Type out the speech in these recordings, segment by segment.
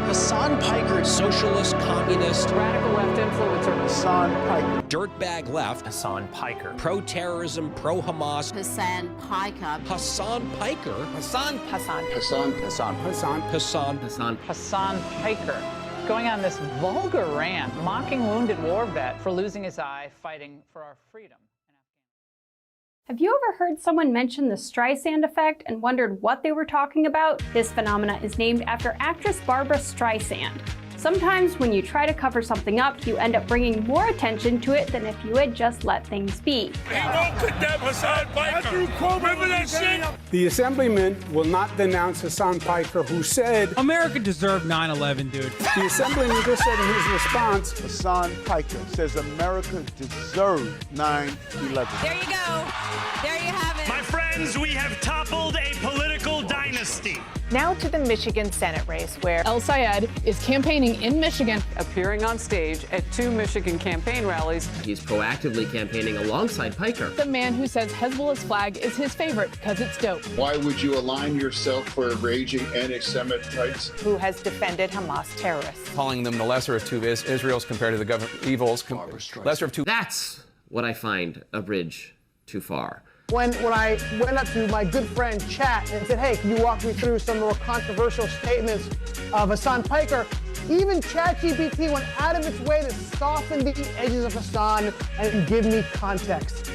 Hasan Piker, socialist, communist, radical left influencer. Hasan Piker. dirtbag left, Hasan Piker. pro-terrorism, pro-Hamas. Hasan Piker. Hasan Piker. Hassan Piker. Going on this vulgar rant, mocking wounded war vet for losing his eye fighting for our freedom. Have you ever heard someone mention the Streisand effect and wondered what they were talking about? This phenomena is named after actress Barbara Streisand. Sometimes when you try to cover something up, you end up bringing more attention to it than if you had just let things be. The assemblyman will not denounce Hasan Piker, who said, America deserved 9/11, dude. the assemblyman just said in his response, Hasan Piker says America deserved 9/11. There you go. There you have it. My friends, we have toppled a political dynasty. Now to the Michigan Senate race, where El Sayed is campaigning in Michigan. Appearing on stage at 2 Michigan campaign rallies. He's proactively campaigning alongside Piker. The man who says Hezbollah's flag is his favorite because it's dope. Why would you align yourself for raging anti-Semites? Who has defended Hamas terrorists. Calling them the lesser of two Israels compared to the government evils. Lesser of two. That's what I find a bridge too far. When I went up to my good friend Chat and said, hey, can you walk me through some more controversial statements of Hasan Piker, even ChatGPT went out of its way to soften the edges of Hasan and give me context.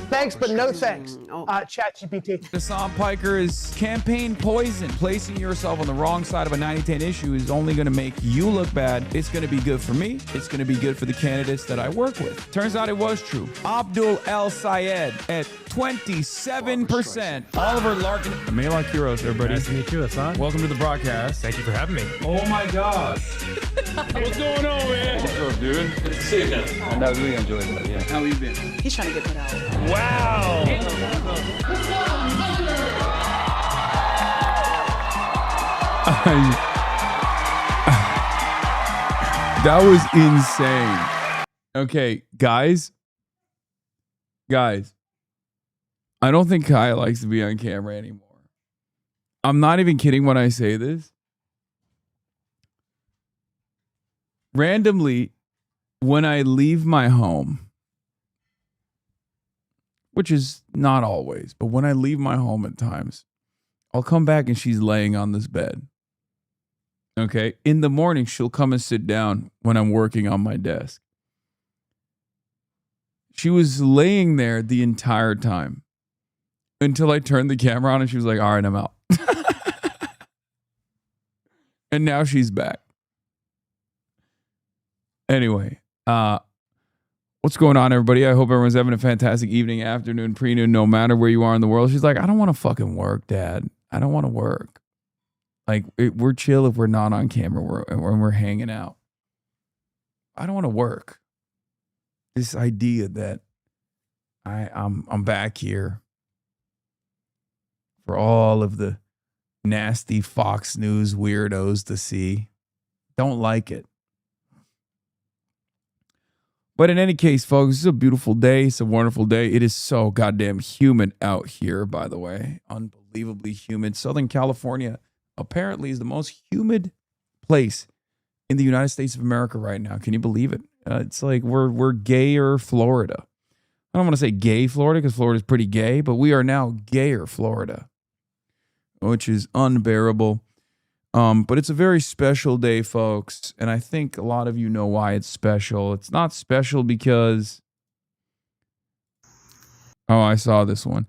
Thanks, but no thanks, ChatGPT. Hasan Piker is campaign poison. Placing yourself on the wrong side of a 90-10 issue is only going to make you look bad. It's going to be good for me. It's going to be good for the candidates that I work with. Turns out it was true. Abdul El Sayed at 27%. Oliver Larkin. Melon Kuros, everybody. Nice to meet you, Hasan. Welcome to the broadcast. Thank you for having me. Oh my gosh. What's going on, man? What's up, dude? Good to see you again. And I really enjoyed that, yeah. How you been? He's trying to get that out. Wow. That was insane. Okay, guys. I don't think Kai likes to be on camera anymore. I'm not even kidding when I say this. Randomly, when I leave my home, which is not always, but when I leave my home at times, I'll come back and she's laying on this bed. Okay? In the morning, she'll come and sit down when I'm working on my desk. She was laying there the entire time until I turned the camera on and she was like, all right, I'm out. And now she's back. Anyway, what's going on, everybody? I hope everyone's having a fantastic evening, afternoon, pre-noon, no matter where you are in the world. She's like, I don't want to fucking work, Dad. I don't want to work. Like, we're chill if we're not on camera when we're hanging out. I don't want to work. This idea that I'm back here for all of the nasty Fox News weirdos to see. Don't like it. But in any case, folks, this is a beautiful day. It's a wonderful day. It is so goddamn humid out here, by the way. Unbelievably humid. Southern California apparently is the most humid place in the United States of America right now. Can you believe it? It's like we're gayer Florida. I don't want to say gay Florida because Florida is pretty gay, but we are now gayer Florida, which is unbearable. But it's a very special day, folks, and I think a lot of you know why it's special. It's not special because... Oh, I saw this one.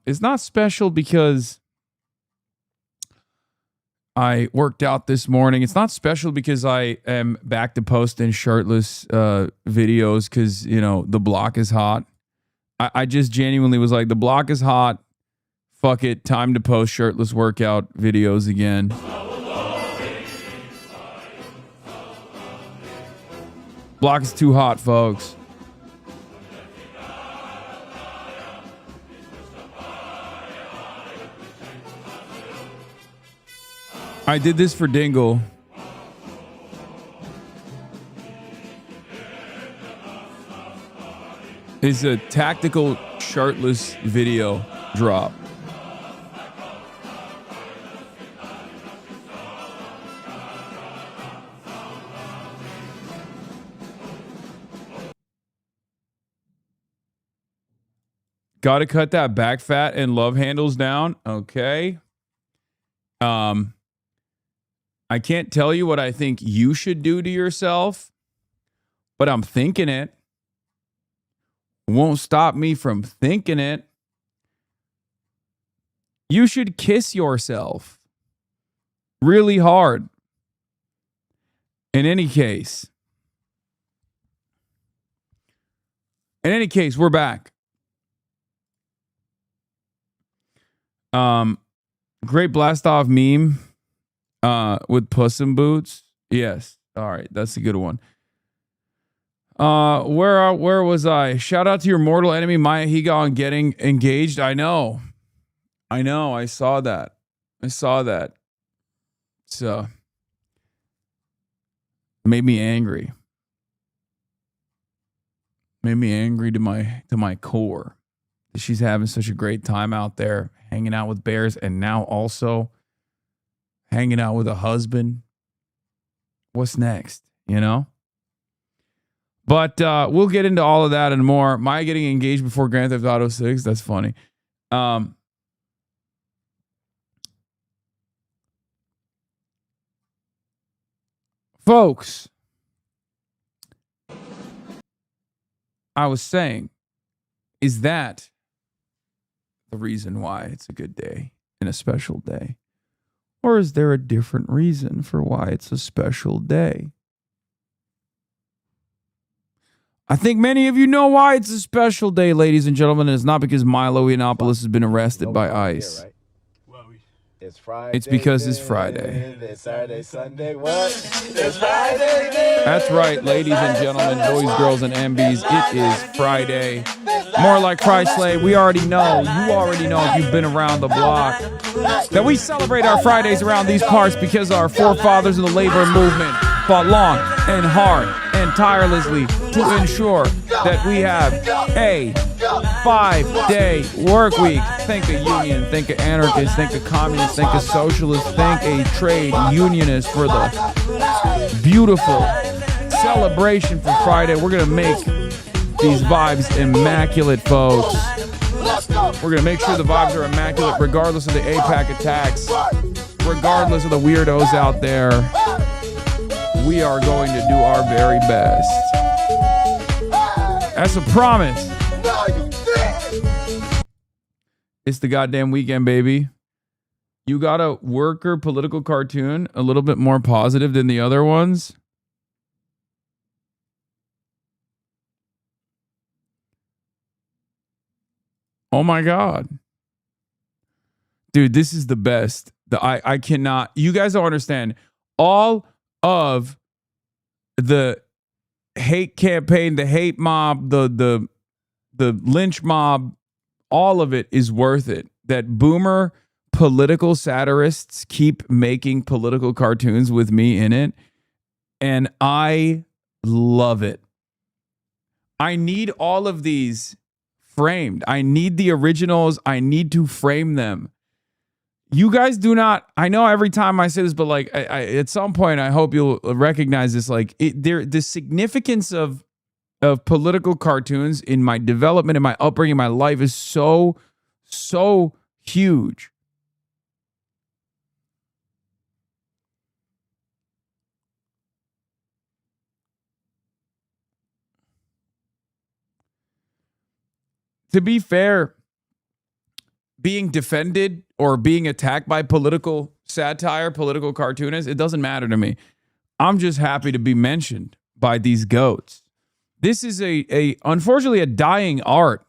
It's not special because I worked out this morning. It's not special because I am back to posting shirtless videos because, you know, the block is hot. I just genuinely was like, the block is hot. Fuck it. Time to post shirtless workout videos again. Block is too hot, folks. I did this for Dingle. It's a tactical shirtless video drop. Got to cut that back fat and love handles down. Okay. I can't tell you what I think you should do to yourself, but I'm thinking it. Won't stop me from thinking it. You should kiss yourself really hard. In any case, we're back. Great blast off meme with Puss in Boots. Yes. All right, that's a good one. Where was I? Shout out to your mortal enemy Maya Higa on getting engaged. I know. I saw that. So made me angry. Made me angry to my core. She's having such a great time out there hanging out with bears and now also hanging out with a husband. What's next, you know? But we'll get into all of that and more. Maya getting engaged before Grand Theft Auto 6. That's funny. Folks, I was saying, is that the reason why it's a good day and a special day? Or is there a different reason for why it's a special day? I think many of you know why it's a special day, ladies and gentlemen, and it's not because Milo Yiannopoulos has been arrested by ICE. It's Friday. It's because it's Friday. It's Saturday, Sunday. What? It's Friday. Day. That's right, ladies and gentlemen, boys, girls, and MBs. It is Friday. More like Fry Slave. We already know. You already know if you've been around the block that we celebrate our Fridays around these parts because our forefathers in the labor movement fought long and hard and tirelessly to ensure that we have a 5-day work week. Think a union, think a anarchist, think a communist, think a socialist, think a trade unionist for the beautiful celebration for Friday. We're going to make these vibes immaculate, folks. We're going to make sure the vibes are immaculate regardless of the APAC attacks, regardless of the weirdos out there. We are going to do our very best. That's a promise. It's the goddamn weekend, baby. You got a worker political cartoon a little bit more positive than the other ones? Oh my God. Dude, this is the best. I cannot. You guys don't understand. All of the hate campaign, the hate mob, the lynch mob, all of it is worth it. That boomer political satirists keep making political cartoons with me in it, and I love it. I need all of these framed. I need the originals. I need to frame them. You guys do not. I know every time I say this, but like at some point, I hope you'll recognize this. Like the significance of political cartoons in my development, in my upbringing, in my life is so huge. To be fair, being defended or being attacked by political satire, political cartoonists, it doesn't matter to me. I'm just happy to be mentioned by these goats. This is unfortunately a dying art.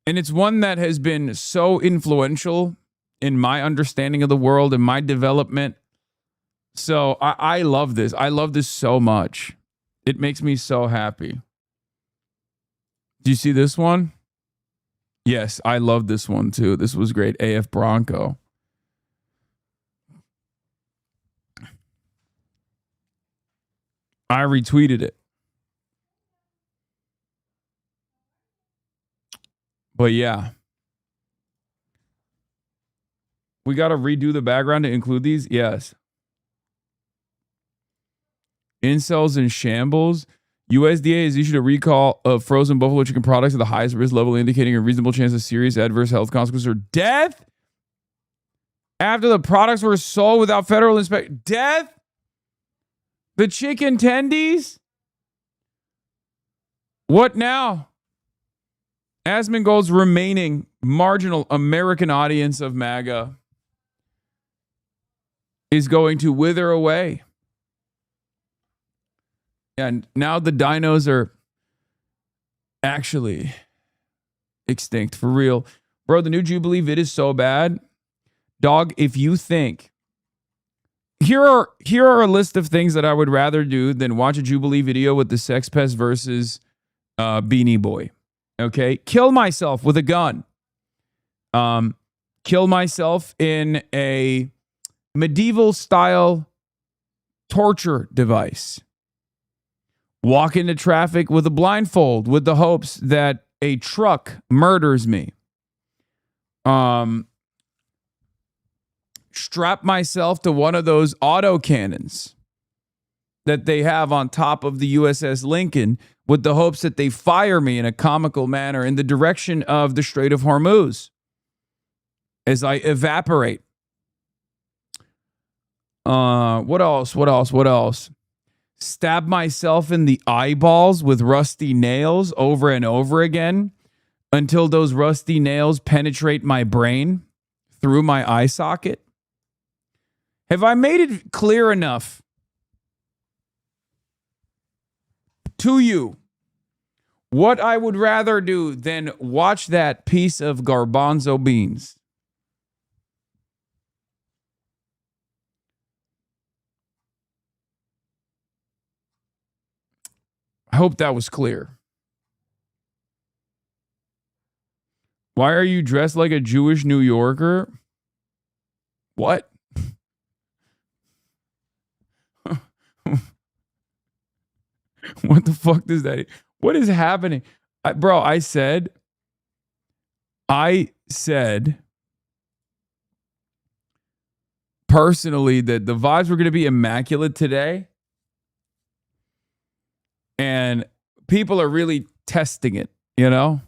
And it's one that has been so influential in my understanding of the world and my development. So I love this. I love this so much. It makes me so happy. Do you see this one? Yes, I love this one too. This was great. AF Bronco. I retweeted it. But yeah. We got to redo the background to include these? Yes. Incels in shambles. USDA has issued a recall of frozen buffalo chicken products at the highest risk level, indicating a reasonable chance of serious adverse health consequences or death after the products were sold without federal inspection. Death? The chicken tendies? What now? Asmongold's remaining marginal American audience of MAGA is going to wither away. And now the dinos are actually extinct for real. Bro, the new Jubilee vid is so bad. Dog, if you think here are a list of things that I would rather do than watch a Jubilee video with the Sex Pest versus Beanie Boy. Okay? Kill myself with a gun. Kill myself in a medieval style torture device. Walk into traffic with a blindfold with the hopes that a truck murders me. Strap myself to one of those auto cannons that they have on top of the USS Lincoln with the hopes that they fire me in a comical manner in the direction of the Strait of Hormuz as I evaporate. What else? Stab myself in the eyeballs with rusty nails over and over again until those rusty nails penetrate my brain through my eye socket. Have I made it clear enough to you what I would rather do than watch that piece of garbanzo beans? I hope that was clear. Why are you dressed like a Jewish New Yorker? What? What the fuck does that? What is happening? I said personally that the vibes were going to be immaculate today. And people are really testing it, you know?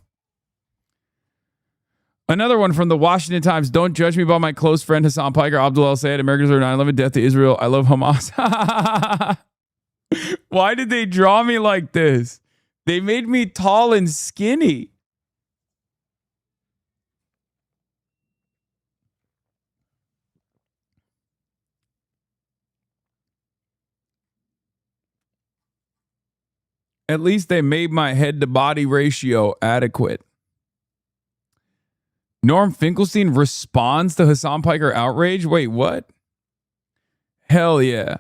Another one from the Washington Times. Don't judge me by my close friend Hasan Piker. Abdul El-Sayed. Americans are 9/11. Death to Israel. I love Hamas. Why did they draw me like this? They made me tall and skinny. At least they made my head to body ratio adequate. Norm Finkelstein responds to Hasan Piker outrage? Wait, what? Hell yeah.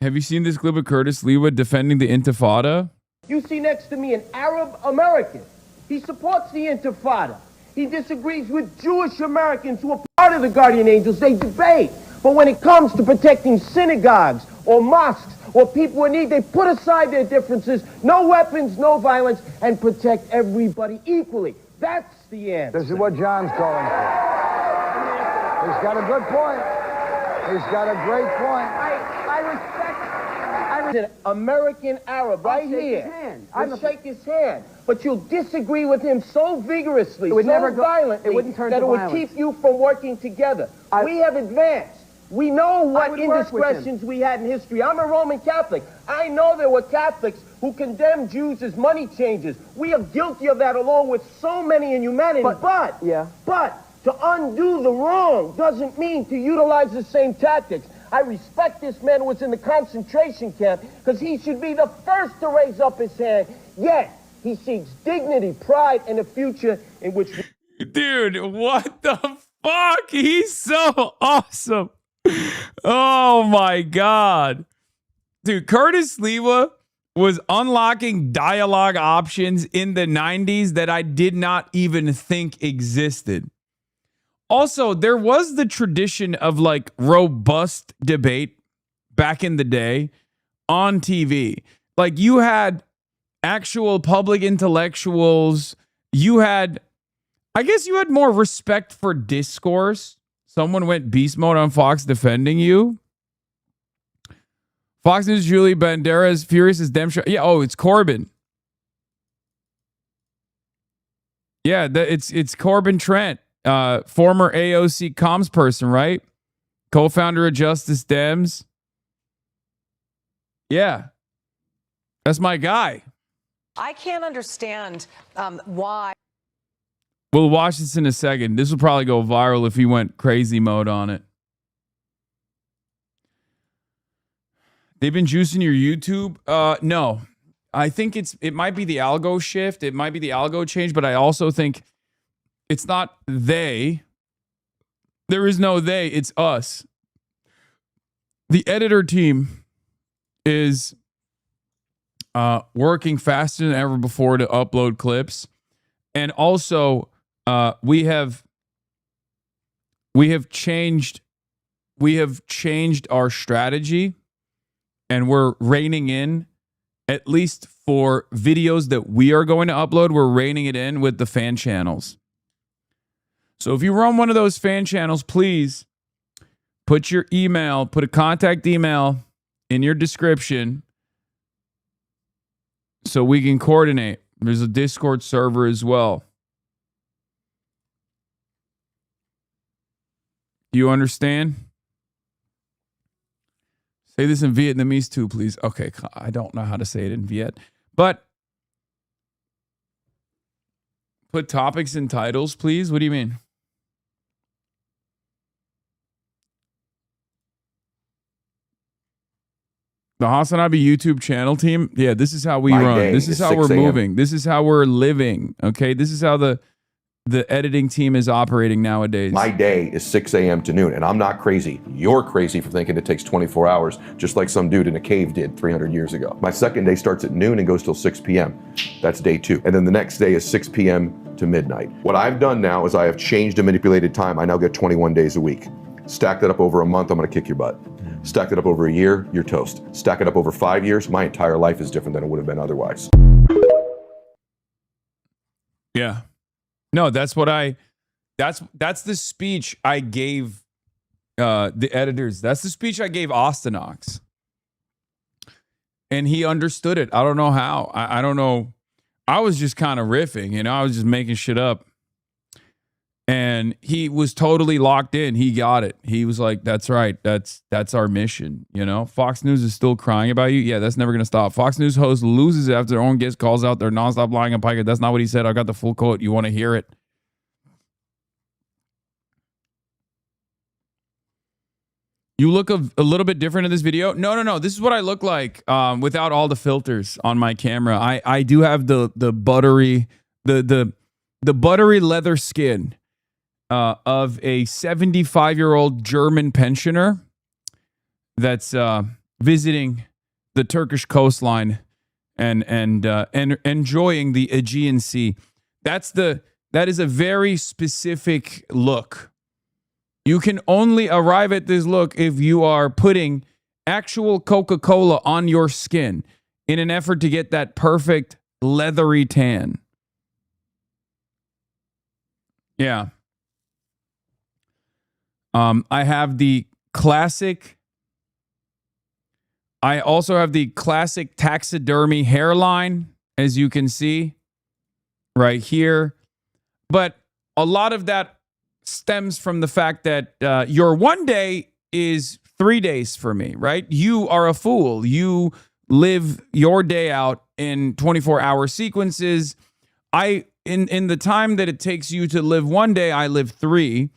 Have you seen this clip of Curtis Lewa defending the Intifada? You see next to me an Arab American. He supports the Intifada. He disagrees with Jewish Americans who are part of the Guardian Angels. They debate. But when it comes to protecting synagogues or mosques or people in need, they put aside their differences, no weapons, no violence, and protect everybody equally. That's the answer. This is what John's calling for. He's got a good point. He's got a great point. I respect an American Arab right here. I'll shake his hand. But you'll disagree with him so vigorously, so violently, that it would keep you from working together. We have advanced. We know what indiscretions we had in history. I'm a Roman Catholic. I know there were Catholics who condemned Jews as money changers. We are guilty of that along with so many in humanity. But to undo the wrong doesn't mean to utilize the same tactics. I respect this man who was in the concentration camp because he should be the first to raise up his hand. Yet, he seeks dignity, pride, and a future in which... Dude, what the fuck? He's so awesome. Oh, my God. Dude, Curtis Lewa was unlocking dialogue options in the 90s that I did not even think existed. Also, there was the tradition of like robust debate back in the day on TV. Like you had actual public intellectuals. I guess you had more respect for discourse. Someone went beast mode on Fox defending you. Fox News, Julie Banderas, furious as Demsha. Yeah, oh, it's Corbin. Yeah, it's Corbin Trent. Former AOC comms person, right? Co-founder of Justice Dems. Yeah. That's my guy. I can't understand why. We'll watch this in a second. This will probably go viral if he went crazy mode on it. They've been juicing your YouTube? No. I think it might be the algo shift. It might be the algo change, but I also think it's not they. There is no they. It's us. The editor team is working faster than ever before to upload clips. And also, we have changed our strategy, and we're reining in, at least for videos that we are going to upload, we're reining it in with the fan channels. So if you run one of those fan channels, please put your email, put a contact email in your description so we can coordinate. There's a Discord server as well. You understand? Say this in Vietnamese too, please. Okay, I don't know how to say it in Viet. But put topics and titles, please. What do you mean? The Hasanabi YouTube channel team, yeah, this is how we run. This is how we're moving. This is how we're living, okay? This is how the editing team is operating nowadays. My day is 6 a.m. to noon, and I'm not crazy. You're crazy for thinking it takes 24 hours, just like some dude in a cave did 300 years ago. My second day starts at noon and goes till 6 p.m. That's day 2. And then the next day is 6 p.m. to midnight. What I've done now is I have changed and manipulated time. I now get 21 days a week. Stack that up over a month, I'm gonna kick your butt. Stack it up over a year, you're toast. Stack it up over 5 years, my entire life is different than it would have been otherwise. Yeah. No, that's the speech I gave the editors. That's the speech I gave Austinox. And he understood it. I don't know how. I don't know. I was just kind of riffing, you know, I was just making shit up. And he was totally locked in. He got it. He was like, that's right. That's our mission. You know, Fox News is still crying about you. Yeah, that's never going to stop. Fox News host loses after their own guest calls out their nonstop lying on Piker. That's not what he said. I got the full quote. You want to hear it? You look a little bit different in this video. No. This is what I look like without all the filters on my camera. I do have the buttery the buttery leather skin of a 75-year-old German pensioner that's visiting the Turkish coastline and enjoying the Aegean Sea. That is a very specific look. You can only arrive at this look if you are putting actual Coca-Cola on your skin in an effort to get that perfect leathery tan. Yeah. I have the classic. I also have the classic taxidermy hairline, as you can see right here. But a lot of that stems from the fact that your one day is 3 days for me, right? You are a fool. You live your day out in 24-hour sequences. In the time that it takes you to live one day, I live 3.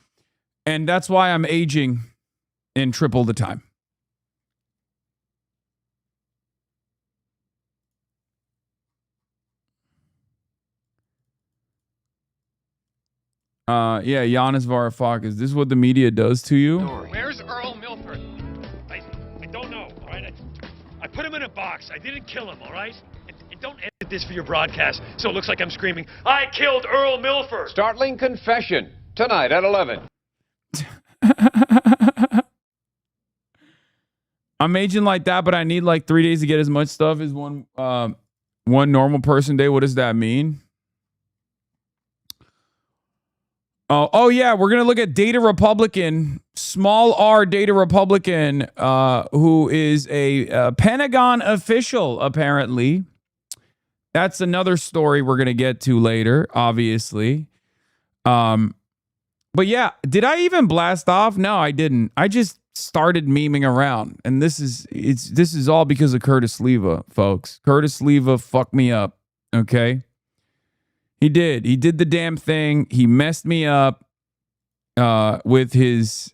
And that's why I'm aging in triple the time. Yeah, Giannis Varoufakis. This is what the media does to you. Where's Earl Milford? I don't know, all right? I put him in a box. I didn't kill him, all right? And don't edit this for your broadcast so it looks like I'm screaming, I killed Earl Milford. Startling confession tonight at 11. I'm aging like that, but I need like 3 days to get as much stuff as one normal person day. What does that mean? Oh yeah, we're gonna look at Data Republican, small R Data Republican, who is a Pentagon official apparently. That's another story we're gonna get to later, obviously. But yeah, did I even blast off? No, I didn't. I just started memeing around, and this is all because of Curtis Leva, folks. Curtis Leva fucked me up. Okay, he did. He did the damn thing. He messed me up with his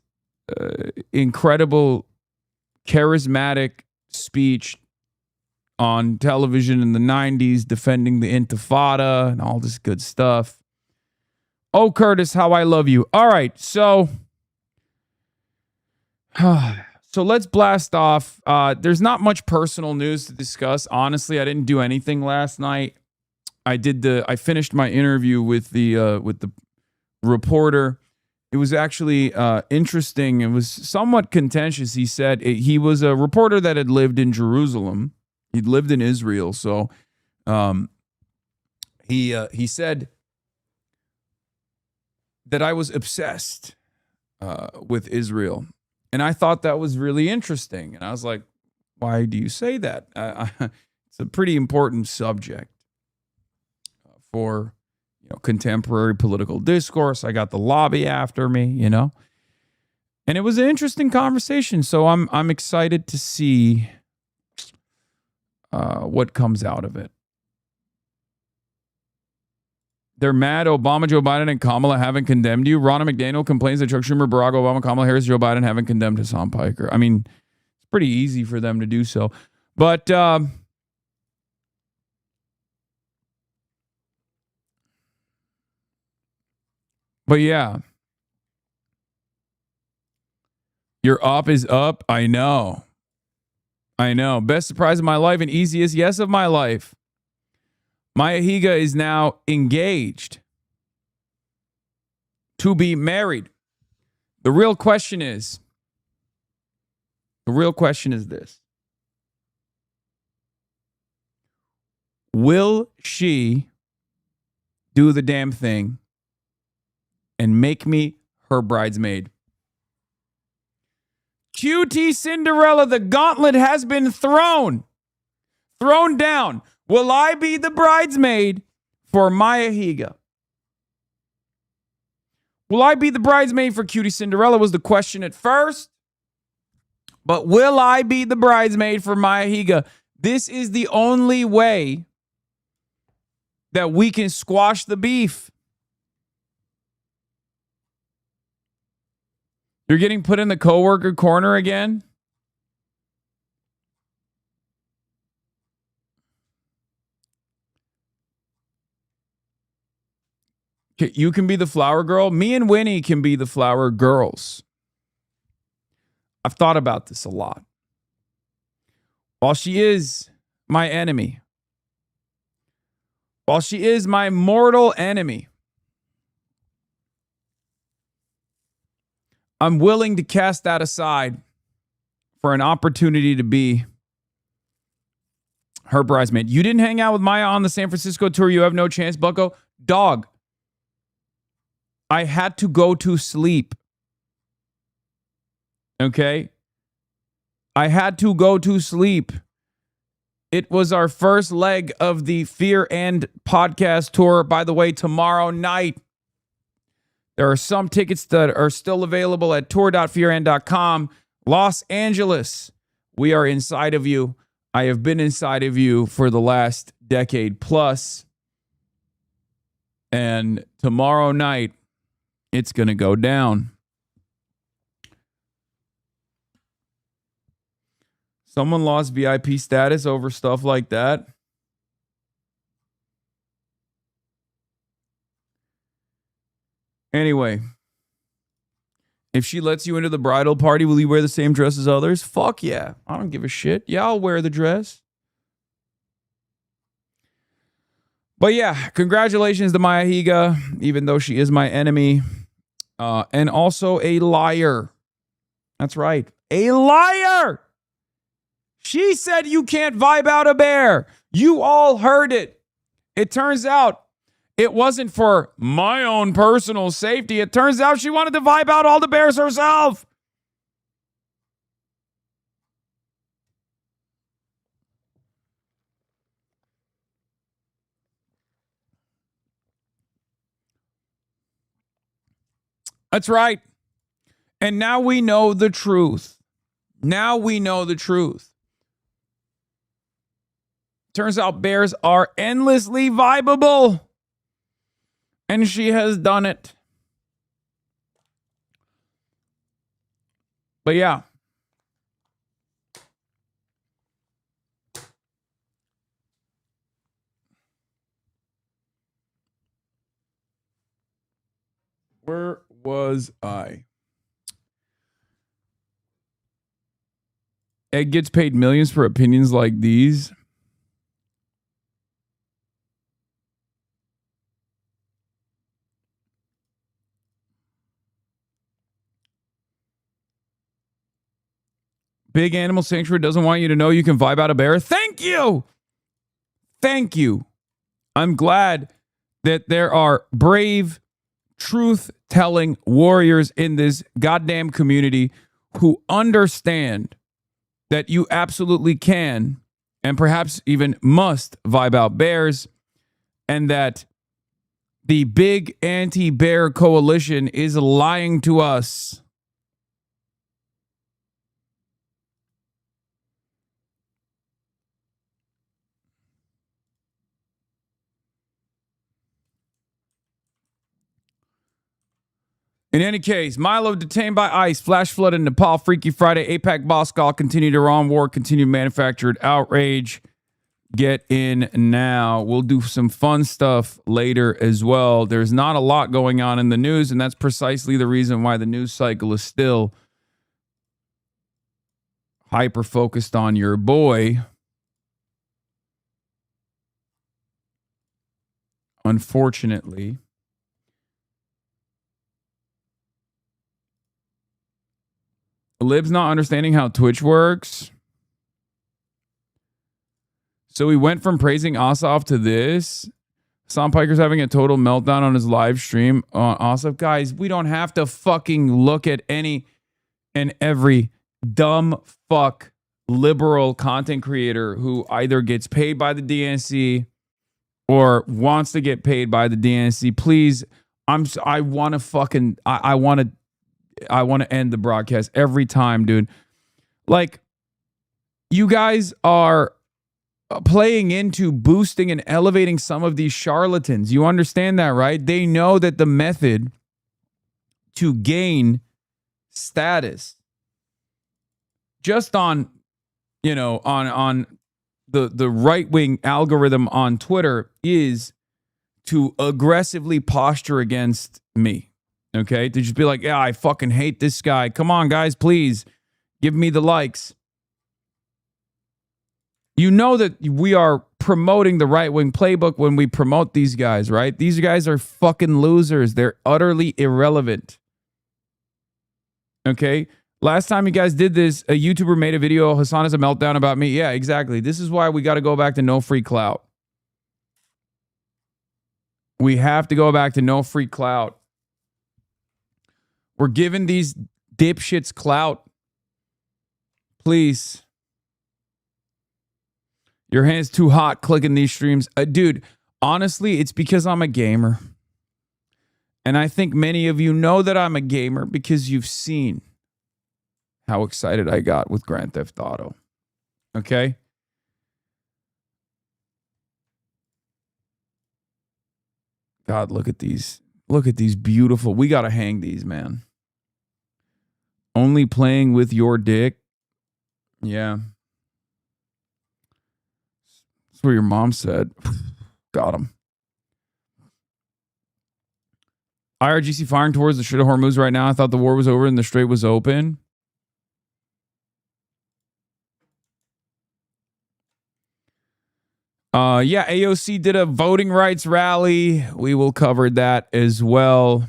incredible, charismatic speech on television in the 90s, defending the Intifada and all this good stuff. Oh, Curtis, how I love you. All right, so let's blast off. There's not much personal news to discuss. Honestly, I didn't do anything last night. I finished my interview with the reporter. It was actually interesting. It was somewhat contentious. He said he was a reporter that had lived in Jerusalem. He'd lived in Israel, so he said that I was obsessed with Israel. And I thought that was really interesting. And I was like, why do you say that? It's a pretty important subject for contemporary political discourse. I got the lobby after me, And it was an interesting conversation. So I'm excited to see what comes out of it. They're mad Obama, Joe Biden, and Kamala haven't condemned you. Ronna McDaniel complains that Chuck Schumer, Barack Obama, Kamala Harris, Joe Biden haven't condemned Hasan Piker. I mean, it's pretty easy for them to do so. But yeah. Your up is up. I know. Best surprise of my life and easiest yes of my life. Maya Higa is now engaged to be married. The real question is this. Will she do the damn thing and make me her bridesmaid? QT Cinderella, the gauntlet has been thrown down. Will I be the bridesmaid for Maya Higa? Will I be the bridesmaid for Cutie Cinderella was the question at first. But will I be the bridesmaid for Maya Higa? This is the only way that we can squash the beef. You're getting put in the coworker corner again? You can be the flower girl. Me and Winnie can be the flower girls. I've thought about this a lot. While she is my enemy, while she is my mortal enemy, I'm willing to cast that aside for an opportunity to be her bridesmaid. You didn't hang out with Maya on the San Francisco tour. You have no chance, bucko. Dog. I had to go to sleep. Okay? I had to go to sleep. It was our first leg of the Fear and podcast tour. By the way, tomorrow night, there are some tickets that are still available at tour.fearand.com. Los Angeles, we are inside of you. I have been inside of you for the last decade plus. And tomorrow night, it's going to go down. Someone lost VIP status over stuff like that. Anyway, if she lets you into the bridal party, will you wear the same dress as others? Fuck yeah. I don't give a shit. Yeah, I'll wear the dress. But yeah, congratulations to Maya Higa, even though she is my enemy. And also a liar. That's right. A liar! She said you can't vibe out a bear. You all heard it. It turns out it wasn't for my own personal safety. It turns out she wanted to vibe out all the bears herself. That's right. And now we know the truth. Now we know the truth. Turns out bears are endlessly vibeable. And she has done it. But yeah. Where was I? Ed gets paid millions for opinions like these. Big Animal Sanctuary doesn't want you to know you can vibe out a bear. Thank you. Thank you. I'm glad that there are brave, truth-telling warriors in this goddamn community who understand that you absolutely can and perhaps even must vibe out bears, and that the big anti-bear coalition is lying to us. In any case, Milo detained by ICE, flash flood in Nepal, Freaky Friday, APAC boss call, continued Iran war, continued manufactured outrage. Get in now. We'll do some fun stuff later as well. There's not a lot going on in the news, and that's precisely the reason why the news cycle is still hyper-focused on your boy. Unfortunately. Lib's not understanding how Twitch works. So we went from praising Asaf to this. Hasan Piker's having a total meltdown on his live stream. Asaf, guys, we don't have to fucking look at any and every dumb fuck liberal content creator who either gets paid by the DNC or wants to get paid by the DNC. Please, I want to end the broadcast every time, dude. Like, you guys are playing into boosting and elevating some of these charlatans. You understand that, right? They know that the method to gain status just on, you know, on the right-wing algorithm on Twitter is to aggressively posture against me. Okay? To just be like, yeah, I fucking hate this guy. Come on, guys, please give me the likes. You know that we are promoting the right-wing playbook when we promote these guys, right? These guys are fucking losers. They're utterly irrelevant. Okay? Last time you guys did this, a YouTuber made a video, Hassan has a meltdown about me. Yeah, exactly. This is why we got to go back to no free clout. We have to go back to no free clout. We're giving these dipshits clout. Please. Your hand's too hot clicking these streams. Dude, honestly, it's because I'm a gamer. And I think many of you know that I'm a gamer because you've seen how excited I got with Grand Theft Auto. Okay? God, look at these. Look at these beautiful. We got to hang these, man. Only playing with your dick. Yeah. That's what your mom said. Got him. IRGC firing towards the Strait of Hormuz right now. I thought the war was over and the Strait was open. Yeah, AOC did a voting rights rally. We will cover that as well.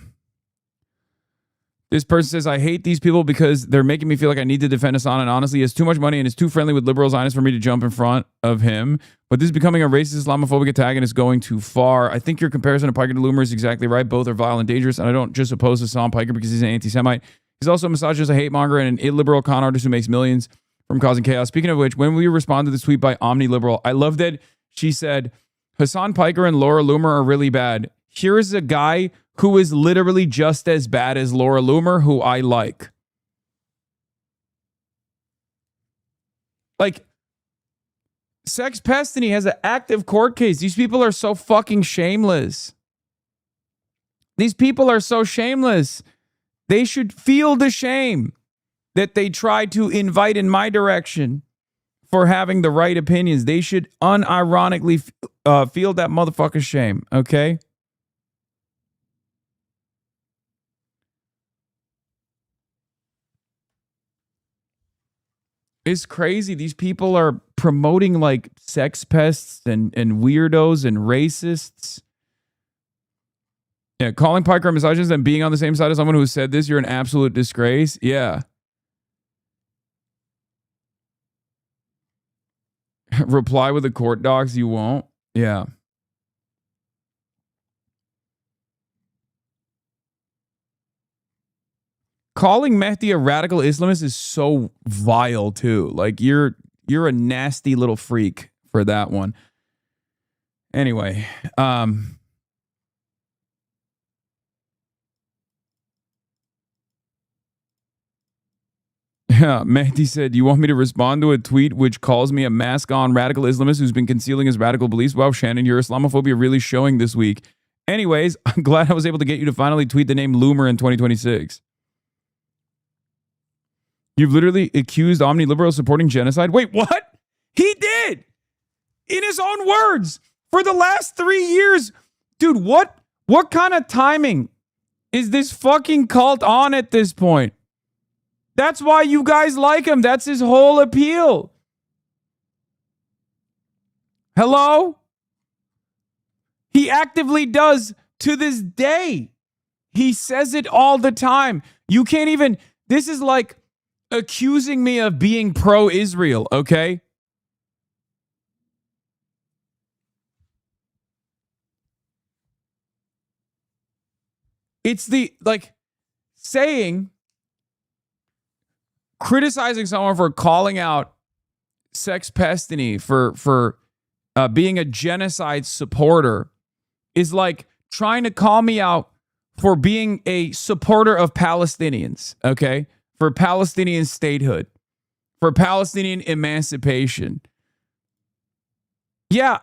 This person says, I hate these people because they're making me feel like I need to defend Hassan, and honestly, he has too much money and is too friendly with liberal Zionists for me to jump in front of him. But this is becoming a racist, Islamophobic attack and is going too far. I think your comparison of Piker to Loomer is exactly right. Both are vile and dangerous, and I don't just oppose Hassan Piker because he's an anti-Semite. He's also a misogynist, a hate monger, and an illiberal con artist who makes millions from causing chaos. Speaking of which, when we respond to this tweet by Omni-Liberal, I love that she said, Hassan Piker and Laura Loomer are really bad. Here is a guy who is literally just as bad as Laura Loomer, who I like. Like, Sex Pestany has an active court case. These people are so fucking shameless. These people are so shameless. They should feel the shame that they tried to invite in my direction for having the right opinions. They should unironically feel that motherfucker's shame, okay? It's crazy. These people are promoting like sex pests and weirdos and racists. Yeah, calling Piker a misogynist and being on the same side as someone who said this, you're an absolute disgrace. Yeah. Reply with the court docs, you won't. Yeah. Calling Mehdi a radical Islamist is so vile too. Like you're a nasty little freak for that one. Anyway, yeah, Mehdi said, you want me to respond to a tweet which calls me a mask-on radical Islamist who's been concealing his radical beliefs? Wow, Shannon, your Islamophobia really showing this week. Anyways, I'm glad I was able to get you to finally tweet the name Loomer in 2026. You've literally accused Omni-Liberal of supporting genocide? Wait, what? He did! In his own words! For the last 3 years! Dude, what kind of timing is this fucking cult on at this point? That's why you guys like him. That's his whole appeal. Hello? He actively does to this day. He says it all the time. You can't even... This is like accusing me of being pro-Israel, okay? It's the, like, saying, criticizing someone for calling out Sex Pestany for being a genocide supporter is like trying to call me out for being a supporter of Palestinians, okay? For Palestinian statehood, for Palestinian emancipation. Yeah,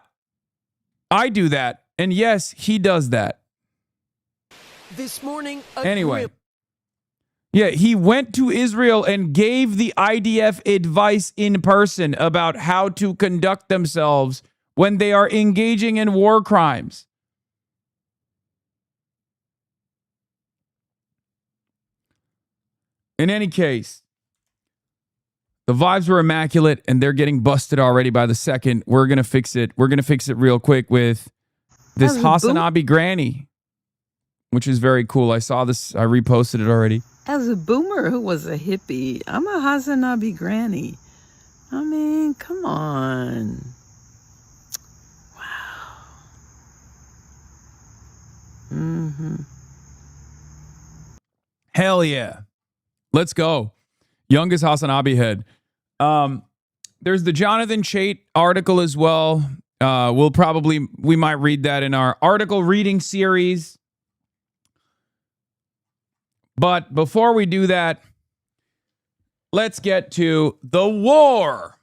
I do that. And yes, he does that. This morning, anyway, Yeah, he went to Israel and gave the IDF advice in person about how to conduct themselves when they are engaging in war crimes. In any case, the vibes were immaculate, and they're getting busted already by the second. We're going to fix it. We're going to fix it real quick with this Hasanabi granny, which is very cool. I saw this. I reposted it already. As a boomer who was a hippie, I'm a Hasanabi granny. I mean, come on. Wow. Mm-hmm. Hell yeah. Let's go. Youngest Hasanabi head. There's the Jonathan Chait article as well. We might read that in our article reading series. But before we do that, let's get to the war,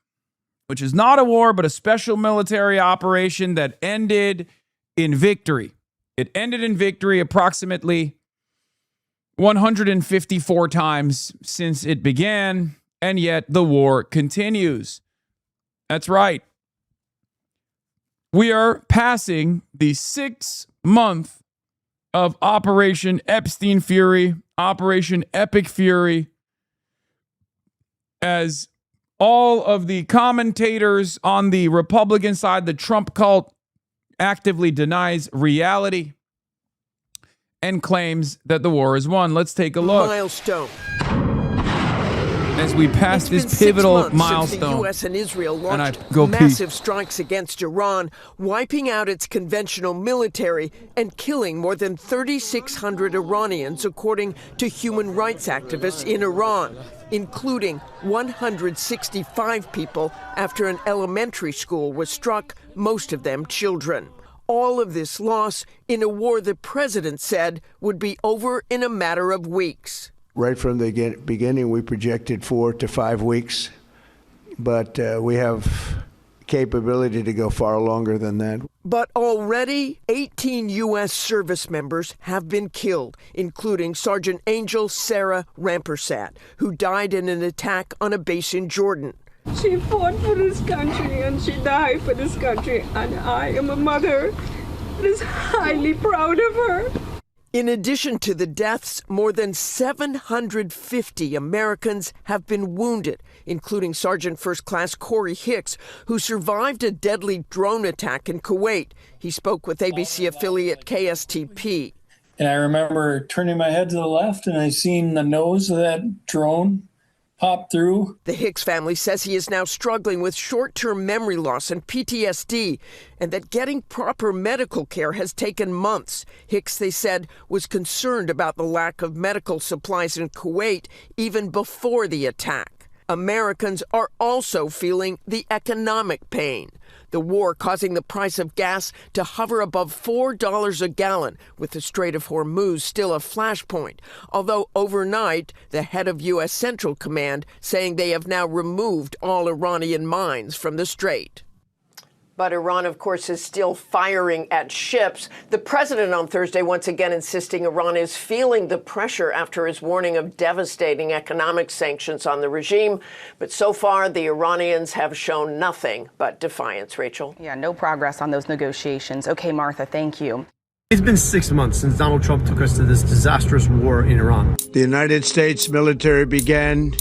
which is not a war, but a special military operation that ended in victory. It ended in victory approximately 154 times since it began, and yet the war continues. That's right. We are passing the 6-month of Operation Epstein Fury, Operation Epic Fury, as all of the commentators on the Republican side, the Trump cult, actively denies reality and claims that the war is won. Let's take a look. Milestone. As we pass this pivotal milestone, since the U.S. and Israel launched go massive strikes against Iran, wiping out its conventional military and killing more than 3,600 Iranians, according to human rights activists in Iran, including 165 people after an elementary school was struck, most of them children. All of this loss in a war the president said would be over in a matter of weeks. Right from the beginning, we projected 4 to 5 weeks, but we have capability to go far longer than that. But already, 18 U.S. service members have been killed, including Sergeant Angel Sarah Rampersad, who died in an attack on a base in Jordan. She fought for this country and she died for this country, and I am a mother that is highly proud of her. In addition to the deaths, more than 750 Americans have been wounded, including Sergeant First Class Corey Hicks, who survived a deadly drone attack in Kuwait. He spoke with ABC affiliate KSTP. And I remember turning my head to the left and I seen the nose of that drone pop through. The Hicks family says he is now struggling with short-term memory loss and PTSD, and that getting proper medical care has taken months. Hicks, they said, was concerned about the lack of medical supplies in Kuwait even before the attack. Americans are also feeling the economic pain. The war causing the price of gas to hover above $4 a gallon, with the Strait of Hormuz still a flashpoint. Although overnight, the head of U.S. Central Command saying they have now removed all Iranian mines from the strait. But Iran, of course, is still firing at ships. The president on Thursday once again insisting Iran is feeling the pressure after his warning of devastating economic sanctions on the regime. But so far, the Iranians have shown nothing but defiance. Rachel? Yeah, no progress on those negotiations. Okay, Martha, thank you. It's been 6 months since Donald Trump took us to this disastrous war in Iran. The United States military began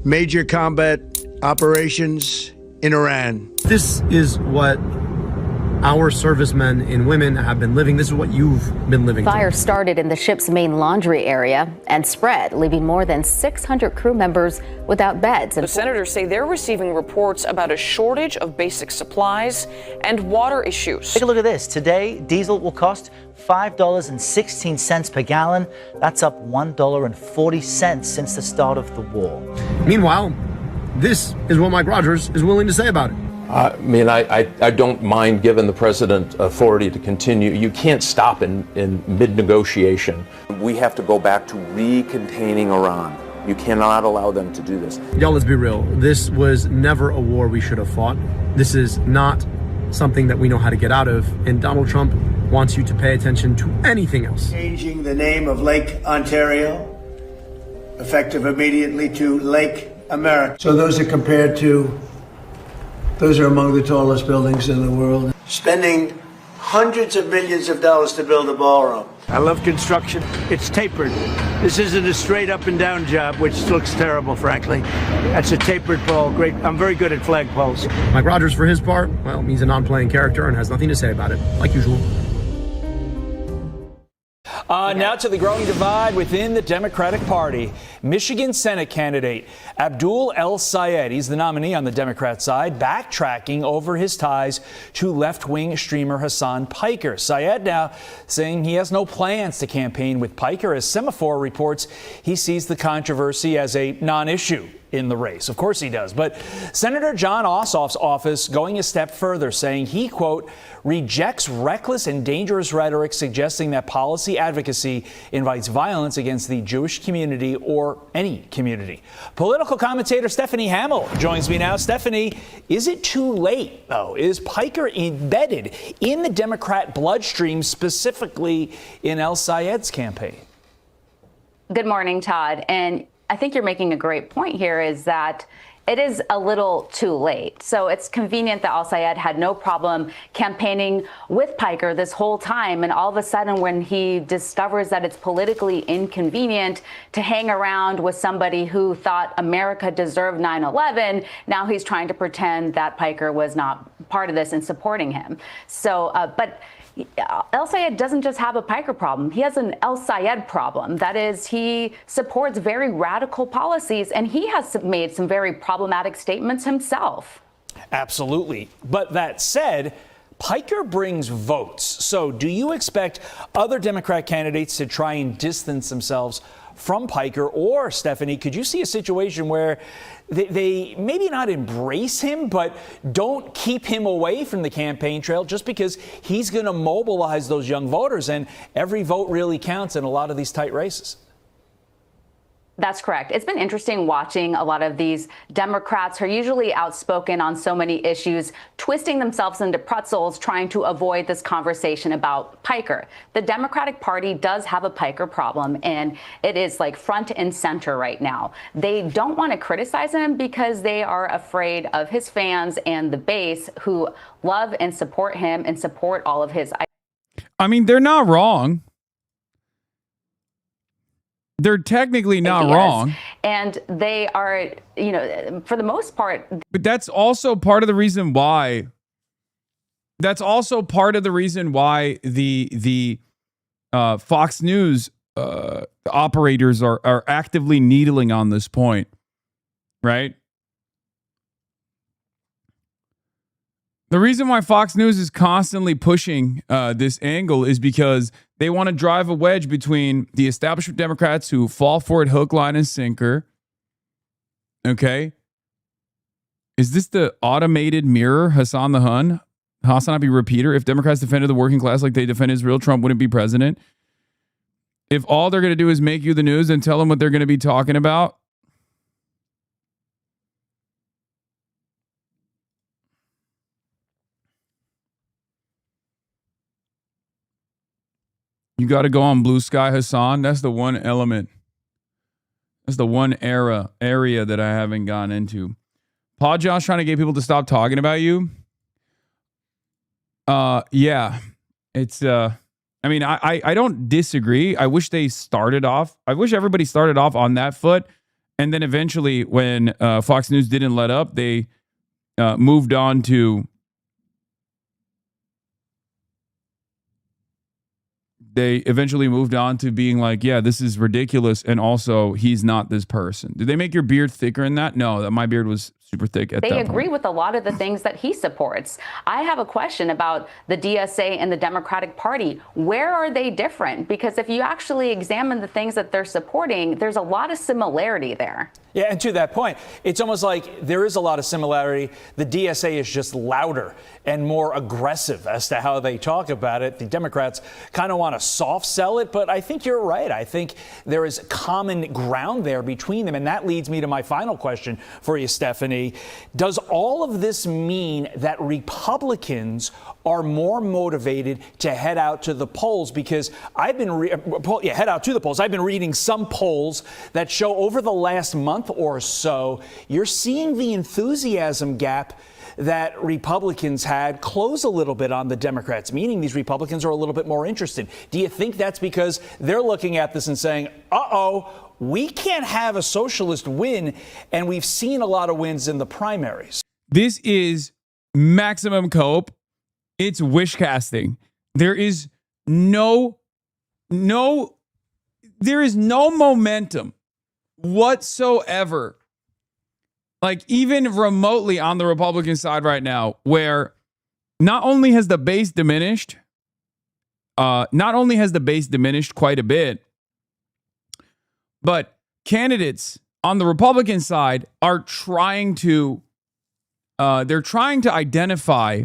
major combat operations in Iran. This is what our servicemen and women have been living. This is what you've been living. Fire started in the ship's main laundry area and spread, leaving more than 600 crew members without beds. The senators say they're receiving reports about a shortage of basic supplies and water issues. Take a look at this. Today, diesel will cost $5.16 per gallon. That's up $1.40 since the start of the war. Meanwhile, this is what Mike Rogers is willing to say about it. I mean, I don't mind giving the president authority to continue. You can't stop in mid-negotiation. We have to go back to recontaining Iran. You cannot allow them to do this. Y'all, let's be real. This was never a war we should have fought. This is not something that we know how to get out of. And Donald Trump wants you to pay attention to anything else. Changing the name of Lake Ontario effective immediately to Lake America. So those are among the tallest buildings in the world. Spending hundreds of millions of dollars to build a ballroom. I love construction. It's tapered. This isn't a straight up and down job, which looks terrible, frankly. That's a tapered pole. Great. I'm very good at flagpoles. Mike Rogers, for his part, well, he's a non-playing character and has nothing to say about it, like usual. Now to the growing divide within the Democratic Party. Michigan Senate candidate Abdul El-Sayed, he's the nominee on the Democrat side, backtracking over his ties to left-wing streamer Hasan Piker. Sayed now saying he has no plans to campaign with Piker. As Semaphore reports, he sees the controversy as a non-issue in the race. Of course he does. But Senator John Ossoff's office going a step further, saying he, quote, rejects reckless and dangerous rhetoric suggesting that policy advocacy invites violence against the Jewish community or any community. Political commentator Stephanie Hamill joins me now. Stephanie, is it too late, though? Is Piker embedded in the Democrat bloodstream, specifically in El-Sayed's campaign? Good morning, Todd. And I think you're making a great point here, is that it is a little too late. So it's convenient that El-Sayed had no problem campaigning with Piker this whole time. And all of a sudden, when he discovers that it's politically inconvenient to hang around with somebody who thought America deserved 9/11, now he's trying to pretend that Piker was not part of this and supporting him. So, but El-Sayed doesn't just have a Piker problem. He has an El-Sayed problem. That is, he supports very radical policies, and he has made some very problematic statements himself. Absolutely. But that said, Piker brings votes. So do you expect other Democrat candidates to try and distance themselves from Piker? Or, Stephanie, could you see a situation where they maybe not embrace him, but don't keep him away from the campaign trail just because he's going to mobilize those young voters, and every vote really counts in a lot of these tight races? That's correct. It's been interesting watching a lot of these Democrats who are usually outspoken on so many issues, twisting themselves into pretzels, trying to avoid this conversation about Piker. The Democratic Party does have a Piker problem, and it is like front and center right now. They don't want to criticize him because they are afraid of his fans and the base who love and support him and support all of his. I mean, they're not wrong. They're technically not wrong. And they are, you know, for the most part. But that's also part of the reason why. That's also part of the reason why the Fox News operators are actively needling on this point, right? The reason why Fox News is constantly pushing this angle is because they want to drive a wedge between the establishment Democrats who fall for it hook, line, and sinker. Okay. Is this the automated mirror, Hassan the Hun? Hasanabi repeater? If Democrats defended the working class like they defend Israel, Trump wouldn't be president. If all they're going to do is make you the news and tell them what they're going to be talking about, you got to go on Blue Sky, Hassan. That's the one element. That's the one area that I haven't gone into. Paul Josh trying to get people to stop talking about you. Yeah, it's. I mean, I don't disagree. I wish they started off. I wish everybody started off on that foot, and then eventually, when Fox News didn't let up, they moved on to. They eventually moved on to being like, yeah, this is ridiculous. And also, he's not this person. Did they make your beard thicker in that? No, that my beard was super thick at that point. They agree with a lot of the things that he supports. I have a question about the DSA and the Democratic Party. Where are they different? Because if you actually examine the things that they're supporting, there's a lot of similarity there. Yeah, and to that point, it's almost like there is a lot of similarity. The DSA is just louder and more aggressive as to how they talk about it. The Democrats kind of want to to soft sell it, but I think you're right. I think there is common ground there between them. And that leads me to my final question for you, Stephanie. Does all of this mean that Republicans are more motivated to head out to the polls? Because I've been head out to the polls. I've been reading some polls that show over the last month or so, you're seeing the enthusiasm gap that Republicans had close a little bit on the Democrats, meaning these Republicans are a little bit more interested. Do you think that's because they're looking at this and saying, uh-oh, we can't have a socialist win, and we've seen a lot of wins in the primaries? This is maximum cope. It's wish casting. There is no momentum whatsoever, like even remotely on the Republican side right now, where not only has the base diminished quite a bit, but candidates on the Republican side are trying to identify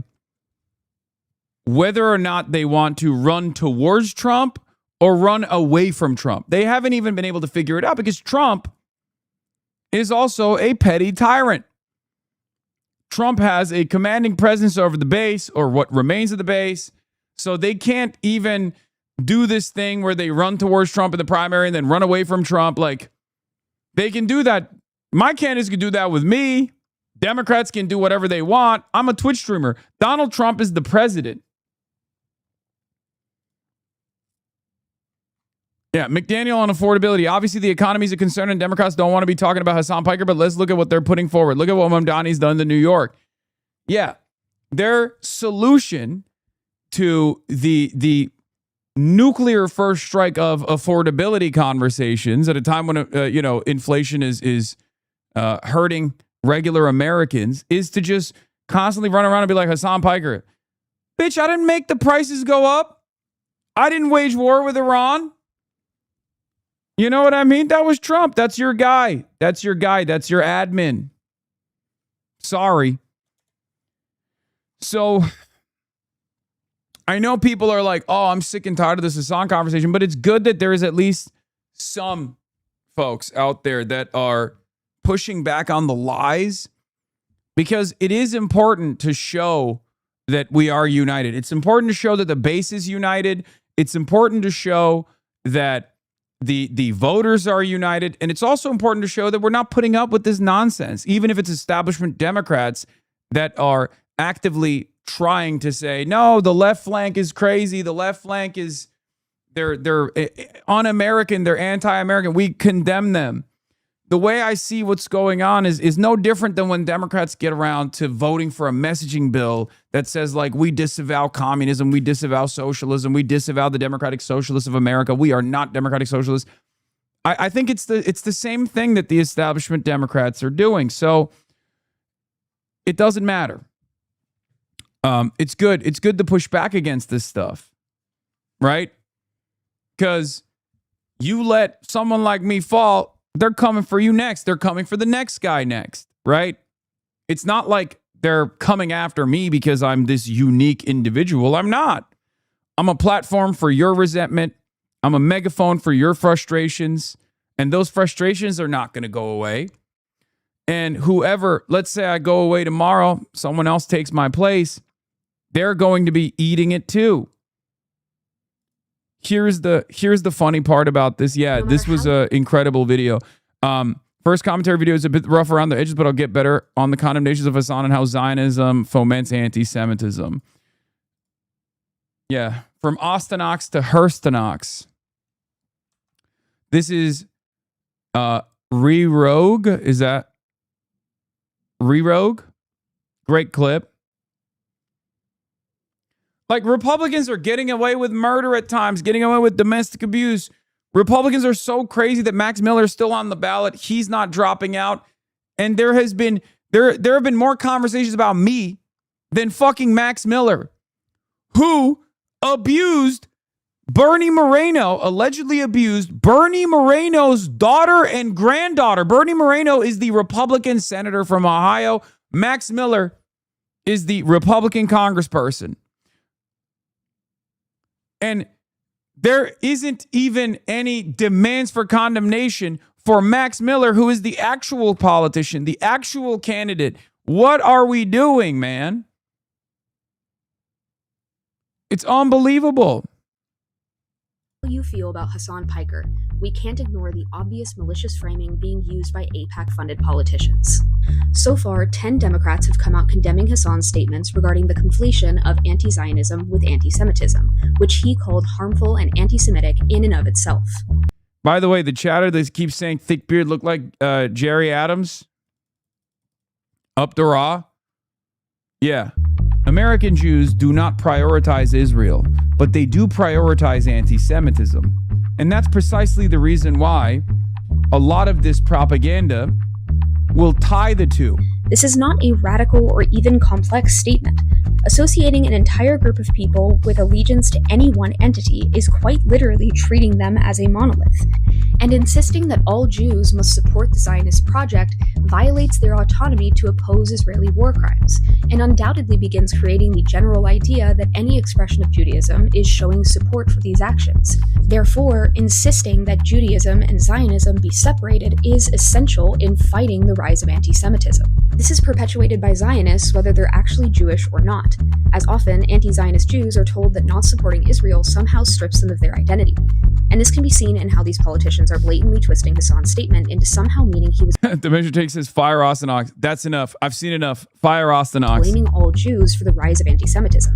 whether or not they want to run towards Trump or run away from Trump. They haven't even been able to figure it out because Trump is also a petty tyrant. Trump has a commanding presence over the base, or what remains of the base, so they can't even do this thing where they run towards Trump in the primary and then run away from Trump. Like, they can do that. My candidates can do that with me. Democrats can do whatever they want. I'm a Twitch streamer. Donald Trump is the president. Yeah, McDaniel on affordability. Obviously, the economy is a concern, and Democrats don't want to be talking about Hasan Piker, but let's look at what they're putting forward. Look at what Mamdani's done to New York. Yeah, their solution to the nuclear first strike of affordability conversations at a time when inflation is hurting regular Americans is to just constantly run around and be like Hasan Piker. Bitch, I didn't make the prices go up. I didn't wage war with Iran. You know what I mean? That was Trump. That's your guy. That's your guy. That's your admin. Sorry. So I know people are like, oh, I'm sick and tired of this Hasan conversation, but it's good that there is at least some folks out there that are pushing back on the lies, because it is important to show that we are united. It's important to show that the base is united. It's important to show that the voters are united. And it's also important to show that we're not putting up with this nonsense, even if it's establishment Democrats that are actively trying to say, no, the left flank is crazy. The left flank is, they're un-American. They're anti-American. We condemn them. The way I see what's going on is no different than when Democrats get around to voting for a messaging bill that says, like, we disavow communism, we disavow socialism, we disavow the democratic socialists of America. We are not democratic socialists. I think it's the same thing that the establishment Democrats are doing. So it doesn't matter. It's good. It's good to push back against this stuff, right? Because you let someone like me fall, they're coming for you next. They're coming for the next guy next, right? It's not like they're coming after me because I'm this unique individual. I'm not. I'm a platform for your resentment. I'm a megaphone for your frustrations. And those frustrations are not going to go away. And whoever, let's say I go away tomorrow, someone else takes my place, they're going to be eating it too. Here's the funny part about this. Yeah, this was an incredible video. First commentary video is a bit rough around the edges, but I'll get better on the condemnations of Hasan and how Zionism foments anti-Semitism. Yeah, from Ostenox to Herstonox. This is Re-Rogue. Is that Re-Rogue? Great clip. Like, Republicans are getting away with murder at times, getting away with domestic abuse. Republicans are so crazy that Max Miller is still on the ballot. He's not dropping out. And there have been more conversations about me than fucking Max Miller, who abused Bernie Moreno, allegedly abused Bernie Moreno's daughter and granddaughter. Bernie Moreno is the Republican senator from Ohio. Max Miller is the Republican congressperson. And There isn't even any demands for condemnation for Max Miller, who is the actual politician, the actual candidate. What are we doing, man? It's unbelievable. How you feel about Hasan Piker, we can't ignore the obvious malicious framing being used by AIPAC-funded politicians. So far, 10 Democrats have come out condemning Hasan's statements regarding the conflation of anti-Zionism with anti-Semitism, which he called harmful and anti-Semitic in and of itself. By the way, the chatter that keeps saying thick beard look like Jerry Adams up the raw. Yeah. American Jews do not prioritize Israel, but they do prioritize anti-Semitism. And that's precisely the reason why a lot of this propaganda will tie the two. This is not a radical or even complex statement. Associating an entire group of people with allegiance to any one entity is quite literally treating them as a monolith. And insisting that all Jews must support the Zionist project violates their autonomy to oppose Israeli war crimes, and undoubtedly begins creating the general idea that any expression of Judaism is showing support for these actions. Therefore, insisting that Judaism and Zionism be separated is essential in fighting the rise of anti-Semitism. This is perpetuated by Zionists whether they're actually Jewish or not. As often, anti-Zionist Jews are told that not supporting Israel somehow strips them of their identity. And this can be seen in how these politicians are blatantly twisting Hasan's statement into somehow meaning he was The measure takes his fire Austin Ox. That's enough. I've seen enough. Fire Austin Ox. blaming all Jews for the rise of anti-Semitism.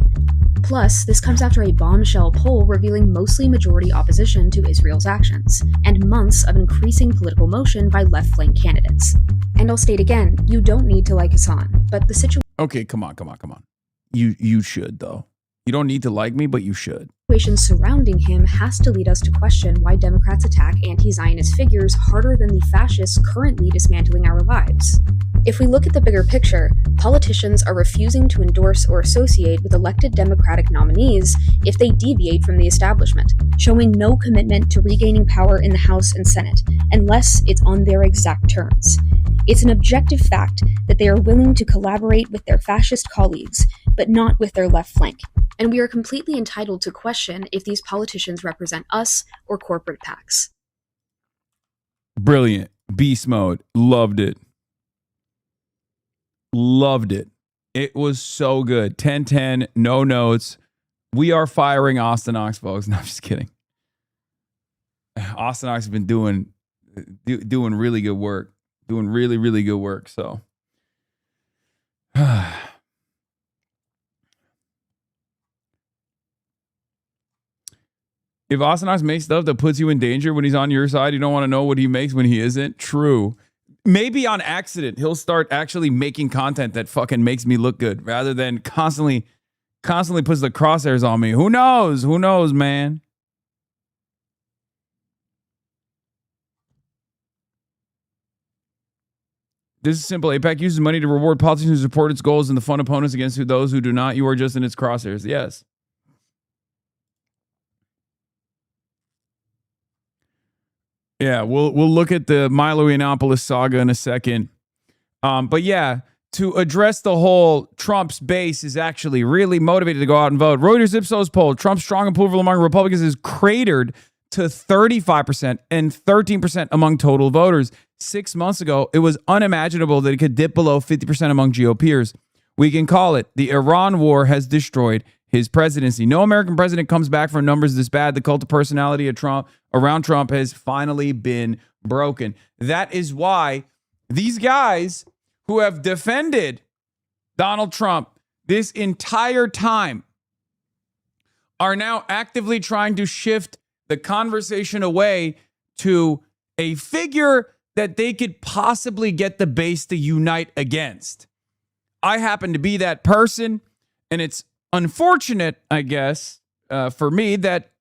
Plus, this comes after a bombshell poll revealing mostly majority opposition to Israel's actions, and months of increasing political motion by left-flank candidates. And I'll state again, you don't need to like Hasan, but the situation Okay, come on. You should, though. You don't need to like me, but you should. surrounding him has to lead us to question why Democrats attack anti-Zionist figures harder than the fascists currently dismantling our lives. If we look at the bigger picture, politicians are refusing to endorse or associate with elected Democratic nominees if they deviate from the establishment, showing no commitment to regaining power in the House and Senate, unless it's on their exact terms. It's an objective fact that they are willing to collaborate with their fascist colleagues, but not with their left flank. And we are completely entitled to question if these politicians represent us or corporate PACs. Brilliant. Beast mode. Loved it. Loved it. It was so good. 10-10, no notes. We are firing Austin Ox, folks. No, I'm just kidding. Austin Ox has been doing really good work. Doing really, really good work. So, if Austin Ox makes stuff that puts you in danger when he's on your side, you don't want to know what he makes when he isn't. True. Maybe on accident, he'll start actually making content that fucking makes me look good rather than constantly puts the crosshairs on me. Who knows? Who knows, man? This is simple. AIPAC uses money to reward politicians who support its goals and to fund opponents against those who do not. You are just in its crosshairs. Yes. Yeah, we'll look at the Milo Yiannopoulos saga in a second. But yeah, to address the whole Trump's base is actually really motivated to go out and vote. Reuters Ipsos poll, Trump's strong approval among Republicans is cratered to 35% and 13% among total voters. 6 months ago, it was unimaginable that it could dip below 50% among GOPers. We can call it the Iran war has destroyed his presidency. No American president comes back from numbers this bad. The cult of personality of Trump around Trump has finally been broken. That is why these guys who have defended Donald Trump this entire time are now actively trying to shift the conversation away to a figure that they could possibly get the base to unite against. I happen to be that person, and it's unfortunate, I guess, for me that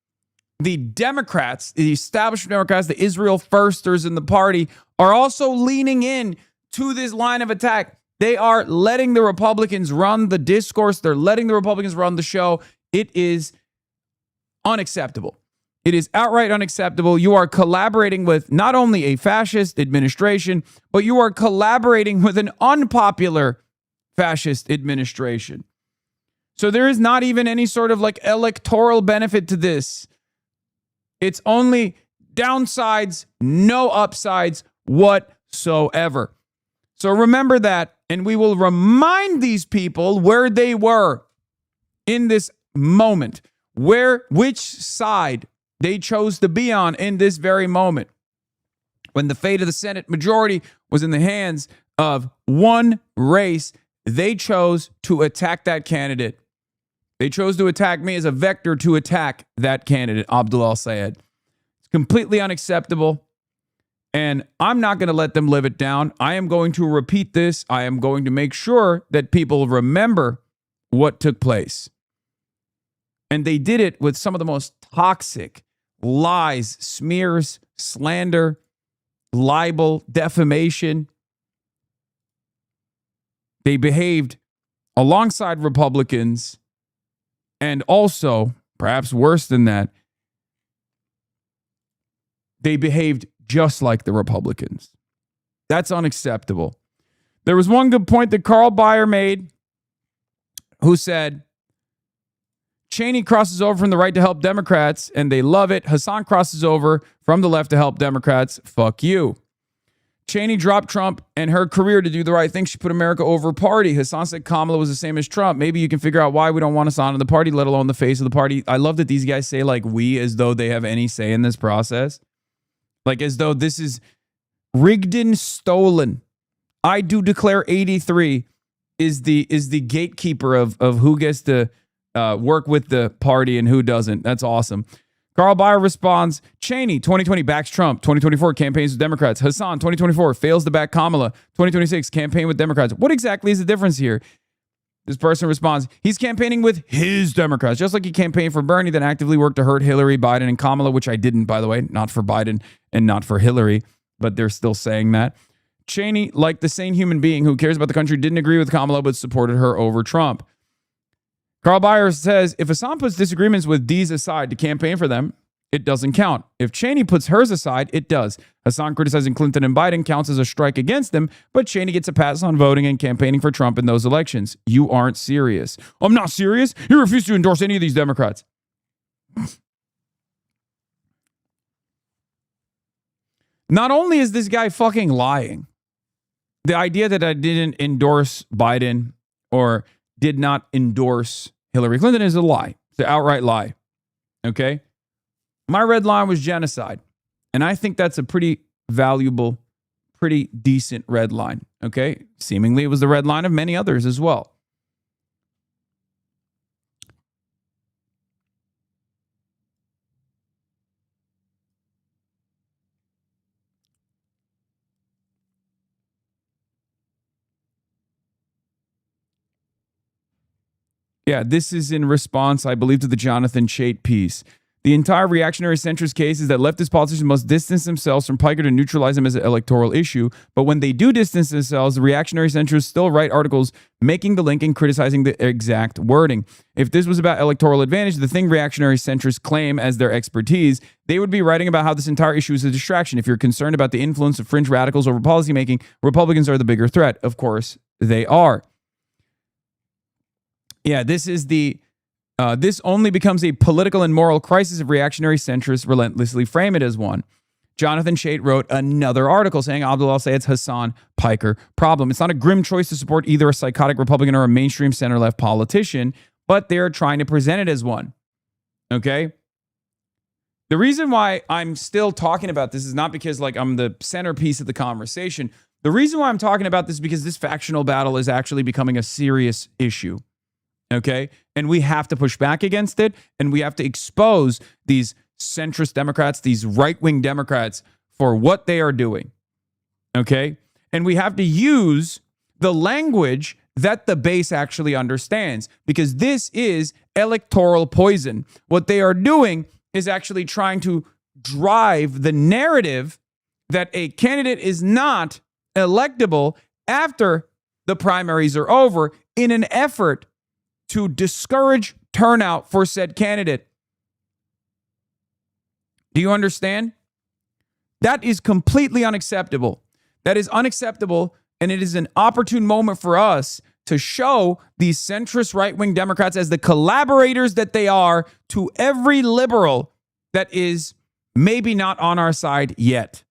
the Democrats, the established Democrats, the Israel firsters in the party are also leaning in to this line of attack. They are letting the Republicans run the discourse. They're letting the Republicans run the show. It is unacceptable. It is outright unacceptable. You are collaborating with not only a fascist administration, but you are collaborating with an unpopular fascist administration. So there is not even any sort of like electoral benefit to this. It's only downsides, no upsides whatsoever. So remember that, and we will remind these people where they were in this moment, which side they chose to be on in this very moment, when the fate of the Senate majority was in the hands of one race. They chose to attack that candidate. They chose to attack me as a vector to attack that candidate, Abdul al-Sayed. It's completely unacceptable, and I'm not going to let them live it down. I am going to repeat this. I am going to make sure that people remember what took place. And they did it with some of the most toxic lies, smears, slander, libel, defamation. They behaved alongside Republicans, and also, perhaps worse than that, they behaved just like the Republicans. That's unacceptable. There was one good point that Carl Bayer made, who said, Cheney crosses over from the right to help Democrats, and they love it. Hasan crosses over from the left to help Democrats. Fuck you. Cheney dropped Trump and her career to do the right thing. She put America over party. Hasan said Kamala was the same as Trump. Maybe you can figure out why we don't want Hasan in the party, let alone the face of the party. I love that these guys say like we, as though they have any say in this process. Like as though this is rigged and stolen. I do declare 83 is the gatekeeper of who gets to work with the party and who doesn't. That's awesome. Carl Bayer responds, Cheney, 2020 backs Trump. 2024 campaigns with Democrats. Hasan, 2024 fails to back Kamala. 2026 campaign with Democrats. What exactly is the difference here? This person responds, he's campaigning with his Democrats, just like he campaigned for Bernie, then actively worked to hurt Hillary, Biden, and Kamala, which I didn't, by the way, not for Biden and not for Hillary, but they're still saying that. Cheney, like the sane human being who cares about the country, didn't agree with Kamala, but supported her over Trump. Carl Bayer says, if Hasan puts disagreements with D's aside to campaign for them, it doesn't count. If Cheney puts hers aside, it does. Hasan criticizing Clinton and Biden counts as a strike against them, but Cheney gets a pass on voting and campaigning for Trump in those elections. You aren't serious. I'm not serious. You refuse to endorse any of these Democrats. Not only is this guy fucking lying, the idea that I didn't endorse Biden or did not endorse Hillary Clinton is a lie. It's an outright lie. Okay? My red line was genocide. And I think that's a pretty valuable, pretty decent red line. Okay? Seemingly it was the red line of many others as well. Yeah, this is in response, I believe, to the Jonathan Chait piece. The entire reactionary centrist case is that leftist politicians must distance themselves from Piker to neutralize him as an electoral issue. But when they do distance themselves, the reactionary centrists still write articles making the link and criticizing the exact wording. If this was about electoral advantage, the thing reactionary centrists claim as their expertise, they would be writing about how this entire issue is a distraction. If you're concerned about the influence of fringe radicals over policymaking, Republicans are the bigger threat. Of course, they are. Yeah, this is this only becomes a political and moral crisis if reactionary centrists relentlessly frame it as one. Jonathan Chait wrote another article saying Abdul al-Sayed's Hasan Piker problem. It's not a grim choice to support either a psychotic Republican or a mainstream center-left politician, but they're trying to present it as one. Okay? The reason why I'm still talking about this is not because like I'm the centerpiece of the conversation. The reason why I'm talking about this is because this factional battle is actually becoming a serious issue. Okay? And we have to push back against it, and we have to expose these centrist Democrats, these right-wing Democrats, for what they are doing. Okay? And we have to use the language that the base actually understands, because this is electoral poison. What they are doing is actually trying to drive the narrative that a candidate is not electable after the primaries are over in an effort to discourage turnout for said candidate. Do you understand? That is completely unacceptable. That is unacceptable, and it is an opportune moment for us to show these centrist right-wing Democrats as the collaborators that they are to every liberal that is maybe not on our side yet.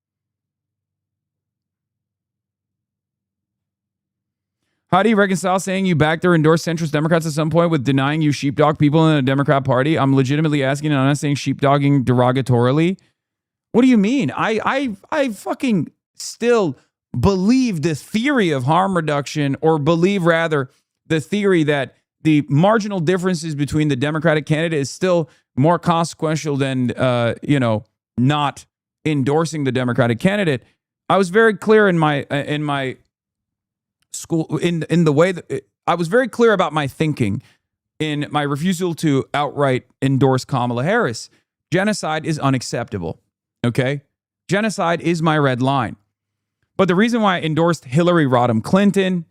How do you reconcile saying you backed or endorsed centrist Democrats at some point with denying you sheepdog people in a Democrat party? I'm legitimately asking, and I'm not saying sheepdogging derogatorily. What do you mean? I fucking still believe the theory of harm reduction, or believe rather the theory that the marginal differences between the Democratic candidate is still more consequential than, not endorsing the Democratic candidate. I was very clear in my school in the way that I was very clear about my thinking in my refusal to outright endorse Kamala Harris. Genocide is unacceptable. Okay? Genocide is my red line. But the reason why I endorsed Hillary Rodham Clinton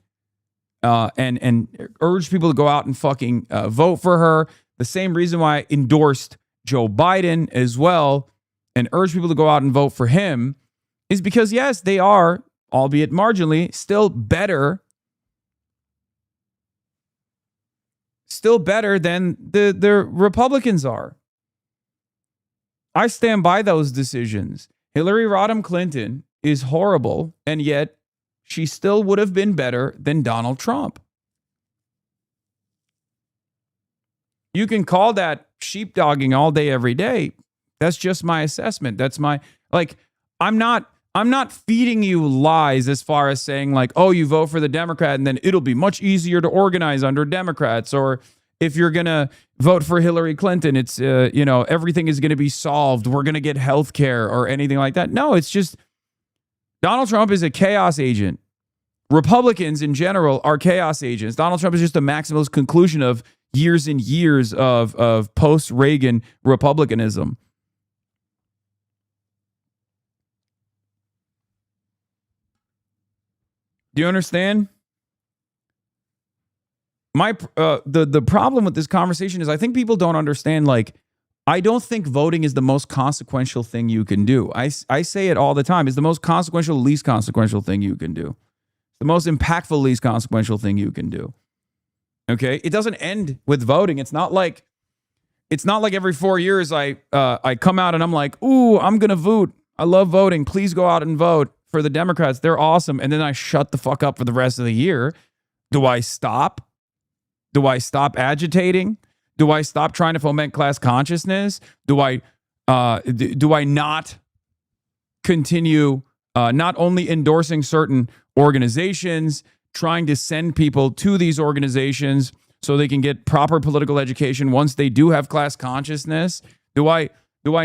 and urged people to go out and fucking vote for her, the same reason why I endorsed Joe Biden as well and urged people to go out and vote for him, is because, yes, they are, albeit marginally, still better than the Republicans are. I stand by those decisions. Hillary Rodham Clinton is horrible, and yet she still would have been better than Donald Trump. You can call that sheepdogging all day, every day. That's just my assessment. That's my, I'm not feeding you lies as far as saying like, oh, you vote for the Democrat and then it'll be much easier to organize under Democrats. Or if you're going to vote for Hillary Clinton, it's, everything is going to be solved. We're going to get health care or anything like that. No, it's just Donald Trump is a chaos agent. Republicans in general are chaos agents. Donald Trump is just a maximalist conclusion of years and years of post-Reagan republicanism. Do you understand? The problem with this conversation is I think people don't understand, I don't think voting is the most consequential thing you can do. I say it all the time. It's the most consequential, least consequential thing you can do. The most impactful, least consequential thing you can do. Okay? It doesn't end with voting. It's not like every 4 years I come out and I'm like, ooh, I'm going to vote. I love voting. Please go out and vote for the Democrats. They're awesome. And then I shut the fuck up for the rest of the year. Do I stop? Do I stop agitating? Do I stop trying to foment class consciousness? Do I not continue not only endorsing certain organizations, trying to send people to these organizations so they can get proper political education once they do have class consciousness? Do I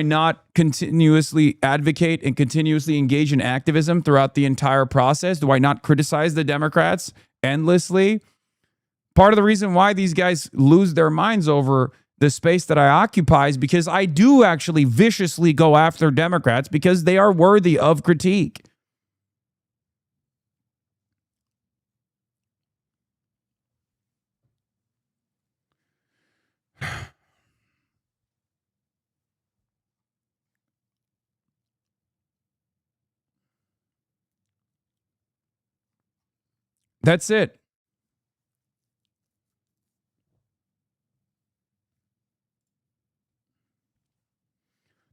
not continuously advocate and continuously engage in activism throughout the entire process? Do I not criticize the Democrats endlessly? Part of the reason why these guys lose their minds over the space that I occupy is because I do actually viciously go after Democrats because they are worthy of critique. That's it.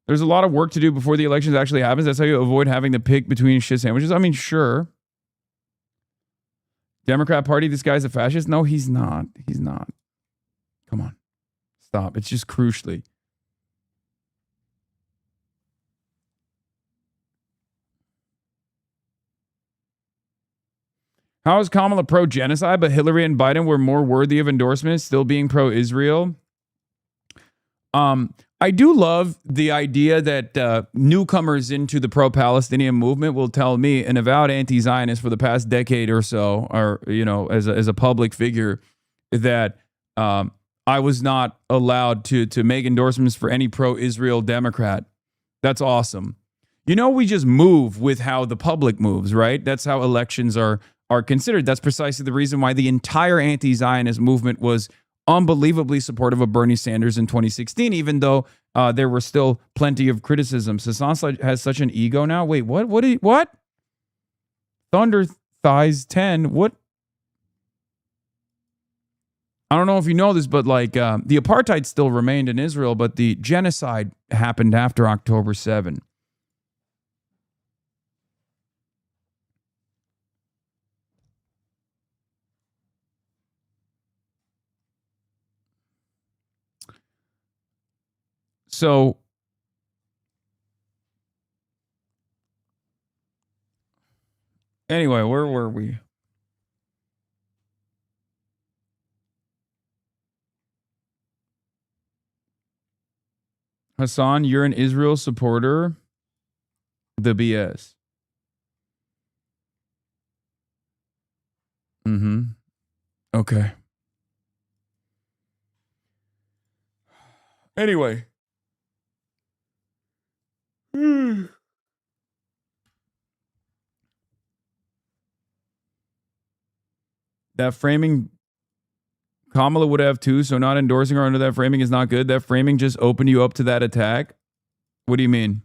There's a lot of work to do before the elections actually happens. That's how you avoid having to pick between shit sandwiches. I mean, sure. Democrat Party, this guy's a fascist? No, he's not. He's not. Come on. Stop. It's just crucially. How is Kamala pro-genocide, but Hillary and Biden were more worthy of endorsement, still being pro-Israel? I do love the idea that newcomers into the pro-Palestinian movement will tell me, an avowed anti-Zionist for the past decade or so, or, as a public figure, that I was not allowed to make endorsements for any pro-Israel Democrat. That's awesome. We just move with how the public moves, right? That's how elections are considered. That's precisely the reason why the entire anti-Zionist movement was unbelievably supportive of Bernie Sanders in 2016, even though there were still plenty of criticisms. Hassan has such an ego now. Wait, what? Thunder Thighs 10, what? I don't know if you know this, but the apartheid still remained in Israel, but the genocide happened after October 7. So anyway, where were we? Hasan, you're an Israel supporter. The BS. Mm-hmm. Okay. Anyway. That framing, Kamala would have too, so not endorsing her under that framing is not good. That framing just opened you up to that attack? What do you mean?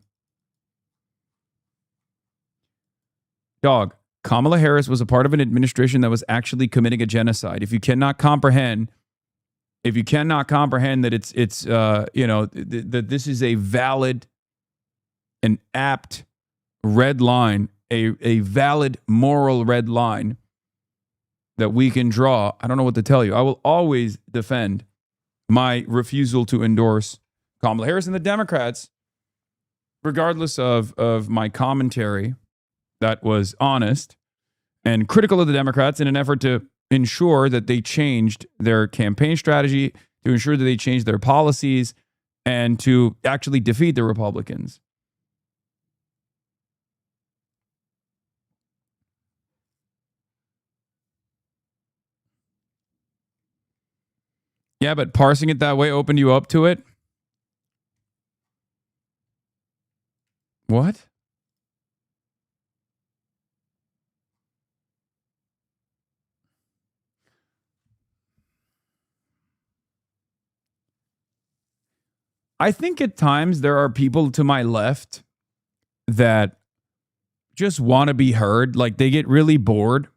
Dog, Kamala Harris was a part of an administration that was actually committing a genocide. If you cannot comprehend that it's that this is a valid, an apt red line, a valid moral red line that we can draw, I don't know what to tell you. I will always defend my refusal to endorse Kamala Harris and the Democrats, regardless of my commentary that was honest and critical of the Democrats in an effort to ensure that they changed their campaign strategy, to ensure that they changed their policies, and to actually defeat the Republicans. Yeah, but parsing it that way opened you up to it? What? I think at times there are people to my left that just want to be heard. Like they get really bored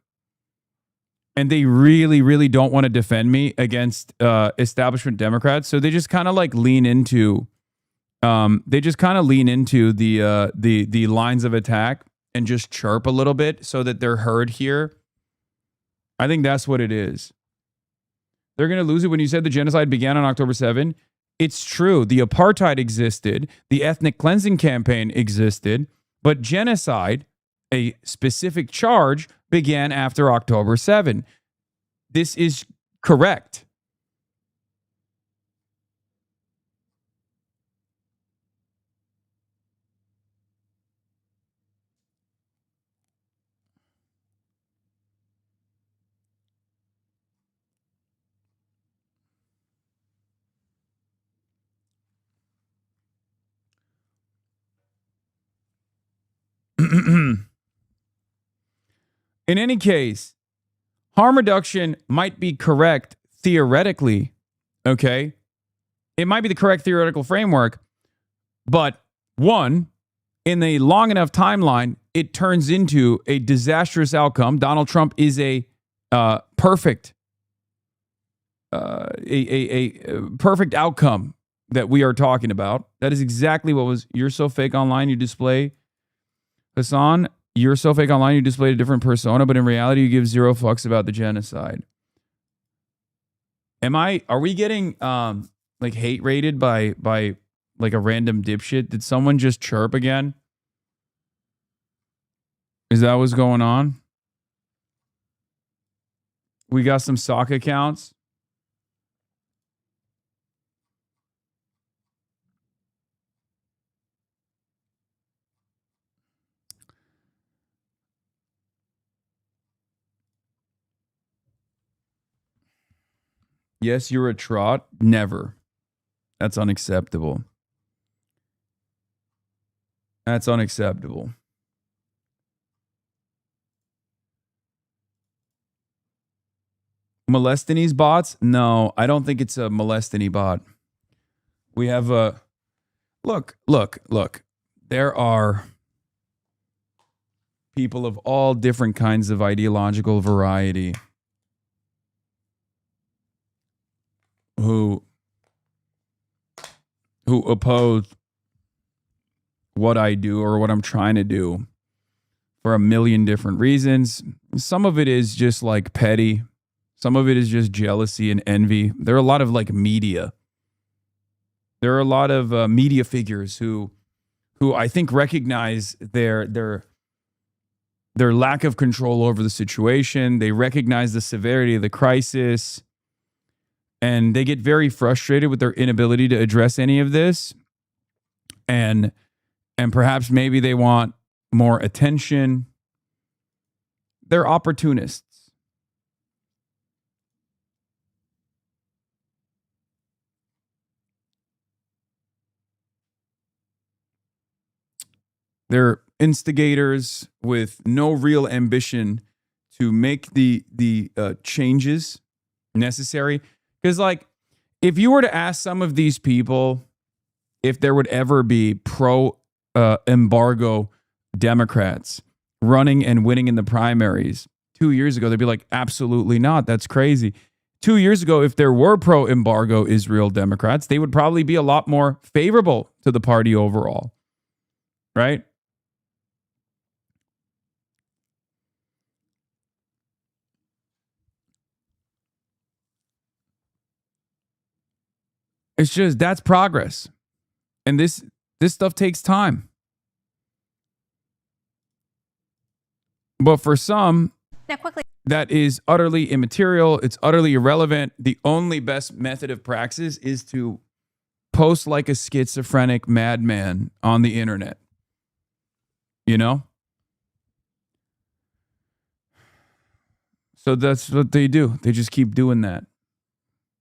and they really, really don't want to defend me against establishment Democrats. So they just kind of like lean into the lines of attack and just chirp a little bit so that they're heard here. I think that's what it is. They're going to lose it. When you said the genocide began on October 7, it's true. The apartheid existed. The ethnic cleansing campaign existed. But genocide, a specific charge, began after October 7. This is correct. In any case, harm reduction might be correct theoretically, okay? It might be the correct theoretical framework, but one, in a long enough timeline, it turns into a disastrous outcome. Donald Trump is a perfect outcome that we are talking about. That is exactly what was. You're so fake online, you display, Hasan, you're so fake online, you displayed a different persona, but in reality, you give zero fucks about the genocide. Are we getting like hate rated by like a random dipshit? Did someone just chirp again? Is that what's going on? We got some sock accounts. Yes, you're a trot. Never. That's unacceptable. That's unacceptable. Molestinies bots? No, I don't think it's a Molestini bot. We have a... Look. There are people of all different kinds of ideological variety who oppose what I do or what I'm trying to do for a million different reasons. Some of it is just like petty. Some of it is just jealousy and envy. There are a lot of like media. There are a lot of media figures who I think recognize their lack of control over the situation. They recognize the severity of the crisis, and they get very frustrated with their inability to address any of this. And perhaps maybe they want more attention. They're opportunists. They're instigators with no real ambition to make the changes necessary. Because, like, if you were to ask some of these people if there would ever be pro-embargo Democrats running and winning in the primaries 2 years ago, they'd be like, absolutely not. That's crazy. 2 years ago, if there were pro-embargo Israel Democrats, they would probably be a lot more favorable to the party overall, right? It's just, that's progress. And this stuff takes time. But for some, that is utterly immaterial. It's utterly irrelevant. The only best method of praxis is to post like a schizophrenic madman on the internet. You know? So that's what they do. They just keep doing that.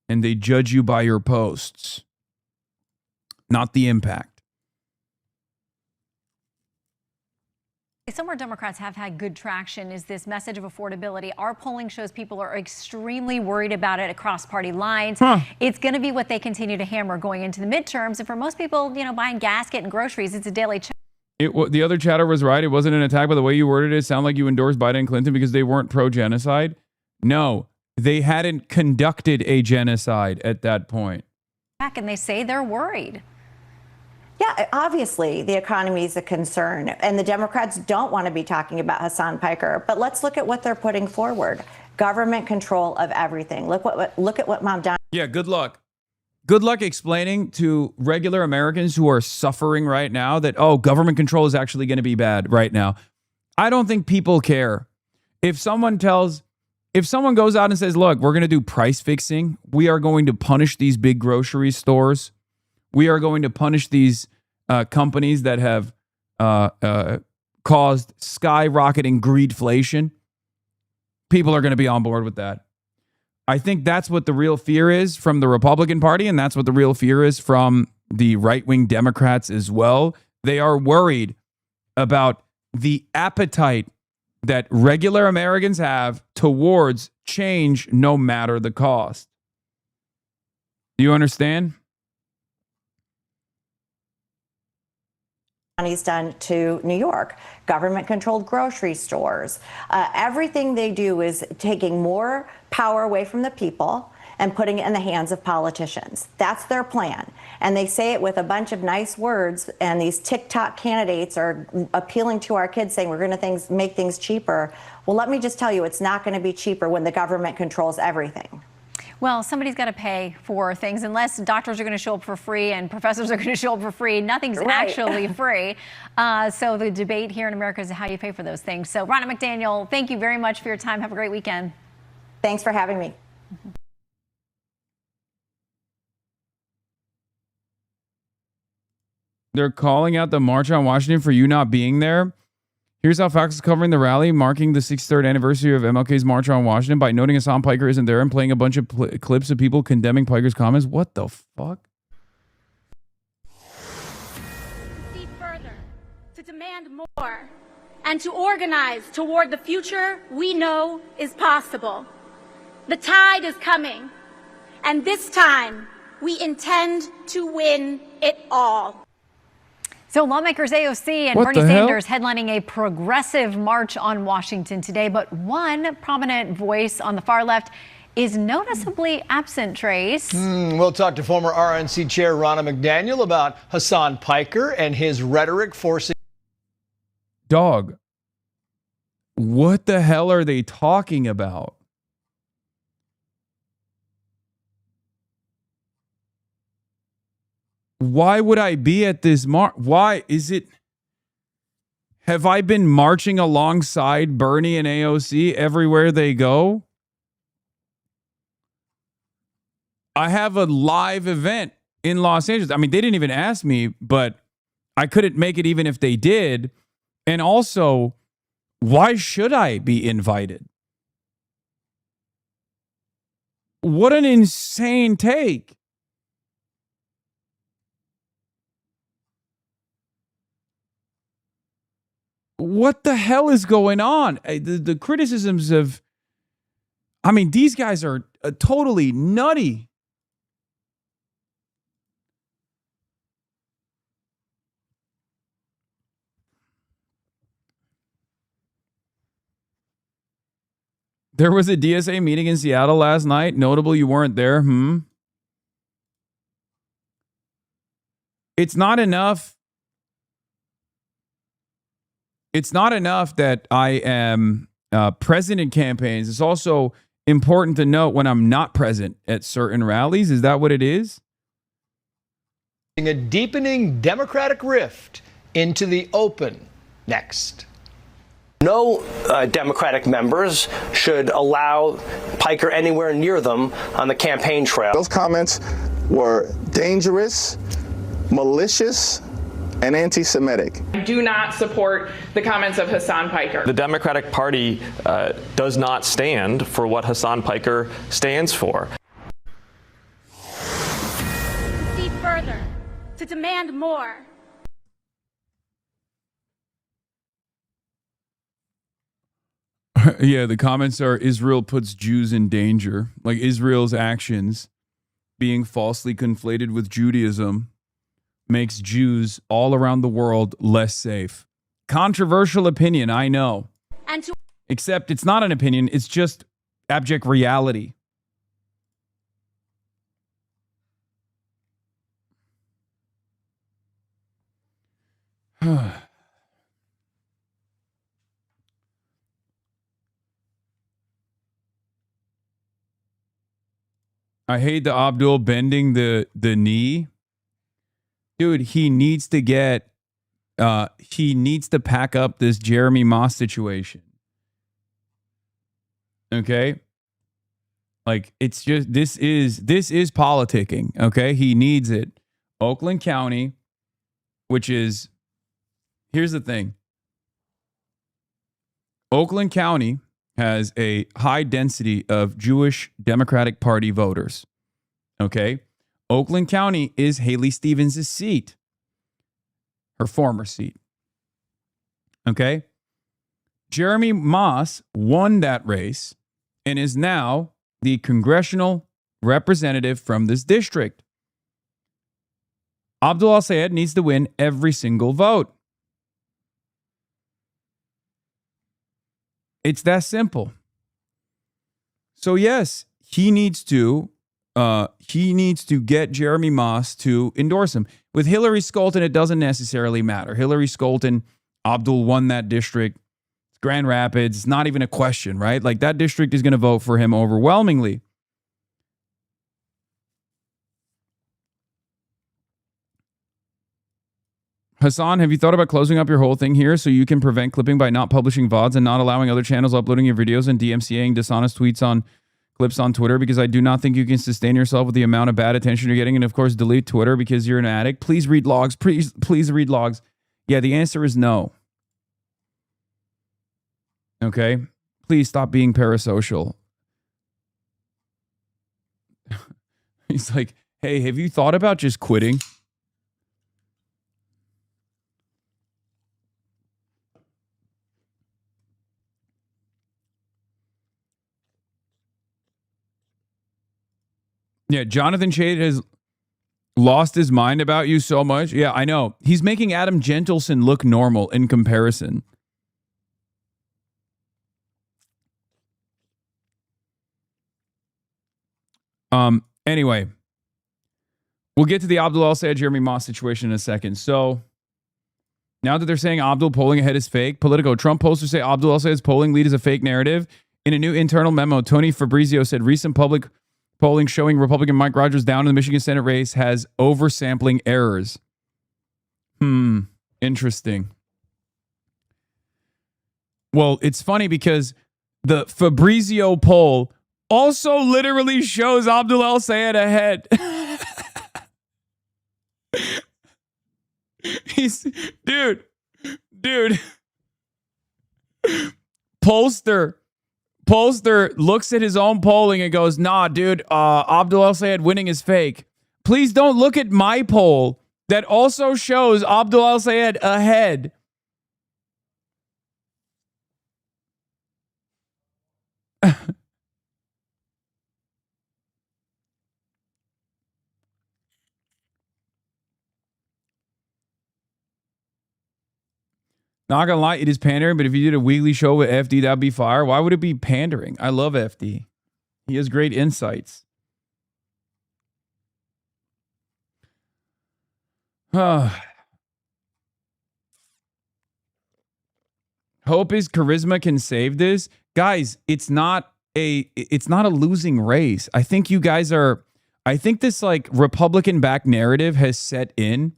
And they judge you by your posts, not the impact. Somewhere Democrats have had good traction is this message of affordability. Our polling shows people are extremely worried about it across party lines. It's going to be what they continue to hammer going into the midterms. And for most people, you know, buying gas, getting groceries, it's a daily check. The other chatter was right. It wasn't an attack, but the way you worded it sounded like you endorsed Biden and Clinton because they weren't pro-genocide. No, they hadn't conducted a genocide at that point. And they say they're worried. Yeah, obviously the economy is a concern, and the Democrats don't want to be talking about Hasan Piker. But let's look at what they're putting forward: government control of everything. Look at what Mom done. Yeah, good luck. Good luck explaining to regular Americans who are suffering right now that, oh, government control is actually going to be bad right now. I don't think people care. If someone goes out and says, look, we're going to do price fixing. We are going to punish these big grocery stores. We are going to punish these companies that have caused skyrocketing greedflation. People are going to be on board with that. I think that's what the real fear is from the Republican Party, and that's what the real fear is from the right-wing Democrats as well. They are worried about the appetite that regular Americans have towards change, no matter the cost. Do you understand? Money's done to New York, government-controlled grocery stores. Everything they do is taking more power away from the people and putting it in the hands of politicians. That's their plan. And they say it with a bunch of nice words, and these TikTok candidates are appealing to our kids saying we're going to make things cheaper. Well, let me just tell you, it's not going to be cheaper when the government controls everything. Well, somebody's got to pay for things. Unless doctors are going to show up for free and professors are going to show up for free, nothing's actually free. So the debate here in America is how you pay for those things. So Ronna McDaniel, thank you very much for your time. Have a great weekend. Thanks for having me. They're calling out the March on Washington for you not being there. Here's how Fox is covering the rally, marking the 63rd anniversary of MLK's March on Washington by noting Hasan Piker isn't there and playing a bunch of clips of people condemning Piker's comments. What the fuck? See further, to demand more, and to organize toward the future we know is possible. The tide is coming, and this time we intend to win it all. So lawmakers AOC and Bernie Sanders headlining a progressive march on Washington today. But one prominent voice on the far left is noticeably absent, Trace. We'll talk to former RNC Chair Ronna McDaniel about Hasan Piker and his rhetoric forcing. Dog, what the hell are they talking about? Why would I be at this Why is it? Have I been marching alongside Bernie and AOC everywhere they go? I have a live event in Los Angeles. I mean, they didn't even ask me, but I couldn't make it even if they did. And also, why should I be invited? What an insane take. What the hell is going on? The criticisms of, I mean, these guys are totally nutty. There was a DSA meeting in Seattle last night. Notable you weren't there. It's not enough. It's not enough that I am present in campaigns. It's also important to note when I'm not present at certain rallies. Is that what it is? A deepening Democratic rift into the open. Next. No Democratic members should allow Piker anywhere near them on the campaign trail. Those comments were dangerous, malicious, and anti-Semitic. I do not support the comments of Hasan Piker. The Democratic Party does not stand for what Hasan Piker stands for. To see further, to demand more. Yeah, the comments are Israel puts Jews in danger. Like Israel's actions being falsely conflated with Judaism makes Jews all around the world less safe. Controversial opinion, I know. Except it's not an opinion, it's just abject reality. I hate the Abdul bending the knee. Dude, he needs to pack up this Jeremy Moss situation. Okay? Like, it's just, this is politicking, okay? He needs it. Oakland County, which is, here's the thing. Oakland County has a high density of Jewish Democratic Party voters. Okay? Oakland County is Haley Stevens' seat. Her former seat. Okay? Jeremy Moss won that race and is now the congressional representative from this district. Abdul Al-Sayed needs to win every single vote. It's that simple. So yes, he needs to get Jeremy Moss to endorse him. With Hillary Skolton, it doesn't necessarily matter. Hillary Skolton, Abdul won that district. Grand Rapids, it's not even a question, right? Like that district is going to vote for him overwhelmingly. Hasan, have you thought about closing up your whole thing here so you can prevent clipping by not publishing VODs and not allowing other channels uploading your videos and DMCAing dishonest tweets on clips on Twitter? Because I do not think you can sustain yourself with the amount of bad attention you're getting. And of course, delete Twitter because you're an addict. Please read logs. Please read logs. Yeah, the answer is no. Okay? Please stop being parasocial. He's like, hey, have you thought about just quitting? Yeah, Jonathan Chait has lost his mind about you so much. Yeah, I know. He's making Adam Gentleson look normal in comparison. Anyway, we'll get to the Abdul El-Sayed, Jeremy Moss situation in a second. So now that they're saying Abdul polling ahead is fake, Politico, Trump pollsters say Abdul El-Sayed's polling lead is a fake narrative. In a new internal memo, Tony Fabrizio said recent public polling showing Republican Mike Rogers down in the Michigan Senate race has oversampling errors. Interesting. Well, it's funny because the Fabrizio poll also literally shows Abdul El-Sayed ahead. Dude. Pollster looks at his own polling and goes, nah, dude, Abdul El-Sayed winning is fake. Please don't look at my poll that also shows Abdul El-Sayed ahead. Not gonna lie, it is pandering, but if you did a weekly show with FD, that'd be fire. Why would it be pandering? I love FD. He has great insights. Hope his charisma can save this. Guys, it's not a losing race. I think this like Republican backed narrative has set in.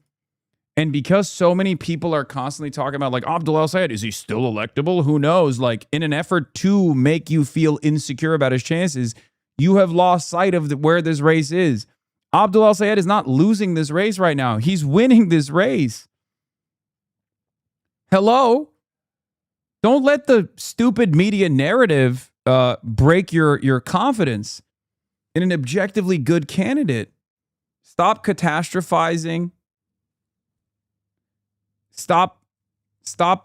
And because so many people are constantly talking about like Abdul El-Sayed, is he still electable? Who knows? Like in an effort to make you feel insecure about his chances, you have lost sight of where this race is. Abdul El-Sayed is not losing this race right now. He's winning this race. Hello? Don't let the stupid media narrative break your confidence in an objectively good candidate. Stop catastrophizing. Stop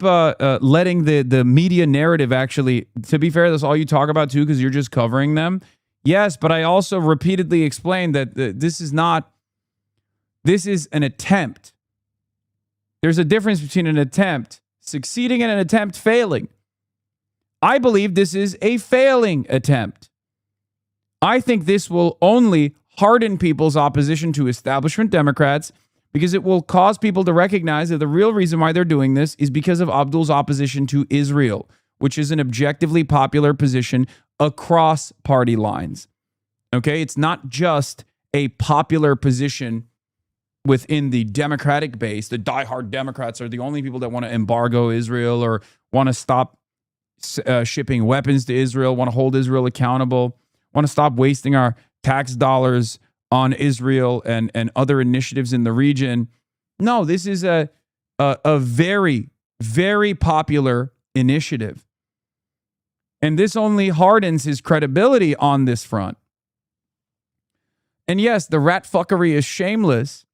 letting the media narrative actually, to be fair, that's all you talk about too, because you're just covering them. Yes, but I also repeatedly explained that this is an attempt. There's a difference between an attempt succeeding and an attempt failing. I believe this is a failing attempt. I think this will only harden people's opposition to establishment Democrats, because it will cause people to recognize that the real reason why they're doing this is because of Abdul's opposition to Israel, which is an objectively popular position across party lines. Okay? It's not just a popular position within the Democratic base. The diehard Democrats are the only people that want to embargo Israel or want to stop shipping weapons to Israel, want to hold Israel accountable, want to stop wasting our tax dollars on Israel and other initiatives in the region. No, this is a very, very popular initiative. And this only hardens his credibility on this front. And yes, the rat fuckery is shameless,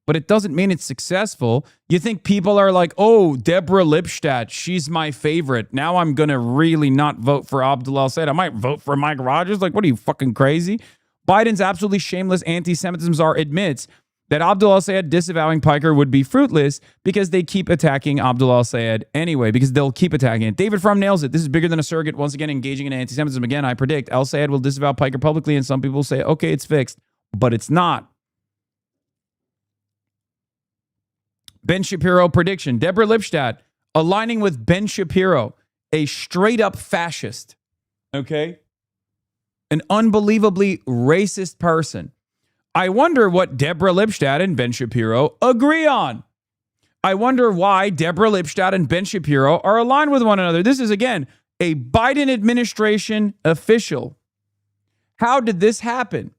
but it doesn't mean it's successful. You think people are like, oh, Deborah Lipstadt, she's my favorite. Now I'm going to really not vote for Abdul El-Sayed. I might vote for Mike Rogers. Like, what are you, fucking crazy? Biden's absolutely shameless anti-Semitism czar admits that Abdul El-Sayed disavowing Piker would be fruitless because they keep attacking Abdul El-Sayed anyway, because they'll keep attacking it. David Frum nails it. This is bigger than a surrogate. Once again, engaging in anti-Semitism. Again, I predict El-Sayed will disavow Piker publicly, and some people say, okay, it's fixed, but it's not. Ben Shapiro prediction. Deborah Lipstadt aligning with Ben Shapiro, a straight up fascist. Okay? An unbelievably racist person. I wonder what Deborah Lipstadt and Ben Shapiro agree on. I wonder why Deborah Lipstadt and Ben Shapiro are aligned with one another. This is, again, a Biden administration official. How did this happen?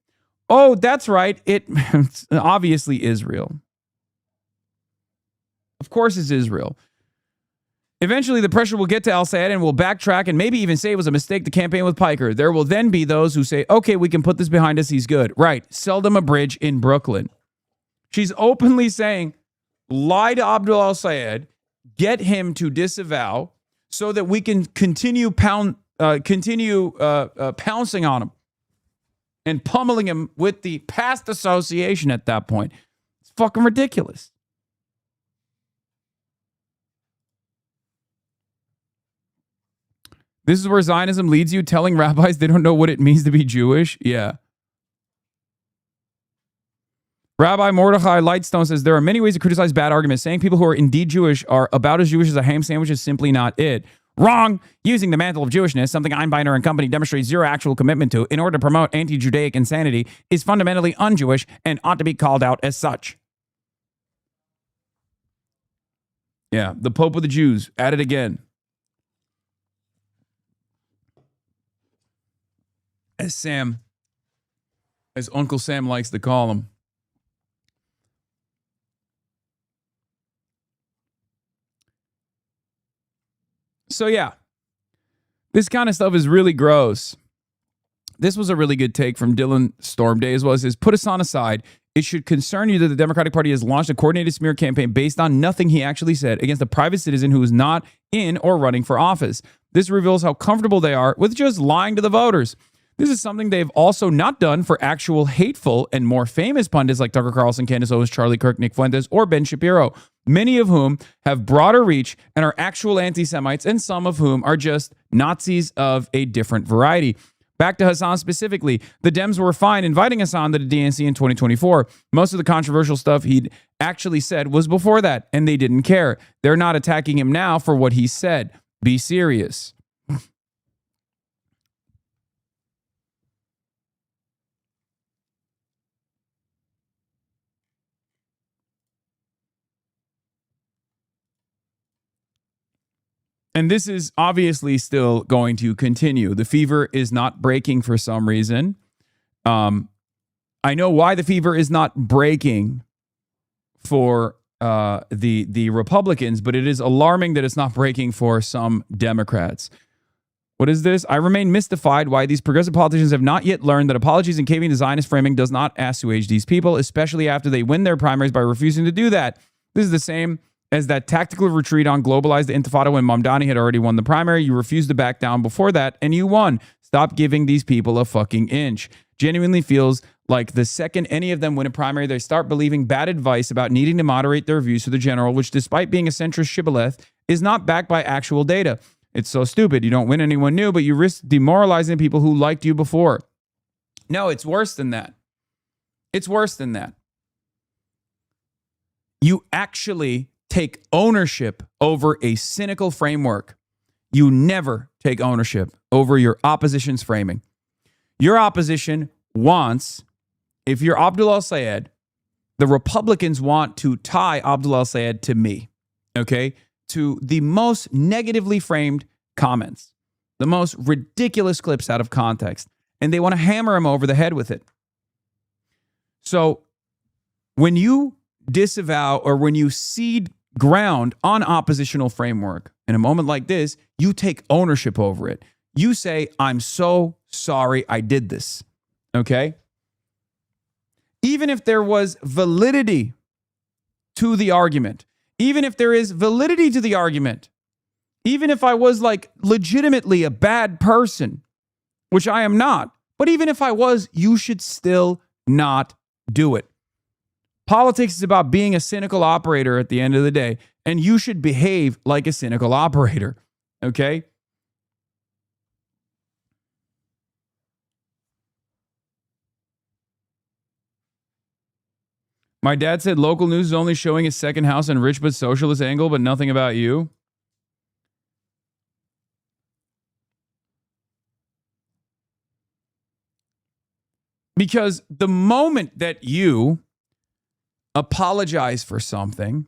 Oh, that's right. It's obviously Israel. Of course it's Israel. Eventually, the pressure will get to El-Sayed and will backtrack and maybe even say it was a mistake to campaign with Piker. There will then be those who say, okay, we can put this behind us. He's good. Right. Sell them a bridge in Brooklyn. She's openly saying, lie to Abdul El-Sayed, get him to disavow so that we can continue pouncing on him and pummeling him with the past association at that point. It's fucking ridiculous. This is where Zionism leads you, telling rabbis they don't know what it means to be Jewish. Yeah. Rabbi Mordechai Lightstone says there are many ways to criticize bad arguments. Saying people who are indeed Jewish are about as Jewish as a ham sandwich is simply not it. Wrong. Using the mantle of Jewishness, something Einbeiner and company demonstrate zero actual commitment to in order to promote anti-Judaic insanity, is fundamentally un-Jewish and ought to be called out as such. Yeah, the Pope of the Jews, at it again. As Uncle Sam likes to call him. So yeah, this kind of stuff is really gross. This was a really good take from Dylan Stormday as well. It says, put Hassan aside. It should concern you that the Democratic Party has launched a coordinated smear campaign based on nothing he actually said against a private citizen who is not in or running for office. This reveals how comfortable they are with just lying to the voters. This is something they've also not done for actual hateful and more famous pundits like Tucker Carlson, Candace Owens, Charlie Kirk, Nick Fuentes, or Ben Shapiro, many of whom have broader reach and are actual anti-Semites, and some of whom are just Nazis of a different variety. Back to Hassan specifically, the Dems were fine inviting Hassan to the DNC in 2024. Most of the controversial stuff he'd actually said was before that, and they didn't care. They're not attacking him now for what he said. Be serious. And this is obviously still going to continue. The fever is not breaking for some reason. I know why the fever is not breaking for the Republicans, but it is alarming that it's not breaking for some Democrats. What is this? I remain mystified why these progressive politicians have not yet learned that apologies and caving to Zionist framing does not assuage these people, especially after they win their primaries by refusing to do that. This is the same as that tactical retreat on globalized intifada when Mamdani had already won the primary. You refused to back down before that, and you won. Stop giving these people a fucking inch. Genuinely feels like the second any of them win a primary, they start believing bad advice about needing to moderate their views to the general, which despite being a centrist shibboleth, is not backed by actual data. It's so stupid. You don't win anyone new, but you risk demoralizing people who liked you before. No, it's worse than that. It's worse than that. You actually take ownership over a cynical framework. You never take ownership over your opposition's framing. Your opposition wants, if you're Abdul al-Sayed, the Republicans want to tie Abdul al-Sayed to me, okay? To the most negatively framed comments, the most ridiculous clips out of context, and they want to hammer him over the head with it. So when you disavow or when you cede ground on oppositional framework in a moment like this, you take ownership over it. You say, I'm so sorry I did this. Okay? Even if there was validity to the argument, even if there is validity to the argument, even if I was like legitimately a bad person, which I am not, but even if I was, you should still not do it. Politics is about being a cynical operator at the end of the day, and you should behave like a cynical operator, okay? My dad said local news is only showing his second house and rich but socialist angle, but nothing about you. Because the moment that you apologize for something,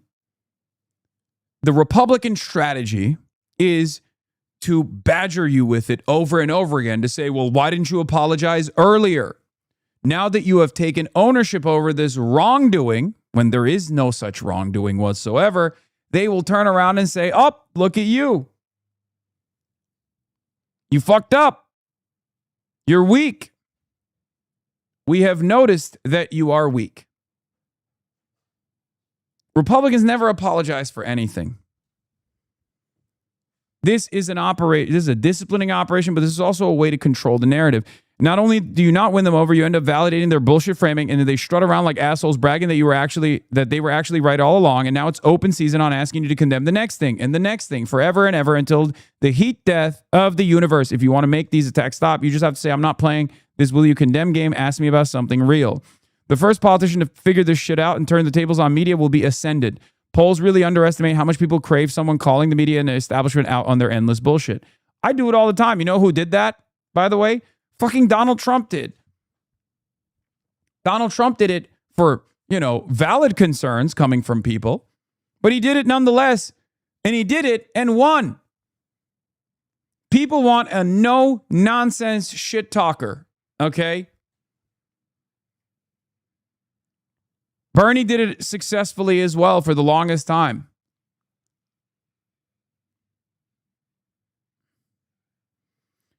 the Republican strategy is to badger you with it over and over again to say, well, why didn't you apologize earlier? Now that you have taken ownership over this wrongdoing, when there is no such wrongdoing whatsoever, they will turn around and say, oh, look at you. You fucked up. You're weak. We have noticed that you are weak. Republicans never apologize for anything. This is a disciplining operation, but this is also a way to control the narrative. Not only do you not win them over, you end up validating their bullshit framing, and then they strut around like assholes bragging that they were actually right all along, and now it's open season on asking you to condemn the next thing and the next thing forever and ever until the heat death of the universe. If you want to make these attacks stop, you just have to say, I'm not playing this will you condemn game, ask me about something real. The first politician to figure this shit out and turn the tables on media will be ascended. Polls really underestimate how much people crave someone calling the media and the establishment out on their endless bullshit. I do it all the time. You know who did that, by the way? Fucking Donald Trump did. Donald Trump did it for, valid concerns coming from people, but he did it nonetheless, and he did it and won. People want a no-nonsense shit talker, okay? Bernie did it successfully as well for the longest time.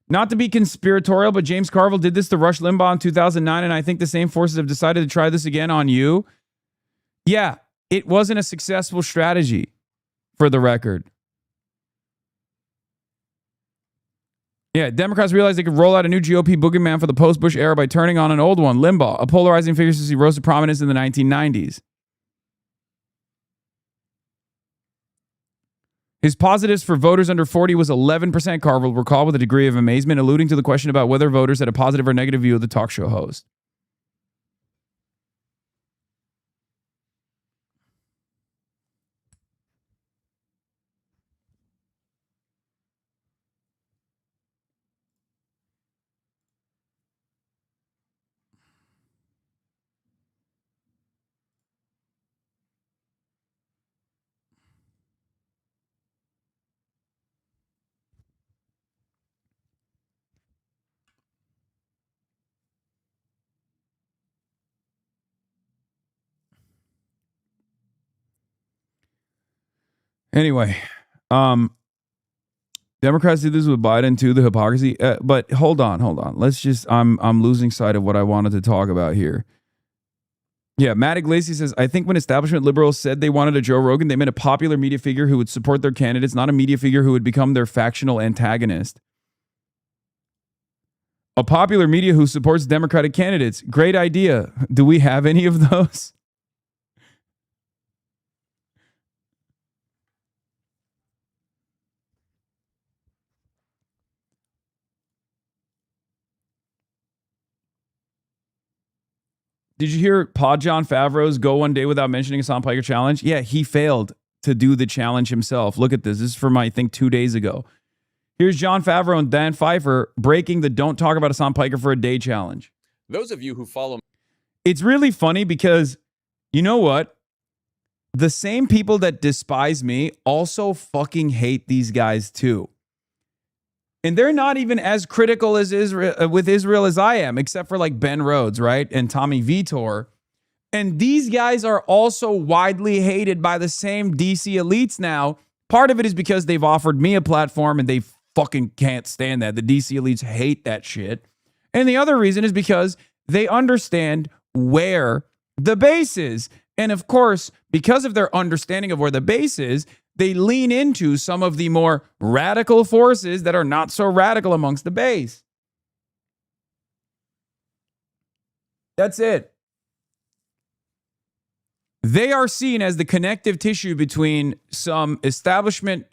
Not to be conspiratorial, but James Carville did this to Rush Limbaugh in 2009, and I think the same forces have decided to try this again on you. Yeah, it wasn't a successful strategy, for the record. Yeah, Democrats realized they could roll out a new GOP boogeyman for the post-Bush era by turning on an old one, Limbaugh, a polarizing figure since he rose to prominence in the 1990s. His positives for voters under 40 was 11%, Carville recalled with a degree of amazement, alluding to the question about whether voters had a positive or negative view of the talk show host. Anyway, Democrats did this with Biden too, the hypocrisy. But hold on. Let's just, I'm losing sight of what I wanted to talk about here. Yeah, Matt Iglesias says, I think when establishment liberals said they wanted a Joe Rogan, they meant a popular media figure who would support their candidates, not a media figure who would become their factional antagonist. A popular media who supports Democratic candidates. Great idea. Do we have any of those? Did you hear Pod John Favreau's Go One Day Without Mentioning Hassan Piker challenge? Yeah, he failed to do the challenge himself. Look at this. This is from, I think, 2 days ago. Here's John Favreau and Dan Pfeiffer breaking the Don't Talk About Hassan Piker for a Day challenge. Those of you who follow... It's really funny because, you know what? The same people that despise me also fucking hate these guys too. And they're not even as critical as with Israel as I am, except for like Ben Rhodes, right? And Tommy Vitor. And these guys are also widely hated by the same DC elites now. Part of it is because they've offered me a platform and they fucking can't stand that. The DC elites hate that shit. And the other reason is because they understand where the base is. And of course, because of their understanding of where the base is, they lean into some of the more radical forces that are not so radical amongst the base. That's it. They are seen as the connective tissue between some establishment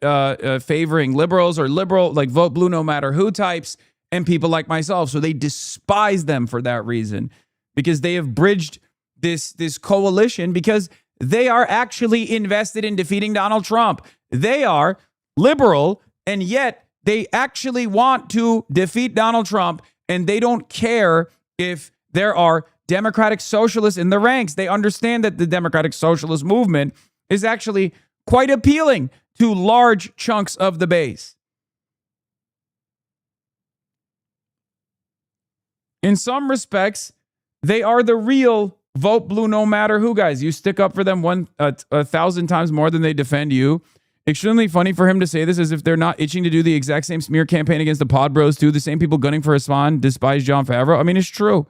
favoring liberals or liberal, like vote blue no matter who types, and people like myself. So they despise them for that reason, because they have bridged this coalition because they are actually invested in defeating Donald Trump. They are liberal, and yet they actually want to defeat Donald Trump, and they don't care if there are Democratic socialists in the ranks. They understand that the Democratic Socialist movement is actually quite appealing to large chunks of the base. In some respects, they are the real vote blue no matter who guys. You stick up for them 1,000 times more than they defend you. Extremely funny for him to say this as if they're not itching to do the exact same smear campaign against the Pod Bros too. The same people gunning for Hassan despise John Favreau. I mean, it's true.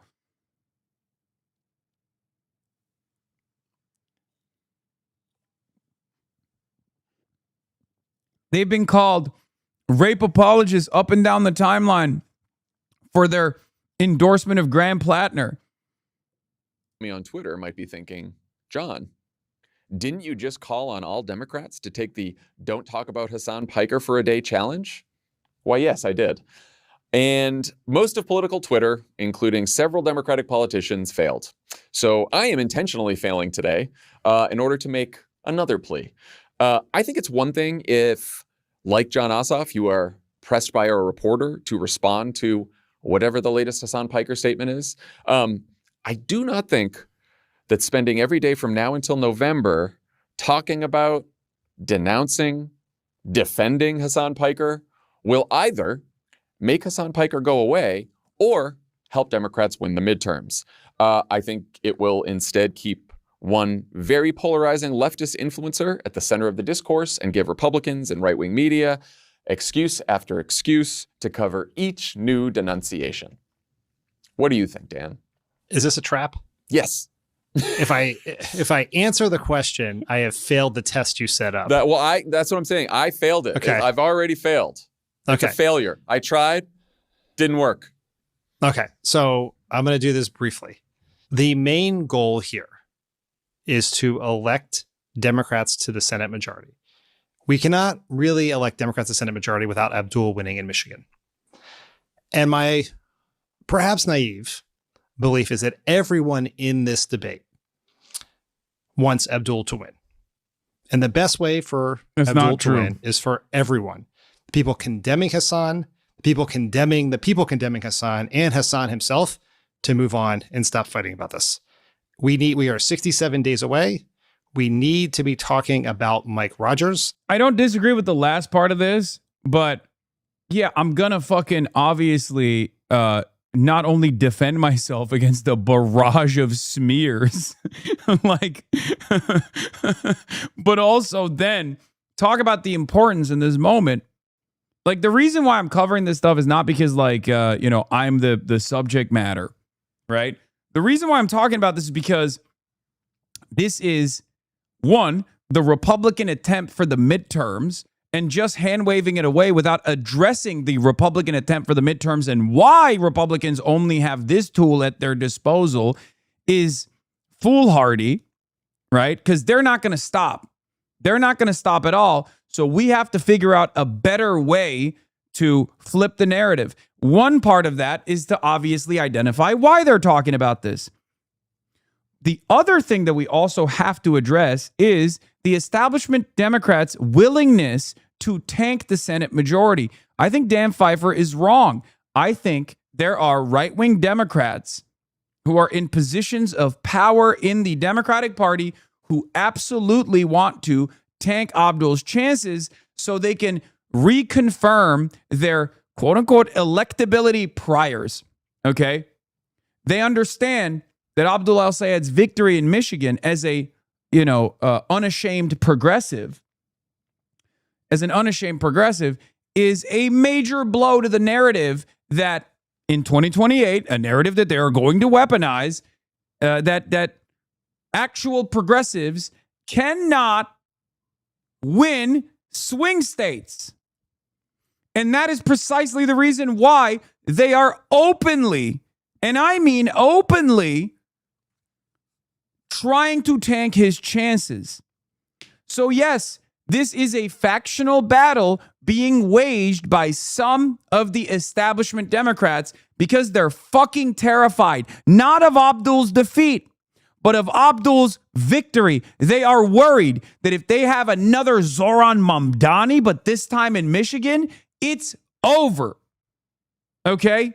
They've been called rape apologists up and down the timeline for their endorsement of Graham Plattner. Me on Twitter might be thinking, John, didn't you just call on all Democrats to take the Don't Talk About Hassan Piker for a Day challenge? Why, yes, I did. And most of political Twitter, including several Democratic politicians, failed. So I am intentionally failing today in order to make another plea. I think it's one thing if, like John Ossoff, you are pressed by a reporter to respond to whatever the latest Hasan Piker statement is. I do not think that spending every day from now until November talking about, denouncing, defending Hasan Piker will either make Hasan Piker go away or help Democrats win the midterms. I think it will instead keep one very polarizing leftist influencer at the center of the discourse and give Republicans and right-wing media excuse after excuse to cover each new denunciation. What do you think, Dan? Is this a trap? Yes. If I answer the question, I have failed the test you set up. That's what I'm saying. I failed it. Okay. I've already failed. It's a failure. I tried, didn't work. Okay, so I'm going to do this briefly. The main goal here is to elect Democrats to the Senate majority. We cannot really elect Democrats to the Senate majority without Abdul winning in Michigan. And my perhaps naive belief is that everyone in this debate wants Abdul to win. And the best way for Abdul to win is for everyone. People condemning Hasan, people condemning Hasan, and Hasan himself to move on and stop fighting about this. We are 67 days away. We need to be talking about Mike Rogers. I don't disagree with the last part of this, but yeah, I'm gonna fucking obviously not only defend myself against the barrage of smears, like, but also then talk about the importance in this moment. Like, the reason why I'm covering this stuff is not because, like, I'm the subject matter, right? The reason why I'm talking about this is because this is, one, the Republican attempt for the midterms and just hand-waving it away without addressing the Republican attempt for the midterms and why Republicans only have this tool at their disposal is foolhardy, right? Because they're not going to stop. They're not going to stop at all. So we have to figure out a better way to flip the narrative. One part of that is to obviously identify why they're talking about this. The other thing that we also have to address is the establishment Democrats' willingness to tank the Senate majority. I think Dan Pfeiffer is wrong. I think there are right-wing Democrats who are in positions of power in the Democratic Party who absolutely want to tank Abdul's chances so they can reconfirm their quote-unquote electability priors, okay? They understand that Abdul El-Sayed's victory in Michigan as a, unashamed progressive, is a major blow to the narrative that in 2028, a narrative that they are going to weaponize, that actual progressives cannot win swing states. And that is precisely the reason why they are openly, and I mean openly, trying to tank his chances. So yes, this is a factional battle being waged by some of the establishment Democrats because they're fucking terrified, not of Abdul's defeat, but of Abdul's victory. They are worried that if they have another Zoran Mamdani, but this time in Michigan, it's over. Okay?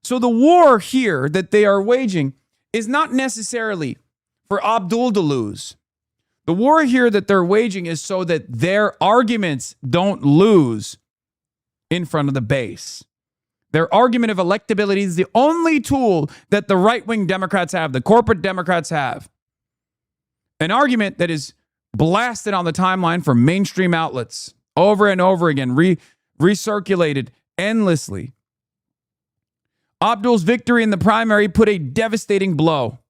So the war here that they are waging is not necessarily for Abdul to lose. The war here that they're waging is so that their arguments don't lose in front of the base. Their argument of electability is the only tool that the right-wing Democrats have, the corporate Democrats have. An argument that is blasted on the timeline from mainstream outlets over and over again, recirculated endlessly. Abdul's victory in the primary put a devastating blow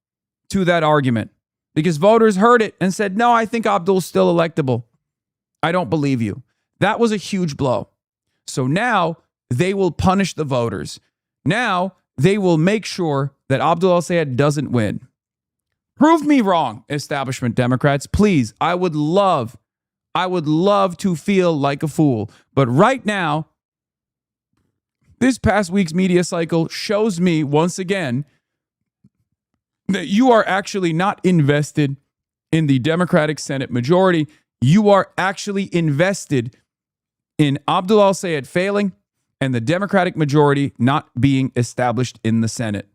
to that argument because voters heard it and said, no, I think Abdul's still electable. I don't believe you. That was a huge blow. So now they will punish the voters. Now they will make sure that Abdul El-Sayed doesn't win. Prove me wrong, establishment Democrats. Please, I would love to feel like a fool. But right now, This past week's media cycle shows me once again that you are actually not invested in the Democratic Senate majority. You are actually invested in Abdul al-Sayed failing and the Democratic majority not being established in the Senate.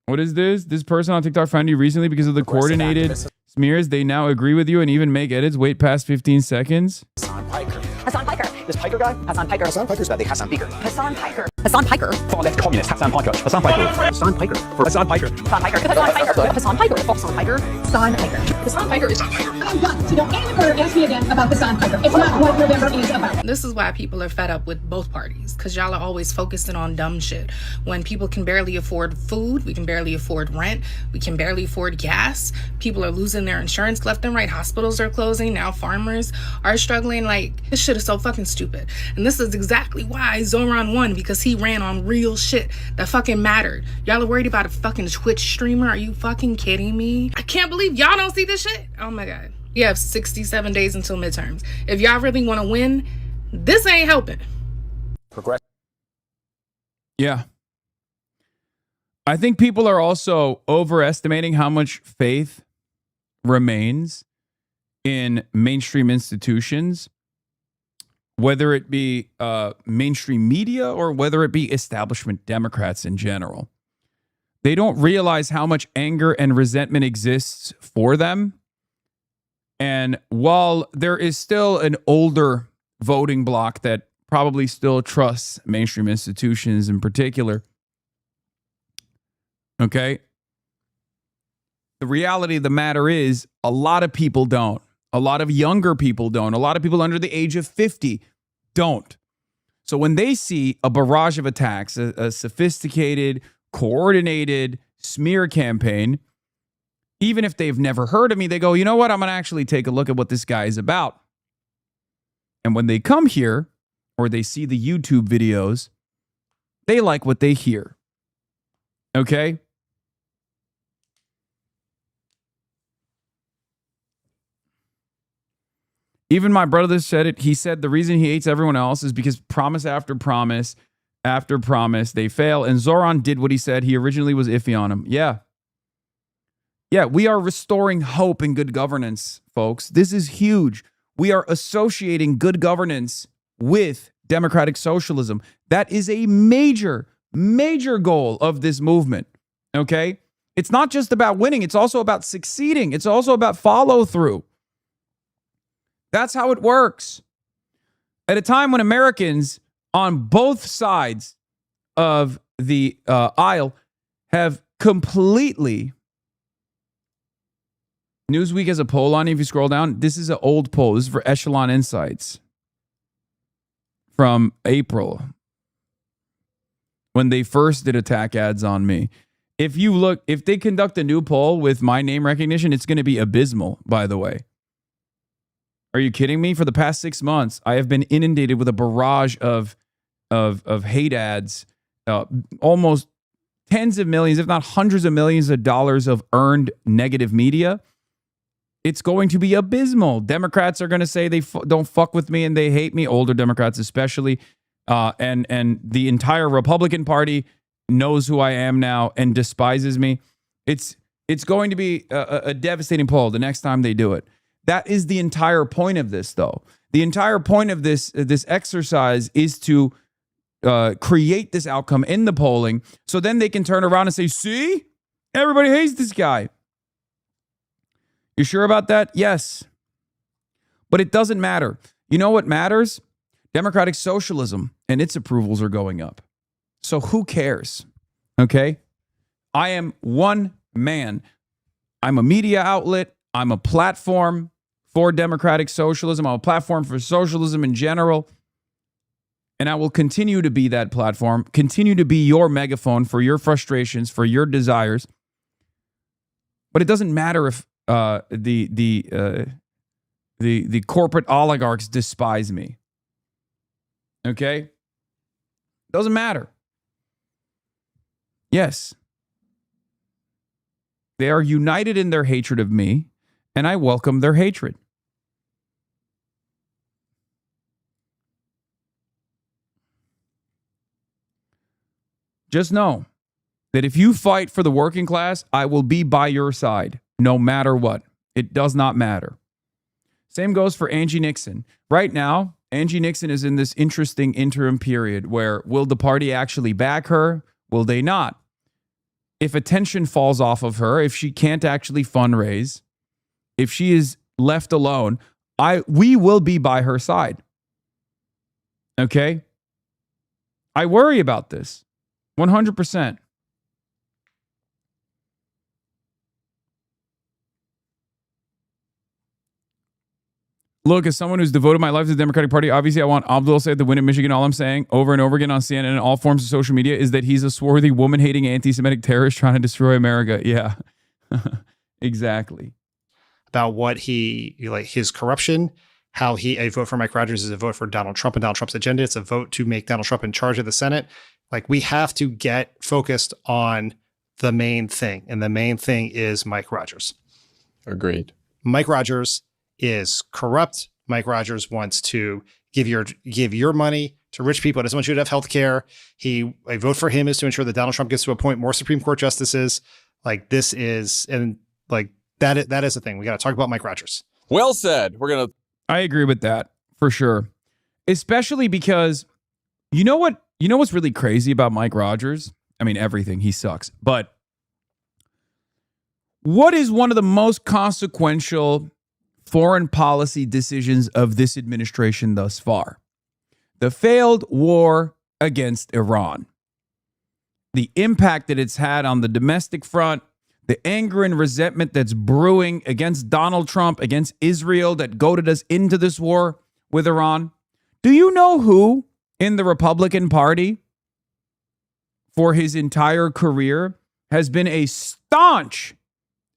What is this? This person on TikTok found you recently because of the coordinated smears. They now agree with you and even make edits. Wait past 15 seconds. Hassan Piker. Hassan Piker. This Piker guy? Hassan Piker. Hassan Piker's bad. Hassan Piker. Hassan Piker. Hassan Piker. Far left communist. Hassan Piker. Hassan Piker. Hassan Piker. Hassan Piker. Hassan Piker. Hassan Piker. Hassan Piker. Hassan Piker. Hassan Piker. Hassan Piker is I'm done. So don't ever ask me again about Hassan Piker. It's not what November is about. This is why people are fed up with both parties, because y'all are always focusing on dumb shit. When people can barely afford food, we can barely afford rent, we can barely afford gas. People are losing their insurance left and right. Hospitals are closing. Now farmers are struggling. Like, this shit is so fucking stupid. And this is exactly why Zoran won, because he ran on real shit that fucking mattered. Y'all are worried about a fucking Twitch streamer? Are you fucking kidding me? I can't believe y'all don't see this shit. Oh my God. You have 67 days until midterms. If y'all really want to win, this ain't helping. Progress. Yeah. I think people are also overestimating how much faith remains in mainstream institutions, whether it be mainstream media or whether it be establishment Democrats in general. They don't realize how much anger and resentment exists for them. And while there is still an older voting bloc that probably still trusts mainstream institutions in particular, okay, the reality of the matter is a lot of people don't. A lot of younger people don't. A lot of people under the age of 50 don't. So when they see a barrage of attacks, a sophisticated, coordinated smear campaign, even if they've never heard of me, they go, you know what? I'm going to actually take a look at what this guy is about. And when they come here or they see the YouTube videos, they like what they hear. Okay? Even my brother said it. He said the reason he hates everyone else is because promise after promise after promise, they fail. And Zoran did what he said. He originally was iffy on him. Yeah. Yeah, we are restoring hope in good governance, folks. This is huge. We are associating good governance with democratic socialism. That is a major, major goal of this movement, okay? It's not just about winning. It's also about succeeding. It's also about follow through. That's how it works. At a time when Americans on both sides of the aisle have completely... Newsweek has a poll on it. If you scroll down, this is an old poll. This is for Echelon Insights from April when they first did attack ads on me. If you look, if they conduct a new poll with my name recognition, it's going to be abysmal, by the way. Are you kidding me? For the past 6 months, I have been inundated with a barrage of hate ads, almost tens of millions, if not hundreds of millions of dollars of earned negative media. It's going to be abysmal. Democrats are going to say they don't fuck with me and they hate me, older Democrats especially, and the entire Republican Party knows who I am now and despises me. It's going to be a devastating poll the next time they do it. That is the entire point of this, though. The entire point of this exercise is to create this outcome in the polling, so then they can turn around and say, "See, everybody hates this guy." You sure about that? Yes. But it doesn't matter. You know what matters? Democratic socialism and its approvals are going up. So who cares? Okay? I am one man. I'm a media outlet. I'm a platform for democratic socialism. I'm a platform for socialism in general. And I will continue to be that platform, continue to be your megaphone for your frustrations, for your desires. But it doesn't matter if the corporate oligarchs despise me. Okay? Doesn't matter. Yes. They are united in their hatred of me, and I welcome their hatred. just know that if you fight for the working class, I will be by your side no matter what. It does not matter. Same goes for Angie Nixon. Right now, Angie Nixon is in this interesting interim period where will the party actually back her? Will they not? If attention falls off of her, if she can't actually fundraise, if she is left alone, we will be by her side. Okay? I worry about this 100%. Look, as someone who's devoted my life to the Democratic Party, obviously I want Abdul Sayed to win in Michigan. All I'm saying over and over again on CNN and all forms of social media is that he's a swarthy, woman-hating, anti-Semitic terrorist trying to destroy America. Yeah, exactly. About what his corruption, how a vote for Mike Rogers is a vote for Donald Trump and Donald Trump's agenda. It's a vote to make Donald Trump in charge of the Senate. We have to get focused on the main thing. And the main thing is Mike Rogers. Agreed. Mike Rogers is corrupt. Mike Rogers wants to give your money to rich people. He doesn't want you to have health care. A vote for him is to ensure that Donald Trump gets to appoint more Supreme Court justices. That is the thing. We got to talk about Mike Rogers. Well said. I agree with that for sure. Especially because you know what's really crazy about Mike Rogers? I mean, everything. He sucks. But what is one of the most consequential foreign policy decisions of this administration thus far? The failed war against Iran. The impact that it's had on the domestic front, the anger and resentment that's brewing against Donald Trump, against Israel, that goaded us into this war with Iran. Do you know who in the Republican Party for his entire career has been a staunch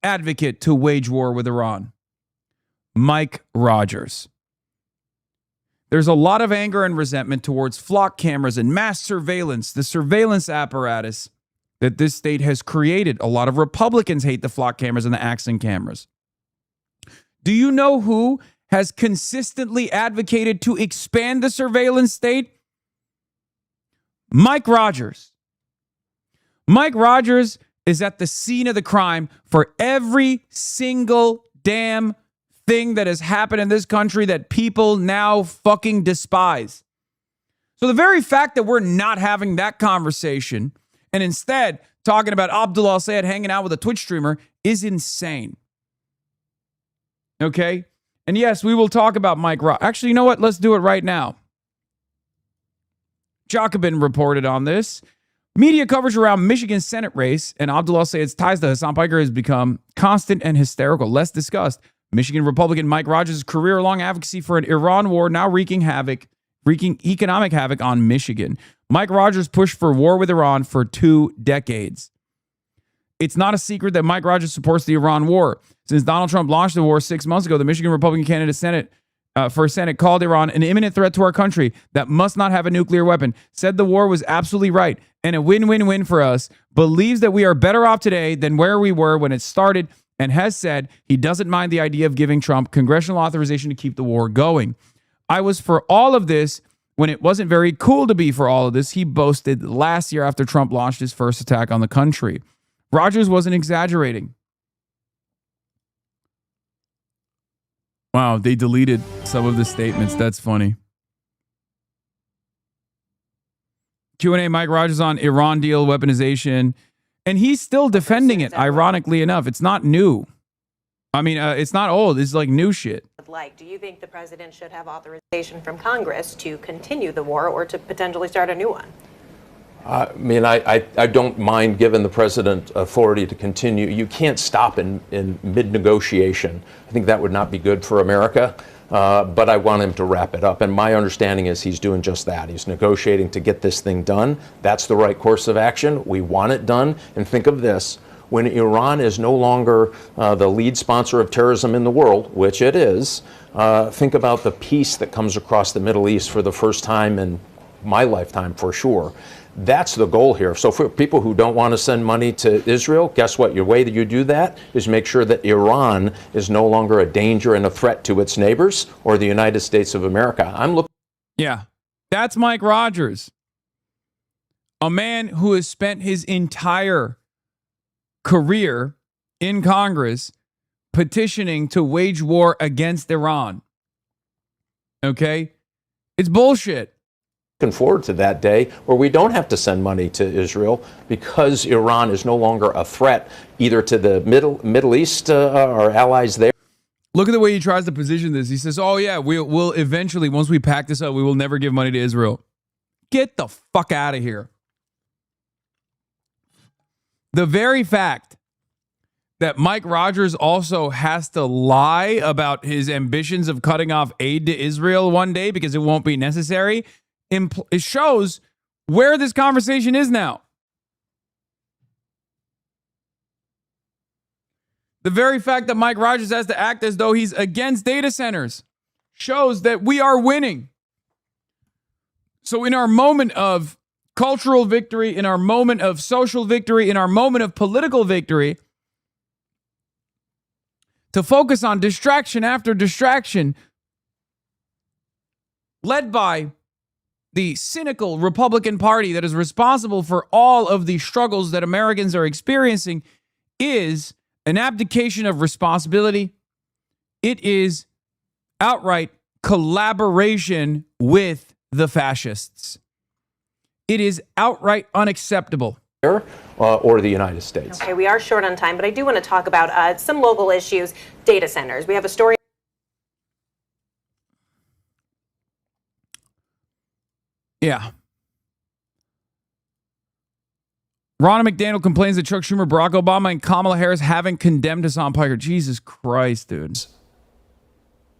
advocate to wage war with Iran? Mike Rogers. There's a lot of anger and resentment towards flock cameras and mass surveillance, the surveillance apparatus that this state has created. A lot of Republicans hate the flock cameras and the Axon cameras. Do you know who has consistently advocated to expand the surveillance state? Mike Rogers. Mike Rogers is at the scene of the crime for every single damn thing that has happened in this country that people now fucking despise. So the very fact that we're not having that conversation and instead talking about Abdullah Sayed hanging out with a Twitch streamer is insane. Okay? And yes, we will talk about Mike Rogers. Actually, you know what? Let's do it right now. Jacobin reported on this. Media coverage around Michigan's Senate race and Abdullah Sayed's ties to Hasan Piker has become constant and hysterical. Less discussed. Michigan Republican Mike Rogers' career-long advocacy for an Iran war now wreaking economic havoc on Michigan. Mike Rogers pushed for war with Iran for 2 decades. It's not a secret that Mike Rogers supports the Iran war. Since Donald Trump launched the war 6 months ago, the Michigan Republican candidate for Senate called Iran an imminent threat to our country that must not have a nuclear weapon, said the war was absolutely right and a win-win-win for us, believes that we are better off today than where we were when it started, and has said he doesn't mind the idea of giving Trump congressional authorization to keep the war going. I was for all of this when it wasn't very cool to be for all of this, he boasted last year after Trump launched his first attack on the country. Rogers wasn't exaggerating. Wow, they deleted some of the statements. That's funny. Q&A, Mike Rogers on Iran deal, weaponization. And he's still defending it, ironically enough. It's not new. I mean, it's not old. It's like new shit. Do you think the president should have authorization from Congress to continue the war or to potentially start a new one? I mean, I don't mind giving the president authority to continue. You can't stop in mid-negotiation. I think that would not be good for America. But I want him to wrap it up. And my understanding is he's doing just that. He's negotiating to get this thing done. That's the right course of action. We want it done. And think of this. When Iran is no longer the lead sponsor of terrorism in the world, which it is, think about the peace that comes across the Middle East for the first time in my lifetime, for sure. That's the goal here. So for people who don't want to send money to Israel, guess what? Your way that you do that is make sure that Iran is no longer a danger and a threat to its neighbors or the United States of America. I'm looking. Yeah, that's Mike Rogers. A man who has spent his entire career in Congress petitioning to wage war against Iran. Okay? It's bullshit. Looking forward to that day where we don't have to send money to Israel because Iran is no longer a threat either to the Middle East, our allies there. Look at the way he tries to position this. He says, oh, yeah, we'll eventually, once we pack this up, we will never give money to Israel. Get the fuck out of here. The very fact that Mike Rogers also has to lie about his ambitions of cutting off aid to Israel one day because it won't be necessary, it shows where this conversation is now. The very fact that Mike Rogers has to act as though he's against data centers shows that we are winning. So in our moment of cultural victory, in our moment of social victory, in our moment of political victory, to focus on distraction after distraction, led by the cynical Republican Party that is responsible for all of the struggles that Americans are experiencing, is an abdication of responsibility. It is outright collaboration with the fascists. It is outright unacceptable. Or the United States. Okay, we are short on time, but I do want to talk about some local issues, data centers. We have a story. Yeah. Ronna McDaniel complains that Chuck Schumer, Barack Obama, and Kamala Harris haven't condemned Hasan Piker. Jesus Christ, dude.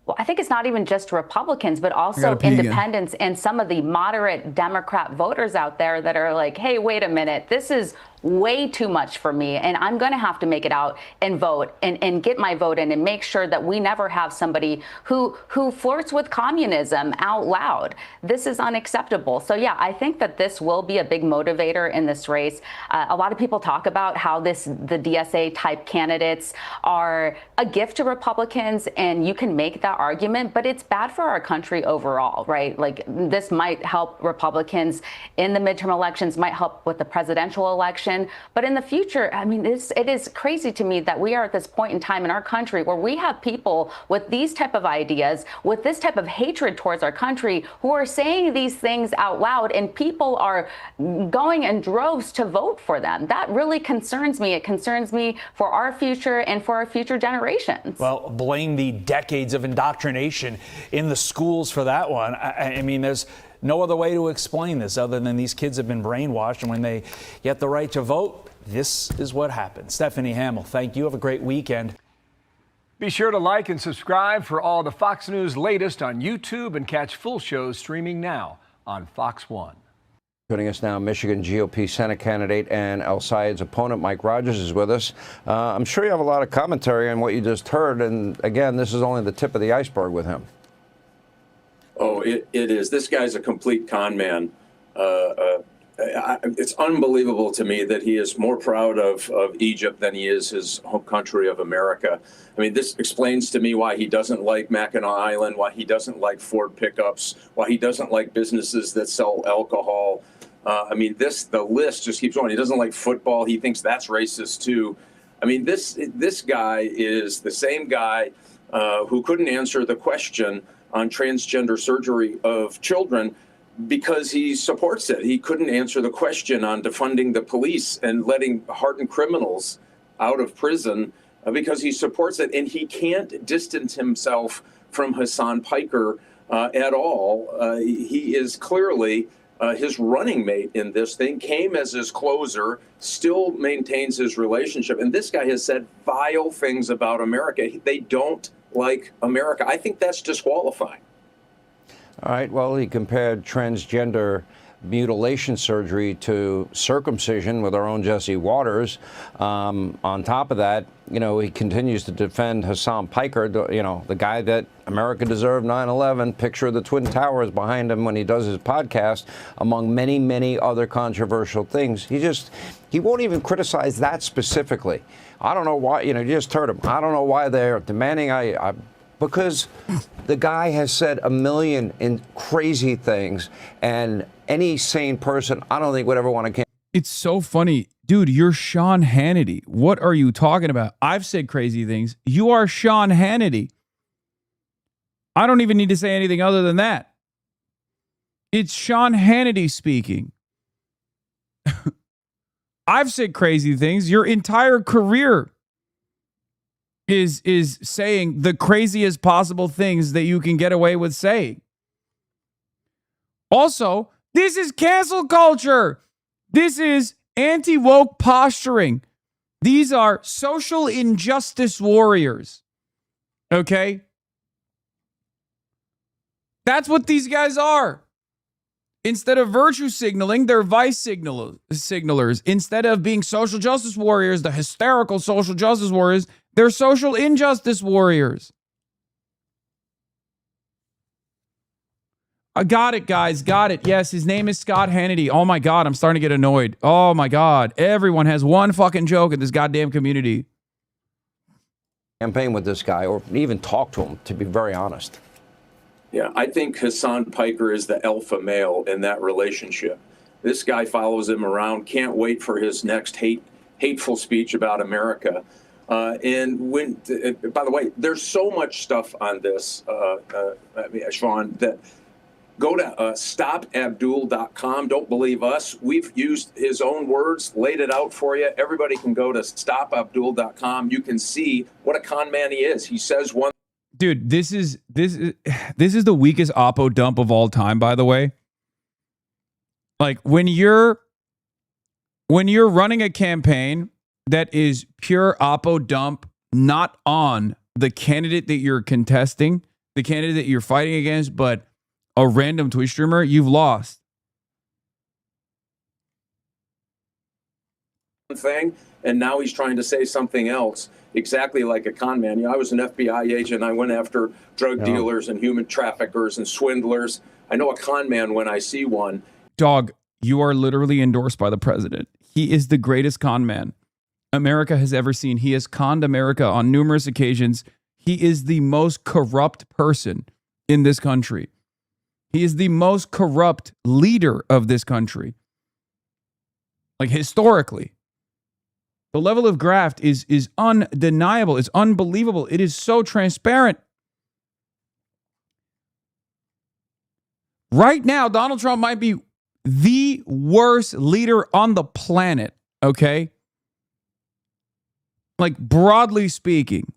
Well, I think it's not even just Republicans, but also independents and some of the moderate Democrat voters out there that are like, hey, wait a minute, this is way too much for me, and I'm going to have to make it out and vote and get my vote in and make sure that we never have somebody who flirts with communism out loud. This is unacceptable. So yeah, I think that this will be a big motivator in this race. A lot of people talk about how the DSA type candidates are a gift to Republicans, and you can make that argument, but it's bad for our country overall, right? Like, this might help Republicans in the midterm elections, might help with the presidential election. But in the future, I mean, it is crazy to me that we are at this point in time in our country where we have people with these type of ideas, with this type of hatred towards our country, who are saying these things out loud, and people are going in droves to vote for them. That really concerns me. It concerns me for our future and for our future generations. Well, blame the decades of indoctrination in the schools for that one. I mean, there's no other way to explain this other than these kids have been brainwashed, and when they get the right to vote, this is what happens. Stephanie Hamill, thank you. Have a great weekend. Be sure to like and subscribe for all the Fox News latest on YouTube, and catch full shows streaming now on Fox 1. Joining us now, Michigan GOP Senate candidate and El-Sayed's opponent, Mike Rogers, is with us. I'm sure you have a lot of commentary on what you just heard, and again, this is only the tip of the iceberg with him. Oh, it is. This guy's a complete con man. It's unbelievable to me that he is more proud of Egypt than he is his home country of America. I mean, this explains to me why he doesn't like Mackinac Island, why he doesn't like Ford pickups, why he doesn't like businesses that sell alcohol. I mean, the list just keeps going. He doesn't like football. He thinks that's racist too. I mean, this guy is the same guy who couldn't answer the question on transgender surgery of children because he supports it. He couldn't answer the question on defunding the police and letting hardened criminals out of prison because he supports it. And he can't distance himself from Hasan Piker at all. He is clearly his running mate in this thing, came as his closer, still maintains his relationship. And this guy has said vile things about America. They don't like America. I think that's disqualifying. All right. Well, he compared transgender mutilation surgery to circumcision with our own Jesse Waters. On top of that, he continues to defend Hasan Piker, the guy that America deserved 9/11, picture of the Twin Towers behind him when he does his podcast, among many, many other controversial things. He won't even criticize that specifically. I don't know why, you just heard him. I don't know why they're demanding because the guy has said a million crazy things, and any sane person, I don't think, would ever want to. It's so funny. Dude, you're Sean Hannity. What are you talking about? I've said crazy things. You are Sean Hannity. I don't even need to say anything other than that. It's Sean Hannity speaking. I've said crazy things. Your entire career is saying the craziest possible things that you can get away with saying. Also, this is cancel culture. This is anti-woke posturing. These are social injustice warriors. Okay? That's what these guys are. Instead of virtue signaling, they're vice signalers. Instead of being social justice warriors, the hysterical social justice warriors, they're social injustice warriors. I got it, guys. Got it. Yes, his name is Scott Hannity. Oh my God, I'm starting to get annoyed. Oh my God. Everyone has one fucking joke in this goddamn community. Campaign with this guy or even talk to him, to be very honest. Yeah, I think Hasan Piker is the alpha male in that relationship. This guy follows him around, can't wait for his next hateful speech about America. And when, by the way, there's so much stuff on this, Sean, that go to stopabdul.com. Don't believe us. We've used his own words, laid it out for you. Everybody can go to stopabdul.com. You can see what a con man he is. He says one. Dude, this is the weakest Oppo dump of all time, by the way. Like when you're running a campaign that is pure Oppo dump, not on the candidate that you're contesting, the candidate that you're fighting against, but a random Twitch streamer, you've lost. Thing, and now he's trying to say something else, exactly like a con man. You know, I was an FBI agent. I went after drug dealers and human traffickers and swindlers. I know a con man when I see one. Dog, you are literally endorsed by the president. He is the greatest con man America has ever seen. He has conned America on numerous occasions. He is the most corrupt person in this country. He is the most corrupt leader of this country. Like historically. The level of graft is undeniable. It's unbelievable. It is so transparent. Right now, Donald Trump might be the worst leader on the planet, okay? Like, broadly speaking.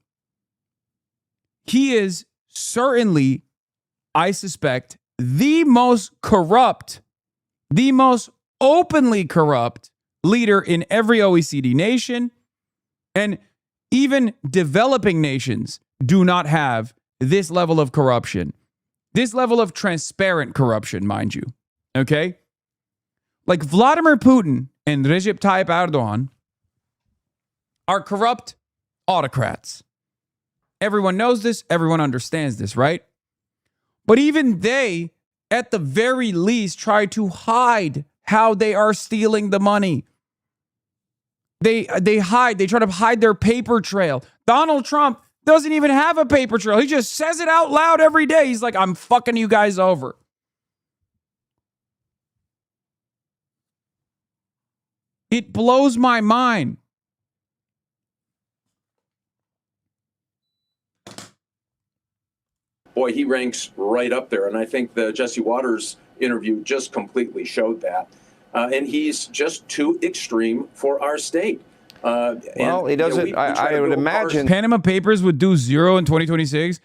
He is certainly, I suspect, the most corrupt, the most openly corrupt leader in every OECD nation, and even developing nations do not have this level of corruption, this level of transparent corruption, mind you. Okay? Like Vladimir Putin and Recep Tayyip Erdogan are corrupt autocrats. Everyone knows this, everyone understands this, right? But even they, at the very least, try to hide how they are stealing the money. They hide. They try to hide their paper trail. Donald Trump doesn't even have a paper trail. He just says it out loud every day. He's like, I'm fucking you guys over. It blows my mind. Boy, he ranks right up there. And I think the Jesse Waters interview just completely showed that. And he's just too extreme for our state. Well, he doesn't. I would imagine Panama Papers would do zero in 2026.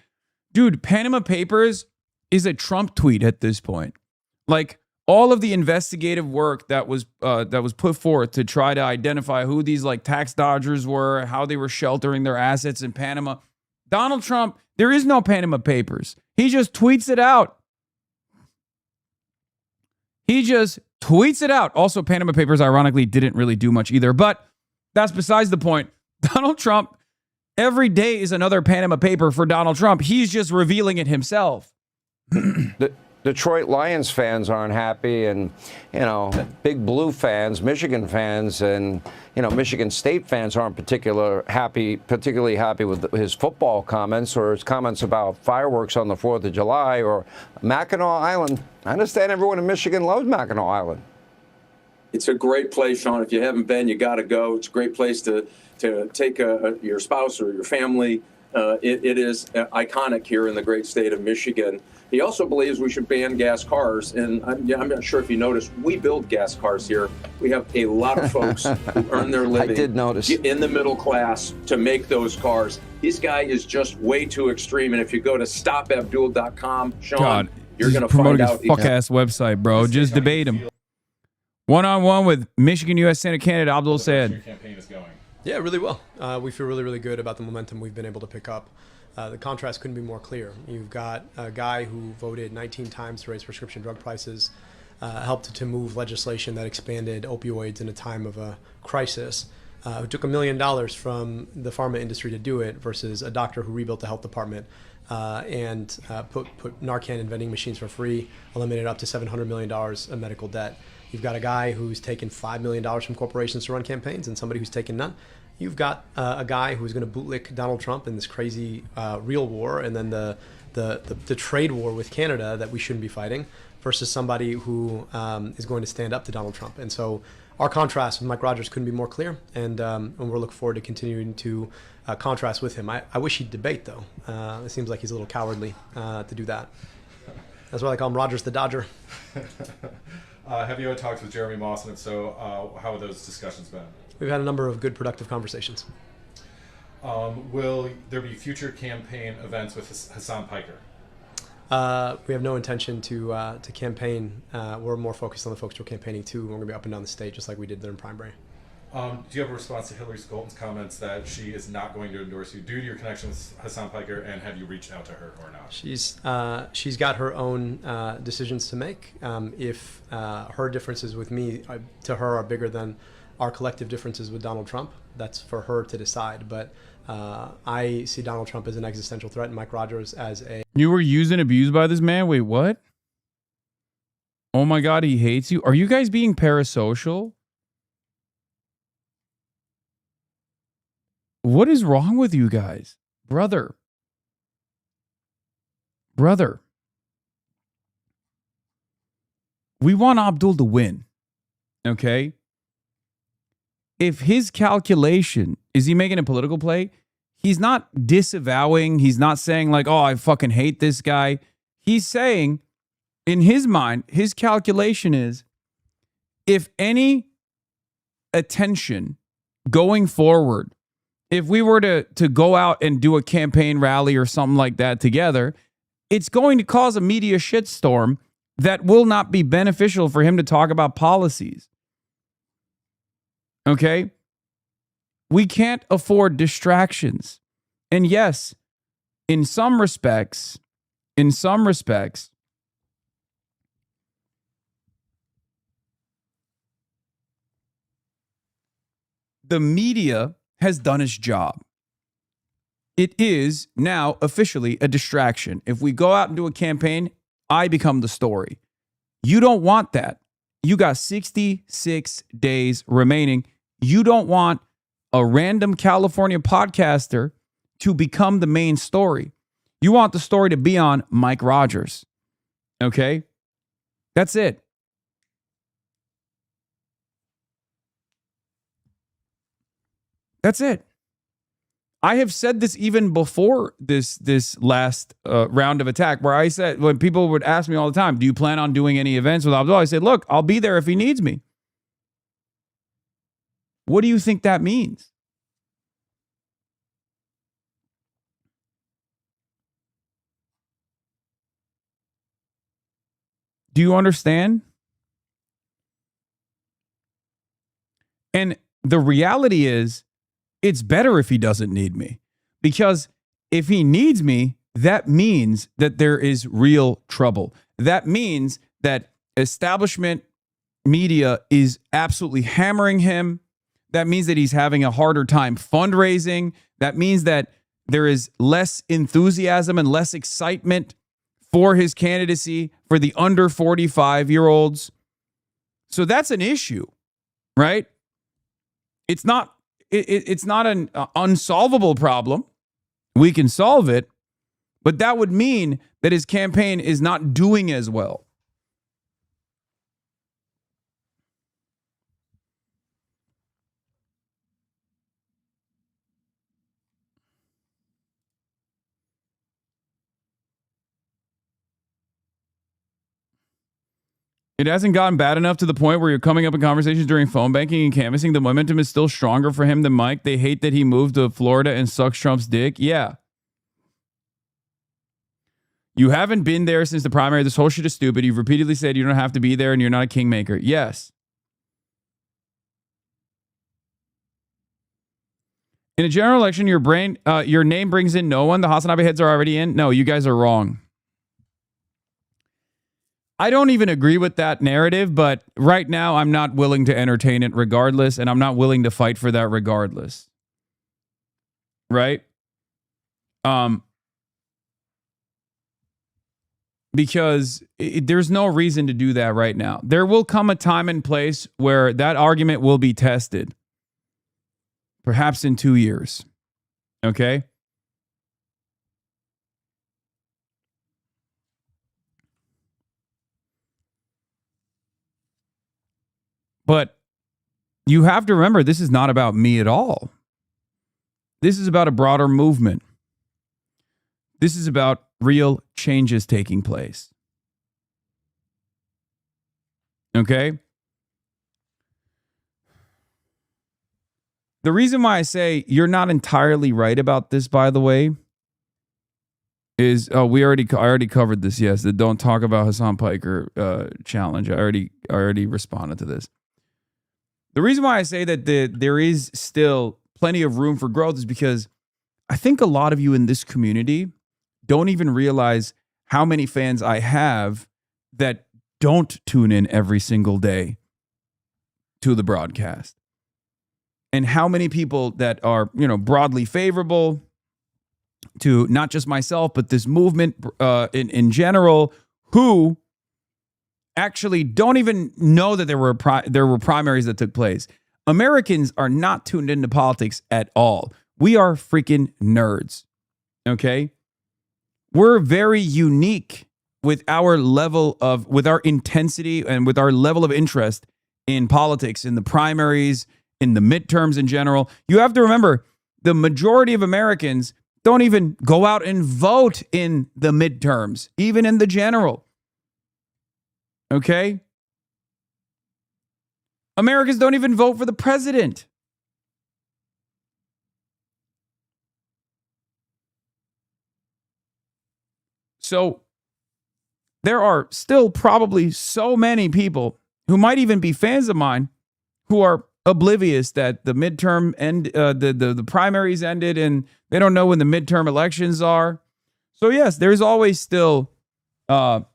Dude, Panama Papers is a Trump tweet at this point. Like all of the investigative work that was put forth to try to identify who these like tax dodgers were, how they were sheltering their assets in Panama. Donald Trump, there is no Panama Papers. He just tweets it out. He just tweets it out. Also, Panama Papers, ironically, didn't really do much either. But that's besides the point. Donald Trump, every day is another Panama paper for Donald Trump. He's just revealing it himself. Detroit Lions fans aren't happy, and, you know, Big Blue fans, Michigan fans, and, you know, Michigan State fans aren't particularly happy with his football comments or his comments about fireworks on the 4th of July or Mackinac Island. I understand everyone in Michigan loves Mackinac Island. It's a great place, Sean. If you haven't been, you got to go. It's a great place to take your spouse or your family. It is iconic here in the great state of Michigan. He also believes we should ban gas cars. And I'm not sure if you noticed, we build gas cars here. We have a lot of folks who earn their living I did notice. in the middle class to make those cars. This guy is just way too extreme. And if you go to stopabdul.com, Sean, God, you're going to find promoting out. his fuck-ass website, bro. Just debate him. One-on-one with Michigan U.S. Senate candidate Abdul Sayed. Yeah, really well. We feel really, really good about the momentum we've been able to pick up. The contrast couldn't be more clear. You've got a guy who voted 19 times to raise prescription drug prices, helped to move legislation that expanded opioids in a time of a crisis, who took $1 million from the pharma industry to do it versus a doctor who rebuilt the health department and put Narcan in vending machines for free, eliminated up to $700 million of medical debt. You've got a guy who's taken $5 million from corporations to run campaigns and somebody who's taken none. You've got a guy who's going to bootlick Donald Trump in this crazy real war, and then the trade war with Canada that we shouldn't be fighting, versus somebody who is going to stand up to Donald Trump. And so our contrast with Mike Rogers couldn't be more clear, and we're looking forward to continuing to contrast with him. I wish he'd debate, though. It seems like he's a little cowardly to do that. That's why I call him Rogers the Dodger. Have you ever talked with Jeremy Moss, and if so, how have those discussions been? We've had a number of good, productive conversations. Will there be future campaign events with Hasan Piker? We have no intention to campaign. We're more focused on the folks we're campaigning to. We're going to be up and down the state just like we did there in primary. Do you have a response to Hillary Scholten's comments that she is not going to endorse you due to your connection with Hasan Piker, and have you reached out to her or not? She's got her own decisions to make. If her differences with me to her are bigger than our collective differences with Donald Trump, that's for her to decide. But I see Donald Trump as an existential threat and Mike Rogers as a... You were used and abused by this man? Wait, what? Oh my God, he hates you? Are you guys being parasocial? What is wrong with you guys? Brother. We want Abdul to win. Okay? If his calculation, is he making a political play? He's not disavowing. He's not saying like, oh, I fucking hate this guy. He's saying, in his mind, his calculation is, if any attention going forward, if we were to go out and do a campaign rally or something like that together, it's going to cause a media shitstorm that will not be beneficial for him to talk about policies. Okay? We can't afford distractions. And yes, in some respects, the media has done its job. It is now officially a distraction. If we go out and do a campaign, I become the story. You don't want that. You got 66 days remaining. You don't want a random California podcaster to become the main story. You want the story to be on Mike Rogers. Okay? That's it. That's it. I have said this even before this last round of attack, where I said, when people would ask me all the time, do you plan on doing any events with Abdul? I said, look, I'll be there if he needs me. What do you think that means? Do you understand? And the reality is, it's better if he doesn't need me, because if he needs me, that means that there is real trouble. That means that establishment media is absolutely hammering him. That means that he's having a harder time fundraising. That means that there is less enthusiasm and less excitement for his candidacy for the under 45-year-olds. So that's an issue, right? It's not an unsolvable problem. We can solve it, but that would mean that his campaign is not doing as well. It hasn't gotten bad enough to the point where you're coming up in conversations during phone banking and canvassing. The momentum is still stronger for him than Mike. They hate that he moved to Florida and sucks Trump's dick. Yeah. You haven't been there since the primary. This whole shit is stupid. You've repeatedly said you don't have to be there and you're not a kingmaker. Yes. In a general election, your name brings in no one. The Hasanabi heads are already in. No, you guys are wrong. I don't even agree with that narrative, but right now I'm not willing to entertain it regardless, and I'm not willing to fight for that regardless. Right? Because there's no reason to do that right now. There will come a time and place where that argument will be tested. Perhaps in 2 years. Okay? But you have to remember, this is not about me at all. This is about a broader movement. This is about real changes taking place. Okay? The reason why I say you're not entirely right about this, by the way, is I already covered this. Yes, the don't talk about Hasan Piker challenge. I already responded to this. The reason why I say that there is still plenty of room for growth is because I think a lot of you in this community don't even realize how many fans I have that don't tune in every single day to the broadcast. And how many people that are, broadly favorable to not just myself, but this movement in general, who actually don't even know that there were primaries that took place. Americans are not tuned into politics at all. We are freaking nerds. Okay? We're very unique with our with our intensity and with our level of interest in politics, in the primaries, in the midterms in general. You have to remember, the majority of Americans don't even go out and vote in the midterms, even in the general. Okay? Americans don't even vote for the president. So there are still probably so many people who might even be fans of mine who are oblivious that the midterm the primaries ended and they don't know when the midterm elections are. So yes, there's always still room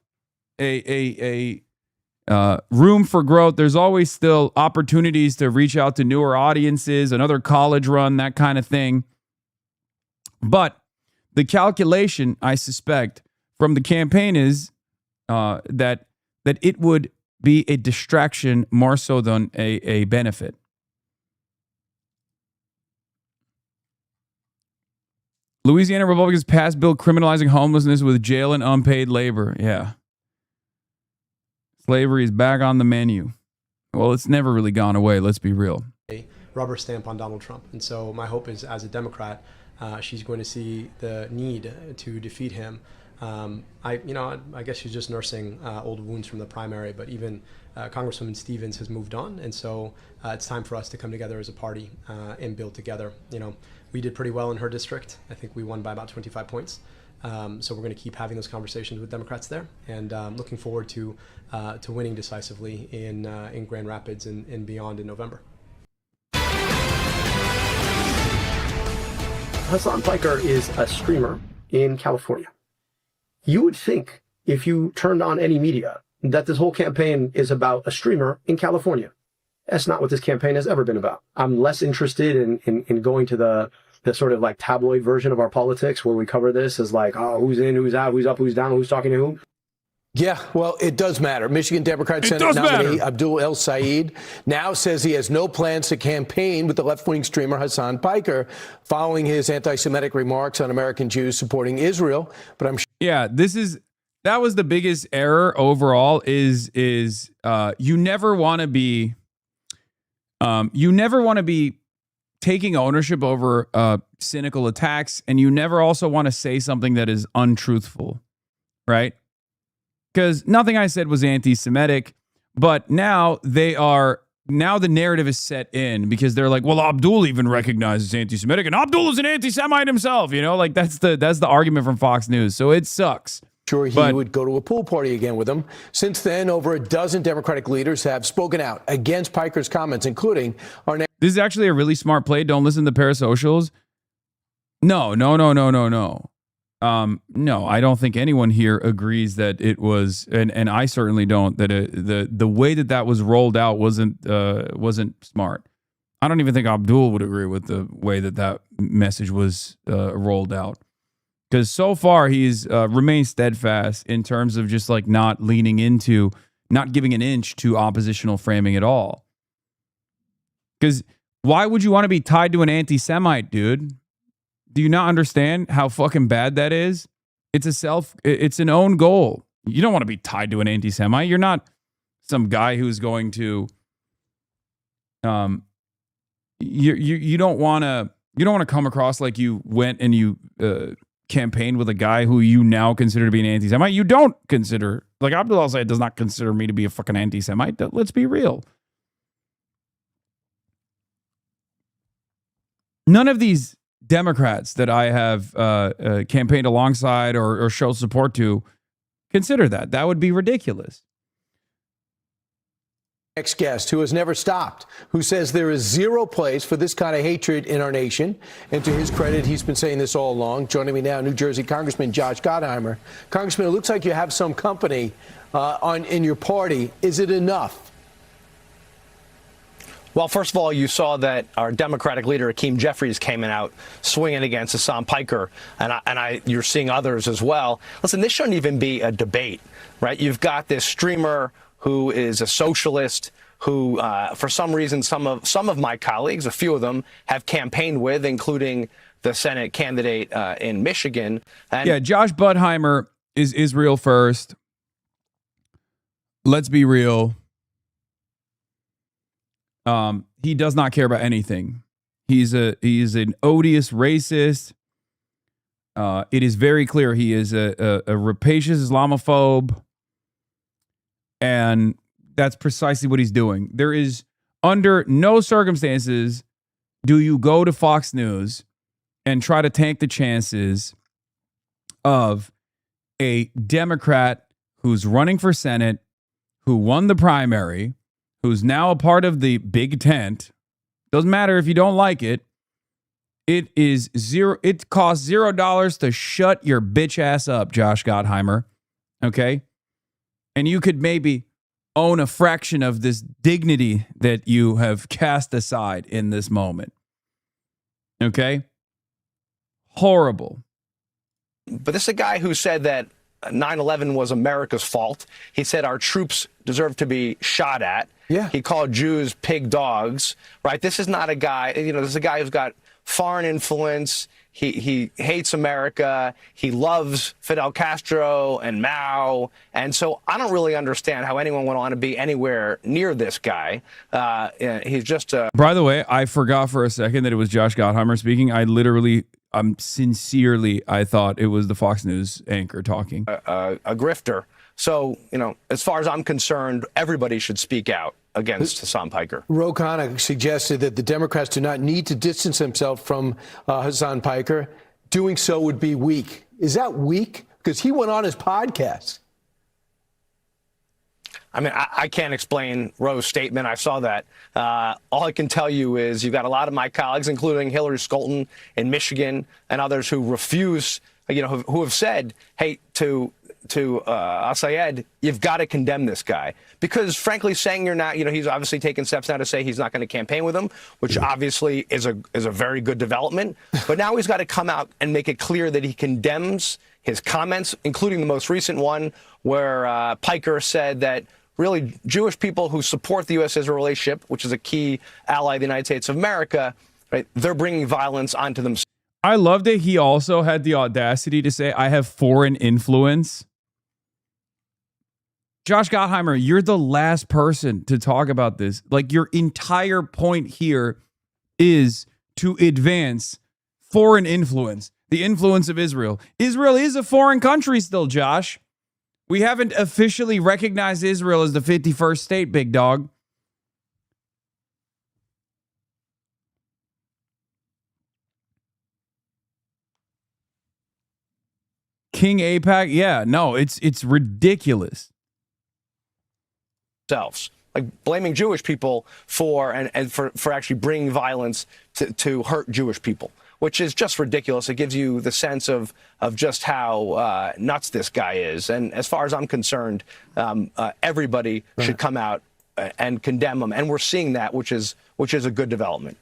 for growth. There's always still opportunities to reach out to newer audiences, another college run, that kind of thing. But the calculation, I suspect, from the campaign is that it would be a distraction more so than a benefit. Louisiana Republicans passed bill criminalizing homelessness with jail and unpaid labor. Yeah. Slavery is back on the menu. Well, it's never really gone away. Let's be real. A rubber stamp on Donald Trump. And so my hope is, as a Democrat, she's going to see the need to defeat him. I guess she's just nursing old wounds from the primary, but even Congresswoman Stevens has moved on. And so it's time for us to come together as a party and build together. We did pretty well in her district. I think we won by about 25 points. So we're going to keep having those conversations with Democrats there, and looking forward to winning decisively in Grand Rapids and beyond in November. Hasan Piker is a streamer in California. You would think, if you turned on any media, that this whole campaign is about a streamer in California. That's not what this campaign has ever been about. I'm less interested in going to the the sort of like tabloid version of our politics where we cover this as like, oh, who's in, who's out, who's up, who's down, who's talking to whom. Yeah, well, it does matter. Michigan Democrat Senate nominee Abdul El Sayed now says he has no plans to campaign with the left-wing streamer Hasan Piker following his anti-Semitic remarks on American Jews supporting Israel. But I'm sure. Yeah, that was the biggest error overall. Is you never want to be taking ownership over cynical attacks, and you never also want to say something that is untruthful, right? Because nothing I said was anti-Semitic, but now the narrative is set in because they're like, well, Abdul even recognizes anti-Semitic, and Abdul is an anti-Semite himself. You know, like that's the argument from Fox News. So it sucks. Sure, he would go to a pool party again with him. Since then, over a dozen Democratic leaders have spoken out against Piker's comments, including our next. This is actually a really smart play. Don't listen to parasocials. No. No, I don't think anyone here agrees that it was, and I certainly don't, that the way that was rolled out wasn't smart. I don't even think Abdul would agree with the way that message was rolled out. Because so far he's remained steadfast in terms of just like not leaning into, not giving an inch to oppositional framing at all. Because why would you want to be tied to an anti-Semite, dude? Do you not understand how fucking bad that is? It's an own goal. You don't want to be tied to an anti-Semite. You're not some guy who's going to, you don't want to come across like you went and you campaigned with a guy who you now consider to be an anti-Semite. You don't consider, like Abdul El-Sayed does not consider me to be a fucking anti-Semite. Let's be real. None of these Democrats that I have campaigned alongside or show support to consider that. That would be ridiculous. Next guest, who has never stopped, who says there is zero place for this kind of hatred in our nation. And to his credit, he's been saying this all along. Joining me now, New Jersey Congressman Josh Gottheimer. Congressman, it looks like you have some company in your party. Is it enough? Well, first of all, you saw that our Democratic leader, Hakeem Jeffries, came out swinging against Hasan Piker, and you're seeing others as well. Listen, this shouldn't even be a debate, right? You've got this streamer who is a socialist who, for some reason, some of my colleagues, a few of them, have campaigned with, including the Senate candidate in Michigan. And yeah, Josh Gottheimer is Israel first. Let's be real. He does not care about anything. He is an odious racist. It is very clear he is a rapacious Islamophobe, and that's precisely what he's doing. There is, under no circumstances do you go to Fox News and try to tank the chances of a Democrat who's running for Senate, who won the primary, who's now a part of the big tent. Doesn't matter if you don't like it. It is zero. It costs $0 to shut your bitch ass up, Josh Gottheimer. Okay? And you could maybe own a fraction of this dignity that you have cast aside in this moment. Okay? Horrible. But this is a guy who said that 9/11 was America's fault. He said our troops deserve to be shot at. Yeah. He called Jews pig dogs, right? This is not a guy, this is a guy who's got foreign influence. He hates America. He loves Fidel Castro and Mao. And so I don't really understand how anyone would want to be anywhere near this guy. He's just a... By the way, I forgot for a second that it was Josh Gottheimer speaking. Sincerely, I thought it was the Fox News anchor talking. A grifter. So, as far as I'm concerned, everybody should speak out against Hasan Piker. Ro Khanna suggested that the Democrats do not need to distance themselves from Hasan Piker. Doing so would be weak. Is that weak? Because he went on his podcast. I mean, I can't explain Ro's statement. I saw that. All I can tell you is you've got a lot of my colleagues, including Hillary Skolton in Michigan and others who refuse, who have said, hey, to Al-Sayed, you've got to condemn this guy, because frankly, saying you're not, he's obviously taken steps now to say he's not going to campaign with him, which obviously is a very good development. But now he's got to come out and make it clear that he condemns his comments, including the most recent one where Piker said that really Jewish people who support the U.S.-Israel relationship, which is a key ally of the United States of America, right, they're bringing violence onto themselves. I love that he also had the audacity to say, I have foreign influence. Josh Gottheimer, you're the last person to talk about this. Like, your entire point here is to advance foreign influence, the influence of Israel. Israel is a foreign country still, Josh. We haven't officially recognized Israel as the 51st state, big dog. King APAC, yeah, no, it's ridiculous. Like blaming Jewish people for actually bringing violence to hurt Jewish people, which is just ridiculous. It gives you the sense of just how nuts this guy is. And as far as I'm concerned, everybody should come out and condemn him. And we're seeing that, which is a good development.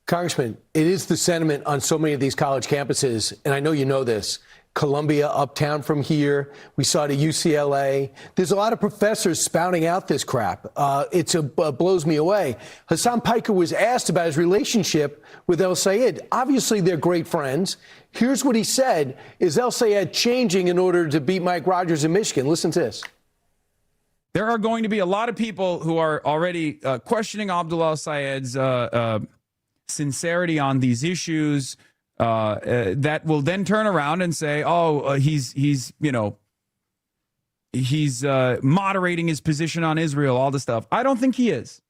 Congressman, it is the sentiment on so many of these college campuses, and I know you know this. Columbia, uptown from here. We saw it at UCLA. There's a lot of professors spouting out this crap. It blows me away. Hasan Piker was asked about his relationship with El-Sayed. Obviously, they're great friends. Here's what he said. Is El-Sayed changing in order to beat Mike Rogers in Michigan? Listen to this. There are going to be a lot of people who are already questioning Abdullah El-Sayed's sincerity on these issues. That will then turn around and say, he's moderating his position on Israel, all this stuff. I don't think he is.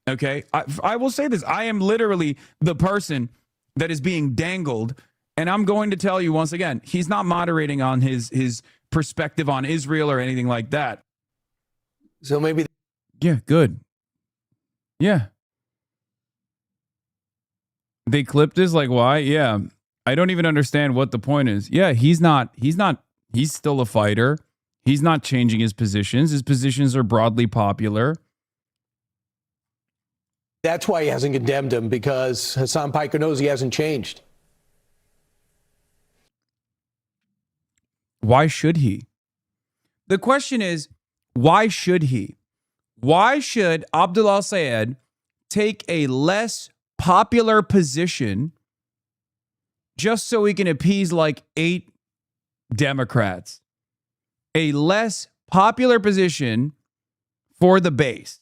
Okay. I will say this. I am literally the person that is being dangled. And I'm going to tell you once again, he's not moderating on his perspective on Israel or anything like that. So maybe. Yeah, good. Yeah. They clipped this, like, why? Yeah. I don't even understand what the point is. Yeah, he's still a fighter. He's not changing his positions. His positions are broadly popular. That's why he hasn't condemned him, because Hasan Piker knows he hasn't changed. Why should he? The question is, why should he? Why should Abdullah El-Sayed take a less popular position just so he can appease like 8 Democrats? A less popular position for the base.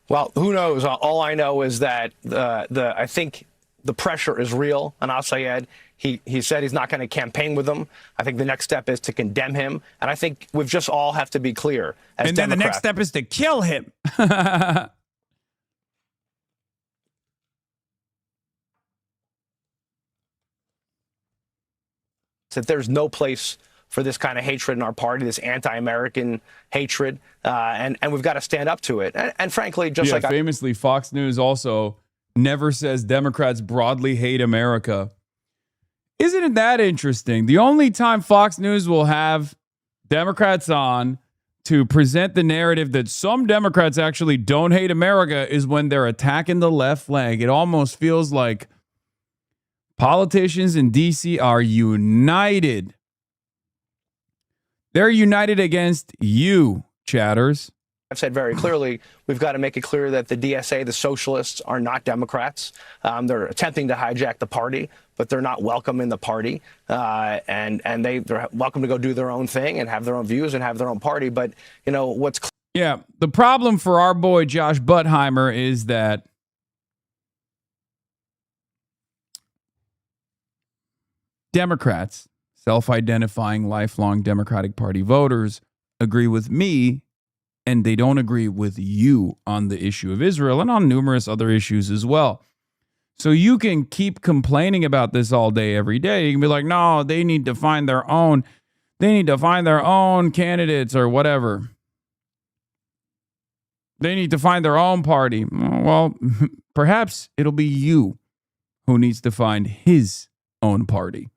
Well, who knows? All I know is that I think the pressure is real on Al-Sayed. He said he's not going to campaign with him. I think the next step is to condemn him. And I think we've just all have to be clear. As and then the next step is to kill him. That there's no place for this kind of hatred in our party, this anti-American hatred, and we've got to stand up to it. And frankly, famously, Fox News also never says Democrats broadly hate America. Isn't it that interesting? The only time Fox News will have Democrats on to present the narrative that some Democrats actually don't hate America is when they're attacking the left flank. It almost feels like politicians in D.C. are united. They're united against you, chatters. I've said very clearly, we've got to make it clear that the DSA, the socialists, are not Democrats. They're attempting to hijack the party, but they're not welcome in the party. And they're welcome to go do their own thing and have their own views and have their own party. But, Yeah, the problem for our boy Josh Gottheimer is that Democrats, self-identifying lifelong Democratic Party voters, agree with me, and they don't agree with you on the issue of Israel and on numerous other issues as well. So you can keep complaining about this all day, every day. You can be like, no, they need to find their own. They need to find their own candidates or whatever. They need to find their own party. Well, perhaps it'll be you who needs to find his own party.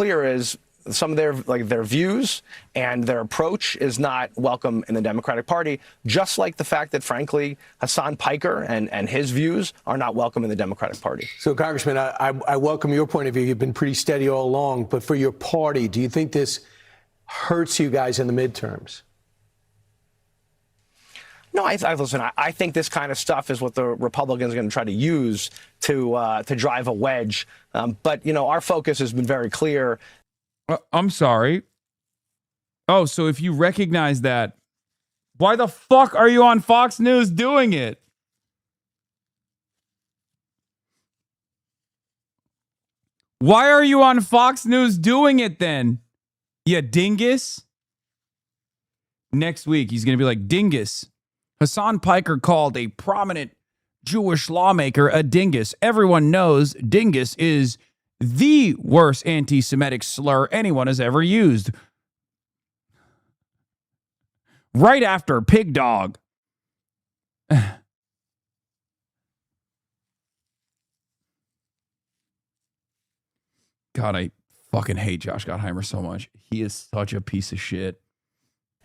clear is some of their views and their approach is not welcome in the Democratic Party, just like the fact that, frankly, Hasan Piker and his views are not welcome in the Democratic Party. So, Congressman, I welcome your point of view. You've been pretty steady all along. But for your party, do you think this hurts you guys in the midterms? No, listen, I think this kind of stuff is what the Republicans are going to try to use to drive a wedge. But, our focus has been very clear. I'm sorry. Oh, so if you recognize that, why the fuck are you on Fox News doing it? Why are you on Fox News doing it then? You dingus. Next week, he's going to be like, dingus. Hasan Piker called a prominent Jewish lawmaker a dingus. Everyone knows dingus is the worst anti-Semitic slur anyone has ever used. Right after pig dog. God, I fucking hate Josh Gottheimer so much. He is such a piece of shit.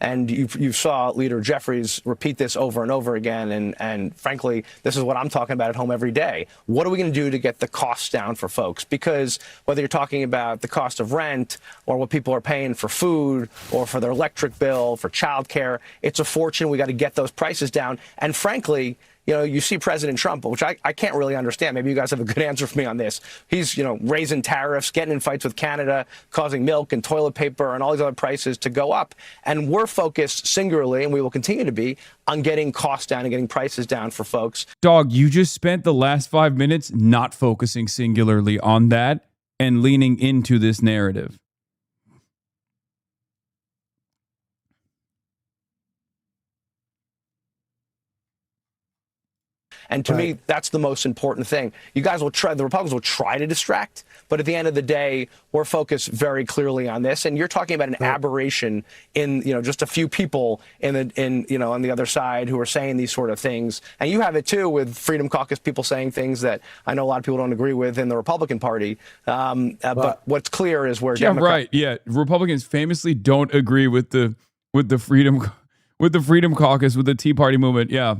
And you saw Leader Jeffries repeat this over and over again. And frankly, this is what I'm talking about at home every day. What are we going to do to get the costs down for folks? Because whether you're talking about the cost of rent or what people are paying for food or for their electric bill, for childcare, it's a fortune. We got to get those prices down. And frankly, you see President Trump, which I can't really understand. Maybe you guys have a good answer for me on this. He's, raising tariffs, getting in fights with Canada, causing milk and toilet paper and all these other prices to go up. And we're focused singularly, and we will continue to be, on getting costs down and getting prices down for folks. Dog, you just spent the last 5 minutes not focusing singularly on that and leaning into this narrative. And to me, that's the most important thing. You guys will try, the Republicans will try to distract, but at the end of the day, we're focused very clearly on this. And you're talking about an aberration in, just a few people on the other side who are saying these sort of things. And you have it too with Freedom Caucus people saying things that I know a lot of people don't agree with in the Republican Party. But what's clear is where Republicans famously don't agree with the Freedom Caucus, with the Tea Party movement. Yeah.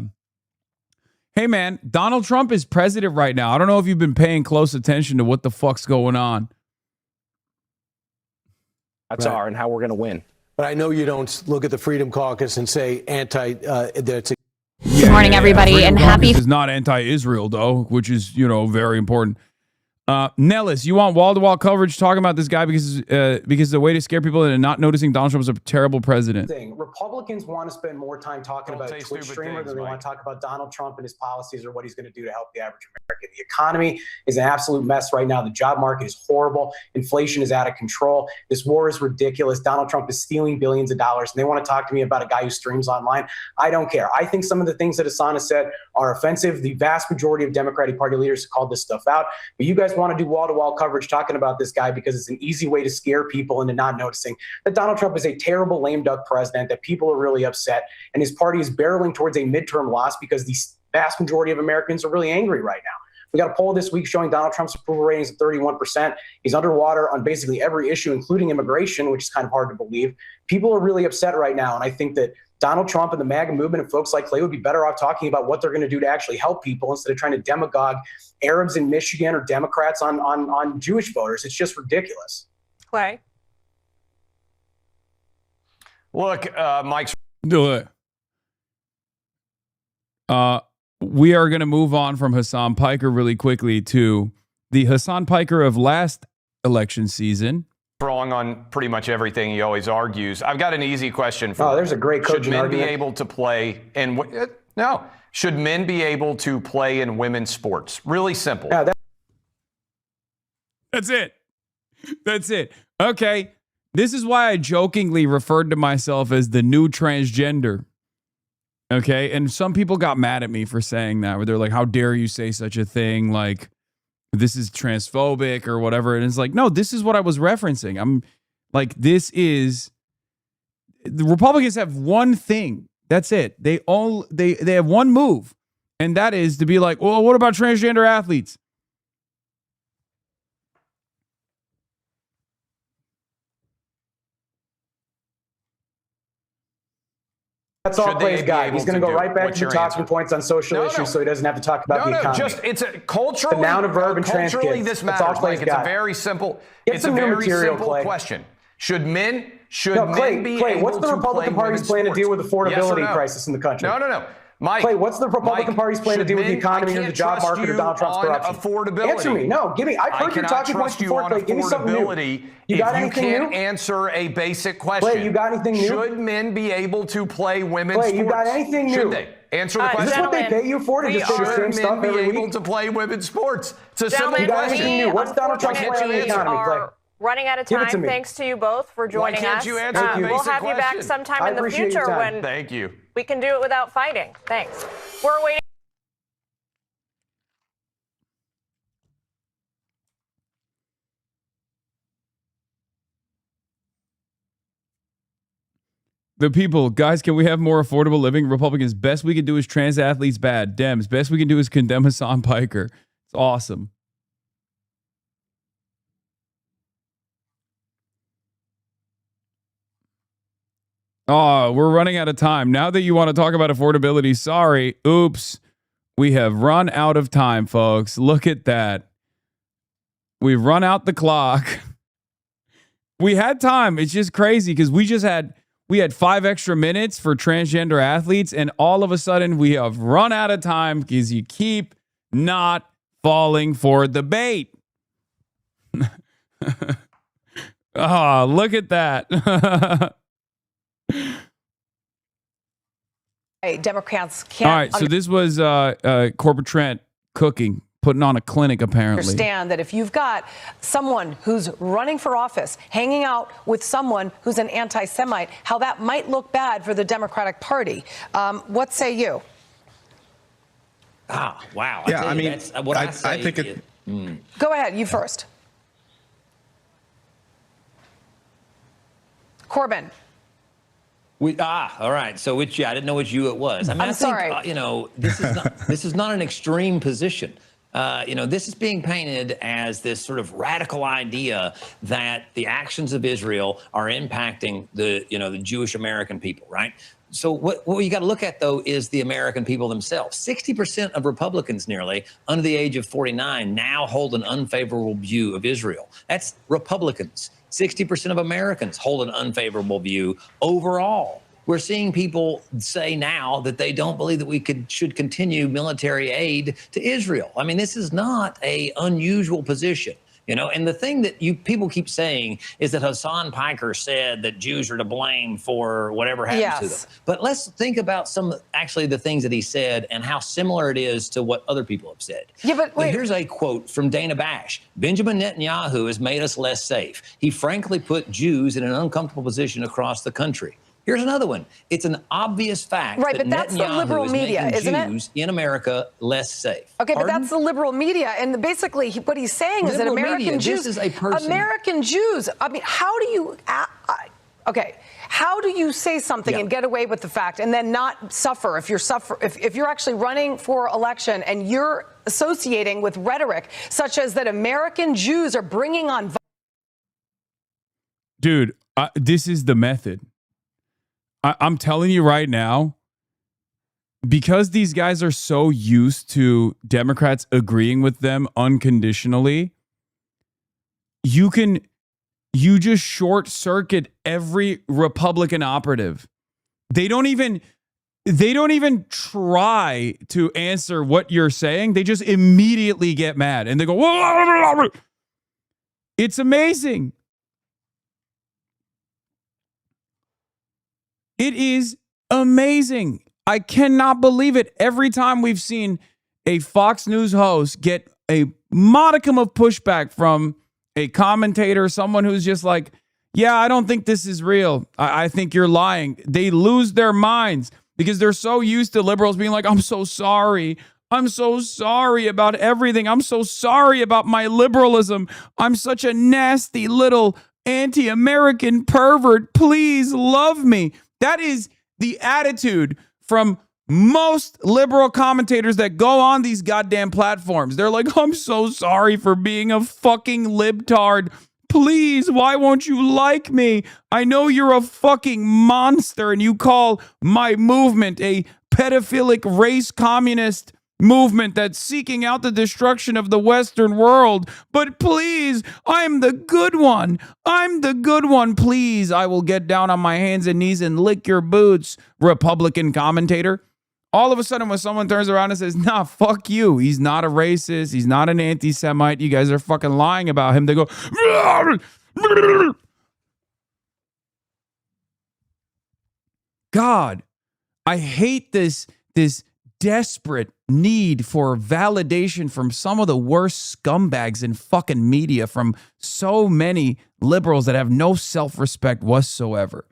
Hey, man, Donald Trump is president right now. I don't know if you've been paying close attention to what the fuck's going on. That's and how we're going to win. But I know you don't look at the Freedom Caucus and say Good morning, everybody, and happy. Is not anti-Israel, though, which is, very important. Nellis, you want wall-to-wall coverage talking about this guy because the way to scare people into not noticing Donald Trump is a terrible president. Republicans want to spend more time talking about a Twitch streamer than they want to talk about Donald Trump and his policies or what he's going to do to help the average American. The economy is an absolute mess right now. The job market is horrible. Inflation is out of control. This war is ridiculous. Donald Trump is stealing billions of dollars. And they want to talk to me about a guy who streams online. I don't care. I think some of the things that Hasan has said are offensive. The vast majority of Democratic Party leaders have called this stuff out. But you guys want to do wall-to-wall coverage talking about this guy because it's an easy way to scare people into not noticing that Donald Trump is a terrible lame duck president, that people are really upset, and his party is barreling towards a midterm loss because the vast majority of Americans are really angry right now. We got a poll this week showing Donald Trump's approval ratings at 31%. He's underwater on basically every issue, including immigration, which is kind of hard to believe. People are really upset right now, and I think that Donald Trump and the MAGA movement and folks like Clay would be better off talking about what they're going to do to actually help people instead of trying to demagogue Arabs in Michigan or Democrats on Jewish voters. It's just ridiculous. Clay? Look, Mike's... We are going to move on from Hasan Piker really quickly to the Hasan Piker of last election season. Wrong on pretty much everything he always argues. I've got an easy question for you. There's a great coaching Should men argument. be able to play in... No. Should men be able to play in women's sports? Really simple. Yeah, That's it. That's it. Okay. This is why I jokingly referred to myself as the new transgender. Okay. And some people got mad at me for saying that, where they're like, how dare you say such a thing? Like, this is transphobic or whatever. And it's like, no, this is what I was referencing. I'm like, this is, the Republicans have one thing. That's it. They have one move. And that is to be like, well, what about transgender athletes? That's all Clay's got. He's going to go right back to the talking points on social issues so he doesn't have to talk about the economy. It's a culturally, the noun, a verb, and culturally transitive. this That's all matters, Clay's Mike. It's got. a very simple, Clay. question. Should men Clay, be Clay, able what's the to Republican play Party's women's plan to sports? deal with affordability Yes or no? crisis in the country? No. Mike, Clay, what's the Republican Party's plan to deal with the economy or the job market or Donald Trump's corruption? Affordability. Answer me. No, give me. I've heard your talking points before, Clay. Give me something new. You got anything new? You can't answer a basic question. Clay, you got anything new? Should men be able to play women's sports? Clay, you got anything new? Should they? Answer the question. Is this what they pay you for, to just say the same stuff every week? Should men be able to play women's sports? It's a simple you got question. anything new? What's Donald Trump's plan on the economy, Clay? Running out of Give it time. to me. Thanks to you both for joining can't us. you answer the We'll basic have you back question? sometime I in the appreciate your future time. when Thank you. we can do it without fighting. Thanks. We're waiting. The people, guys, can we have more affordable living? Republicans, best we can do is trans athletes bad. Dems, best we can do is condemn Hasan Piker. It's awesome. Oh, we're running out of time. Now that you want to talk about affordability, sorry. Oops. We have run out of time, folks. Look at that. We've run out the clock. We had time. It's just crazy because we had 5 extra minutes for transgender athletes, and all of a sudden we have run out of time because you keep not falling for the bait. Oh, look at that. Democrats can't All right, so this was Corporate Trent cooking, putting on a clinic, apparently. understand that if you've got someone who's running for office, hanging out with someone who's an anti-Semite, how that might look bad for the Democratic Party. What say you? Wow. Yeah, I mean, that's what I say. I think it. Go ahead, you first. Corbin. All right. So I didn't know which you it was. I mean, I'm sorry. This is not an extreme position. This is being painted as this sort of radical idea that the actions of Israel are impacting the Jewish American people, right? So what you got to look at, though, is the American people themselves. 60% of Republicans nearly under the age of 49 now hold an unfavorable view of Israel. That's Republicans. 60% of Americans hold an unfavorable view overall. We're seeing people say now that they don't believe that we should continue military aid to Israel. I mean, this is not an unusual position. And the thing that people keep saying is that Hasan Piker said that Jews are to blame for whatever happens to them. But let's think about the things that he said and how similar it is to what other people have said. Yeah, but wait. Here's a quote from Dana Bash. Benjamin Netanyahu has made us less safe. He frankly put Jews in an uncomfortable position across the country. Here's another one. It's an obvious fact Right, that but that's the Netanyahu liberal is media, making isn't it? Jews in America less safe. Okay, but Pardon? that's the liberal media, and basically what he's saying is that Liberal American media, Jews, this is a person- American Jews. I mean, how do you? How do you say something and get away with the fact, and then not suffer if you're actually running for election and you're associating with rhetoric such as that American Jews are bringing on. Dude, this is the method. I'm telling you right now, because these guys are so used to Democrats agreeing with them unconditionally, you just short circuit every Republican operative. They don't even try to answer what you're saying. They just immediately get mad and they go, whoa. It's amazing. It is amazing. I cannot believe it. Every time we've seen a Fox News host get a modicum of pushback from a commentator, someone who's just like, yeah, I don't think this is real. I think you're lying. They lose their minds because they're so used to liberals being like, I'm so sorry. I'm so sorry about everything. I'm so sorry about my liberalism. I'm such a nasty little anti-American pervert. Please love me. That is the attitude from most liberal commentators that go on these goddamn platforms. They're like, I'm so sorry for being a fucking libtard. Please, why won't you like me? I know you're a fucking monster and you call my movement a pedophilic race communist movement that's seeking out the destruction of the Western world. But please, I'm the good one. I'm the good one. Please, I will get down on my hands and knees and lick your boots, Republican commentator. All of a sudden, when someone turns around and says, nah, fuck you, he's not a racist, he's not an anti-Semite, you guys are fucking lying about him, they go, God, I hate this desperate need for validation from some of the worst scumbags in fucking media, from so many liberals that have no self-respect whatsoever.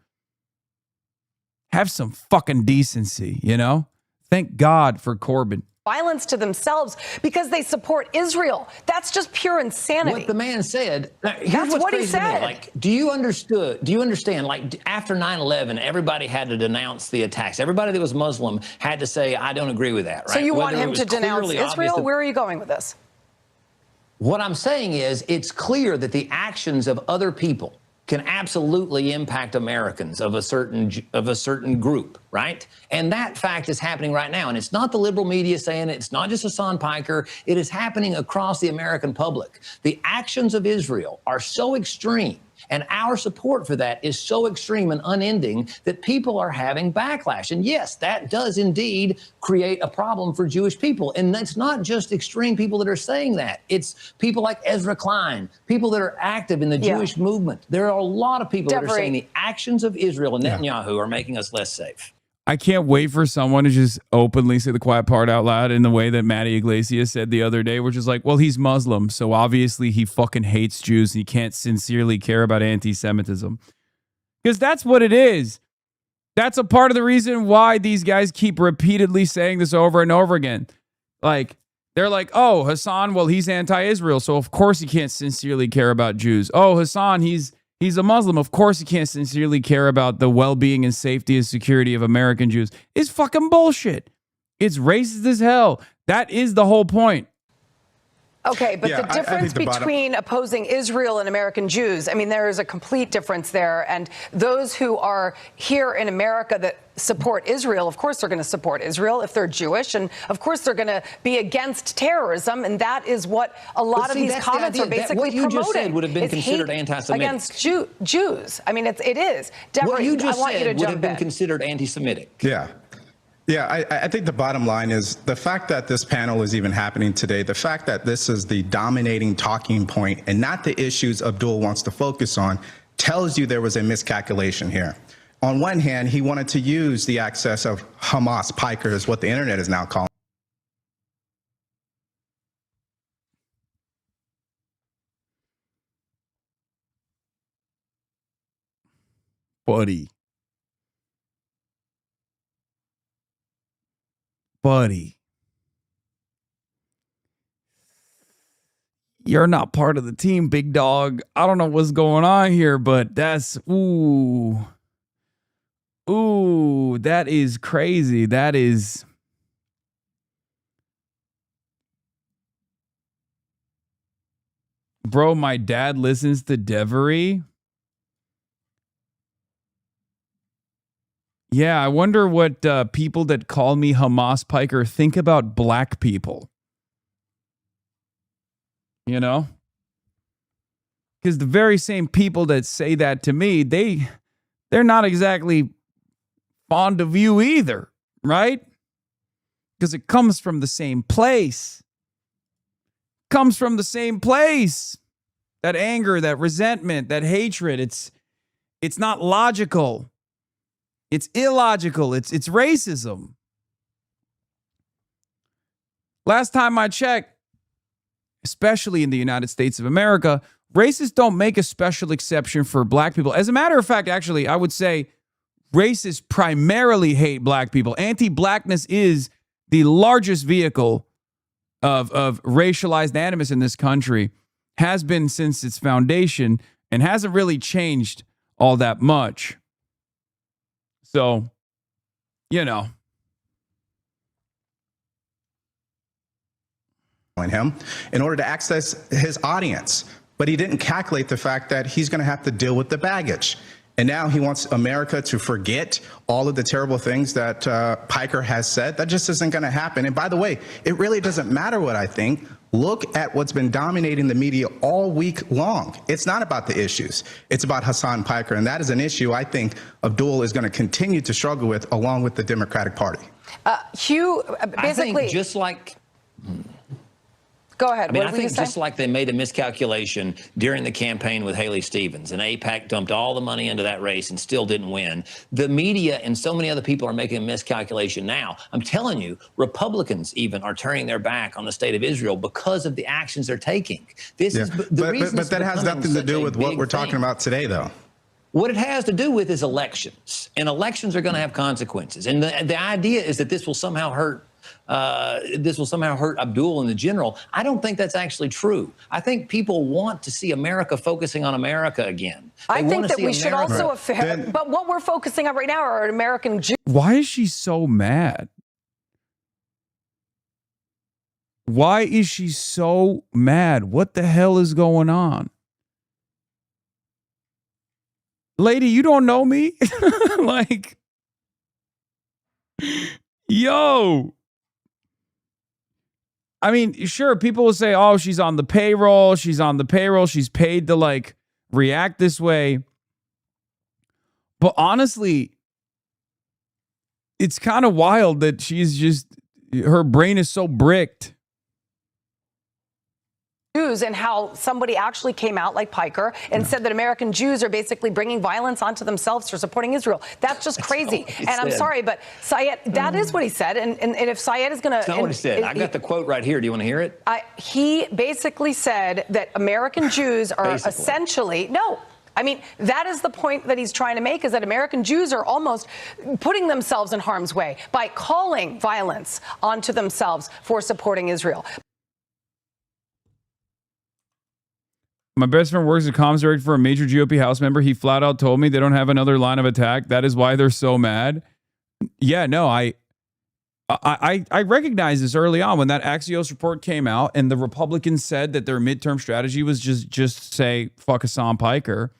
Have some fucking decency, you know? Thank God for Corbyn. Violence to themselves because they support Israel. That's just pure insanity. What the man said, here's that's what's what he crazy to me. said. Like, do you understand, like, after 9/11, everybody had to denounce the attacks. Everybody that was Muslim had to say, I don't agree with that, right? So you Whether want him to denounce Israel? Where are you going with this? What I'm saying is, it's clear that the actions of other people can absolutely impact Americans of a certain group, right? And that fact is happening right now. And it's not the liberal media saying it. It's not just Hasan Piker. It is happening across the American public. The actions of Israel are so extreme, and our support for that is so extreme and unending that people are having backlash. And yes, that does indeed create a problem for Jewish people. And that's not just extreme people that are saying that. It's people like Ezra Klein, people that are active in the Jewish movement. There are a lot of people that are saying the actions of Israel and Netanyahu are making us less safe. I can't wait for someone to just openly say the quiet part out loud in the way that Matty Iglesias said the other day, which is like, well, he's Muslim, so obviously he fucking hates Jews. He can't sincerely care about anti-Semitism. Because that's what it is. That's a part of the reason why these guys keep repeatedly saying this over and over again. Like, they're like, oh, Hasan, well, he's anti-Israel, so of course he can't sincerely care about Jews. Oh, Hasan, he's a Muslim. Of course he can't sincerely care about the well-being and safety and security of American Jews. It's fucking bullshit. It's racist as hell. That is the whole point. Okay, but the difference between opposing Israel and American Jews, I mean, there is a complete difference there. And those who are here in America that support Israel, of course they're going to support Israel if they're Jewish. And of course they're going to be against terrorism. And that is what a lot of these comments are basically promoting. What you just said would have been considered anti-Semitic. Against Jews. I mean, it is. Deborah, what you just I want you to said would jump have been in. considered anti-Semitic. Yeah, I think the bottom line is the fact that this panel is even happening today, the fact that this is the dominating talking point and not the issues Abdul wants to focus on, tells you there was a miscalculation here. On one hand, he wanted to use the access of Hamas Piker, is what the internet is now calling. Buddy, you're not part of the team, big dog. I don't know what's going on here, but that's, ooh, that is crazy. That is, bro, my dad listens to Devery. Yeah, I wonder what people that call me Hamas Piker think about black people. You know? Because the very same people that say that to me, they're not exactly fond of you either, right? Because it comes from the same place. Comes from the same place. That anger, that resentment, that hatred, it's not logical. It's illogical. It's racism. Last time I checked, especially in the United States of America, racists don't make a special exception for black people. As a matter of fact, actually, I would say racists primarily hate black people. Anti-blackness is the largest vehicle of racialized animus in this country, has been since its foundation, and hasn't really changed all that much. So, you know. Him in order to access his audience. but he didn't calculate the fact that he's going to have to deal with the baggage. And now he wants America to forget all of the terrible things that Piker has said. That just isn't going to happen. And by the way, it really doesn't matter what I think. Look at what's been dominating the media all week long. It's not about the issues. It's about Hasan Piker. And that is an issue I think Abdul is going to continue to struggle with, along with the Democratic Party. Hugh, basically, I think just like. Go ahead. I mean, I think just like they made a miscalculation during the campaign with Haley Stevens, and AIPAC dumped all the money into that race and still didn't win. The media and so many other people are making a miscalculation now. I'm telling you, Republicans even are turning their back on the state of Israel because of the actions they're taking. This is the reason. But that has nothing to do with what we're talking about today, though. What it has to do with is elections, and elections are going to have consequences. And the idea is that this will somehow hurt Abdul and the general. I don't think that's actually true. I think people want to see America focusing on America again. I think that we should also, but what we're focusing on right now are American Jews. Why is she so mad? Why is she so mad? What the hell is going on? Lady, you don't know me? Like, yo. I mean, sure, people will say, oh, she's on the payroll. She's on the payroll. She's paid to, like, react this way. But honestly, it's kind of wild that she's just, her brain is so bricked. Jews, and how somebody actually came out like Piker and said that American Jews are basically bringing violence onto themselves for supporting Israel. That's just crazy. And I'm sorry, but Syed, that is what he said. And if Syed is going to... That's not what he said. I got the quote right here. Do you want to hear it? He basically said that American Jews are essentially... No. I mean, that is the point that he's trying to make, is that American Jews are almost putting themselves in harm's way by calling violence onto themselves for supporting Israel. My best friend works as a comms director for a major GOP House member. He flat out told me they don't have another line of attack. That is why they're so mad. Yeah, no, I recognized this early on when that Axios report came out and the Republicans said that their midterm strategy was just say, fuck Hasan Piker.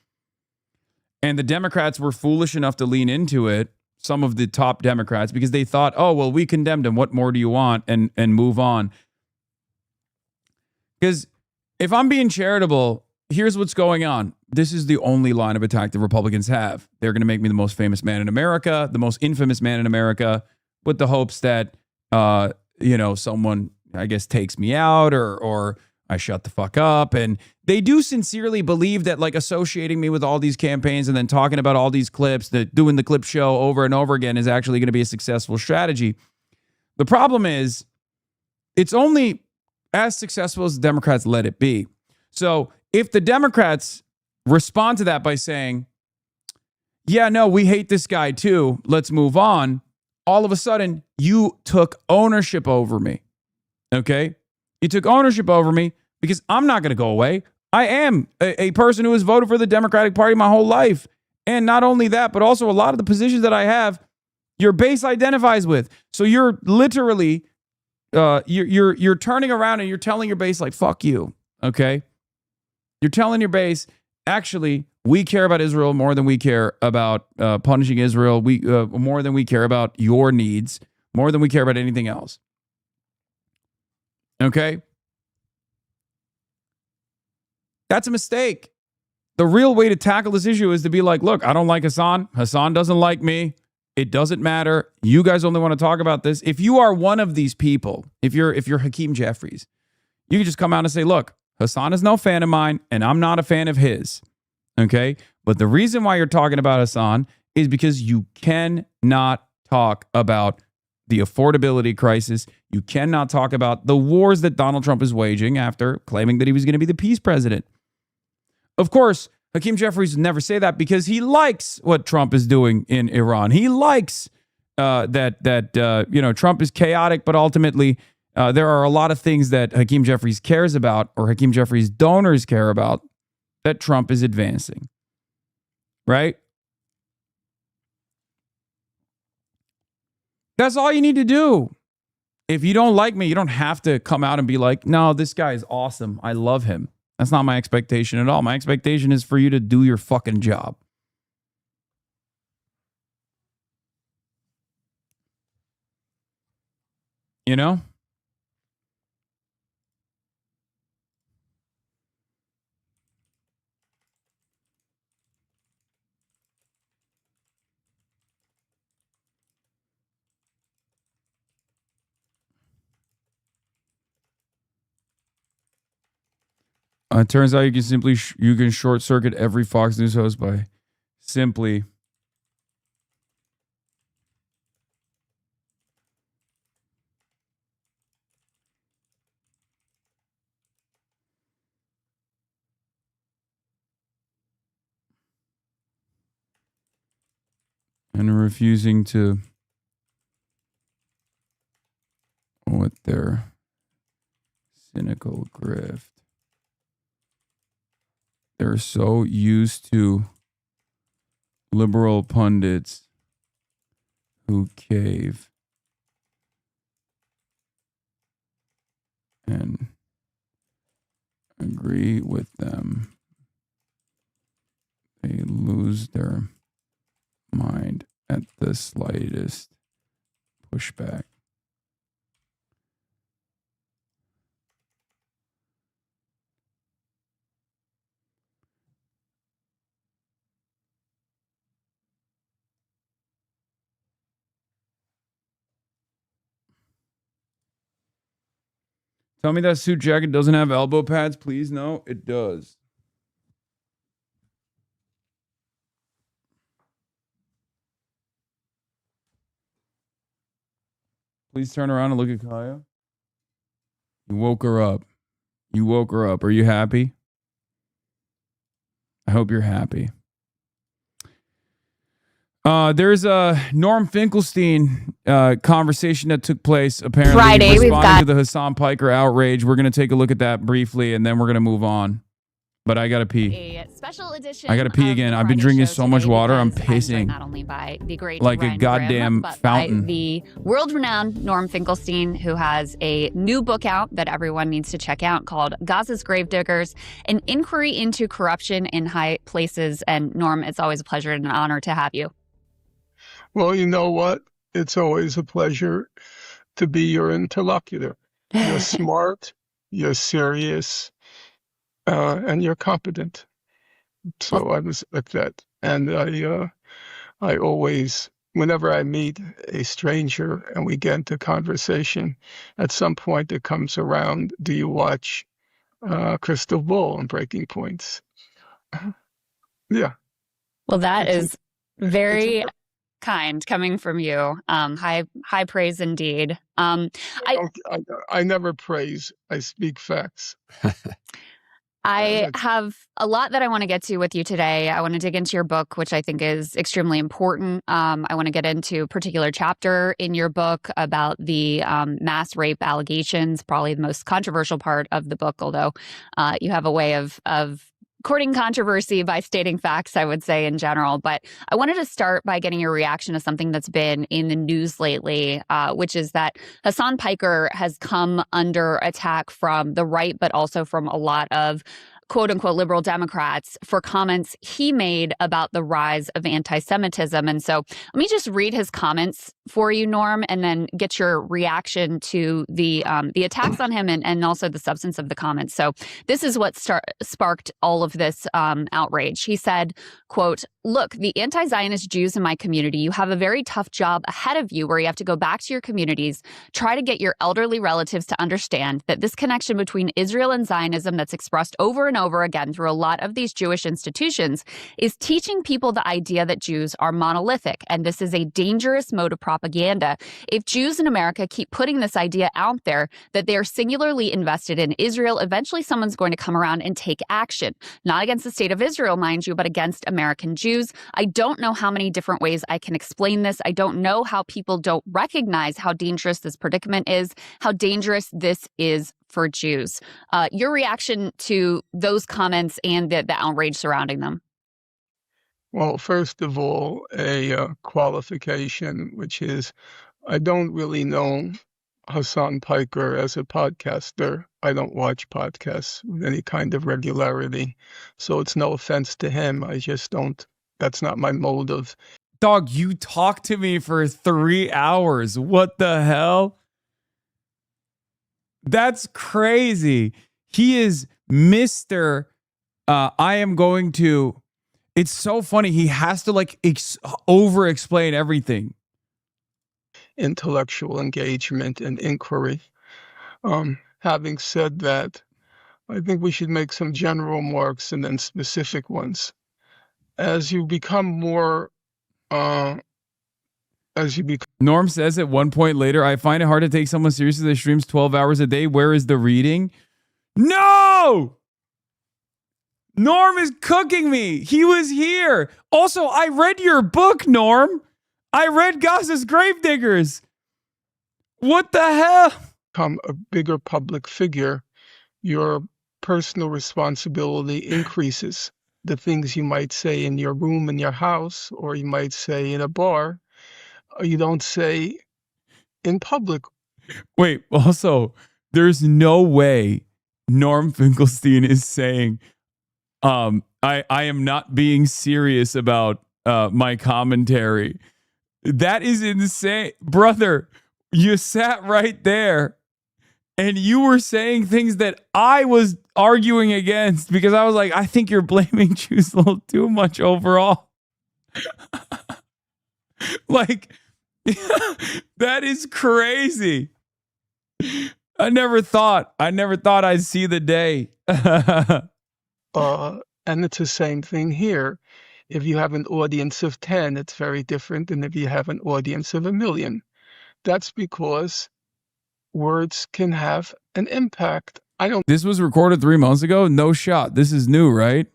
And the Democrats were foolish enough to lean into it, some of the top Democrats, because they thought, oh, well, we condemned him. What more do you want? And move on. Because if I'm being charitable, here's what's going on. This is the only line of attack the Republicans have. They're going to make me the most famous man in America, the most infamous man in America, with the hopes that, someone, I guess, takes me out or I shut the fuck up. And they do sincerely believe that, like, associating me with all these campaigns and then talking about all these clips, that doing the clip show over and over again is actually going to be a successful strategy. The problem is it's only as successful as the Democrats let it be. So if the Democrats respond to that by saying, yeah, no, we hate this guy too, let's move on, all of a sudden you took ownership over me. Okay? You took ownership over me because I'm not going to go away. I am a person who has voted for the Democratic Party my whole life. And not only that, but also a lot of the positions that I have, your base identifies with. So you're literally, you're turning around and you're telling your base, like, fuck you. Okay? You're telling your base, actually, we care about Israel more than we care about punishing Israel. We more than we care about your needs, more than we care about anything else. Okay? That's a mistake. The real way to tackle this issue is to be like, look, I don't like Hasan. Hasan doesn't like me. It doesn't matter. You guys only want to talk about this. If you are one of these people, if you're Hakeem Jeffries, you can just come out and say, look, Hasan is no fan of mine, and I'm not a fan of his. Okay? But the reason why you're talking about Hasan is because you cannot talk about the affordability crisis. You cannot talk about the wars that Donald Trump is waging after claiming that he was going to be the peace president. Of course, Hakeem Jeffries would never say that because he likes what Trump is doing in Iran. He likes that Trump is chaotic, but ultimately there are a lot of things that Hakeem Jeffries cares about, or Hakeem Jeffries' donors care about, that Trump is advancing. Right? That's all you need to do. If you don't like me, you don't have to come out and be like, no, this guy is awesome. I love him. That's not my expectation at all. My expectation is for you to do your fucking job. You know? It turns out you can short circuit every Fox News host by simply and refusing to with their cynical grift. They're so used to liberal pundits who cave and agree with them. They lose their mind at the slightest pushback. Tell me that suit jacket doesn't have elbow pads, please. No, it does. Please turn around and look at Kaya. You woke her up. You woke her up. Are you happy? I hope you're happy. There's a Norm Finkelstein conversation that took place apparently Friday, responding to the Hasan Piker outrage. We're going to take a look at that briefly, and then we're going to move on. But I got to pee. A special edition. I got to pee again. I've been drinking so much water. I'm pissing Not only by the great like Ryan a goddamn Grimm, but fountain. by the world-renowned Norm Finkelstein, who has a new book out that everyone needs to check out called Gaza's Gravediggers, an inquiry into corruption in high places. And Norm, it's always a pleasure and an honor to have you. Well, you know what? It's always a pleasure to be your interlocutor. You're smart, you're serious, and you're competent. So I respect that. And I always, whenever I meet a stranger and we get into conversation, at some point it comes around, do you watch Crystal Ball and Breaking Points? Yeah. Well, that is very kind coming from you. High praise indeed. I never praise. I speak facts. I have a lot that I want to get to with you today. I want to dig into your book, which I think is extremely important. I want to get into a particular chapter in your book about the mass rape allegations, probably the most controversial part of the book, although you have a way of courting controversy by stating facts, I would say, in general. But I wanted to start by getting your reaction to something that's been in the news lately, which is that Hasan Piker has come under attack from the right, but also from a lot of quote unquote liberal Democrats for comments he made about the rise of anti-Semitism. And so let me just read his comments for you, Norm, and then get your reaction to the attacks on him and also the substance of the comments. So this is what sparked all of this outrage. He said, quote, "Look, the anti-Zionist Jews in my community, you have a very tough job ahead of you where you have to go back to your communities, try to get your elderly relatives to understand that this connection between Israel and Zionism that's expressed over and over again through a lot of these Jewish institutions is teaching people the idea that Jews are monolithic, and this is a dangerous mode of propaganda. If Jews in America keep putting this idea out there that they are singularly invested in Israel, eventually someone's going to come around and take action, not against the state of Israel, mind you, but against American Jews. I don't know how many different ways I can explain this. I don't know how people don't recognize how dangerous this predicament is, how dangerous this is for Jews." Your reaction to those comments and the outrage surrounding them? Well, first of all, a qualification, which is I don't really know Hasan Piker as a podcaster. I don't watch podcasts with any kind of regularity. So it's no offense to him. I just don't, that's not my mode of. Dog, you talked to me for 3 hours. What the hell? That's crazy. He is Mr. I am going to. It's so funny. He has to like over explain everything. Intellectual engagement and inquiry. Having said that, I think we should make some general remarks and then specific ones. As you become more, Norm says at one point later, I find it hard to take someone seriously that streams 12 hours a day. Where is the reading? No! Norm is cooking me. He was here. Also, I read your book, Norm. I read Gaza's Gravediggers. What the hell? Become a bigger public figure, your personal responsibility increases. The things you might say in your room in your house, or you might say in a bar, you don't say in public. Wait, also, there's no way Norm Finkelstein is saying, I am not being serious about my commentary. That is insane. Brother, you sat right there and you were saying things that I was arguing against because I was like, I think you're blaming Jews a little too much overall. Like, that is crazy. I never thought I'd see the day. And it's the same thing here. If you have an audience of 10, it's very different than if you have an audience of 1 million. That's because words can have an impact. This was recorded 3 months ago? No shot. This is new, right?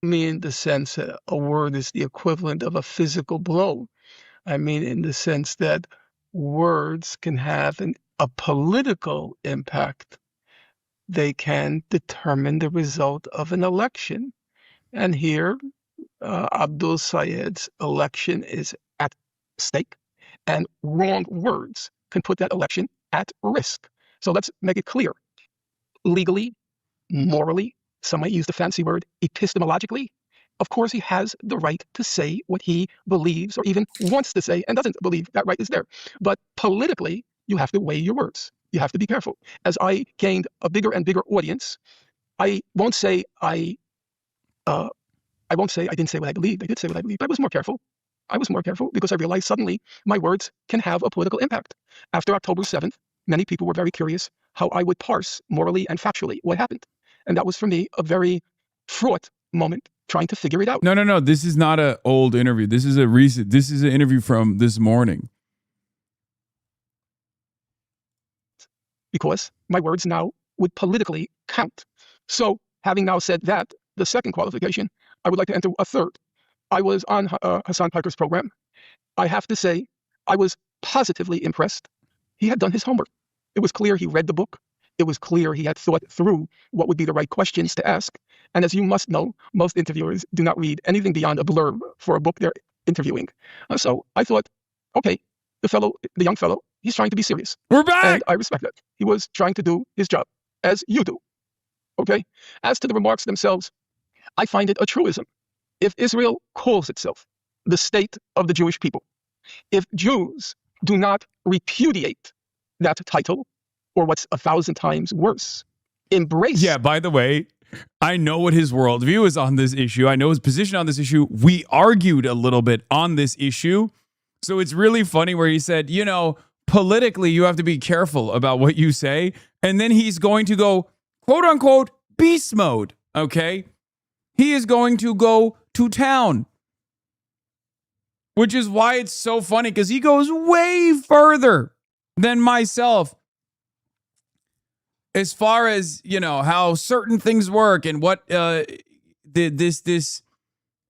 Mean in the sense that a word is the equivalent of a physical blow. I mean in the sense that words can have a political impact. They can determine the result of an election. And here, Abdul Sayed's election is at stake, and wrong words can put that election at risk. So let's make it clear. Legally, morally, some might use the fancy word epistemologically, of course he has the right to say what he believes or even wants to say and doesn't believe that right is there. But politically, you have to weigh your words. You have to be careful. As I gained a bigger and bigger audience, I won't say I didn't say what I believed. I did say what I believed. I was more careful. Because I realized suddenly my words can have a political impact. After October 7th, many people were very curious how I would parse morally and factually what happened. And that was for me a very fraught moment trying to figure it out. No. This is not an old interview. This is an interview from this morning. Because my words now would politically count. So having now said that, the second qualification, I would like to enter a third. I was on Hasan Piker's program. I have to say, I was positively impressed. He had done his homework. It was clear he read the book. It was clear he had thought through what would be the right questions to ask. And as you must know, most interviewers do not read anything beyond a blurb for a book they're interviewing. So I thought, okay, the young fellow, he's trying to be serious. We're back! And I respect that. He was trying to do his job, as you do. Okay? As to the remarks themselves, I find it a truism. If Israel calls itself the state of the Jewish people, if Jews do not repudiate that title, or what's 1,000 times worse, embrace. Yeah, by the way, I know what his worldview is on this issue. I know his position on this issue. We argued a little bit on this issue. So it's really funny where he said, politically, you have to be careful about what you say. And then he's going to go, quote unquote, beast mode. Okay. He is going to go to town, which is why it's so funny because he goes way further than myself as far as, how certain things work and what this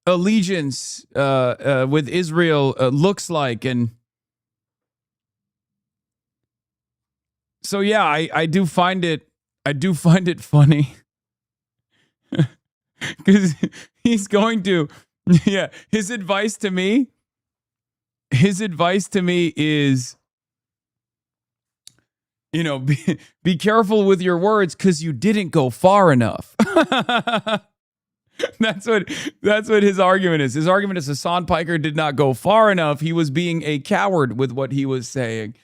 allegiance with Israel looks like. And so, yeah, I do find it funny because he's going to, his advice to me his advice to me is, be careful with your words because you didn't go far enough. That's what his argument is. His argument is Hasan Piker did not go far enough. He was being a coward with what he was saying.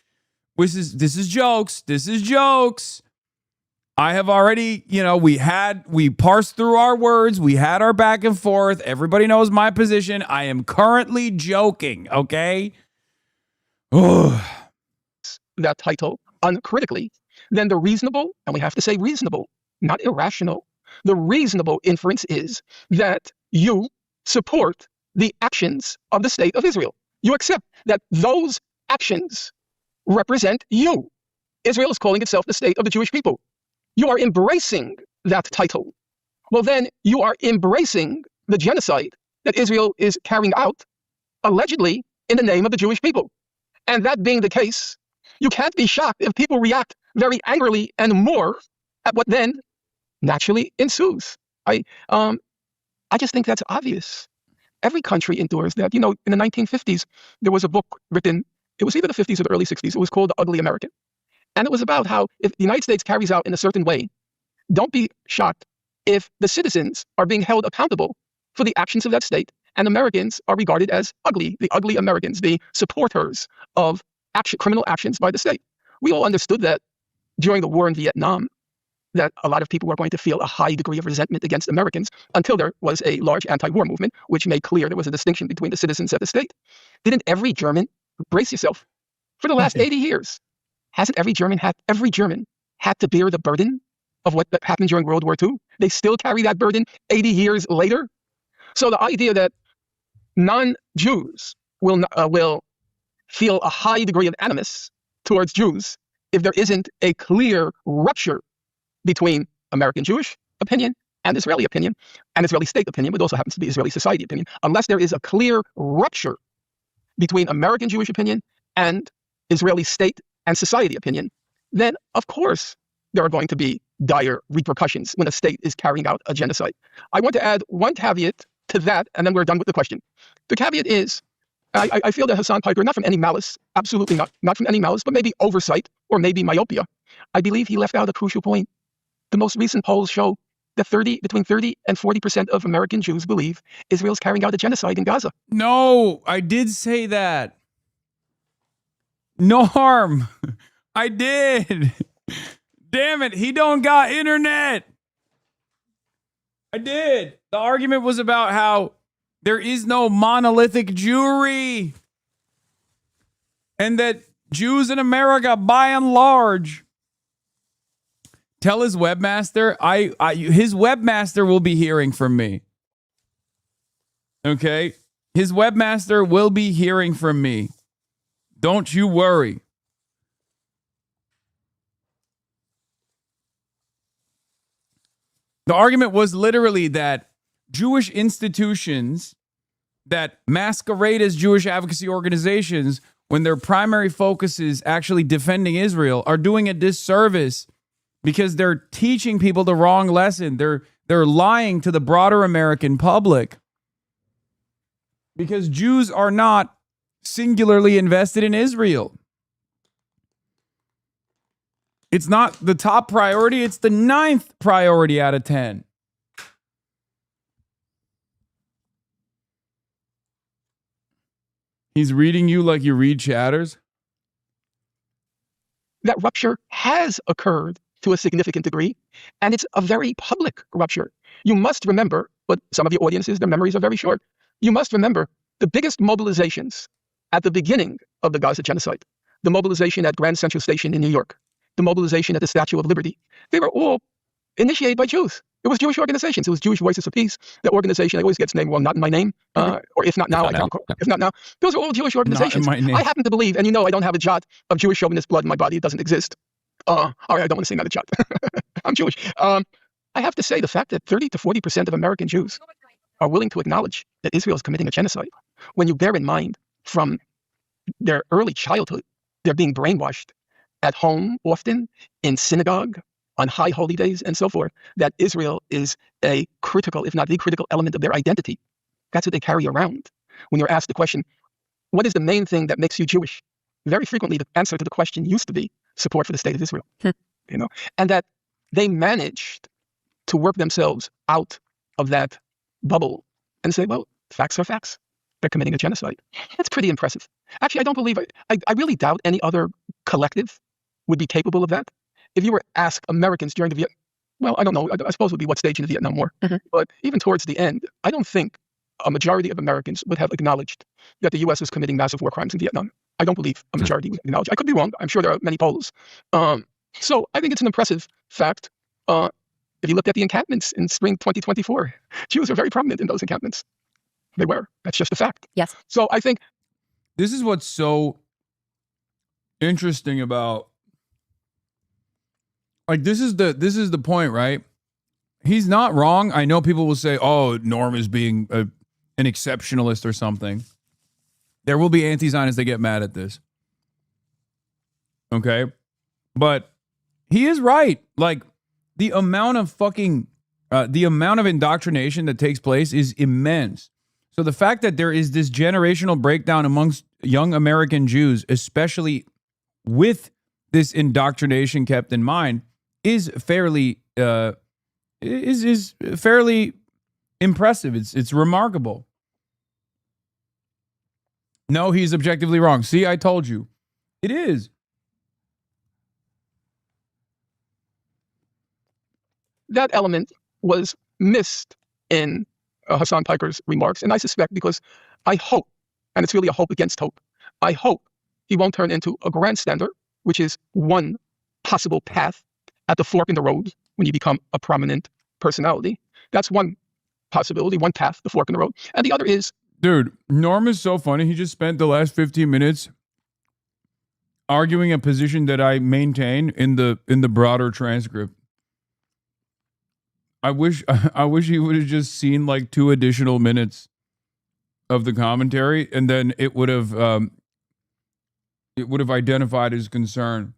This is jokes. This is jokes. I have already, we parsed through our words. We had our back and forth. Everybody knows my position. I am currently joking, okay? That title uncritically, then the reasonable, and we have to say reasonable, not irrational, the reasonable inference is that you support the actions of the state of Israel. You accept that those actions represent you. Israel is calling itself the state of the Jewish people. You are embracing that title. Well, then you are embracing the genocide that Israel is carrying out, allegedly in the name of the Jewish people. And that being the case, you can't be shocked if people react very angrily and more at what then naturally ensues. I just think that's obvious. Every country endures that. In the 1950s, there was a book written, it was either the 50s or the early 60s, it was called The Ugly American. And it was about how if the United States carries out in a certain way, don't be shocked if the citizens are being held accountable for the actions of that state, and Americans are regarded as ugly, the ugly Americans, the supporters of criminal actions by the state. We all understood that during the war in Vietnam, that a lot of people were going to feel a high degree of resentment against Americans until there was a large anti-war movement, which made clear there was a distinction between the citizens of the state. Didn't every German, brace yourself, for the last 80 years, hasn't every German had to bear the burden of what happened during World War II? They still carry that burden 80 years later. So the idea that non-Jews will feel a high degree of animus towards Jews if there isn't a clear rupture between American Jewish opinion and Israeli opinion, and Israeli state opinion, but also happens to be Israeli society opinion, unless there is a clear rupture between American Jewish opinion and Israeli state and society opinion, then of course there are going to be dire repercussions when a state is carrying out a genocide. I want to add one caveat to that, and then we're done with the question. The caveat is, I feel that Hasan Piker, not from any malice, absolutely not from any malice, but maybe oversight or maybe myopia, I believe he left out a crucial point. The most recent polls show that between 30 and 40% of American Jews believe Israel's carrying out a genocide in Gaza. No, I did say that. Norm, I did. Damn it, he don't got internet. I did. The argument was about how there is no monolithic Jewry, and that Jews in America, by and large, tell his webmaster, his webmaster will be hearing from me. Okay? His webmaster will be hearing from me. Don't you worry. The argument was literally that Jewish institutions that masquerade as Jewish advocacy organizations, when their primary focus is actually defending Israel, are doing a disservice because they're teaching people the wrong lesson. They're lying to the broader American public. Because Jews are not singularly invested in Israel. It's not the top priority, it's the 9th priority out of 10. He's reading you like you read chatters? That rupture has occurred to a significant degree, and it's a very public rupture. You must remember, but some of your audiences, their memories are very short. You must remember the biggest mobilizations at the beginning of the Gaza genocide, the mobilization at Grand Central Station in New York, the mobilization at the Statue of Liberty, they were all initiated by Jews. It was Jewish organizations. It was Jewish Voices of Peace. That organization, I always get its name wrong, not in my name, or if not now, if not now. Those are all Jewish organizations. Not in my name. I happen to believe, and I don't have a jot of Jewish chauvinist blood in my body. It doesn't exist. All right, I don't want to say not a jot. I'm Jewish. I have to say the fact that 30 to 40% of American Jews are willing to acknowledge that Israel is committing a genocide, when you bear in mind from their early childhood, they're being brainwashed at home, often in synagogue, on high holy days, and so forth, that Israel is a critical, if not the critical element of their identity. That's what they carry around. When you're asked the question, what is the main thing that makes you Jewish? Very frequently, the answer to the question used to be support for the state of Israel. And that they managed to work themselves out of that bubble and say, well, facts are facts. They're committing a genocide. That's pretty impressive. Actually, I don't believe it. I really doubt any other collective would be capable of that. If you were asked Americans during the well, I don't know. I suppose it would be what stage in the Vietnam War. But even towards the end, I don't think a majority of Americans would have acknowledged that the U.S. was committing massive war crimes in Vietnam. I don't believe a majority would acknowledge. I could be wrong. I'm sure there are many polls. So I think it's an impressive fact. If you look at the encampments in spring 2024, Jews are very prominent in those encampments. They were. That's just a fact. Yes. So I think this is what's so interesting about, like, this is the point, right? He's not wrong. I know people will say, oh, Norm is being an exceptionalist or something. There will be anti-Zionists that get mad at this. Okay? But he is right. Like, the amount of indoctrination that takes place is immense. So the fact that there is this generational breakdown amongst young American Jews, especially with this indoctrination kept in mind, is fairly fairly impressive. It's remarkable. No, he's objectively wrong. See, I told you. It is. that element was missed in Hasan Piker's remarks. And I suspect because I hope, and it's really a hope against hope, I hope he won't turn into a grandstander, which is one possible path at the fork in the road when you become a prominent personality. That's one possibility, one path, the fork in the road. And the other is... Dude, Norm is so funny. He just spent the last 15 minutes arguing a position that I maintain in the broader transcript. I wish he would have just seen like 2 additional minutes of the commentary, and then it would have identified his concern.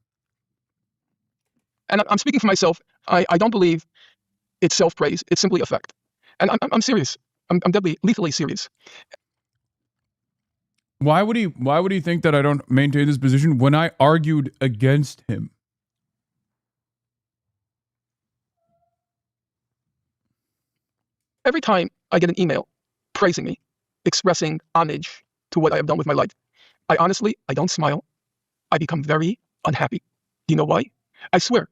And I'm speaking for myself. I don't believe it's self-praise. It's simply a fact. And I'm serious. I'm deadly, lethally serious. Why would he think that I don't maintain this position when I argued against him? Every time I get an email praising me, expressing homage to what I have done with my life, I don't smile. I become very unhappy. Do you know why? I swear.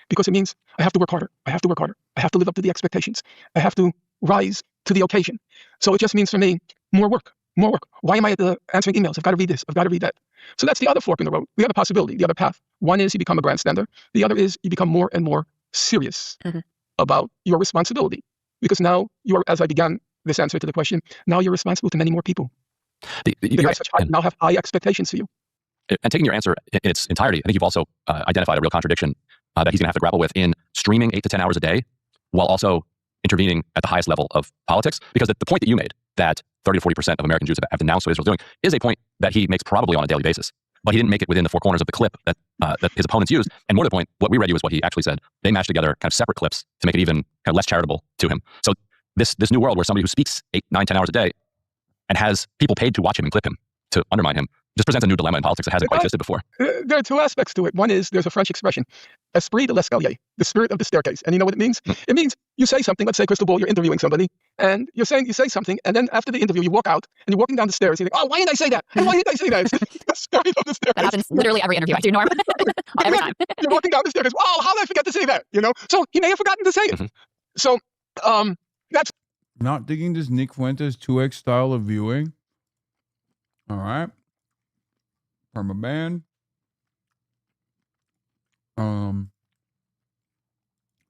Because it means I have to work harder. I have to work harder. I have to live up to the expectations. I have to rise to the occasion. So it just means for me, more work. Why am I answering emails? I've got to read this. I've got to read that. So that's the other fork in the road. The other possibility, the other path. One is you become a grandstander. The other is you become more and more serious about your responsibility. Because now you are, as I began this answer to the question, now you're responsible to many more people. Now have high expectations for you. And taking your answer in its entirety, I think you've also identified a real contradiction that he's going to have to grapple with in streaming 8 to 10 hours a day while also intervening at the highest level of politics. Because the point that you made, that 30 to 40% of American Jews have denounced what Israel's doing, is a point that he makes probably on a daily basis. But he didn't make it within the 4 corners of the clip that his opponents used. And more to the point, what we read you is what he actually said. They mashed together kind of separate clips to make it even kind of less charitable to him. So this new world where somebody who speaks 8, 9, 10 hours a day and has people paid to watch him and clip him, to undermine him, just presents a new dilemma in politics that hasn't quite existed before. There are 2 aspects to it. One is there's a French expression, esprit de l'escalier, the spirit of the staircase. And you know what it means? It means you say something, let's say, Crystal Ball, you're interviewing somebody, and you say something, and then after the interview, you walk out, and you're walking down the stairs, and you think, oh, why didn't I say that? Why didn't I say that? It's the spirit of the staircase. That happens literally every interview I do, Norm. Every time. You're walking down the stairs, oh, how did I forget to say that? You know? So he may have forgotten to say it. So that's... Not digging this Nick Fuentes 2X style of viewing. All right. From a band.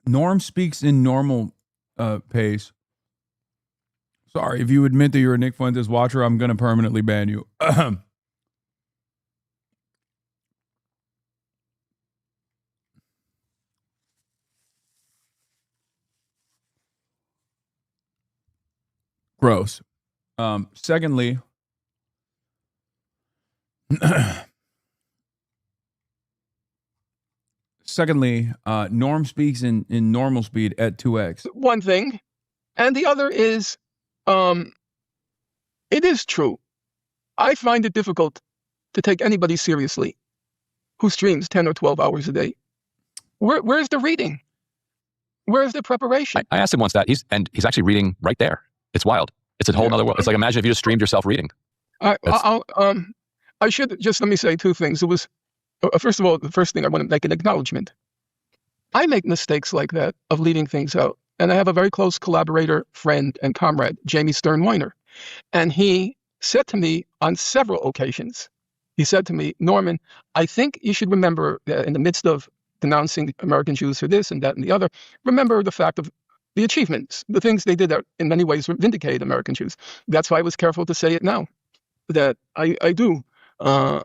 Norm speaks in normal pace. Sorry, if you admit that you're a Nick Fuentes watcher, I'm going to permanently ban you. Gross. Secondly, Norm speaks in normal speed at 2x. One thing. And the other is, it is true I find it difficult to take anybody seriously who streams 10 or 12 hours a day. Where's the reading? Where's the preparation? I asked him once that, he's actually reading right there. It's wild. It's a whole other world. It's like, imagine if you just streamed yourself reading. I should just let me say two things. It was, first of all, the first thing I want to make an acknowledgement. I make mistakes like that of leaving things out. And I have a very close collaborator, friend, and comrade, Jamie Stern-Weiner. And he said to me on several occasions, he said to me, Norman, I think you should remember that in the midst of denouncing American Jews for this and that and the other, remember the fact of the achievements, the things they did that in many ways vindicate American Jews. That's why I was careful to say it now, that I do. I'm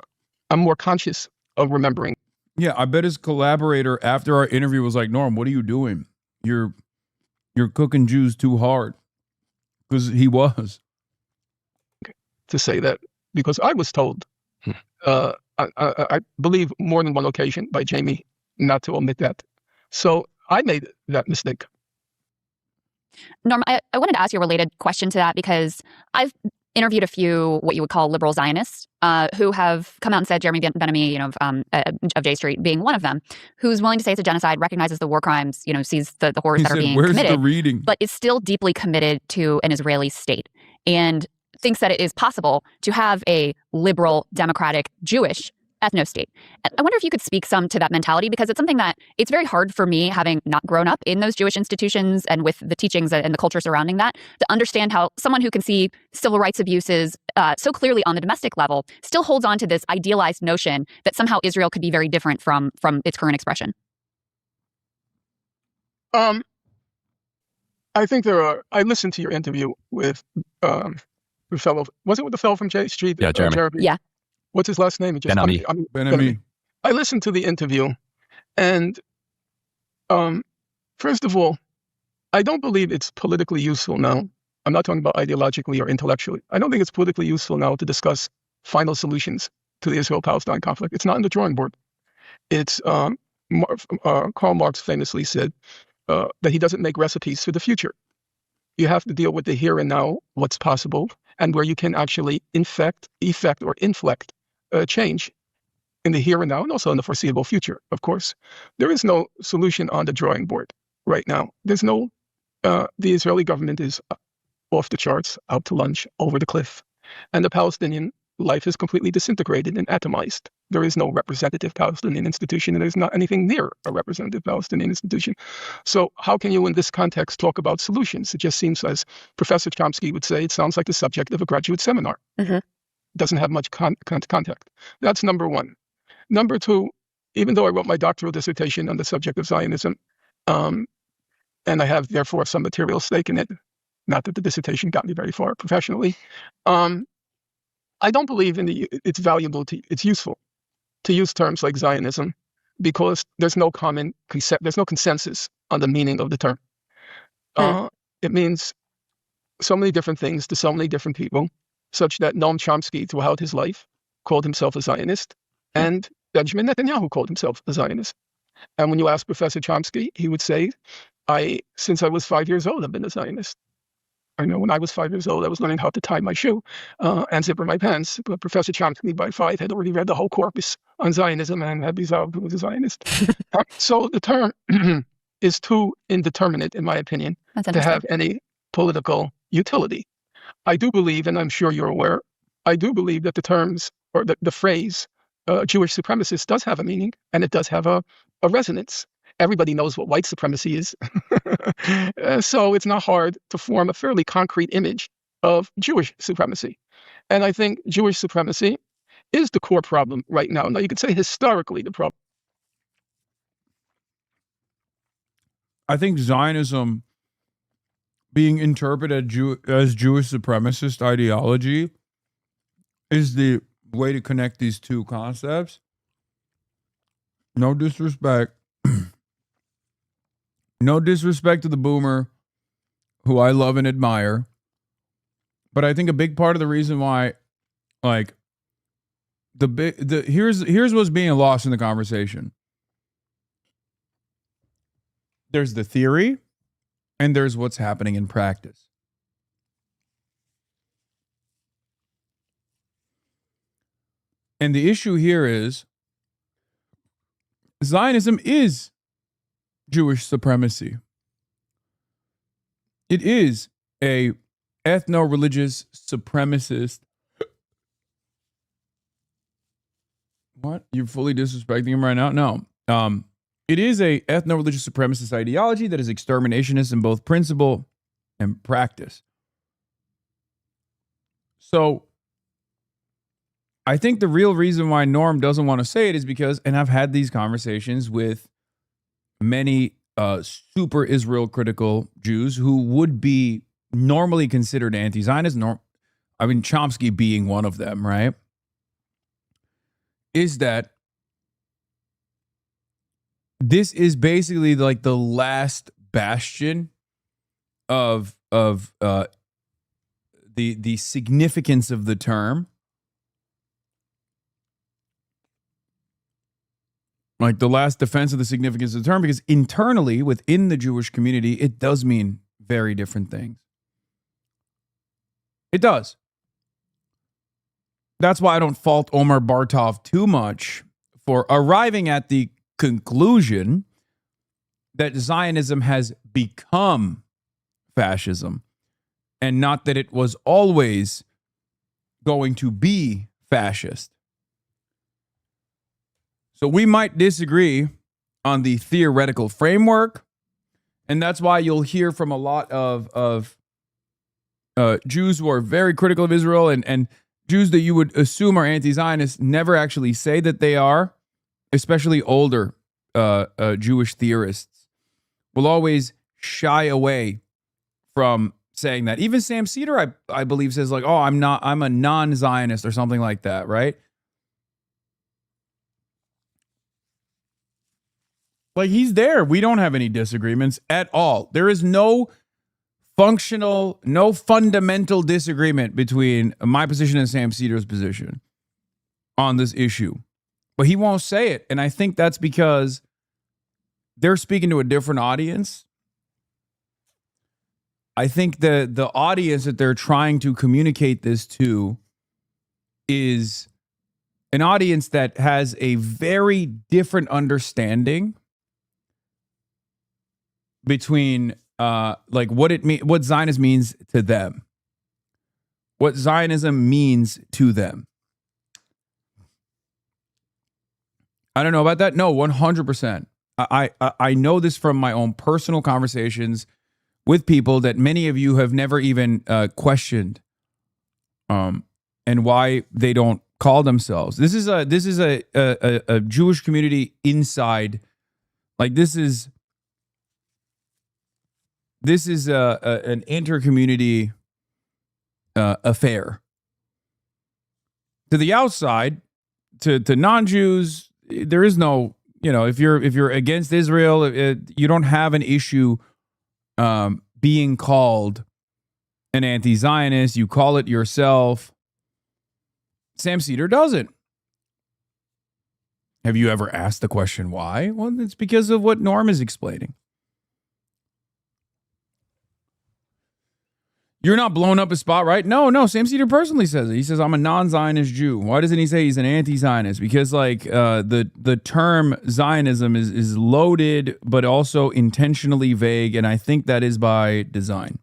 more conscious of remembering. Yeah, I bet his collaborator after our interview was like, Norm, what are you doing? You're cooking Jews too hard. Because he was. To say that, because I was told, I believe more than one occasion by Jamie not to omit that. So I made that mistake. Norm, I wanted to ask you a related question to that because I've interviewed a few what you would call liberal Zionists who have come out and said, Jeremy Ben-Ami, of J Street being one of them, who's willing to say it's a genocide, recognizes the war crimes, sees the horrors that are being committed, the reading? But is still deeply committed to an Israeli state and thinks that it is possible to have a liberal, democratic, Jewish ethno-state. I wonder if you could speak some to that mentality, because it's something that it's very hard for me, having not grown up in those Jewish institutions and with the teachings and the culture surrounding that, to understand how someone who can see civil rights abuses so clearly on the domestic level still holds on to this idealized notion that somehow Israel could be very different from its current expression. I think I listened to your interview with the fellow. Was it with the fellow from J Street? Yeah, Jeremy. Yeah. What's his last name? Ben-Ami. Ben-Ami. I listened to the interview, and first of all, I don't believe it's politically useful now. I'm not talking about ideologically or intellectually. I don't think it's politically useful now to discuss final solutions to the Israel-Palestine conflict. It's not on the drawing board. It's Karl Marx famously said that he doesn't make recipes for the future. You have to deal with the here and now, what's possible, and where you can actually effect or inflect change in the here and now, and also in the foreseeable future, of course. There is no solution on the drawing board right now. There's no, the Israeli government is off the charts, out to lunch, over the cliff. And the Palestinian life is completely disintegrated and atomized. There is no representative Palestinian institution, and there's not anything near a representative Palestinian institution. So how can you, in this context, talk about solutions? It just seems, as Professor Chomsky would say, it sounds like the subject of a graduate seminar. Mm-hmm. Doesn't have much contact. That's number one. Number two, even though I wrote my doctoral dissertation on the subject of Zionism, and I have, therefore, some material stake in it, not that the dissertation got me very far professionally, I don't believe it's valuable it's useful to use terms like Zionism, because there's no there's no consensus on the meaning of the term. It means so many different things to so many different people, such that Noam Chomsky, throughout his life, called himself a Zionist, and Benjamin Netanyahu called himself a Zionist. And when you ask Professor Chomsky, he would say, since I was 5 years old, I've been a Zionist. I know when I was 5 years old, I was learning how to tie my shoe and zipper my pants. But Professor Chomsky, by 5, had already read the whole corpus on Zionism and had resolved who was a Zionist. So the term is too indeterminate, in my opinion, to have any political utility. I do believe, and I'm sure you're aware, I do believe that the terms, or the phrase, Jewish supremacist does have a meaning, and it does have a resonance. Everybody knows what white supremacy is. So it's not hard to form a fairly concrete image of Jewish supremacy. And I think Jewish supremacy is the core problem right now. Now, you could say historically the problem. I think Zionism being interpreted as Jewish supremacist ideology is the way to connect these two concepts. No disrespect. No disrespect to the boomer, who I love and admire. But I think a big part of the reason why, like, here's what's being lost in the conversation. There's the theory, and there's what's happening in practice. And the issue here is Zionism is Jewish supremacy. It is a ethno-religious supremacist. What? You're fully disrespecting him right now? No. It is a ethno-religious supremacist ideology that is exterminationist in both principle and practice. So I think the real reason why Norm doesn't want to say it is because, and I've had these conversations with many super Israel critical Jews who would be normally considered anti-Zionist. I mean, Chomsky being one of them, right? Is that this is basically like the last bastion of the significance of the term. Like the last defense of the significance of the term, because internally within the Jewish community, it does mean very different things. It does. That's why I don't fault Omar Bartov too much for arriving at the conclusion that Zionism has become fascism and not that it was always going to be fascist. So we might disagree on the theoretical framework, and that's why you'll hear from a lot of Jews who are very critical of Israel and Jews that you would assume are anti-Zionists never actually say that they are, especially older Jewish theorists will always shy away from saying that. Even Sam Cedar, I believe, says like, oh, I'm a non-Zionist or something like that, right? Like he's there. We don't have any disagreements at all. There is no fundamental disagreement between my position and Sam Cedar's position on this issue. But he won't say it. And I think that's because they're speaking to a different audience. I think the audience that they're trying to communicate this to is an audience that has a very different understanding between like what Zionism means to them. What Zionism means to them. I don't know about that. No, 100%. I know this from my own personal conversations with people that many of you have never even questioned, and why they don't call themselves. This is a Jewish community inside. Like this is an inter-community affair. To the outside, to non-Jews, there is no, if you're against Israel, you don't have an issue being called an anti-Zionist. You call it yourself. Sam Cedar doesn't. Have you ever asked the question why? Well, it's because of what Norm is explaining. You're not blowing up his spot, right? No. Sam Cedar personally says it. He says, I'm a non-Zionist Jew. Why doesn't he say he's an anti-Zionist? Because like the term Zionism is loaded, but also intentionally vague. And I think that is by design.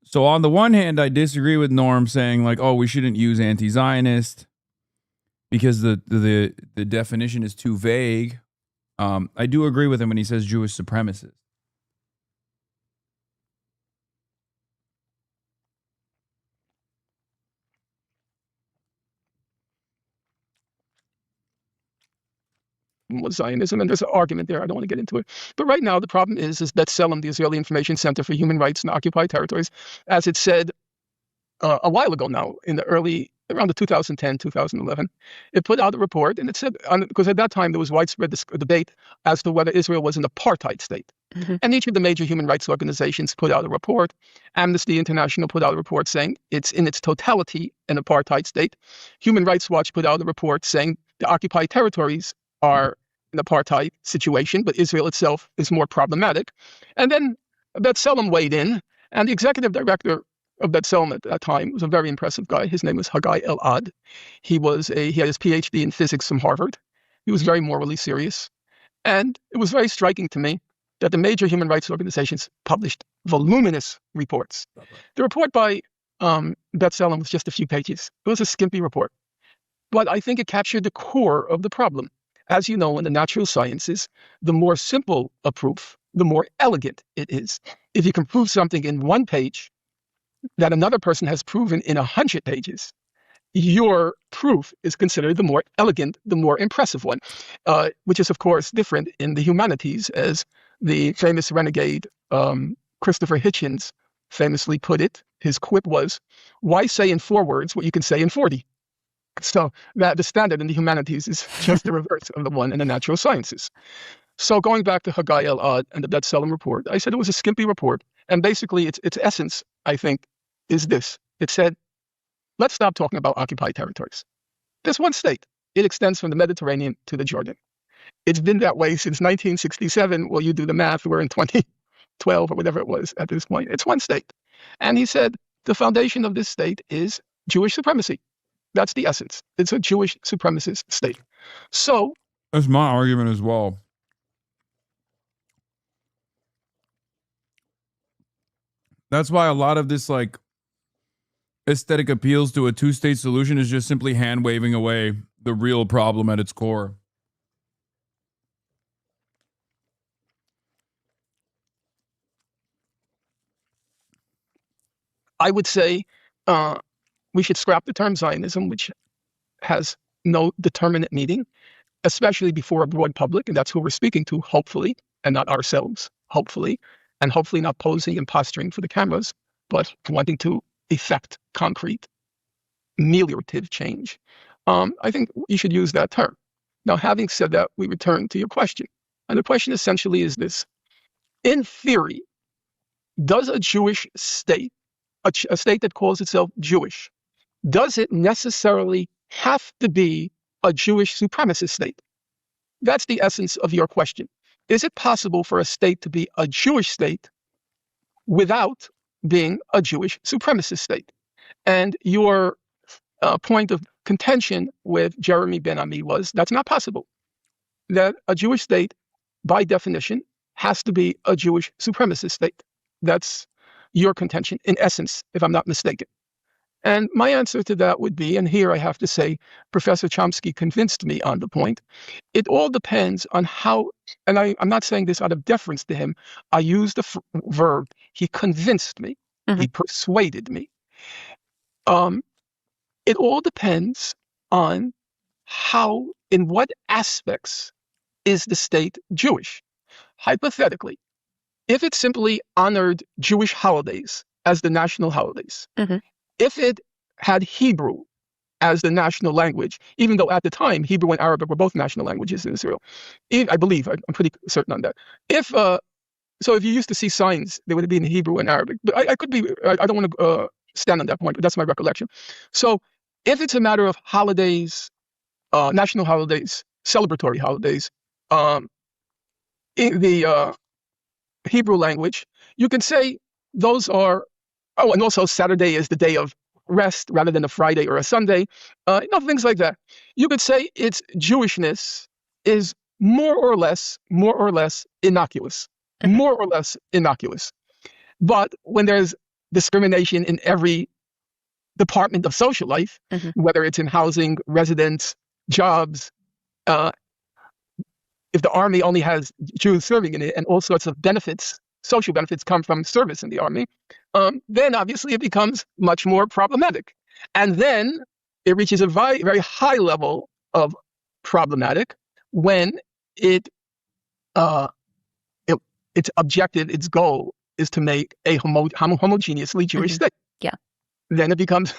So on the one hand, I disagree with Norm saying like, oh, we shouldn't use anti-Zionist because the definition is too vague. I do agree with him when he says Jewish supremacist. With Zionism, and there's an argument there. I don't want to get into it. But right now, the problem is that Selim, the Israeli Information Center for Human Rights in Occupied Territories, as it said a while ago now, around the 2010, 2011, it put out a report, and it said, because at that time there was widespread debate as to whether Israel was an apartheid state. Mm-hmm. And each of the major human rights organizations put out a report. Amnesty International put out a report saying it's in its totality an apartheid state. Human Rights Watch put out a report saying the occupied territories are an apartheid situation, but Israel itself is more problematic. And then that Selim weighed in, and the executive director of B'Tselem at that time was a very impressive guy. His name was Haggai Elad. He had his PhD in physics from Harvard. He was very morally serious. And it was very striking to me that the major human rights organizations published voluminous reports. The report by B'Tselem was just a few pages. It was a skimpy report. But I think it captured the core of the problem. As you know, in the natural sciences, the more simple a proof, the more elegant it is. If you can prove something in one page that another person has proven in 100 pages, your proof is considered the more elegant, the more impressive one, which is, of course, different in the humanities, as the famous renegade Christopher Hitchens famously put it. His quip was, "Why say in 4 words what you can say in 40? So that the standard in the humanities is just the reverse of the one in the natural sciences. So going back to Haggai Elad and the B'Tselem report, I said it was a skimpy report. And basically its essence, I think, is this. It said, let's stop talking about occupied territories. There's one state. It extends from the Mediterranean to the Jordan. It's been that way since 1967. Well, you do the math. We're in 2012 or whatever it was at this point. It's one state. And he said, the foundation of this state is Jewish supremacy. That's the essence. It's a Jewish supremacist state. So that's my argument as well. That's why a lot of this like aesthetic appeals to a 2-state solution is just simply hand waving away the real problem at its core. I would say we should scrap the term Zionism, which has no determinate meaning, especially before a broad public, and that's who we're speaking to, hopefully, and not ourselves, hopefully, and hopefully not posing and posturing for the cameras, but wanting to effect concrete, ameliorative change. I think you should use that term. Now, having said that, we return to your question. And the question essentially is this. In theory, does a Jewish state, a state that calls itself Jewish, does it necessarily have to be a Jewish supremacist state? That's the essence of your question. Is it possible for a state to be a Jewish state without being a Jewish supremacist state? And your point of contention with Jeremy Ben-Ami was that's not possible. That a Jewish state, by definition, has to be a Jewish supremacist state. That's your contention, in essence, if I'm not mistaken. And my answer to that would be, and here I have to say, Professor Chomsky convinced me on the point, it all depends on how, and I'm not saying this out of deference to him, I use the verb, he convinced me, he persuaded me. It all depends on how, in what aspects is the state Jewish. Hypothetically, if it simply honored Jewish holidays as the national holidays, if it had Hebrew as the national language, even though at the time Hebrew and Arabic were both national languages in Israel, I believe, I'm pretty certain on that. If you used to see signs, they would be in Hebrew and Arabic. But I could be, I don't want to stand on that point, but that's my recollection. So if it's a matter of holidays, national holidays, celebratory holidays, in the Hebrew language, you can say those are, and also Saturday is the day of rest rather than a Friday or a Sunday, things like that. You could say its Jewishness is more or less innocuous, But when there's discrimination in every department of social life, whether it's in housing, residence, jobs, if the army only has Jews serving in it and all sorts of benefits, social benefits come from service in the army, then obviously it becomes much more problematic. And then it reaches a very, very high level of problematic when its objective, its goal is to make a homogeneously Jewish state. Yeah. Then it becomes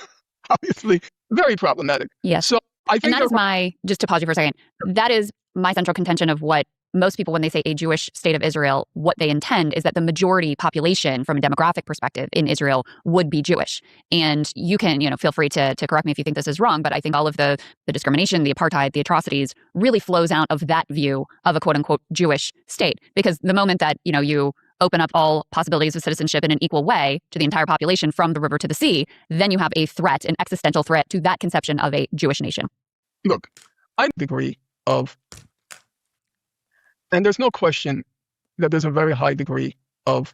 obviously very problematic. Yes. So I think and that is just to pause you for a second, that is my central contention of what most people, when they say a Jewish state of Israel, what they intend is that the majority population from a demographic perspective in Israel would be Jewish. And you can, feel free to correct me if you think this is wrong, but I think all of the discrimination, the apartheid, the atrocities really flows out of that view of a quote unquote Jewish state. Because the moment that, you open up all possibilities of citizenship in an equal way to the entire population from the river to the sea, then you have a threat, an existential threat to that conception of a Jewish nation. Look, I agree of, and there's no question that there's a very high degree of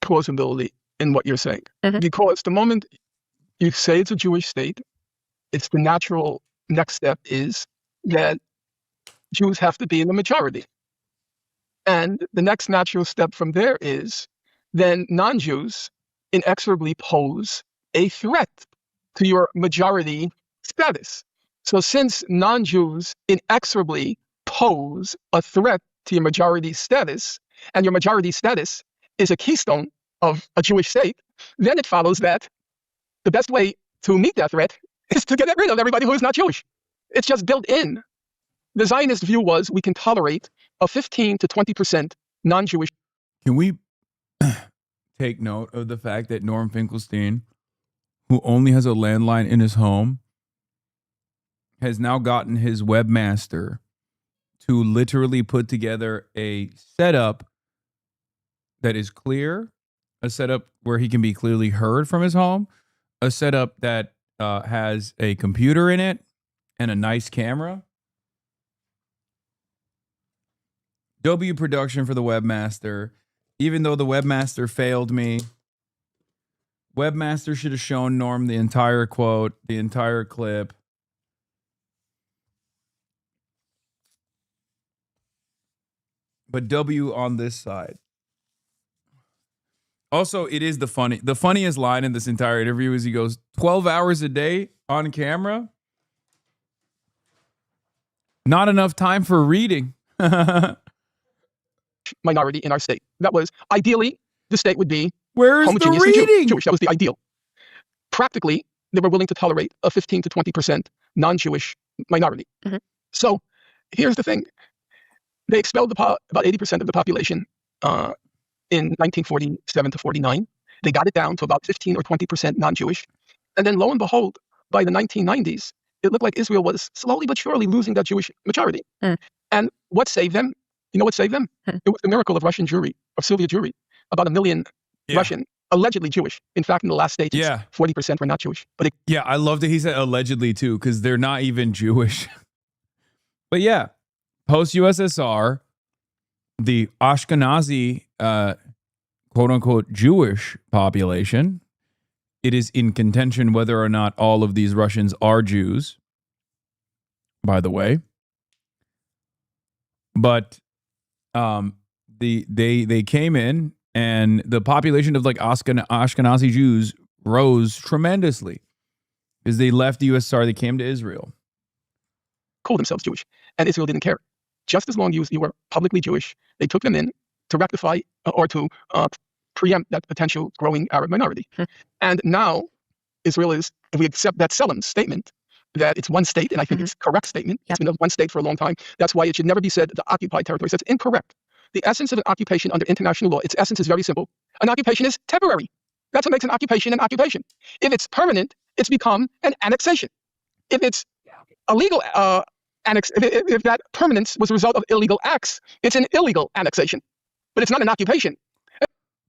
plausibility in what you're saying. Because the moment you say it's a Jewish state, it's the natural next step is that Jews have to be in the majority. And the next natural step from there is then non-Jews inexorably pose a threat to your majority status. So since non-Jews inexorably pose a threat to your majority status, and your majority status is a keystone of a Jewish state, then it follows that the best way to meet that threat is to get rid of everybody who is not Jewish. It's just built in. The Zionist view was we can tolerate a 15 to 20% non-Jewish. Can we take note of the fact that Norm Finkelstein, who only has a landline in his home, has now gotten his webmaster to literally put together a setup that is clear, a setup where he can be clearly heard from his home, a setup that has a computer in it and a nice camera. W production for the webmaster. Even though the webmaster failed me, webmaster should have shown Norm the entire quote, the entire clip. But W on this side. Also, it is the funniest line in this entire interview is he goes, 12 hours a day on camera? Not enough time for reading. Minority in our state. That was ideally the state would be where's homogeneous the reading? and Jewish. That was the ideal. Practically, they were willing to tolerate a 15 to 20% non-Jewish minority. So here's the thing. They expelled about 80% of the population in 1947 to 49. They got it down to about 15 or 20% non-Jewish. And then lo and behold, by the 1990s, it looked like Israel was slowly but surely losing that Jewish majority. And what saved them? You know what saved them? It was the miracle of Russian Jewry, of Soviet Jewry. About 1 million Russian, allegedly Jewish. In fact, in the last stages, 40% were not Jewish. But I love that he said allegedly too, because they're not even Jewish. But yeah, post-USSR, the Ashkenazi, quote-unquote, Jewish population, it is in contention whether or not all of these Russians are Jews, by the way. But they came in, and the population of like Ashkenazi Jews rose tremendously because they left the USSR. They came to Israel. Called themselves Jewish, and Israel didn't care. Just as long as you were publicly Jewish, they took them in to rectify or to preempt that potential growing Arab minority. And now Israel is, if we accept that Selim's statement, that it's one state, and I think it's a correct statement. It's been one state for a long time. That's why it should never be said the occupied territories. That's incorrect. The essence of an occupation under international law, its essence is very simple. An occupation is temporary. That's what makes an occupation an occupation. If it's permanent, it's become an annexation. If it's illegal if that permanence was a result of illegal acts, it's an illegal annexation. But it's not an occupation.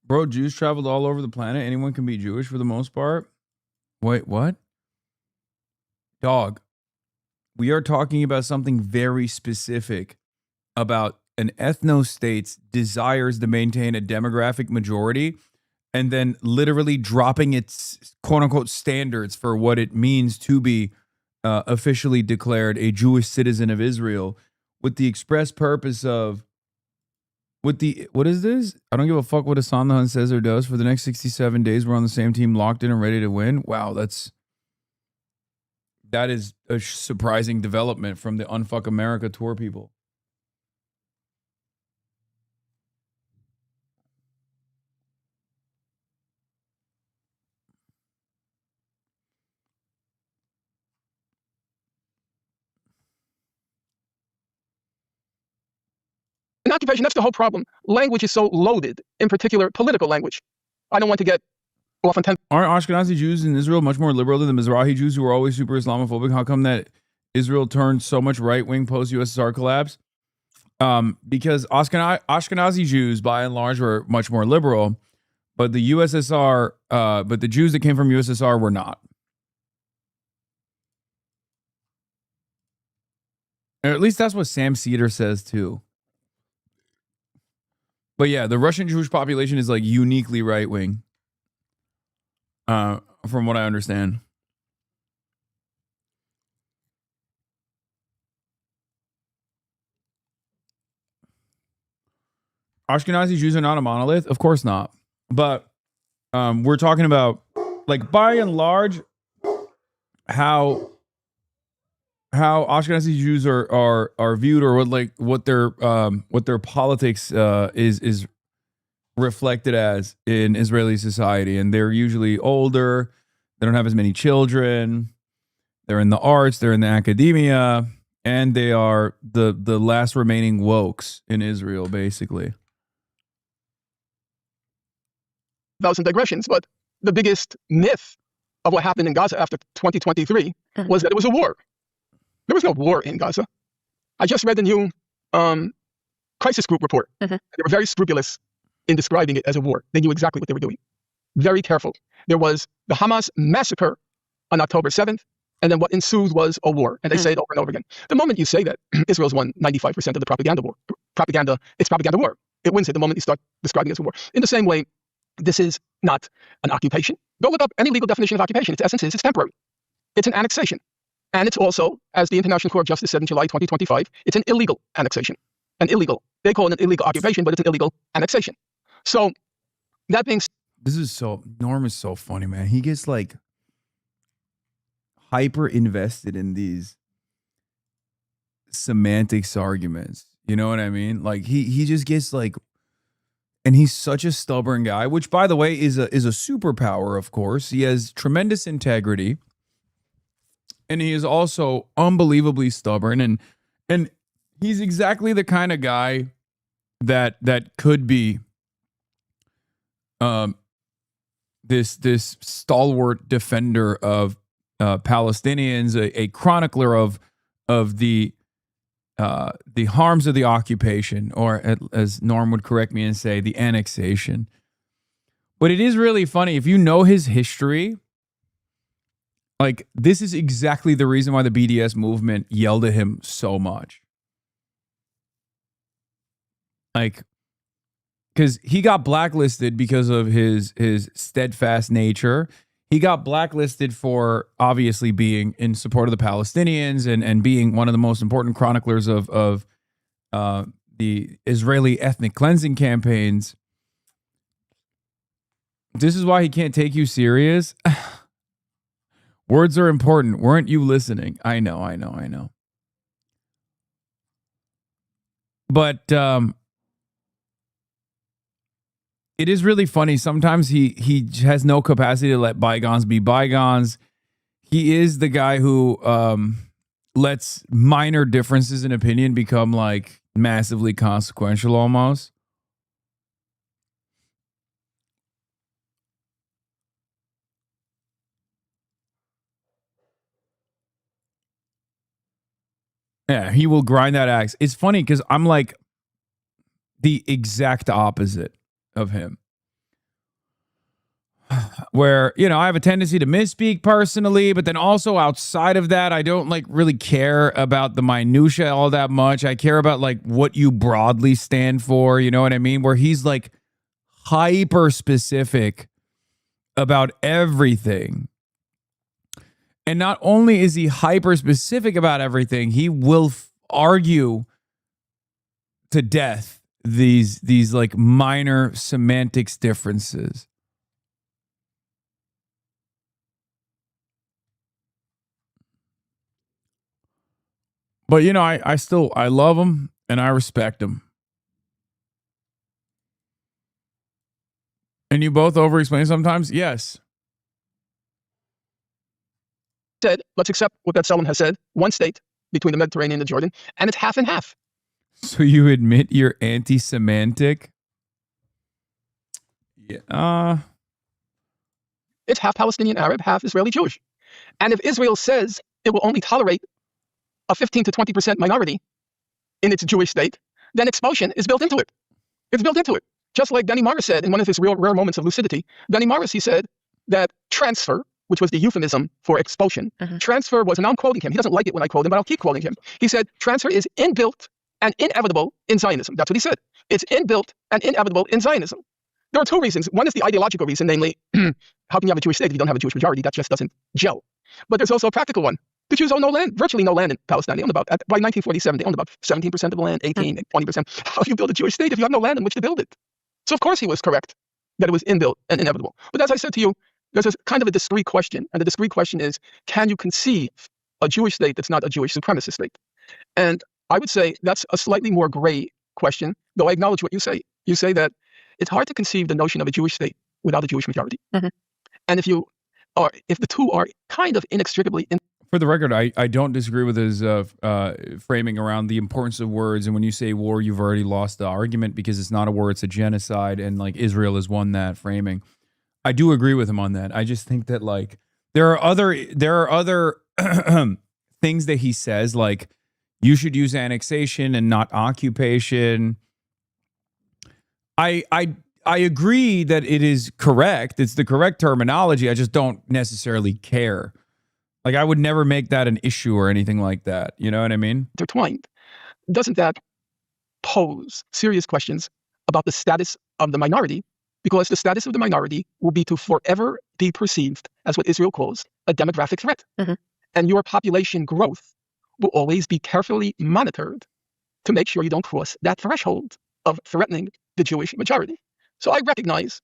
Bro, Jews traveled all over the planet. Anyone can be Jewish for the most part. Wait, what? Dog, we are talking about something very specific about an ethno-state's desires to maintain a demographic majority and then literally dropping its quote-unquote standards for what it means to be officially declared a Jewish citizen of Israel with the express purpose of, what is this? I don't give a fuck what Hassan says or does. For the next 67 days, we're on the same team, locked in and ready to win. Wow, that is a surprising development from the Unfuck America tour people. An occupation, that's the whole problem. Language is so loaded, in particular political language. I don't want to get off on 10. Aren't Ashkenazi Jews in Israel much more liberal than the Mizrahi Jews who are always super Islamophobic? How come that Israel turned so much right-wing post-USSR collapse? Because Ashkenazi Jews, by and large, were much more liberal, but the USSR, but the Jews that came from USSR were not. Or at least that's what Sam Cedar says too. But yeah, the Russian Jewish population is like uniquely right wing, from what I understand. Ashkenazi Jews are not a monolith, of course not. But we're talking about, like, by and large, how Ashkenazi Jews are viewed, or what their politics is reflected as in Israeli society. And they're usually older, they don't have as many children, they're in the arts, they're in the academia, and they are the last remaining wokes in Israel, basically. Some digressions, but the biggest myth of what happened in Gaza after 2023 was that it was a war. There was no war in Gaza. I just read the new crisis group report. They were very scrupulous in describing it as a war. They knew exactly what they were doing. Very careful. There was the Hamas massacre on October 7th, and then what ensued was a war. And they say it over and over again. The moment you say that, Israel's won 95% of the propaganda war. It's propaganda war. It wins it the moment you start describing it as a war. In the same way, this is not an occupation. Go look up any legal definition of occupation. Its essence is it's temporary. It's an annexation. And it's also, as the International Court of Justice said in July 2025, it's an illegal annexation. They call it an illegal occupation, but it's an illegal annexation. So that being said, Norm is so funny, man. He gets like hyper invested in these semantics arguments. You know what I mean? Like he just gets like, and he's such a stubborn guy, which, by the way, is a superpower, of course. He has tremendous integrity, and he is also unbelievably stubborn, and he's exactly the kind of guy that could be this stalwart defender of Palestinians, a chronicler of the harms of the occupation, or as Norm would correct me and say, the annexation. But it is really funny. If you know his history, like, this is exactly the reason why the BDS movement yelled at him so much. Like, because he got blacklisted because of his steadfast nature. He got blacklisted for obviously being in support of the Palestinians and being one of the most important chroniclers of the Israeli ethnic cleansing campaigns. This is why he can't take you serious. Words are important. Weren't you listening? I know. But it is really funny. Sometimes he has no capacity to let bygones be bygones. He is the guy who lets minor differences in opinion become like massively consequential almost. Yeah, he will grind that axe. It's funny because I'm like the exact opposite of him. Where, I have a tendency to misspeak personally, but then also outside of that, I don't like really care about the minutia all that much. I care about like what you broadly stand for, you know what I mean? Where he's like hyper specific about everything. And not only is he hyper specific about everything, he will argue to death these like minor semantics differences. But I love him and I respect him. And you both over-explain sometimes? Yes. Said, let's accept what that Salem has said. One state between the Mediterranean and Jordan, and it's half and half. So you admit you're anti-semantic? Yeah. It's half Palestinian Arab, half Israeli Jewish. And if Israel says it will only tolerate a 15 to 20% minority in its Jewish state, then expulsion is built into it. It's built into it. Just like Benny Morris said in one of his rare moments of lucidity. Benny Morris, he said that transfer, which was the euphemism for expulsion, transfer was, and now I'm quoting him. He doesn't like it when I quote him, but I'll keep quoting him. He said, transfer is inbuilt and inevitable in Zionism. That's what he said. It's inbuilt and inevitable in Zionism. There are two reasons. One is the ideological reason, namely, how can you have a Jewish state if you don't have a Jewish majority? That just doesn't gel. But there's also a practical one. The Jews own no land, virtually no land in Palestine. They owned by 1947, they owned about 17% of the land, 18, 20%. How do you build a Jewish state if you have no land in which to build it? So of course he was correct that it was inbuilt and inevitable. But as I said to you, there's a kind of a discrete question. And the discrete question is, can you conceive a Jewish state that's not a Jewish supremacist state? And I would say that's a slightly more gray question, though I acknowledge what you say. You say that it's hard to conceive the notion of a Jewish state without a Jewish majority. And if the two are kind of inextricably For the record, I don't disagree with his framing around the importance of words. And when you say war, you've already lost the argument because it's not a war, it's a genocide. And like Israel has won that framing. I do agree with him on that. I just think that like there are other things that he says, like you should use annexation and not occupation. I agree that it is correct. It's the correct terminology. I just don't necessarily care. Like, I would never make that an issue or anything like that. You know what I mean? intertwined. Doesn't that pose serious questions about the status of the minority? Because the status of the minority will be to forever be perceived as what Israel calls a demographic threat. And your population growth will always be carefully monitored to make sure you don't cross that threshold of threatening the Jewish majority. So I recognize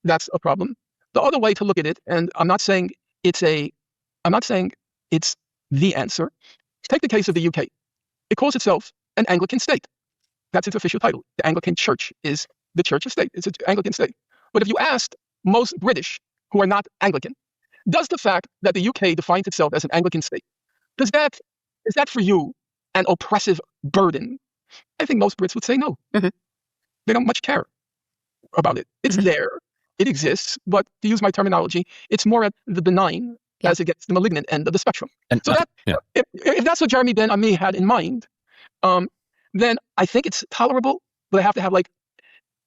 that's a problem. The other way to look at it, and I'm not saying it's the answer. Take the case of the UK. It calls itself an Anglican state. That's its official title. The Anglican Church is the Church of State. It's an Anglican state. But if you asked most British who are not Anglican, does the fact that the UK defines itself as an Anglican state, is that for you an oppressive burden? I think most Brits would say no. They don't much care about it. It's there. It exists. But to use my terminology, it's more at the benign as against the malignant end of the spectrum. And so if that's what Jeremy Ben Ami had in mind, then I think it's tolerable, but I have to have like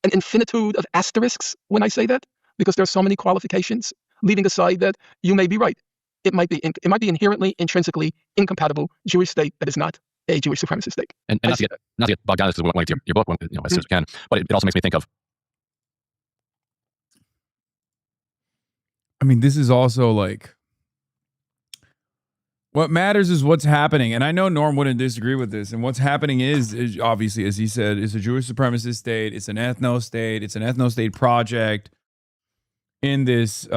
an infinitude of asterisks when I say that, because there's so many qualifications, leaving aside that you may be right. It might be inherently, intrinsically incompatible Jewish state that is not a Jewish supremacist state. And not to get bogged down into your book, as soon as we can, but it also makes me think of. I mean, this is also like, what matters is what's happening. And I know Norm wouldn't disagree with this. And what's happening is obviously, as he said, is a Jewish supremacist state. It's an ethno-state. It's an ethno-state project in this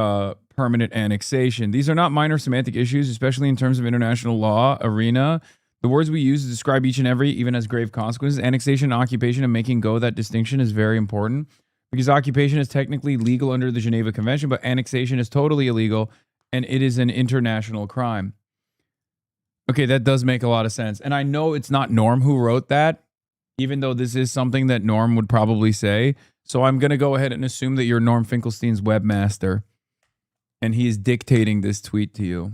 permanent annexation. These are not minor semantic issues, especially in terms of international law arena. The words we use to describe each and every, even as grave consequences. Annexation, occupation, and making go that distinction is very important, because occupation is technically legal under the Geneva Convention, but annexation is totally illegal, and it is an international crime. Okay, that does make a lot of sense. And I know it's not Norm who wrote that, even though this is something that Norm would probably say. So I'm going to go ahead and assume that you're Norm Finkelstein's webmaster, and he is dictating this tweet to you.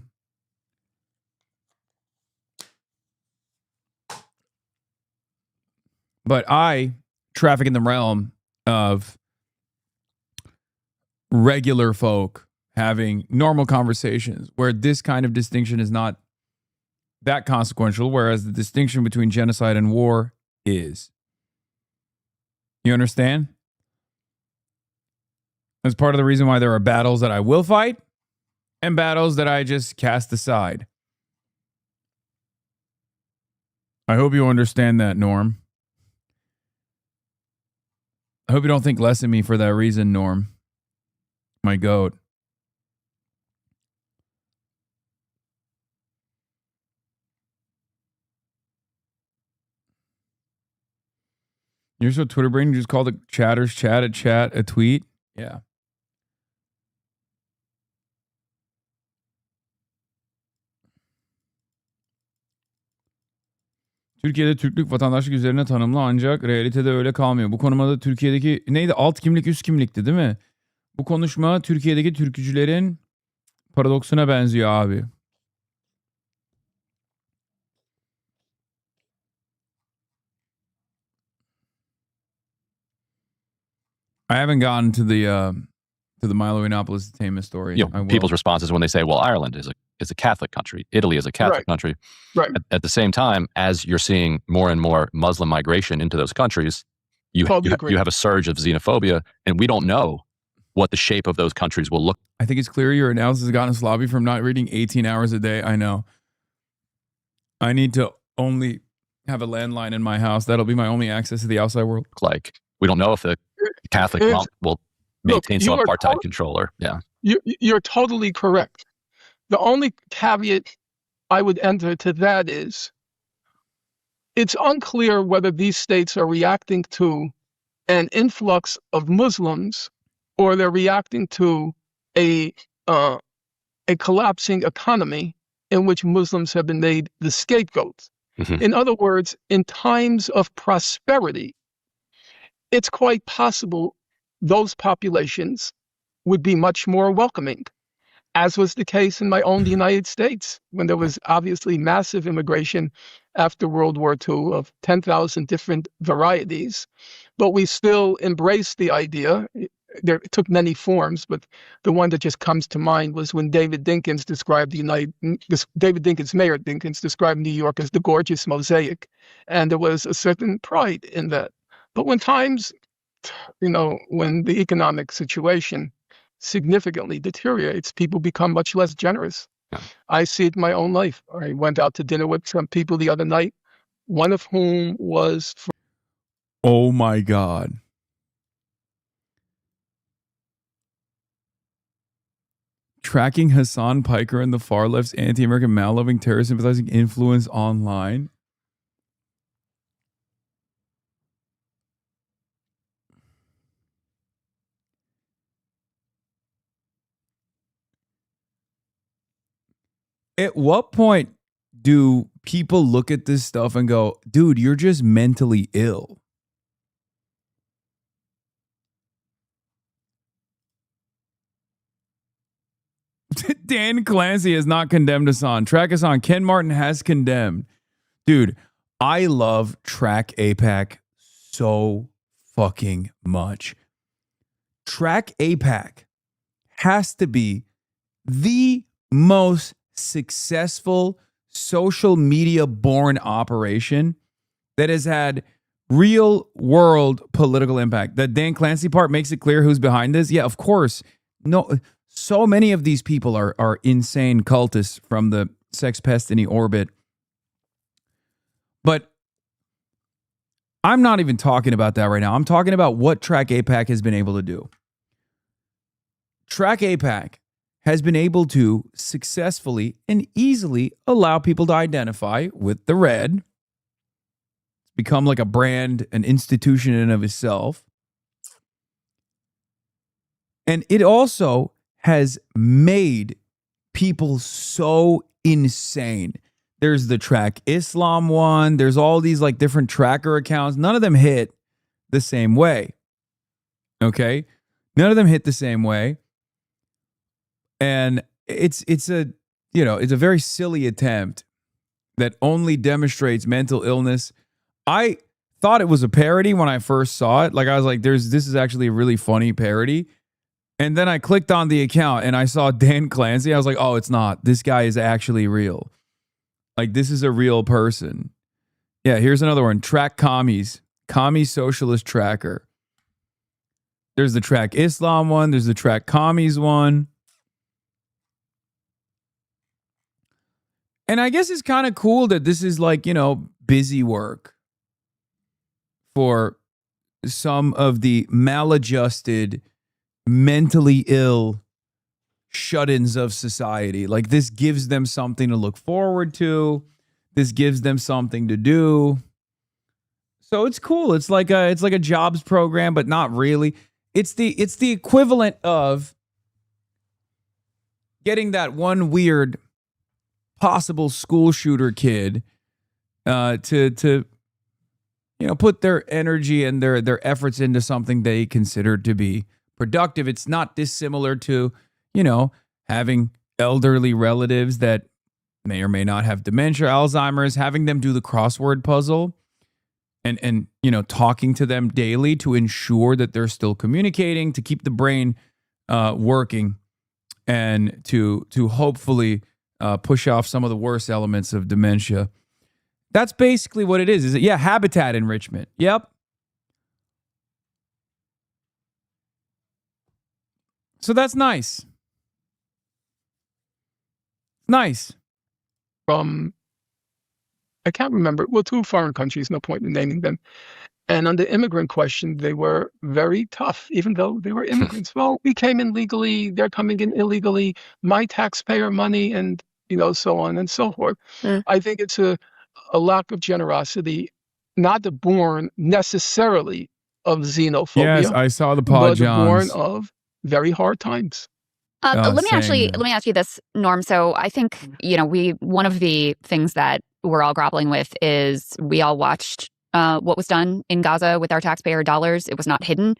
But I traffic in the realm of regular folk having normal conversations where this kind of distinction is not that consequential, whereas the distinction between genocide and war is. You understand? That's part of the reason why there are battles that I will fight and battles that I just cast aside. I hope you understand that, Norm. I hope you don't think less of me for that reason, Norm. My goat. You're so Twitter brain, you just call the chatters chat a tweet? Yeah. Türkiye'de Türklük vatandaşlık üzerine tanımlı, ancak realitede öyle kalmıyor. Bu konumda Türkiye'deki neydi? Alt kimlik, üst kimlikti değil mi? Bu konuşma Türkiye'deki türkücülerin paradoksuna benziyor abi. I haven't gotten to the Milo Yiannopoulos detainment story. You know, people's responses when they say, well, Ireland is a Catholic country. Italy is a Catholic country. Right. At the same time, as you're seeing more and more Muslim migration into those countries, you have a surge of xenophobia, and we don't know what the shape of those countries will look. I think it's clear your analysis has gotten sloppy from not reading 18 hours a day. I know. I need to only have a landline in my house. That'll be my only access to the outside world. Like, we don't know if the Catholic monk will maintain some apartheid control. Or, You're totally correct. The only caveat I would enter to that is it's unclear whether these states are reacting to an influx of Muslims or they're reacting to a collapsing economy in which Muslims have been made the scapegoats. Mm-hmm. In other words, in times of prosperity, it's quite possible those populations would be much more welcoming, as was the case in my own United States, when there was obviously massive immigration after World War II of 10,000 different varieties. But we still embraced the idea. It took many forms, but the one that just comes to mind was when David Dinkins described Mayor Dinkins described New York as the gorgeous mosaic. And there was a certain pride in that. But when times, when the economic situation significantly deteriorates, people become much less generous. Yeah. I see it in my own life. I went out to dinner with some people the other night, one of whom was... Oh my God. Tracking Hasan Piker and the far left's anti-American mal-loving terrorist sympathizing influence online. At what point do people look at this stuff and go, dude, you're just mentally ill? Dan Clancy has not condemned Hasan. Track Hasan. Ken Martin has condemned. Dude, I love Track AIPAC so fucking much. Track AIPAC has to be the most successful social media born operation that has had real world political impact. The Dan Clancy part makes it clear who's behind this. Yeah, of course. No, so many of these people are insane cultists from the sex pestiny orbit. But I'm not even talking about that right now. I'm talking about what Track AIPAC has been able to do. Track AIPAC has been able to successfully and easily allow people to identify with the red. It's become like a brand, an institution in and of itself. And it also has made people so insane. There's the Track Islam one. There's all these like different tracker accounts. None of them hit the same way. Okay? None of them hit the same way. And it's a very silly attempt that only demonstrates mental illness. I thought it was a parody when I first saw it. Like I was like, this is actually a really funny parody. And then I clicked on the account and I saw Dan Clancy. I was like, oh, it's not. This guy is actually real. Like, this is a real person. Yeah, here's another one. Track Commies. Commie Socialist Tracker. There's the Track Islam one. There's the Track Commies one. And I guess it's kind of cool that this is like, busy work for some of the maladjusted, mentally ill shut-ins of society. Like, this gives them something to look forward to. This gives them something to do. So it's cool. It's like a jobs program, but not really. It's the equivalent of getting that one weird possible school shooter kid to put their energy and their efforts into something they consider to be productive. It's not dissimilar to, having elderly relatives that may or may not have dementia, Alzheimer's, having them do the crossword puzzle. and talking to them daily to ensure that they're still communicating, to keep the brain working, and to hopefully push off some of the worst elements of dementia. That's basically what it is. Is it? Yeah, habitat enrichment. Yep. So that's nice. Nice. I can't remember. Well, 2 foreign countries, no point in naming them. And on the immigrant question, they were very tough, even though they were immigrants. Well, we came in legally, they're coming in illegally, my taxpayer money, and so on and so forth. I think it's a lack of generosity, not born necessarily of xenophobia. Yes, I saw the Paul but born Johns. of very hard times. Let me ask you this, Norm. So I think, one of the things that we're all grappling with is we all watched what was done in Gaza with our taxpayer dollars. It was not hidden.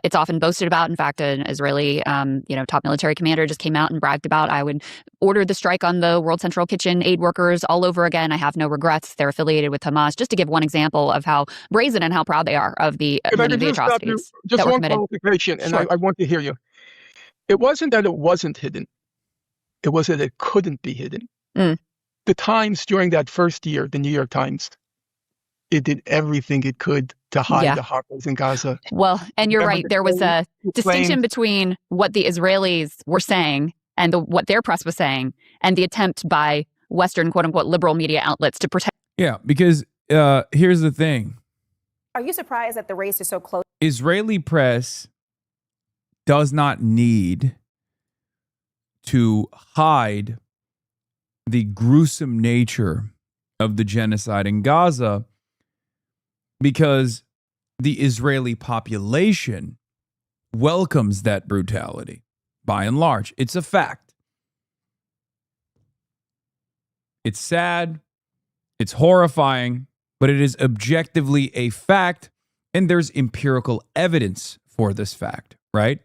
It's often boasted about. In fact, an Israeli, top military commander just came out and bragged about, I would order the strike on the World Central Kitchen aid workers all over again. I have no regrets. They're affiliated with Hamas. Just to give one example of how brazen and how proud they are of the many of the atrocities just that were one committed. qualification, and Sure. I want to hear you. It wasn't that it wasn't hidden. It was that it couldn't be hidden. The Times during that first year, the New York Times, it did everything it could to hide the horrors in Gaza. Well, and you're right. There was a distinction claims- between what the Israelis were saying and what their press was saying, and the attempt by Western, quote unquote, liberal media outlets to protect. Yeah, because here's the thing. Are you surprised that the race is so close? Israeli press does not need to hide the gruesome nature of the genocide in Gaza because the Israeli population welcomes that brutality by and large. It's a fact. It's sad. It's horrifying, but it is objectively a fact, and there's empirical evidence for this fact, right?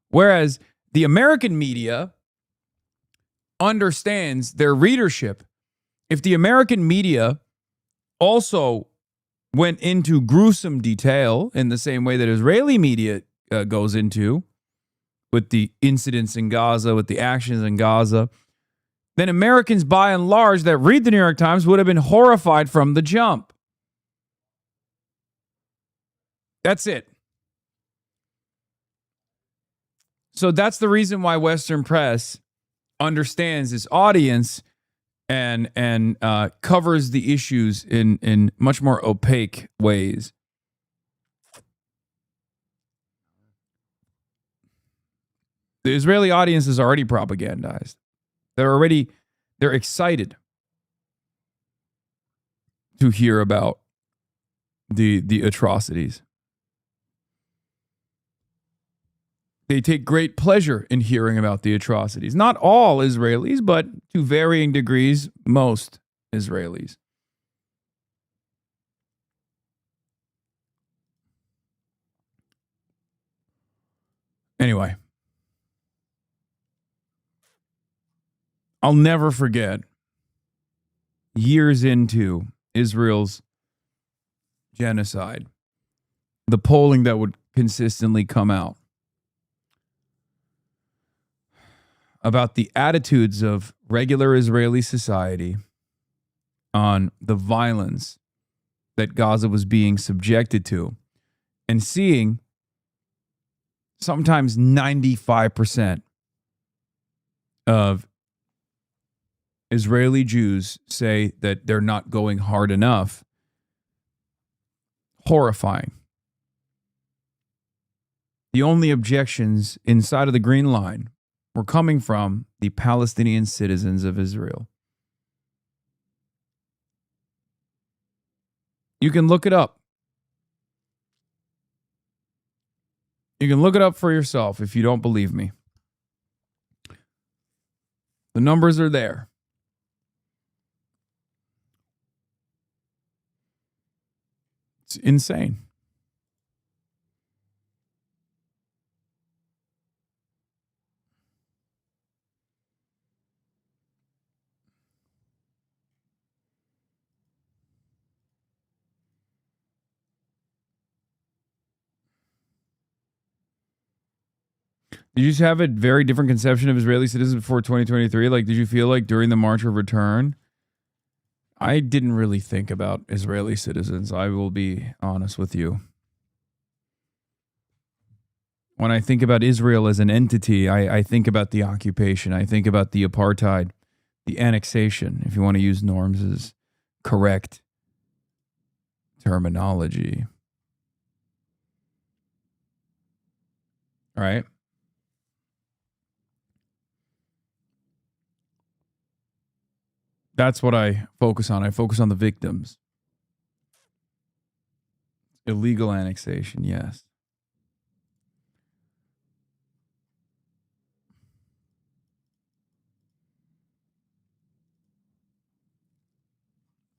Whereas the American media understands their readership. If the American media also went into gruesome detail in the same way that Israeli media goes into with the incidents in Gaza, with the actions in Gaza, then Americans by and large that read the New York Times would have been horrified from the jump. That's it. So that's the reason why Western press understands its audience and covers the issues in much more opaque ways. The Israeli audience is already propagandized. They're excited to hear about the atrocities. They take great pleasure in hearing about the atrocities. Not all Israelis, but to varying degrees, most Israelis. Anyway, I'll never forget years into Israel's genocide, the polling that would consistently come out about the attitudes of regular Israeli society on the violence that Gaza was being subjected to, and seeing sometimes 95% of Israeli Jews say that they're not going hard enough. Horrifying. The only objections inside of the Green Line were coming from the Palestinian citizens of Israel. You can look it up. You can look it up for yourself if you don't believe me. The numbers are there. It's insane. Did you just have a very different conception of Israeli citizens before 2023? Like, did you feel like during the March of Return? I didn't really think about Israeli citizens. I will be honest with you. When I think about Israel as an entity, I think about the occupation. I think about the apartheid, the annexation, if you want to use Norm's correct terminology. All right. That's what I focus on. I focus on the victims. Illegal annexation, yes.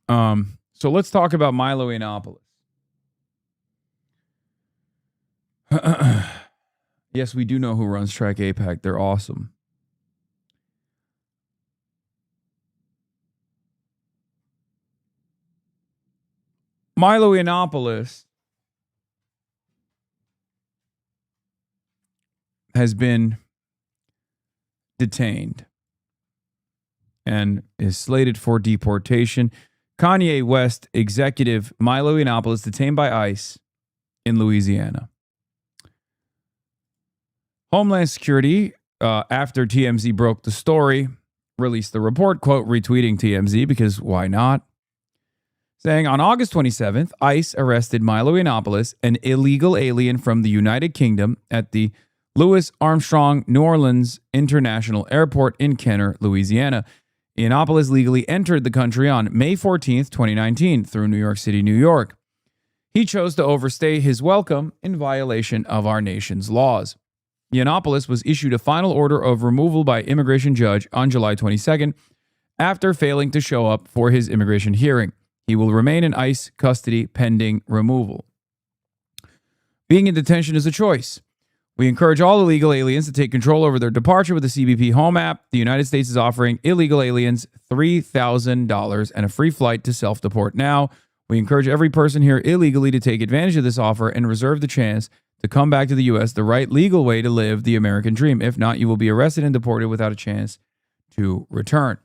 So let's talk about Milo Yiannopoulos. Yes, we do know who runs Track APAC. They're awesome. Milo Yiannopoulos has been detained and is slated for deportation. Kanye West executive Milo Yiannopoulos detained by ICE in Louisiana. Homeland Security, after TMZ broke the story, released the report, quote, retweeting TMZ because why not? Saying on August 27th, ICE arrested Milo Yiannopoulos, an illegal alien from the United Kingdom, at the Louis Armstrong New Orleans International Airport in Kenner, Louisiana. Yiannopoulos legally entered the country on May 14th, 2019, through New York City, New York. He chose to overstay his welcome in violation of our nation's laws. Yiannopoulos was issued a final order of removal by immigration judge on July 22nd after failing to show up for his immigration hearing. He will remain in ICE custody pending removal. Being in detention is a choice. We encourage all illegal aliens to take control over their departure with the CBP Home app. The United States is offering illegal aliens $3,000 and a free flight to self-deport now. We encourage every person here illegally to take advantage of this offer and reserve the chance to come back to the U.S. the right legal way to live the American dream. If not, you will be arrested and deported without a chance to return.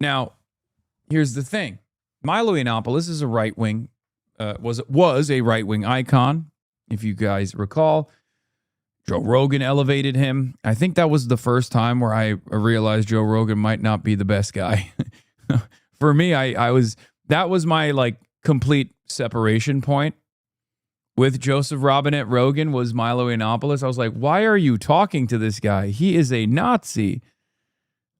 Now, here's the thing. Milo Yiannopoulos is a right-wing, was a right-wing icon. If you guys recall, Joe Rogan elevated him. I think that was the first time where I realized Joe Rogan might not be the best guy. For me, that was my like complete separation point with Joseph Robinette Rogan was Milo Yiannopoulos. I was like, why are you talking to this guy? He is a Nazi.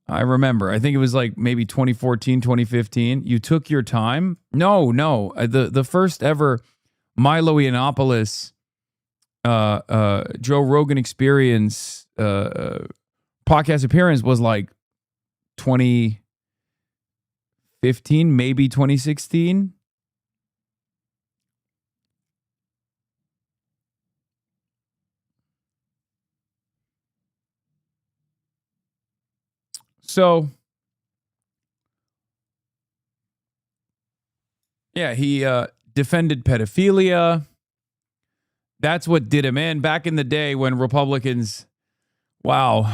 I remember. I think it was like maybe 2014, 2015. You took your time. No. The first ever Milo Yiannopoulos Joe Rogan Experience podcast appearance was like 2015, maybe 2016. So, yeah, he defended pedophilia. That's what did him in back in the day when Republicans, wow,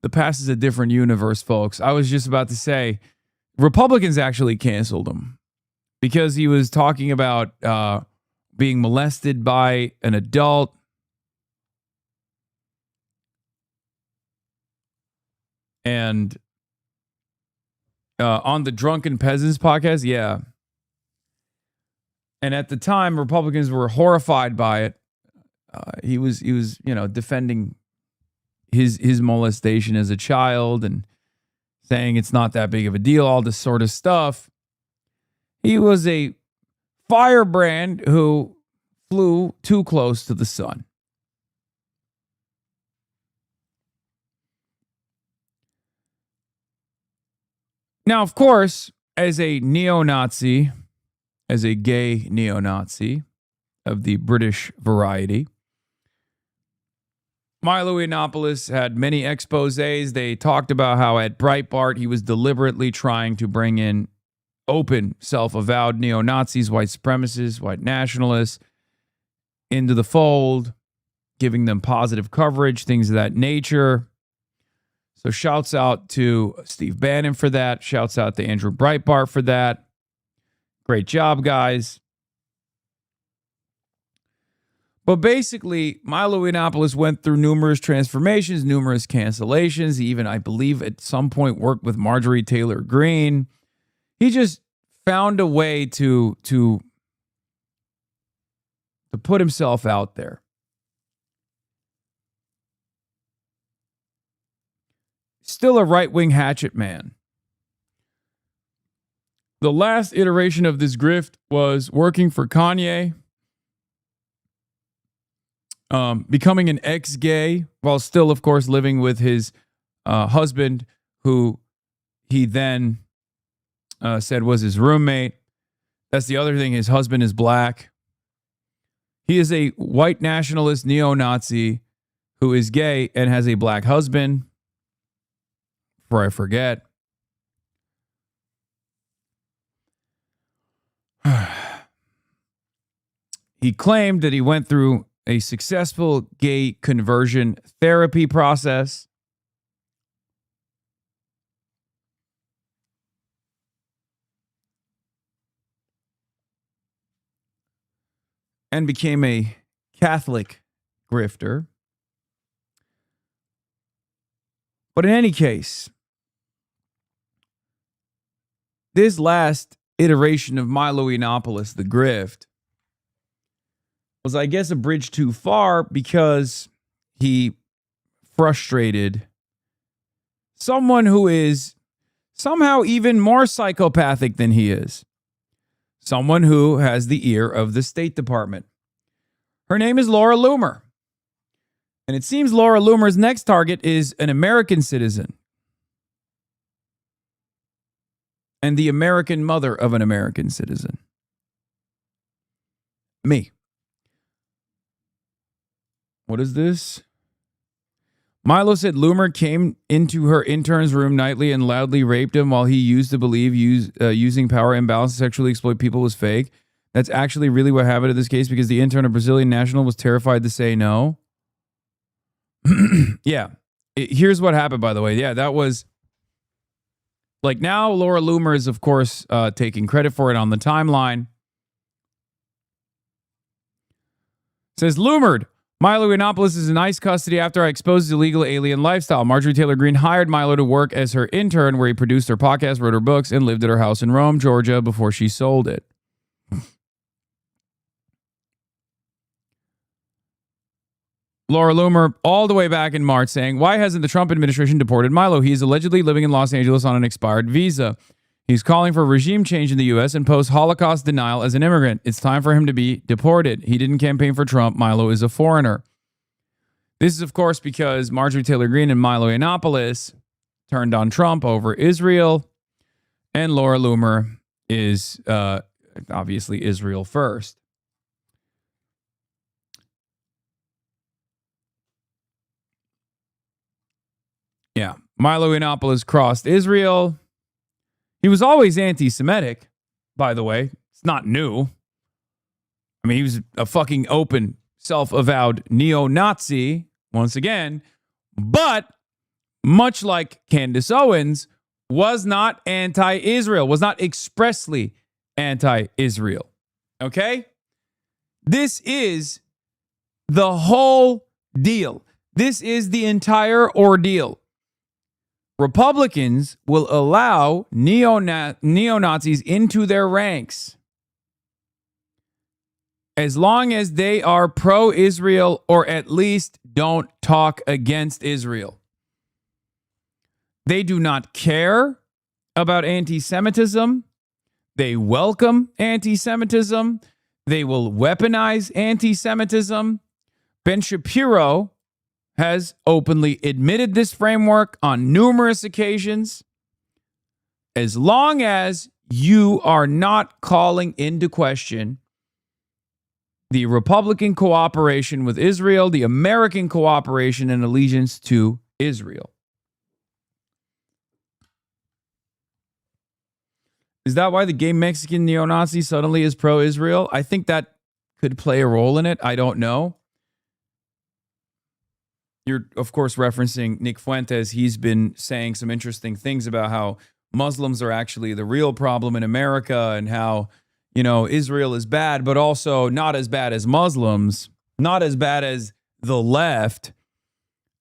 the past is a different universe, folks. I was just about to say, Republicans actually canceled him because he was talking about being molested by an adult. And on the Drunken Peasants podcast, yeah. And at the time, Republicans were horrified by it. He was, defending his molestation as a child and saying it's not that big of a deal, all this sort of stuff. He was a firebrand who flew too close to the sun. Now, of course, as a neo-Nazi, as a gay neo-Nazi of the British variety, Milo Yiannopoulos had many exposés. They talked about how at Breitbart he was deliberately trying to bring in open, self-avowed neo-Nazis, white supremacists, white nationalists into the fold. giving them positive coverage, things of that nature. So shouts out to Steve Bannon for that. Shouts out to Andrew Breitbart for that. Great job, guys. But basically, Milo Yiannopoulos went through numerous transformations, numerous cancellations. He even, I believe, at some point worked with Marjorie Taylor Greene. He just found a way to put himself out there. Still a right-wing hatchet man. The last iteration of this grift was working for Kanye, becoming an ex-gay, while still, of course, living with his husband, who he then said was his roommate. That's the other thing. His husband is black. He is a white nationalist neo-Nazi who is gay and has a black husband. Before I forget. He claimed that he went through a successful gay conversion therapy process. And became a Catholic grifter. But in any case, this last iteration of Milo Yiannopoulos, the grift, was, I guess, a bridge too far because he frustrated someone who is somehow even more psychopathic than he is. Someone who has the ear of the State Department. Her name is Laura Loomer. And it seems Laura Loomer's next target is an American citizen. And the American mother of an American citizen. Me. What is this? Milo said Loomer came into her intern's room nightly and loudly raped him while he used to believe using power imbalance to sexually exploit people was fake. That's actually really what happened in this case because the intern, a Brazilian national, was terrified to say no. Yeah. Here's what happened, by the way. Yeah, that was... Like now, Laura Loomer is, of course, taking credit for it on the timeline. Says, Loomered. Milo Yiannopoulos is in ICE custody after I exposed his illegal alien lifestyle. Marjorie Taylor Greene hired Milo to work as her intern, where he produced her podcast, wrote her books, and lived at her house in Rome, Georgia, before she sold it. Laura Loomer, all the way back in March, saying, why hasn't the Trump administration deported Milo? He is allegedly living in Los Angeles on an expired visa. He's calling for regime change in the U.S. and post-Holocaust denial as an immigrant. It's time for him to be deported. He didn't campaign for Trump. Milo is a foreigner. This is, of course, because Marjorie Taylor Greene and Milo Yiannopoulos turned on Trump over Israel, and Laura Loomer is obviously Israel first. Yeah, Milo Yiannopoulos crossed Israel. He was always anti-Semitic, by the way. It's not new. I mean, he was a fucking open, self-avowed neo-Nazi, once again. But, much like Candace Owens, was not anti-Israel, was not expressly anti-Israel. Okay? This is the whole deal. This is the entire ordeal. Republicans will allow neo-Nazis into their ranks as long as they are pro-Israel or at least don't talk against Israel. They do not care about anti-Semitism. They welcome anti-Semitism. They will weaponize anti-Semitism. Ben Shapiro has openly admitted this framework on numerous occasions. As long as you are not calling into question the Republican cooperation with Israel, the American cooperation and allegiance to Israel. Is that why the gay Mexican neo-Nazi suddenly is pro-Israel? I think that could play a role in it. I don't know. you're, of course, referencing Nick Fuentes. He's been saying some interesting things about how Muslims are actually the real problem in America and how, Israel is bad, but also not as bad as Muslims, not as bad as the left,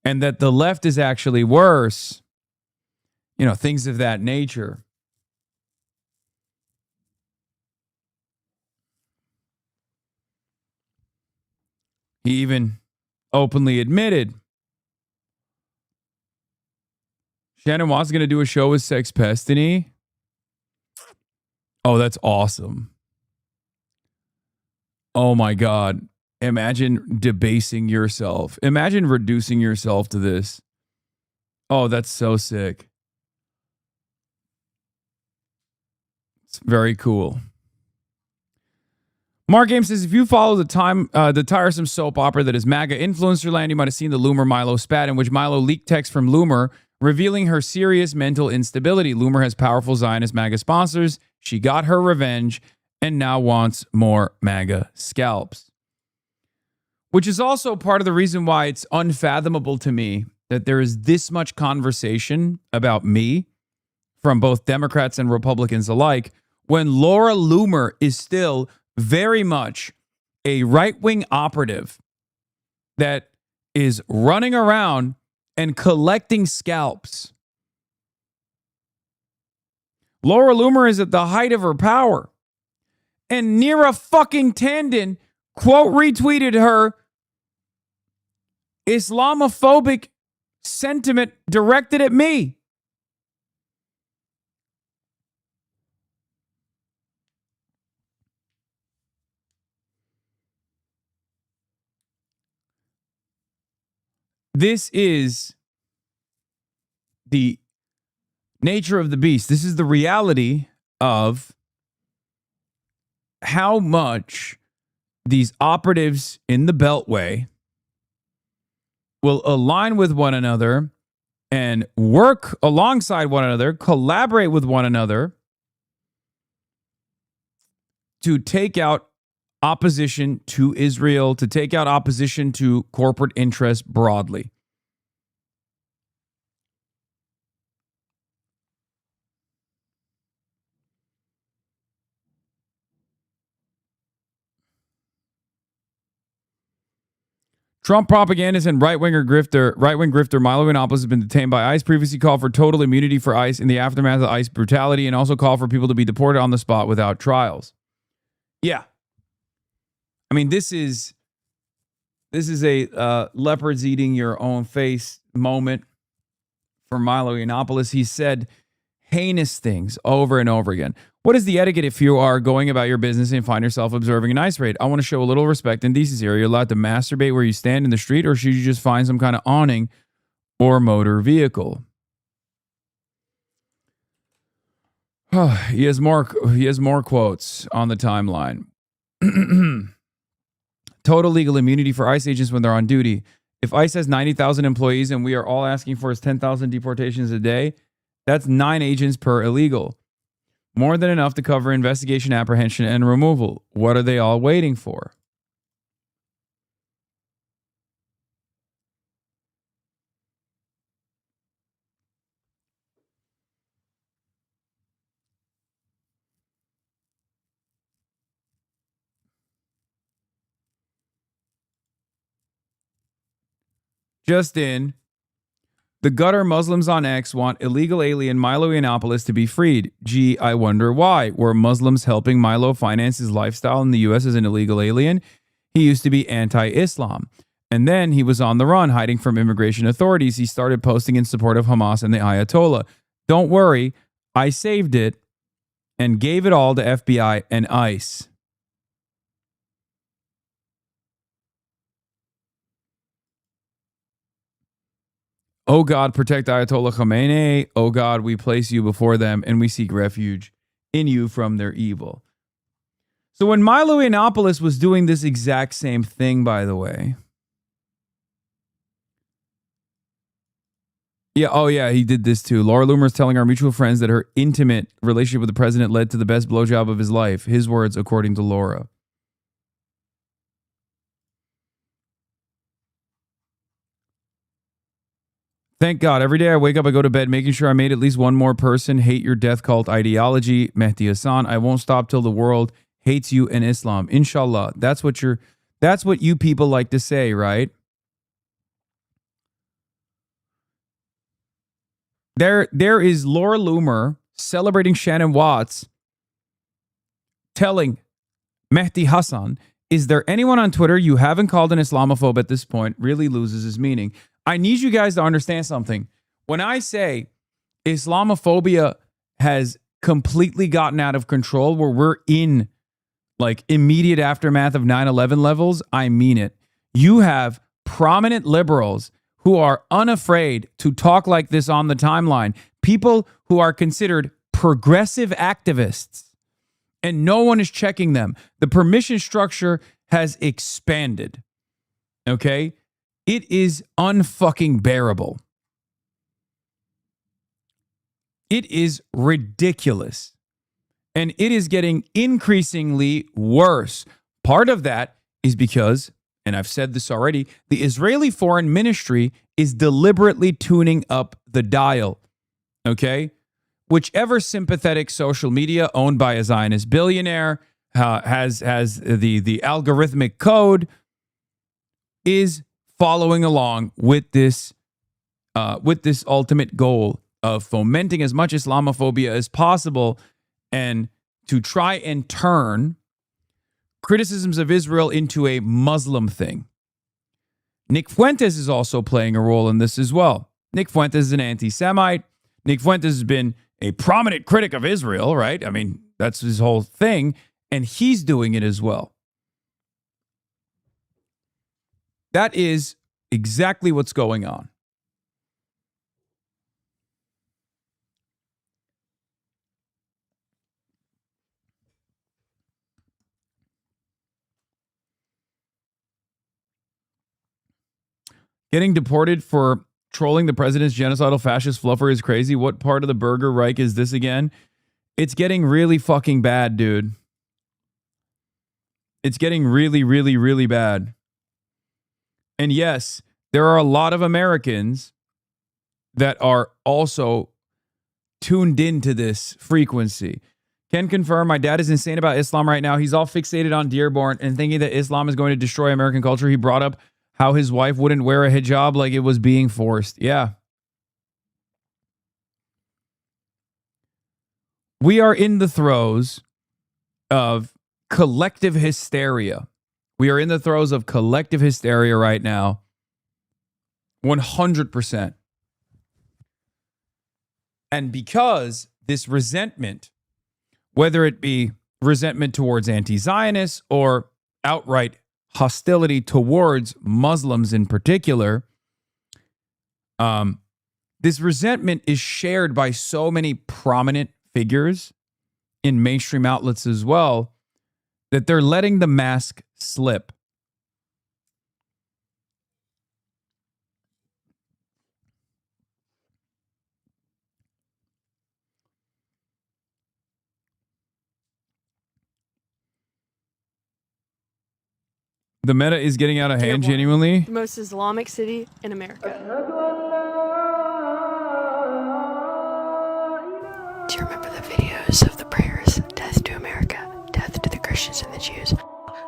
and that the left is actually worse, things of that nature. He even openly admitted Shannon Watts going to do a show with Sex Pestany. Oh, that's awesome. Oh my God. Imagine debasing yourself. Imagine reducing yourself to this. Oh, that's so sick. It's very cool. Mark Ames says, if you follow the tiresome soap opera that is MAGA influencer land, you might have seen the Loomer Milo spat, in which Milo leaked text from Loomer revealing her serious mental instability. Loomer has powerful Zionist MAGA sponsors. She got her revenge and now wants more MAGA scalps. Which is also part of the reason why it's unfathomable to me that there is this much conversation about me from both Democrats and Republicans alike when Laura Loomer is still very much a right-wing operative that is running around and collecting scalps. Laura Loomer is at the height of her power. And Neera fucking Tanden quote retweeted her Islamophobic sentiment directed at me. This is the nature of the beast. This is the reality of how much these operatives in the Beltway will align with one another and work alongside one another, collaborate with one another to take out opposition to Israel, to take out opposition to corporate interests broadly. Trump propagandist and right-wing grifter Milo Yiannopoulos has been detained by ICE. Previously called for total immunity for ICE in the aftermath of ICE brutality, and also called for people to be deported on the spot without trials. Yeah. I mean, this is a leopards eating your own face moment for Milo Yiannopoulos. He said heinous things over and over again. What is the etiquette if you are going about your business and find yourself observing an ICE raid? I want to show a little respect and decency. Are you allowed to masturbate where you stand in the street, or should you just find some kind of awning or motor vehicle? He has more quotes on the timeline. Total legal immunity for ICE agents when they're on duty. If ICE has 90,000 employees and we are all asking for his 10,000 deportations a day, that's 9 agents per illegal. More than enough to cover investigation, apprehension, and removal. What are they all waiting for? Just in, the gutter Muslims on X want illegal alien Milo Yiannopoulos to be freed. Gee, I wonder why. Were Muslims helping Milo finance his lifestyle in the U.S. as an illegal alien? He used to be anti-Islam. And then he was on the run, hiding from immigration authorities. He started posting in support of Hamas and the Ayatollah. Don't worry, I saved it and gave it all to FBI and ICE. Oh God, protect Ayatollah Khamenei. Oh God, we place you before them and we seek refuge in you from their evil. So when Milo Yiannopoulos was doing this exact same thing, by the way. Yeah, oh yeah, he did this too. Laura Loomer is telling our mutual friends that her intimate relationship with the president led to the best blowjob of his life. His words, according to Laura. Thank God. Every day I wake up, I go to bed, making sure I made at least one more person hate your death cult ideology. Mehdi Hassan, I won't stop till the world hates you and Islam. Inshallah. That's what you people like to say, right? There is Laura Loomer celebrating Shannon Watts, telling Mehdi Hassan, is there anyone on Twitter you haven't called an Islamophobe at this point? Really loses his meaning. I need you guys to understand something. When I say Islamophobia has completely gotten out of control, where we're in like immediate aftermath of 9/11 levels, I mean it. You have prominent liberals who are unafraid to talk like this on the timeline. People who are considered progressive activists, and no one is checking them. The permission structure has expanded. Okay? It is unfucking bearable. It is ridiculous. And it is getting increasingly worse. Part of that is because, and I've said this already, the Israeli Foreign Ministry is deliberately tuning up the dial. Okay? Whichever sympathetic social media owned by a Zionist billionaire has the algorithmic code is following along with this ultimate goal of fomenting as much Islamophobia as possible and to try and turn criticisms of Israel into a Muslim thing. Nick Fuentes is also playing a role in this as well. Nick Fuentes is an anti-Semite. Nick Fuentes has been a prominent critic of Israel, right? I mean, that's his whole thing, and he's doing it as well. That is exactly what's going on. Getting deported for trolling the president's genocidal fascist fluffer is crazy. What part of the Burger Reich is this again? It's getting really fucking bad, dude. It's getting really, really, really bad. And yes, there are a lot of Americans that are also tuned into this frequency. Can confirm my dad is insane about Islam right now. He's all fixated on Dearborn and thinking that Islam is going to destroy American culture. He brought up how his wife wouldn't wear a hijab like it was being forced. Yeah. We are in the throes of collective hysteria. We are in the throes of collective hysteria right now. 100%. And because this resentment, whether it be resentment towards anti-Zionists or outright hostility towards Muslims in particular, this resentment is shared by so many prominent figures in mainstream outlets as well, that they're letting the mask slip. The meta is getting out of hand, genuinely. The most Islamic city in America. Do you remember the videos of the prayers? Death to America, death to the Christians and the Jews.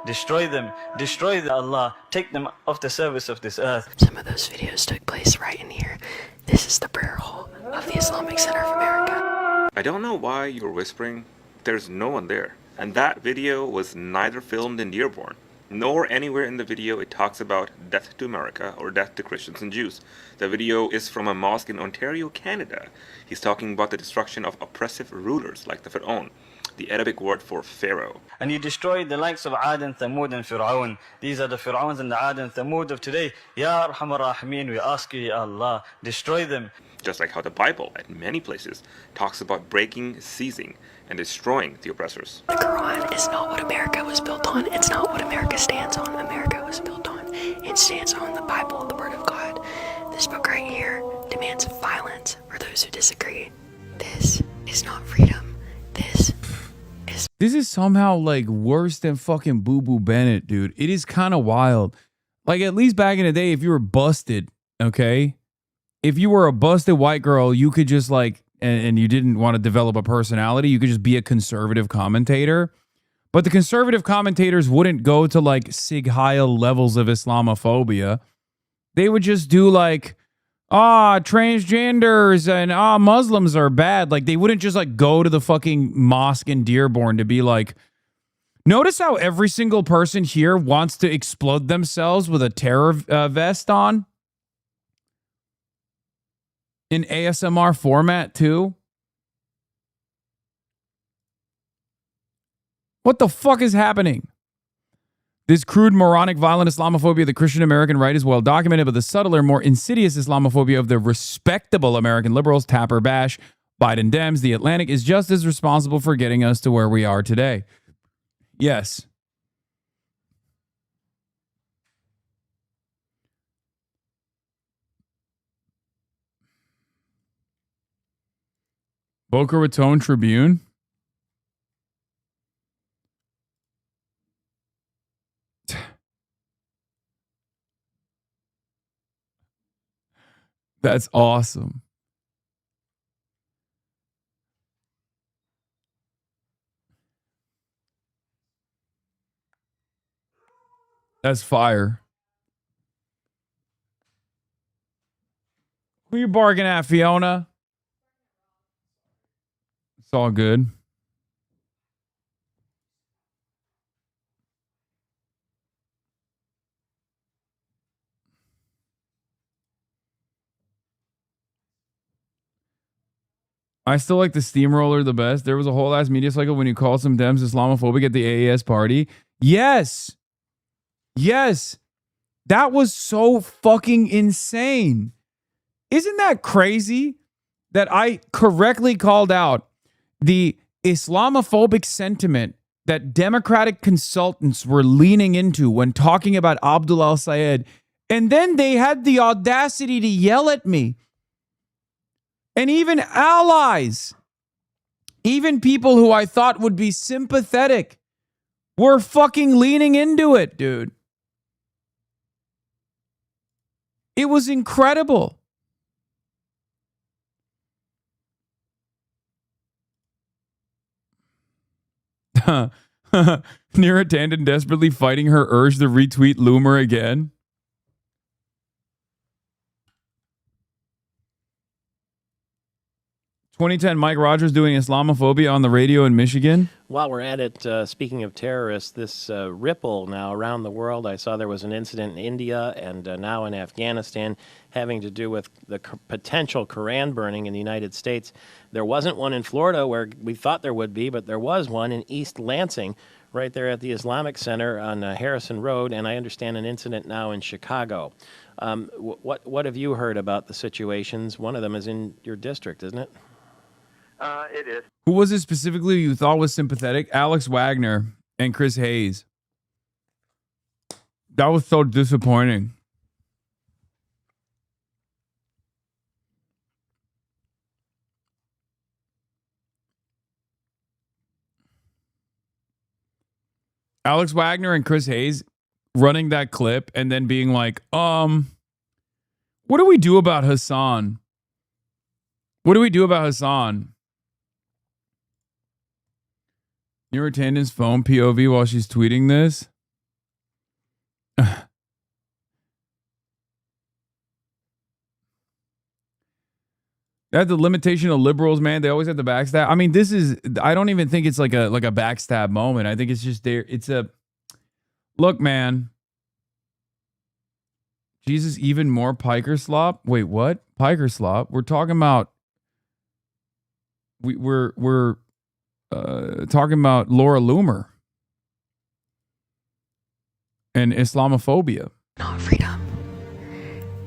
Destroy them, destroy Allah, take them off the surface of this earth. Some of those videos took place right in here. This is the prayer hall of the Islamic Center of America. I don't know why you're whispering. There's no one there. And that video was neither filmed in Dearborn, nor anywhere in the video it talks about death to America or death to Christians and Jews. The video is from a mosque in Ontario, Canada. He's talking about the destruction of oppressive rulers like the Fir'aun, the Arabic word for Pharaoh. And you destroyed the likes of Ad and Thamud and Fir'aun. These are the Fir'auns and the Ad and Thamud of today. Ya Arhamar Rahimin, we ask you, Ya Allah, destroy them. Just like how the Bible, at many places, talks about breaking, seizing, and destroying the oppressors. The Quran is not what America was built on. It's not what America stands on. America was built on. It stands on the Bible, the Word of God. This book right here demands violence for those who disagree. This is not freedom. This is somehow like worse than fucking Boo Boo Bennett, dude. It is kind of wild. Like, at least back in the day, if you were busted, okay, if you were a busted white girl, you could just like, and you didn't want to develop a personality, you could just be a conservative commentator. But the conservative commentators wouldn't go to like Sig Heil levels of Islamophobia. They would just do like, transgenders and Muslims are bad. Like they wouldn't just like go to the fucking mosque in Dearborn to be like, notice how every single person here wants to explode themselves with a terror vest on? In ASMR format too? What the fuck is happening? This crude, moronic, violent Islamophobia of the Christian American right is well documented, but the subtler, more insidious Islamophobia of the respectable American liberals, Tapper Bash, Biden Dems, The Atlantic, is just as responsible for getting us to where we are today. Yes. Boca Raton Tribune. That's awesome. That's fire. Who you barking at, Fiona? It's all good. I still like the steamroller the best. There was a whole ass media cycle when you called some Dems Islamophobic at the AES party. Yes. Yes. That was so fucking insane. Isn't that crazy that I correctly called out the Islamophobic sentiment that Democratic consultants were leaning into when talking about Abdul al-Sayed, and then they had the audacity to yell at me? And even allies, even people who I thought would be sympathetic, were fucking leaning into it, dude. It was incredible. Neera Tanden desperately fighting her urge to retweet Loomer again. "2010 Mike Rogers doing Islamophobia on the radio in Michigan." While we're at it, speaking of terrorists, this ripple now around the world, I saw there was an incident in India and now in Afghanistan having to do with the potential Quran burning in the United States. There wasn't one in Florida where we thought there would be, but there was one in East Lansing, right there at the Islamic Center on Harrison Road, and I understand an incident now in Chicago. What have you heard about the situations? One of them is in your district, isn't it? It is. Who was it specifically you thought was sympathetic? Alex Wagner and Chris Hayes. That was so disappointing. Alex Wagner and Chris Hayes running that clip and then being like, what do we do about Hassan? What do we do about Hassan? Neera Tanden's phone POV while she's tweeting this. That's the limitation of liberals, man. They always have to backstab. I mean, I don't even think it's like a backstab moment. I think it's just there. It's a look, man. Jesus, even more Piker slop. Wait, what? Piker slop? We're talking about we're talking about Laura Loomer and Islamophobia. Not freedom.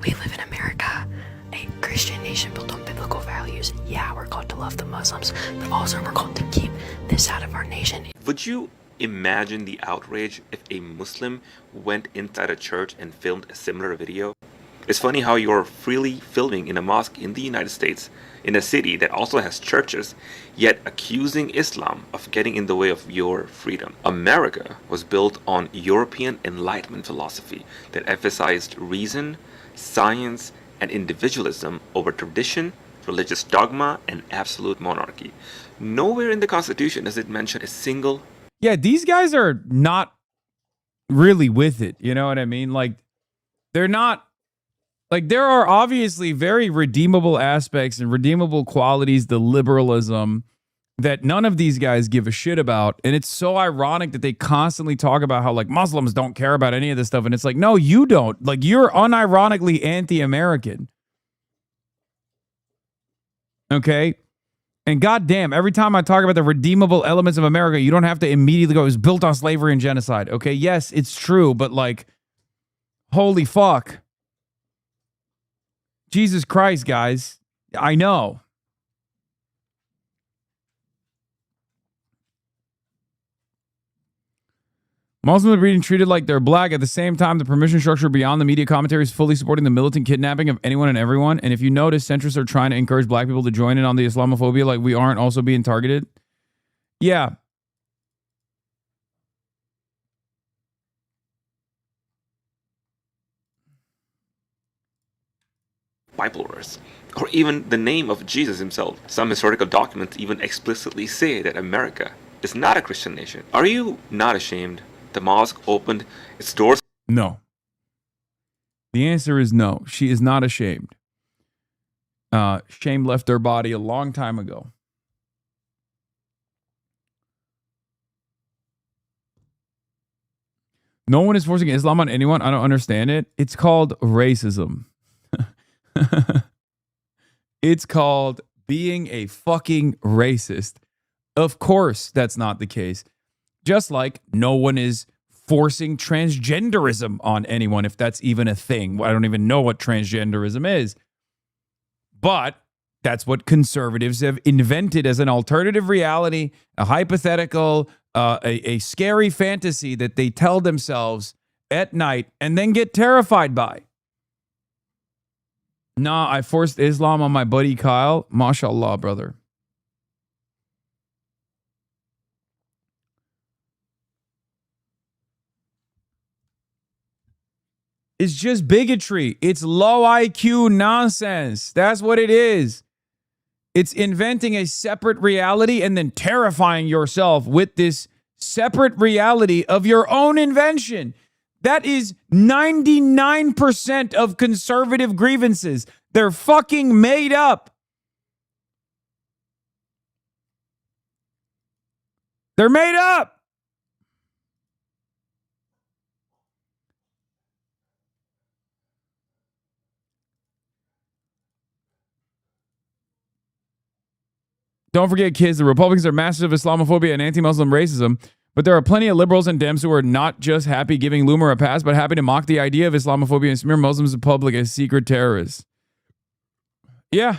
We live in America, a Christian nation built on biblical values. Yeah, we're called to love the Muslims, but also we're called to keep this out of our nation. Would you imagine the outrage if a Muslim went inside a church and filmed a similar video? It's funny how you're freely filming in a mosque in the United States, in a city that also has churches, yet accusing Islam of getting in the way of your freedom. America was built on European Enlightenment philosophy that emphasized reason, science, and individualism over tradition, religious dogma, and absolute monarchy. Nowhere in the Constitution does it mention a single... Yeah, these guys are not really with it. You know what I mean? Like, they're not... Like, there are obviously very redeemable aspects and redeemable qualities to liberalism that none of these guys give a shit about. And it's so ironic that they constantly talk about how, like, Muslims don't care about any of this stuff. And it's like, no, you don't. Like, you're unironically anti-American. Okay? And goddamn, every time I talk about the redeemable elements of America, you don't have to immediately go, it was built on slavery and genocide. Okay, yes, it's true, but like, holy fuck. Jesus Christ, guys. I know. Muslims are being treated like they're black. At the same time, the permission structure beyond the media commentary is fully supporting the militant kidnapping of anyone and everyone. And if you notice, centrists are trying to encourage black people to join in on the Islamophobia like we aren't also being targeted. Yeah. Bible verse, or even the name of Jesus himself. Some historical documents even explicitly say that America is not a Christian nation. Are you not ashamed? The mosque opened its doors. No. The answer is no. She is not ashamed. Shame left her body a long time ago. No one is forcing Islam on anyone. I don't understand it. It's called racism. It's called being a fucking racist. Of course, that's not the case. Just like no one is forcing transgenderism on anyone, if that's even a thing. I don't even know what transgenderism is. But that's what conservatives have invented as an alternative reality, a hypothetical, a scary fantasy that they tell themselves at night and then get terrified by. Nah, I forced Islam on my buddy Kyle. MashaAllah, brother. It's just bigotry. It's low IQ nonsense. That's what it is. It's inventing a separate reality and then terrifying yourself with this separate reality of your own invention. That is 99% of conservative grievances. They're fucking made up. They're made up. Don't forget, kids, the Republicans are masters of Islamophobia and anti-Muslim racism, but there are plenty of liberals and Dems who are not just happy giving Loomer a pass, but happy to mock the idea of Islamophobia and smear Muslims in public as secret terrorists. Yeah.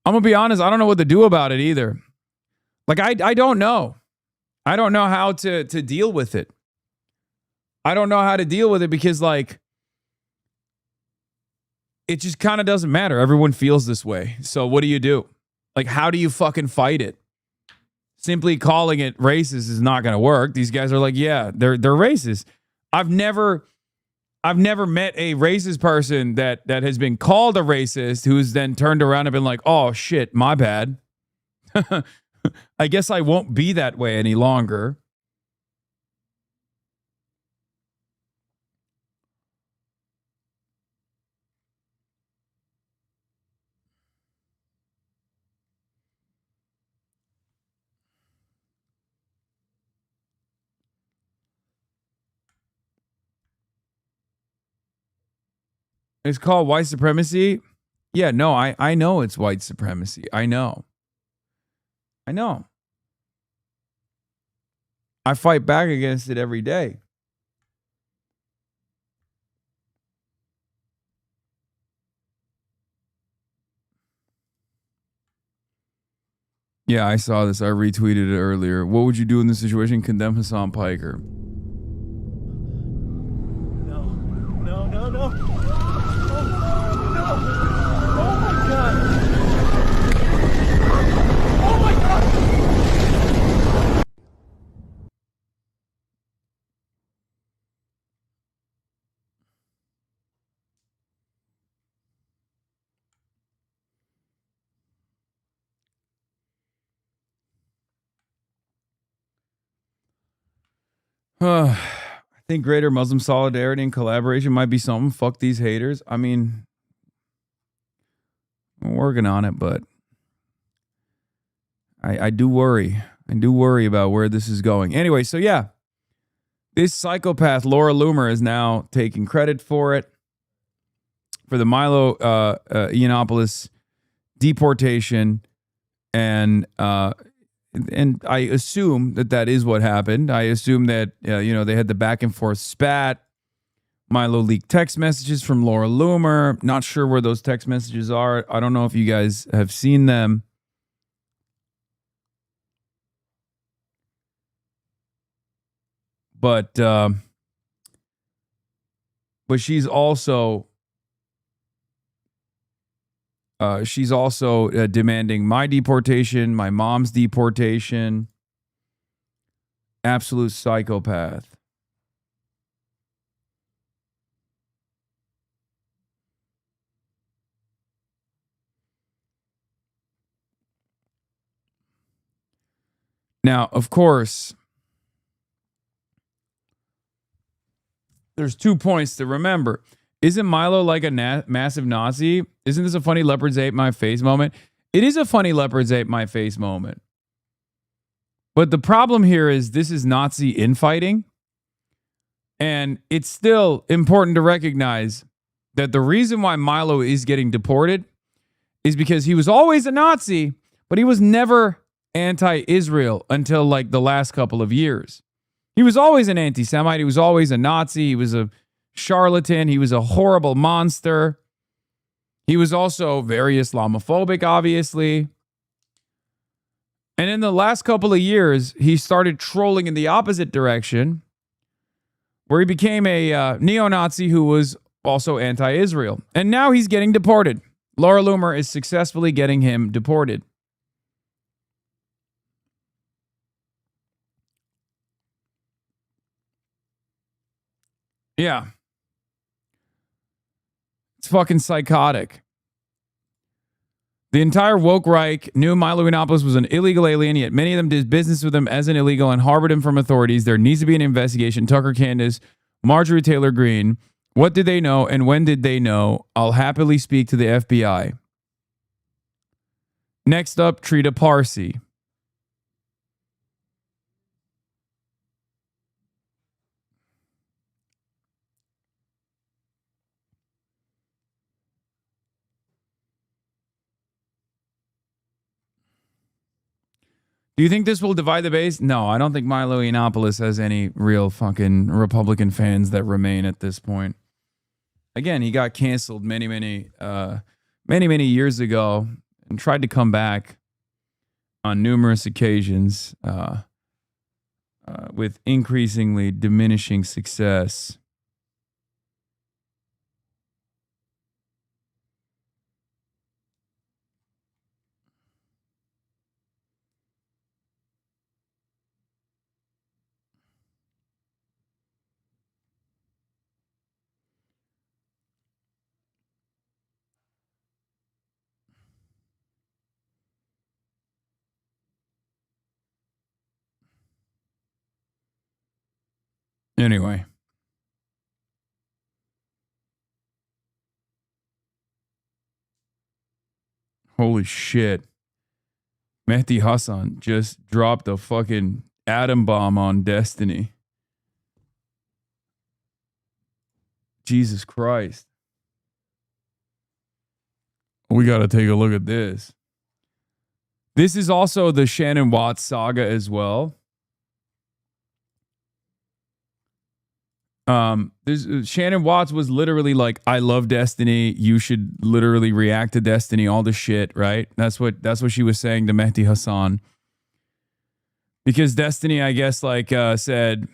I'm going to be honest, I don't know what to do about it either. Like, I don't know. I don't know how to deal with it. I don't know how to deal with it because, like, it just kind of doesn't matter. Everyone feels this way. So what do you do? Like, how do you fucking fight it? Simply calling it racist is not going to work. These guys are like, yeah, they're racist. I've never met a racist person that has been called a racist who's then turned around and been like, oh shit, my bad. I guess I won't be that way any longer. It's called white supremacy. Yeah, no, I know it's white supremacy. I know. I fight back against it every day. Yeah, I saw this. I retweeted it earlier. What would you do in this situation? Condemn Hasan Piker. No. Oh my God. Oh my God. I think greater Muslim solidarity and collaboration might be something. Fuck these haters. I mean, I'm working on it, but I do worry. I do worry about where this is going. Anyway, so yeah, this psychopath Laura Loomer is now taking credit for it, for the Milo Yiannopoulos deportation, and I assume that is what happened. I assume that they had the back and forth spat. Milo leaked text messages from Laura Loomer. Not sure where those text messages are. I don't know if you guys have seen them. But she's also demanding my deportation, my mom's deportation. Absolute psychopath. Now, of course, there's 2 points to remember. Isn't Milo like a massive Nazi? Isn't this a funny leopards ate my face moment? It is a funny leopards ate my face moment. But the problem here is this is Nazi infighting. And it's still important to recognize that the reason why Milo is getting deported is because he was always a Nazi, but he was never anti-Israel until like the last couple of years. He was always an anti-Semite. He was always a Nazi. He was a charlatan. He was a horrible monster. He was also very Islamophobic, obviously. And in the last couple of years, he started trolling in the opposite direction, where he became a neo-Nazi who was also anti-Israel. And now he's getting deported. Laura Loomer is successfully getting him deported. Yeah. It's fucking psychotic. The entire woke Reich knew Milo Yiannopoulos was an illegal alien, yet many of them did business with him as an illegal and harbored him from authorities. There needs to be an investigation. Tucker Candace, Marjorie Taylor Greene. What did they know and when did they know? I'll happily speak to the FBI. Next up, Trita Parsi. Do you think this will divide the base? No, I don't think Milo Yiannopoulos has any real fucking Republican fans that remain at this point. Again, he got canceled many years ago and tried to come back on numerous occasions with increasingly diminishing success. Anyway. Holy shit. Mehdi Hasan just dropped a fucking atom bomb on Destiny. Jesus Christ. We got to take a look at this. This is also the Shannon Watts saga as well. Shannon Watts was literally like, I love Destiny. You should literally react to Destiny, all the shit, right? That's what she was saying to Mehdi Hasan. Because Destiny, I guess, like said,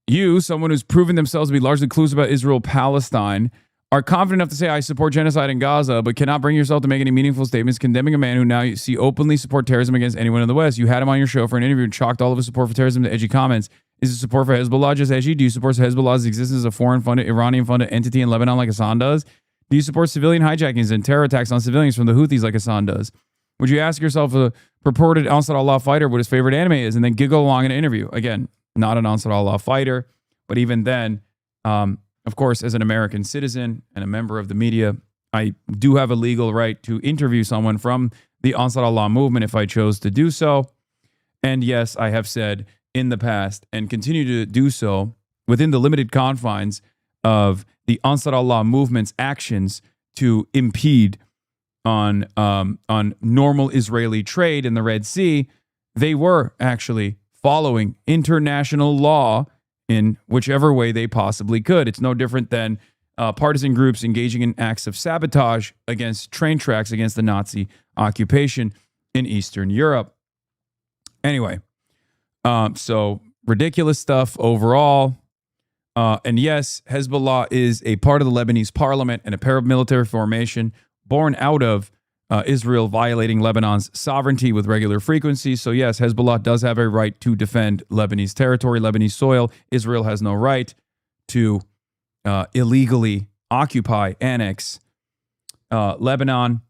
you, someone who's proven themselves to be largely clueless about Israel-Palestine, are confident enough to say I support genocide in Gaza, but cannot bring yourself to make any meaningful statements condemning a man who now you see openly support terrorism against anyone in the West. You had him on your show for an interview and chalked all of his support for terrorism to edgy comments. Is his support for Hezbollah just edgy? Do you support Hezbollah's existence as a foreign-funded, Iranian-funded entity in Lebanon like Hassan does? Do you support civilian hijackings and terror attacks on civilians from the Houthis like Hassan does? Would you ask yourself a purported Ansar Allah fighter what his favorite anime is and then giggle along in an interview? Again, not an Ansar Allah fighter. But even then, of course, as an American citizen and a member of the media, I do have a legal right to interview someone from the Ansar Allah movement if I chose to do so. And yes, I have said in the past and continue to do so within the limited confines of the Ansar Allah movement's actions to impede on normal Israeli trade in the Red Sea, they were actually following international law in whichever way they possibly could. It's no different than partisan groups engaging in acts of sabotage against train tracks against the Nazi occupation in Eastern Europe. Anyway, so ridiculous stuff overall. And yes, Hezbollah is a part of the Lebanese parliament and a paramilitary formation born out of Israel violating Lebanon's sovereignty with regular frequency. So yes, Hezbollah does have a right to defend Lebanese territory, Lebanese soil. Israel has no right to illegally occupy, annex Lebanon.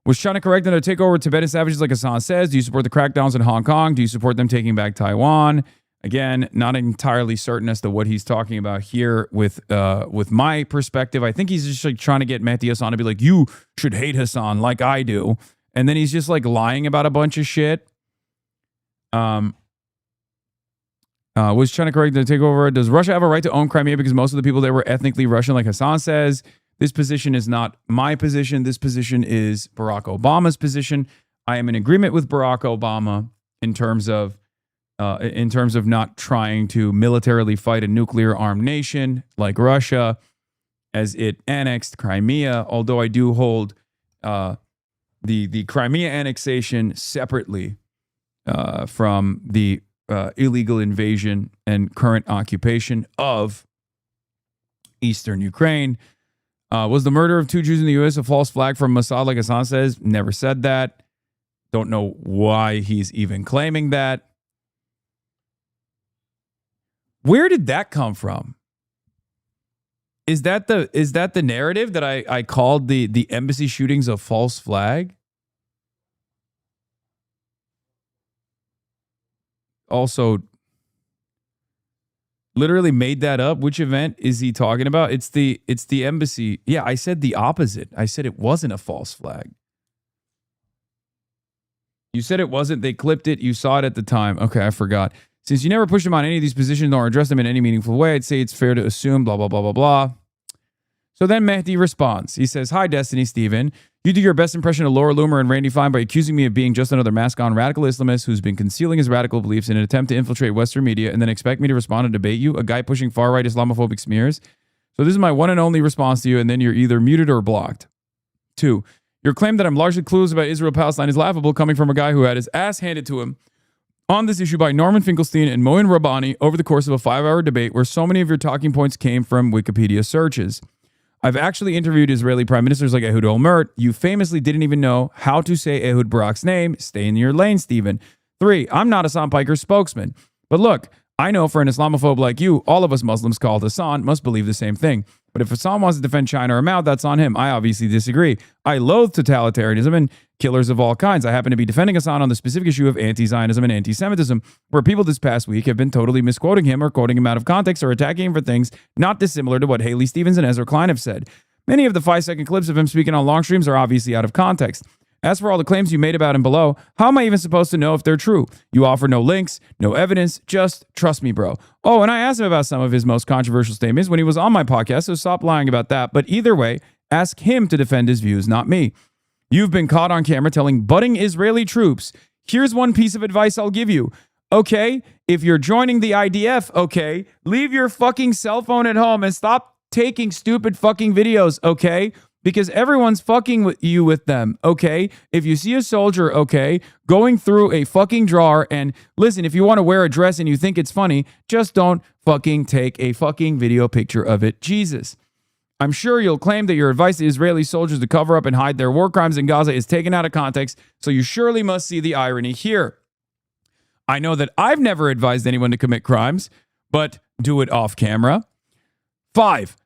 Was China correct in a takeover of Tibetan savages like Hassan says? Do you support the crackdowns in Hong Kong? Do you support them taking back Taiwan? Again, not entirely certain as to what he's talking about here with my perspective. I think he's just like trying to get Mehdi Hassan to be like, you should hate Hassan like I do. And then he's just like lying about a bunch of shit. Was China correct to take over? Does Russia have a right to own Crimea because most of the people there were ethnically Russian like Hassan says? This position is not my position. This position is Barack Obama's position. I am in agreement with Barack Obama in terms of not trying to militarily fight a nuclear-armed nation like Russia as it annexed Crimea, although I do hold the Crimea annexation separately from the illegal invasion and current occupation of eastern Ukraine. Was the murder of 2 Jews in the U.S. a false flag from Mossad like Hassan says? Never said that. Don't know why he's even claiming that. Where did that come from? Is that the narrative that I called the embassy shootings a false flag? Also, literally made that up. Which event is he talking about? It's the embassy. Yeah, I said the opposite. I said it wasn't a false flag. You said it wasn't. They clipped it. You saw it at the time. Okay, I forgot. Since you never pushed him on any of these positions nor addressed them in any meaningful way, I'd say it's fair to assume blah, blah, blah, blah, blah. So then Mehdi responds. He says, hi, Destiny Steven. You do your best impression of Laura Loomer and Randy Fine by accusing me of being just another mask-on radical Islamist who's been concealing his radical beliefs in an attempt to infiltrate Western media and then expect me to respond and debate you, a guy pushing far-right Islamophobic smears. So this is my one and only response to you, and then you're either muted or blocked. 2, your claim that I'm largely clueless about Israel-Palestine is laughable, coming from a guy who had his ass handed to him on this issue by Norman Finkelstein and Moin Rabbani over the course of a 5-hour debate where so many of your talking points came from Wikipedia searches. I've actually interviewed Israeli prime ministers like Ehud Olmert. You famously didn't even know how to say Ehud Barak's name. Stay in your lane, Stephen. 3, I'm not Hasan Piker's spokesman. But look, I know for an Islamophobe like you, all of us Muslims called Hassan must believe the same thing. But if Hassan wants to defend China or Mao, that's on him. I obviously disagree. I loathe totalitarianism and killers of all kinds. I happen to be defending Hassan on the specific issue of anti-Zionism and anti-Semitism, where people this past week have been totally misquoting him or quoting him out of context or attacking him for things not dissimilar to what Haley Stevens and Ezra Klein have said. Many of the 5-second clips of him speaking on long streams are obviously out of context. As for all the claims you made about him below, how am I even supposed to know if they're true? You offer no links, no evidence, just trust me, bro. Oh, and I asked him about some of his most controversial statements when he was on my podcast, so stop lying about that. But either way, ask him to defend his views, not me. You've been caught on camera telling budding Israeli troops, here's one piece of advice I'll give you. Okay, if you're joining the IDF, okay, leave your fucking cell phone at home and stop taking stupid fucking videos, okay? Because everyone's fucking with you with them, okay? If you see a soldier, okay, going through a fucking drawer, and listen, if you want to wear a dress and you think it's funny, just don't fucking take a fucking video picture of it. Jesus. I'm sure you'll claim that your advice to Israeli soldiers to cover up and hide their war crimes in Gaza is taken out of context, so you surely must see the irony here. I know that I've never advised anyone to commit crimes, but do it off camera. 5,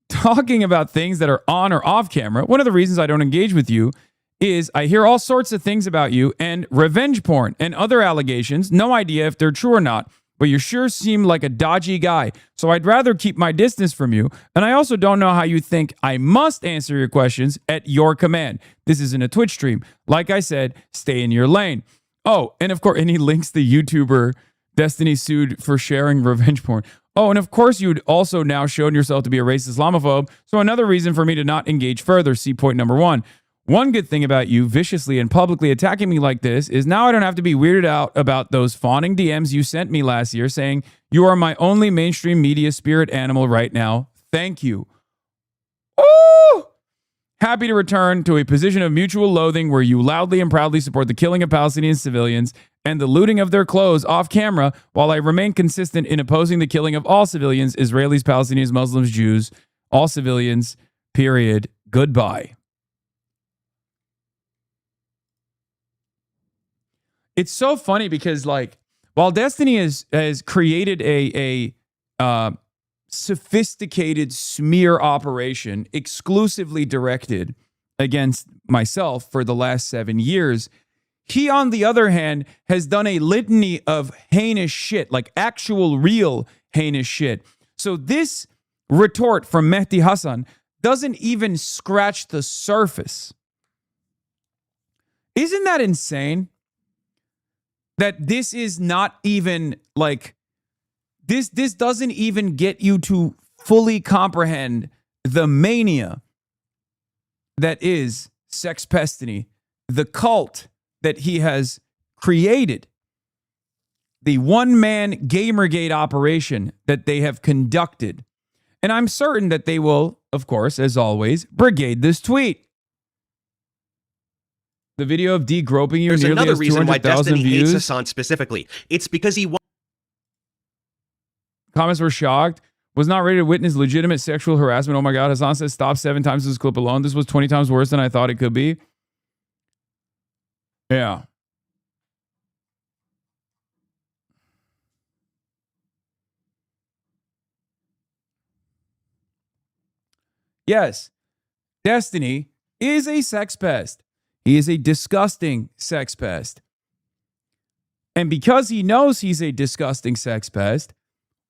talking about things that are on or off camera. One of the reasons I don't engage with you is I hear all sorts of things about you and revenge porn and other allegations, no idea if they're true or not. but you sure seem like a dodgy guy. So I'd rather keep my distance from you. And I also don't know how you think I must answer your questions at your command. This isn't a Twitch stream. Like I said, stay in your lane. Oh, and of course, and he links the YouTuber Destiny sued for sharing revenge porn. Oh, and of course, you'd also now shown yourself to be a racist Islamophobe. So another reason for me to not engage further. See point number 1. One good thing about you viciously and publicly attacking me like this is now I don't have to be weirded out about those fawning DMs you sent me last year saying you are my only mainstream media spirit animal right now. Thank you. Ooh! Happy to return to a position of mutual loathing where you loudly and proudly support the killing of Palestinian civilians and the looting of their clothes off camera while I remain consistent in opposing the killing of all civilians, Israelis, Palestinians, Muslims, Jews, all civilians, period. Goodbye. It's so funny because, like, while Destiny has created a sophisticated smear operation exclusively directed against myself for the last 7 years, he, on the other hand, has done a litany of heinous shit, like actual real heinous shit. So this retort from Mehdi Hassan doesn't even scratch the surface. Isn't that insane? That this is not even like this doesn't even get you to fully comprehend the mania that is Sex Pestiny, the cult that he has created, the one-man Gamergate operation that they have conducted. And I'm certain that they will, of course, as always, brigade this tweet. The video of D groping you There's nearly another has reason why 200,000 Destiny views. hates Hassan specifically. It's because he Comments were shocked. Was not ready to witness legitimate sexual harassment. Oh my God. Hassan says stop 7 times this clip alone. This was 20 times worse than I thought it could be. Yeah. Yes. Destiny is a sex pest. He is a disgusting sex pest. And because he knows he's a disgusting sex pest,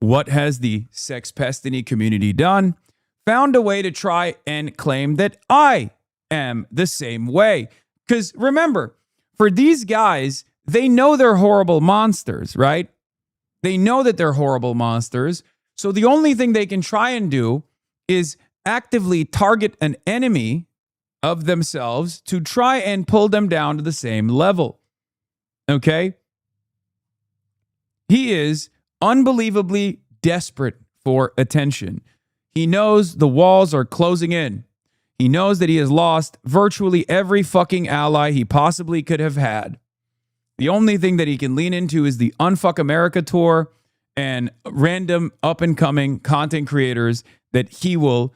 what has the sex pestiny community done? Found a way to try and claim that I am the same way. Because remember, for these guys, they know they're horrible monsters, right? They know that they're horrible monsters. So the only thing they can try and do is actively target an enemy of themselves to try and pull them down to the same level. Okay? He is unbelievably desperate for attention. He knows the walls are closing in. He knows that he has lost virtually every fucking ally he possibly could have had. The only thing that he can lean into is the Unfuck America tour and random up-and-coming content creators that he will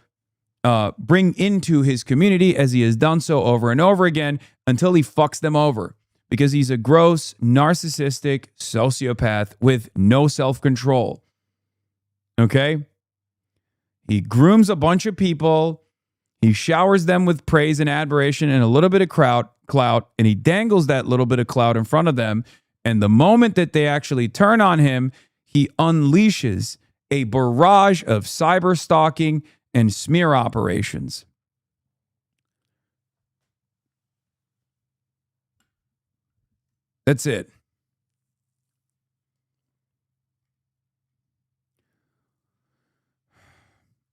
bring into his community, as he has done so over and over again until he fucks them over, because he's a gross, narcissistic sociopath with no self-control. Okay? He grooms a bunch of people. He showers them with praise and admiration and a little bit of clout, and he dangles that little bit of clout in front of them. And the moment that they actually turn on him, he unleashes a barrage of cyber stalking and smear operations. That's it.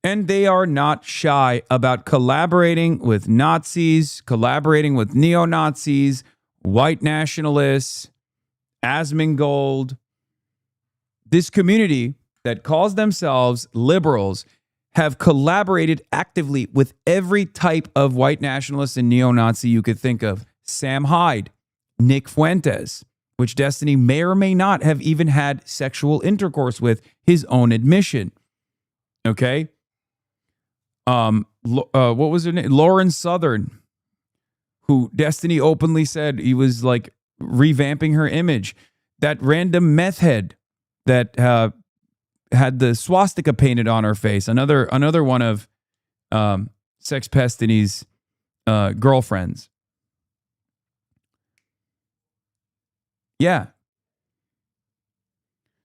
And they are not shy about collaborating with Nazis, collaborating with neo-Nazis, white nationalists, Asmongold. This community that calls themselves liberals have collaborated actively with every type of white nationalist and neo-Nazi you could think of. Sam Hyde, Nick Fuentes, which Destiny may or may not have even had sexual intercourse with, his own admission. Okay? What was her name? Lauren Southern, who Destiny openly said he was like revamping her image. That random meth head that had the swastika painted on her face. Another one of Sex Pestiny's girlfriends. Yeah.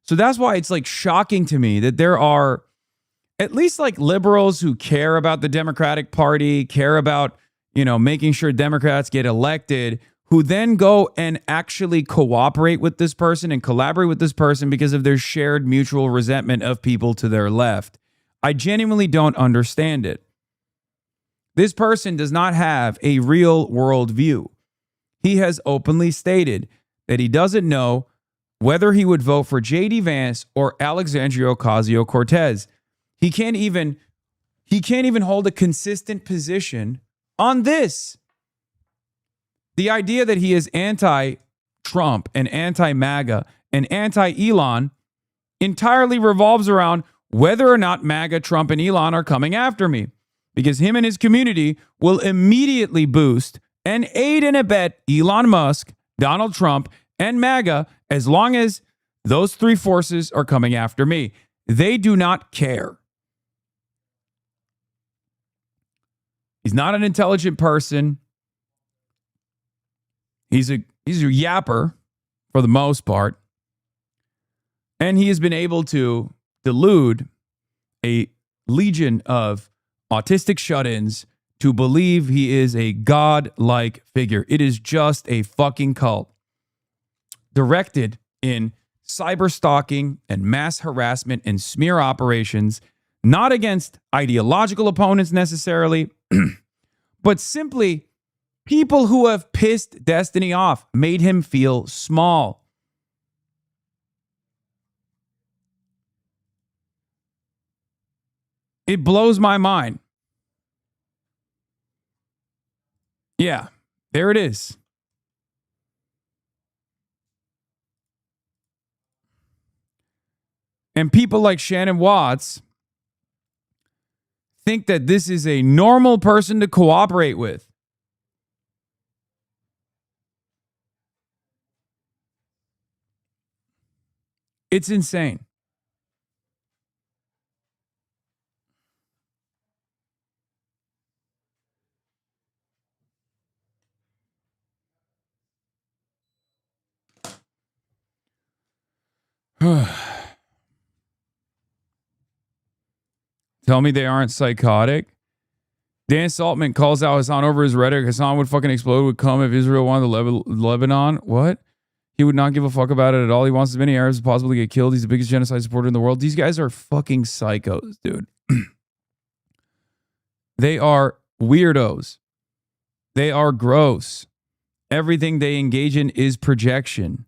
So that's why it's like shocking to me that there are at least like liberals who care about the Democratic Party, care about, making sure Democrats get elected, who then go and actually cooperate with this person and collaborate with this person because of their shared mutual resentment of people to their left. I genuinely don't understand it. This person does not have a real world view. He has openly stated that he doesn't know whether he would vote for J.D. Vance or Alexandria Ocasio-Cortez. He can't even hold a consistent position on this. The idea that he is anti-Trump and anti-MAGA and anti-Elon entirely revolves around whether or not MAGA, Trump, and Elon are coming after me, because him and his community will immediately boost and aid and abet Elon Musk, Donald Trump, and MAGA as long as those three forces are coming after me. They do not care. He's not an intelligent person. He's a yapper for the most part. And he has been able to delude a legion of autistic shut-ins to believe he is a god-like figure. It is just a fucking cult directed in cyber stalking and mass harassment and smear operations, not against ideological opponents necessarily, but simply people who have pissed Destiny off, made him feel small. It blows my mind. Yeah, there it is. And people like Shannon Watts think that this is a normal person to cooperate with. It's insane. Tell me they aren't psychotic. Dan Saltman calls out Hassan over his rhetoric. Hassan would fucking explode, would come if Israel wanted Lebanon. What? He would not give a fuck about it at all. He wants as many Arabs as possible to get killed. He's the biggest genocide supporter in the world. These guys are fucking psychos, dude. They are weirdos. They are gross. Everything they engage in is projection.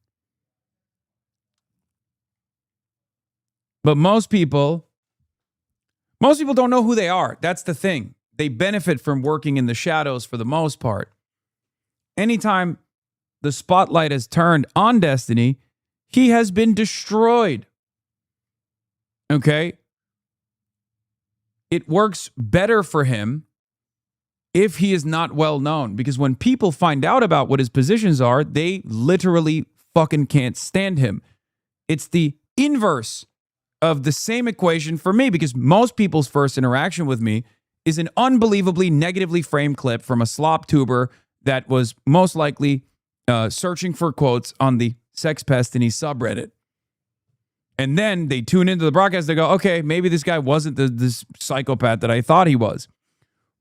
But most people don't know who they are. That's the thing. They benefit from working in the shadows for the most part. Anytime the spotlight has turned on Destiny, he has been destroyed. Okay? It works better for him if he is not well known, because when people find out about what his positions are, they literally fucking can't stand him. It's the inverse of the same equation for me, because most people's first interaction with me is an unbelievably negatively framed clip from a slop tuber that was most likely searching for quotes on the Sex Pestiny subreddit. And then they tune into the broadcast. They go, okay, maybe this guy wasn't this psychopath that I thought he was.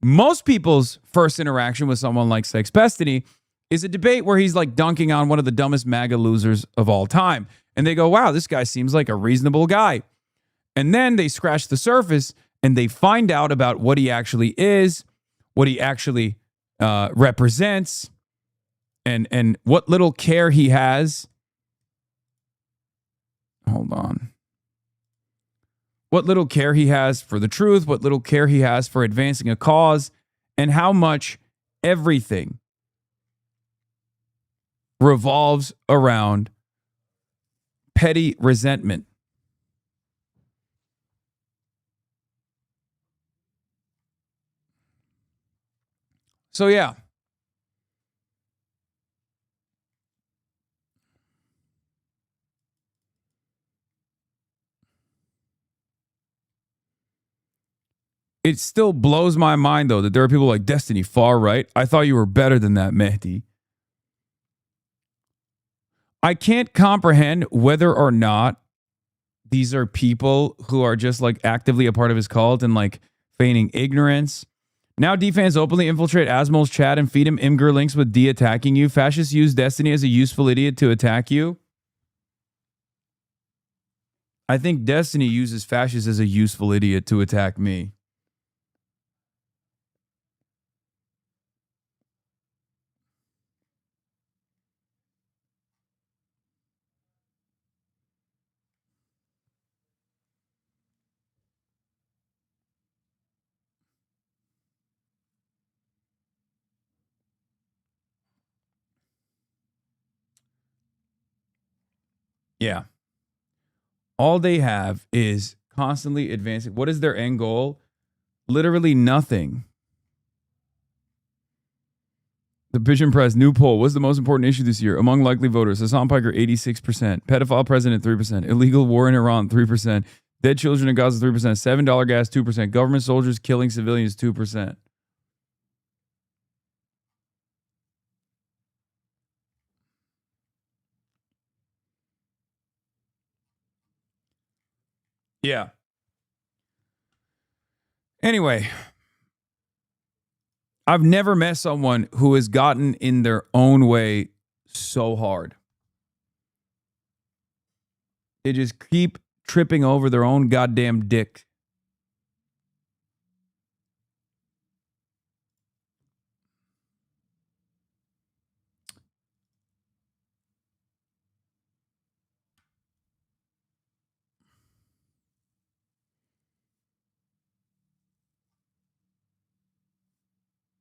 Most people's first interaction with someone like Sex Pestiny is a debate where he's like dunking on one of the dumbest MAGA losers of all time. And they go, wow, this guy seems like a reasonable guy. And then they scratch the surface and they find out about what he actually is, what he actually represents, and what little care he has. Hold on. What little care he has for the truth, what little care he has for advancing a cause, and how much everything revolves around petty resentment. So yeah. It still blows my mind, though, that there are people like Destiny far right. I thought you were better than that, Mehdi. I can't comprehend whether or not these are people who are just like actively a part of his cult and like feigning ignorance. Now D fans openly infiltrate Asmol's chat and feed him Imgur links with D attacking you. Fascists use Destiny as a useful idiot to attack you. I think Destiny uses fascists as a useful idiot to attack me. Yeah. All they have is constantly advancing. What is their end goal? Literally nothing. The Pigeon Press new poll. What's the most important issue this year? Among likely voters, Hasan Piker, 86%. Pedophile president, 3%. Illegal war in Iran, 3%. Dead children in Gaza, 3%. $7 gas, 2%. Government soldiers killing civilians, 2%. Yeah. Anyway, I've never met someone who has gotten in their own way so hard. They just keep tripping over their own goddamn dick.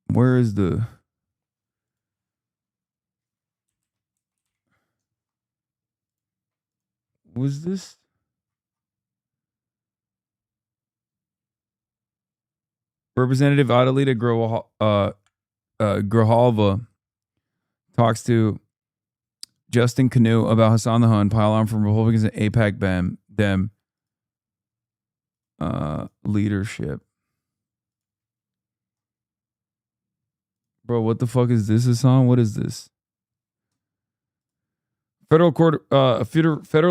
Where is the... Was this? Representative Adalita Grijalva talks to Justin Canoe about Hassan the Hun, pile on from Republicans and AIPAC Dem leadership. Bro, what the fuck is this, Hassan? What is this? Federal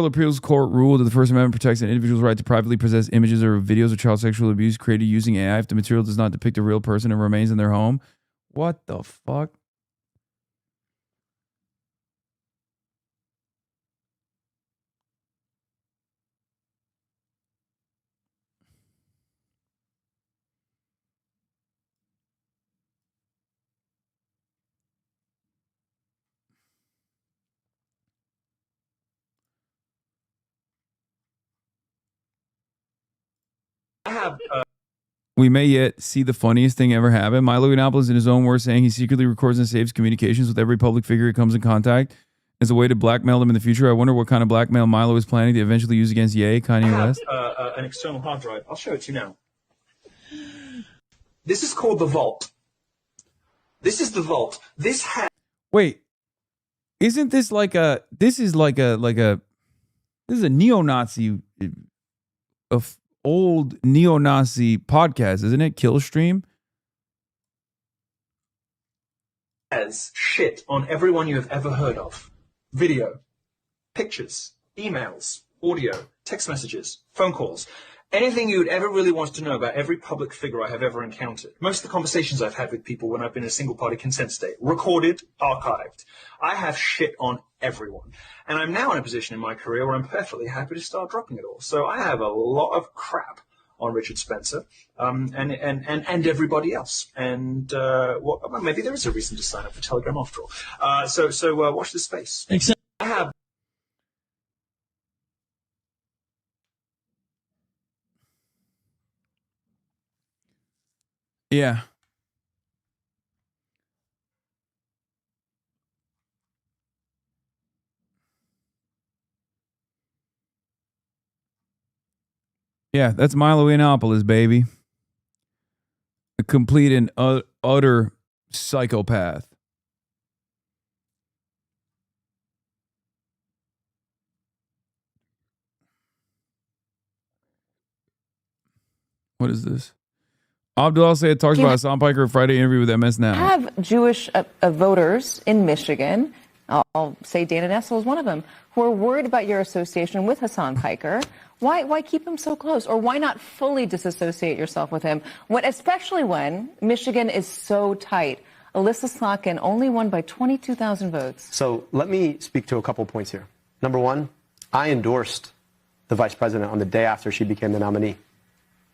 appeals court ruled that the First Amendment protects an individual's right to privately possess images or videos of child sexual abuse created using AI if the material does not depict a real person and remains in their home. What the fuck? We may yet see the funniest thing ever happen. Milo Yiannopoulos, in his own words, saying he secretly records and saves communications with every public figure he comes in contact as a way to blackmail them in the future. I wonder what kind of blackmail Milo is planning to eventually use against Ye, Kanye West. An external hard drive. I'll show it to you now. This is called the Vault. This is the Vault. This has... Wait, isn't this like a... This is like a... This is a neo-Nazi... old neo-Nazi podcast, isn't it? Killstream? Has shit on everyone you have ever heard of. Video, pictures, emails, audio, text messages, phone calls. Anything you'd ever really want to know about every public figure I have ever encountered. Most of the conversations I've had with people when I've been in a single-party consent state. Recorded, archived. I have shit on everyone. And I'm now in a position in my career where I'm perfectly happy to start dropping it all. So I have a lot of crap on Richard Spencer and everybody else. And well, maybe there is a reason to sign up for Telegram after all. So watch this space. Except I have... Yeah. Yeah, that's Milo Yiannopoulos, baby. A complete and utter psychopath. What is this? Abdul Al-Sayed talks about Hasan Piker Friday interview with MS Now. Have Jewish voters in Michigan I'll say Dana Nessel is one of them, who are worried about your association with Hasan Piker. Why keep him so close? Or why not fully disassociate yourself with him, especially when Michigan is so tight? Alyssa Slotkin only won by 22,000 votes. So let me speak to a couple points here. Number one, I endorsed the vice president on the day after she became the nominee.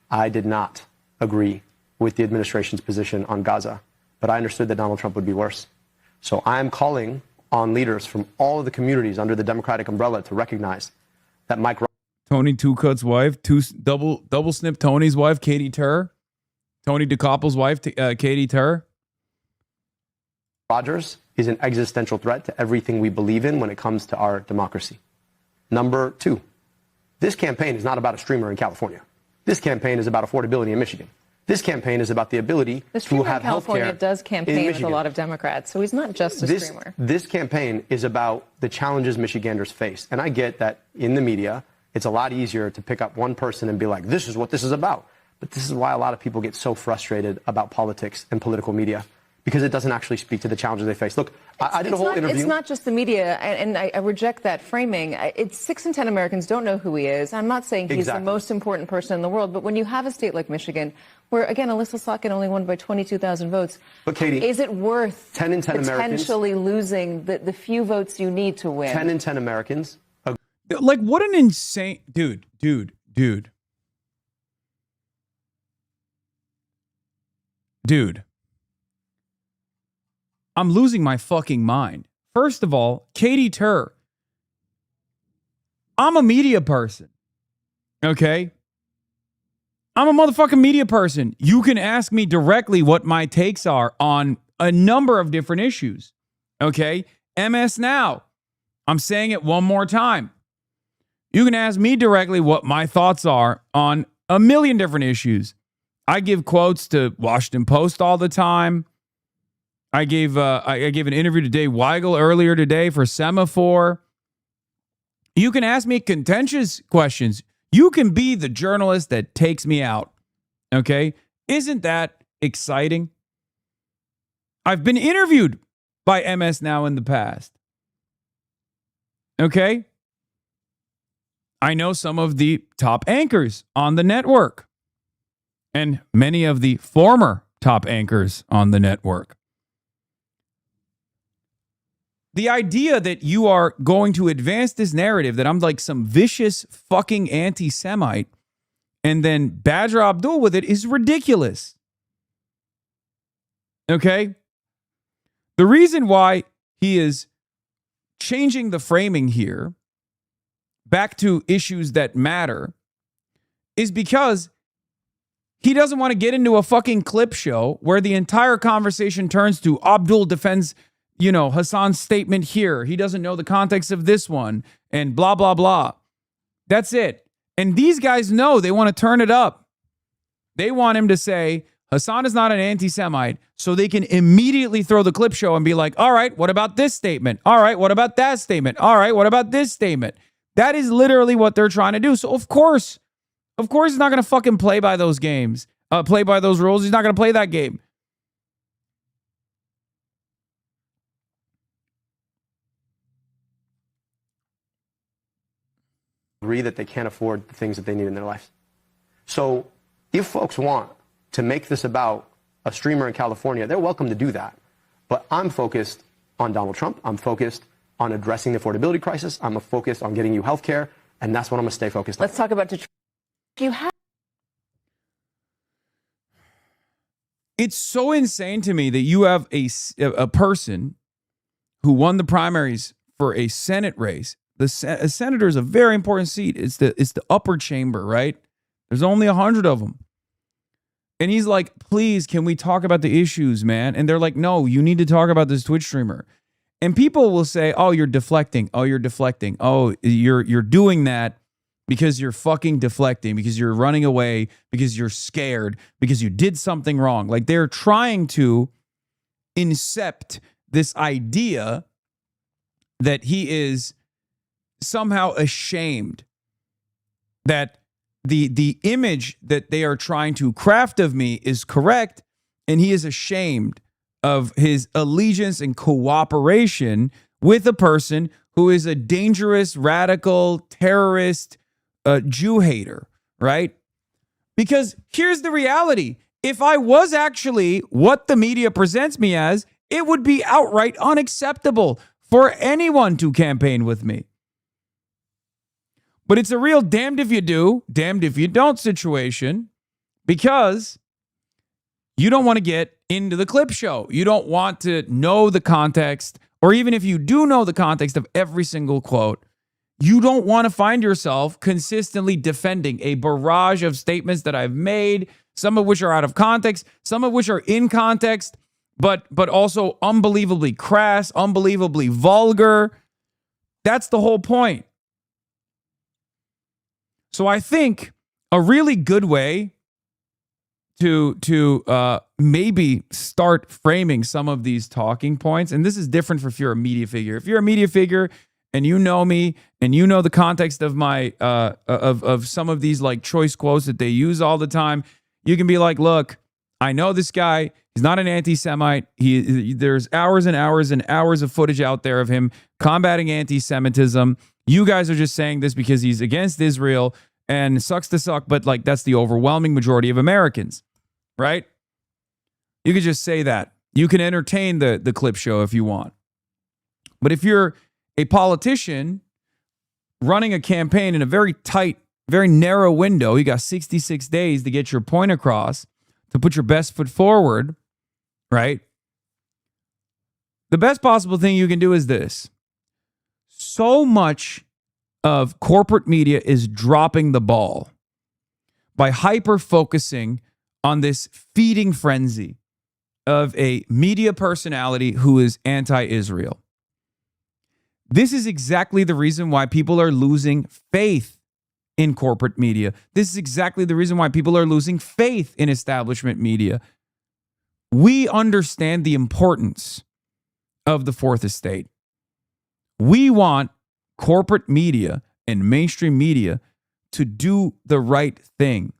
I did not agree with the administration's position on Gaza, but I understood that Donald Trump would be worse. So I am calling on leaders from all of the communities under the Democratic umbrella to recognize that Mike Tony Two Cut's wife, double snip Tony's wife, Katie Tur, Tony DeCoppel's wife, Katie Tur. Rogers is an existential threat to everything we believe in when it comes to our democracy. Number two, this campaign is not about a streamer in California. This campaign is about affordability in Michigan. This campaign is about the ability to have health care. California does campaign with a lot of Democrats, so he's not just a streamer. This campaign is about the challenges Michiganders face. And I get that in the media, it's a lot easier to pick up one person and be like, this is what this is about. But this is why a lot of people get so frustrated about politics and political media, because it doesn't actually speak to the challenges they face. Look, I did a whole interview. It's not just the media, and I reject that framing. It's 6 in 10 Americans don't know who he is. I'm not saying he's the most important person in the world, but when you have a state like Michigan, where, again, Alyssa Slotkin only won by 22,000 votes, but Katie, is it worth 10 in 10 potentially losing the few votes you need to win? 10 in 10 Americans. Like, what an insane... Dude. I'm losing my fucking mind. First of all, Katie Tur. I'm a media person. Okay? I'm a motherfucking media person. You can ask me directly what my takes are on a number of different issues. Okay? MS Now. I'm saying it one more time. You can ask me directly what my thoughts are on a million different issues. I give quotes to Washington Post all the time. I gave an interview to Dave Weigel earlier today for Semaphore. You can ask me contentious questions. You can be the journalist that takes me out. Okay? Isn't that exciting? I've been interviewed by MS Now in the past. Okay? I know some of the top anchors on the network and many of the former top anchors on the network. The idea that you are going to advance this narrative that I'm like some vicious fucking anti-Semite and then badger Abdul with it is ridiculous. Okay? The reason why he is changing the framing here back to issues that matter is because he doesn't want to get into a fucking clip show where the entire conversation turns to Abdul defends, Hasan's statement here. He doesn't know the context of this one and blah, blah, blah. That's it. And these guys know they want to turn it up. They want him to say Hasan is not an anti-Semite, so they can immediately throw the clip show and be like, all right, what about this statement? All right, what about that statement? All right, what about this statement? That is literally what they're trying to do. So of course he's not going to fucking play by those games, play by those rules. He's not going to play that game. Agree that they can't afford the things that they need in their lives. So if folks want to make this about a streamer in California, they're welcome to do that. But I'm focused on Donald Trump. I'm focused on addressing the affordability crisis. I'm focused on getting you health care, and that's what I'm going to stay focused on. Let's talk about Detroit. It's so insane to me that you have a person who won the primaries for a Senate race. A senator is a very important seat. It's the upper chamber, right? There's only 100 of them. And he's like, please, can we talk about the issues, man? And they're like, no, you need to talk about this Twitch streamer. And people will say, oh, you're deflecting. Oh, you're deflecting. Oh, you're doing that because you're fucking deflecting, because you're running away, because you're scared, because you did something wrong. Like they're trying to incept this idea that he is somehow ashamed, that the image that they are trying to craft of me is correct, and he is ashamed of his allegiance and cooperation with a person who is a dangerous, radical, terrorist, Jew hater, right? Because here's the reality. If I was actually what the media presents me as, it would be outright unacceptable for anyone to campaign with me. But it's a real damned if you do, damned if you don't situation, because you don't want to get into the clip show. You don't want to know the context, or even if you do know the context of every single quote, you don't want to find yourself consistently defending a barrage of statements that I've made, some of which are out of context, some of which are in context, but also unbelievably crass, unbelievably vulgar. That's the whole point. So I think a really good way to maybe start framing some of these talking points, and this is different if you're a media figure. If you're a media figure and you know me and you know the context of my of some of these like choice quotes that they use all the time, you can be like, look, I know this guy. He's not an anti-Semite. There's hours and hours and hours of footage out there of him combating anti-Semitism. You guys are just saying this because he's against Israel and sucks to suck, but like that's the overwhelming majority of Americans, right? You could just say that. You can entertain the clip show if you want. But if you're a politician running a campaign in a very tight, very narrow window, you got 66 days to get your point across, to put your best foot forward, right? The best possible thing you can do is this. So much of corporate media is dropping the ball by hyper-focusing on this feeding frenzy of a media personality who is anti-Israel. This is exactly the reason why people are losing faith in corporate media. This is exactly the reason why people are losing faith in establishment media. We understand the importance of the fourth estate. We want corporate media and mainstream media to do the right thing,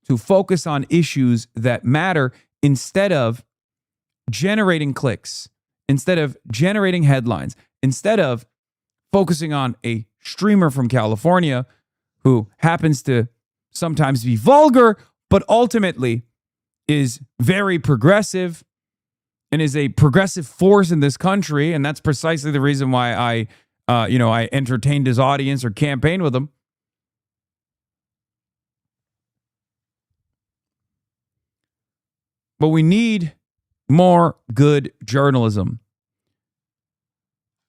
to focus on issues that matter instead of generating clicks, instead of generating headlines, instead of focusing on a streamer from California who happens to sometimes be vulgar, but ultimately is very progressive and is a progressive force in this country. And that's precisely the reason why I entertained his audience or campaigned with him. But we need more good journalism.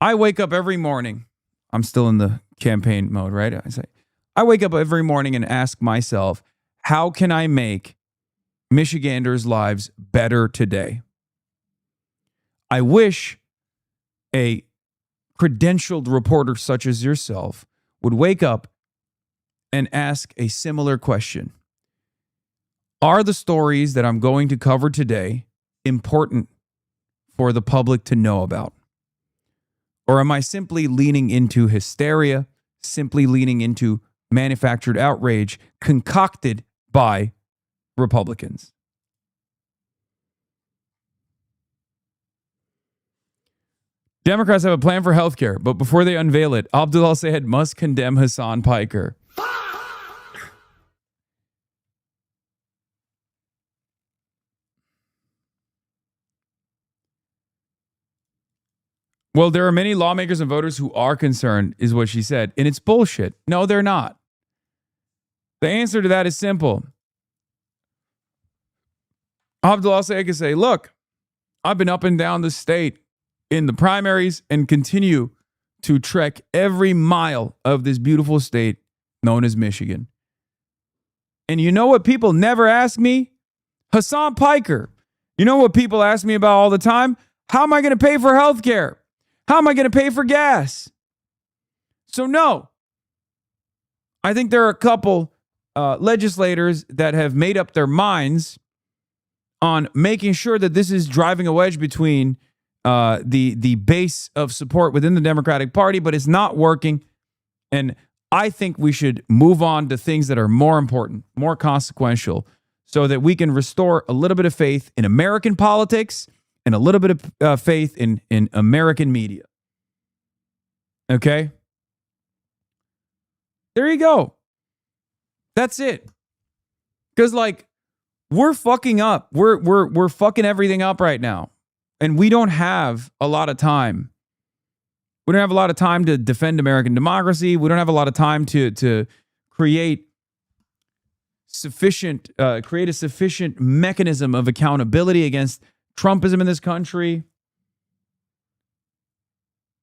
I wake up every morning. I'm still in the campaign mode, right? I wake up every morning and ask myself, how can I make Michiganders' lives better today? I wish a credentialed reporter such as yourself would wake up and ask a similar question. Are the stories that I'm going to cover today important for the public to know about? Or am I simply leaning into hysteria, simply leaning into manufactured outrage concocted by Republicans? Democrats have a plan for health care, but before they unveil it, Abdul al-Sayed must condemn Hasan Piker. Well, there are many lawmakers and voters who are concerned, is what she said. And it's bullshit. No, they're not. The answer to that is simple. Abdul al-Sayed can say, look, I've been up and down the state in the primaries and continue to trek every mile of this beautiful state known as Michigan. And you know what people never ask me? Hasan Piker. You know what people ask me about all the time? How am I going to pay for health care? How am I going to pay for gas? So no, I think there are a couple legislators that have made up their minds on making sure that this is driving a wedge between the base of support within the Democratic Party, but it's not working. And I think we should move on to things that are more important, more consequential, so that we can restore a little bit of faith in American politics and a little bit of faith in American media. Okay? There you go. That's it. Because, like, we're fucking up. We're fucking everything up right now. And we don't have a lot of time. We don't have a lot of time to defend American democracy. We don't have a lot of time to create create a sufficient mechanism of accountability against Trumpism in this country.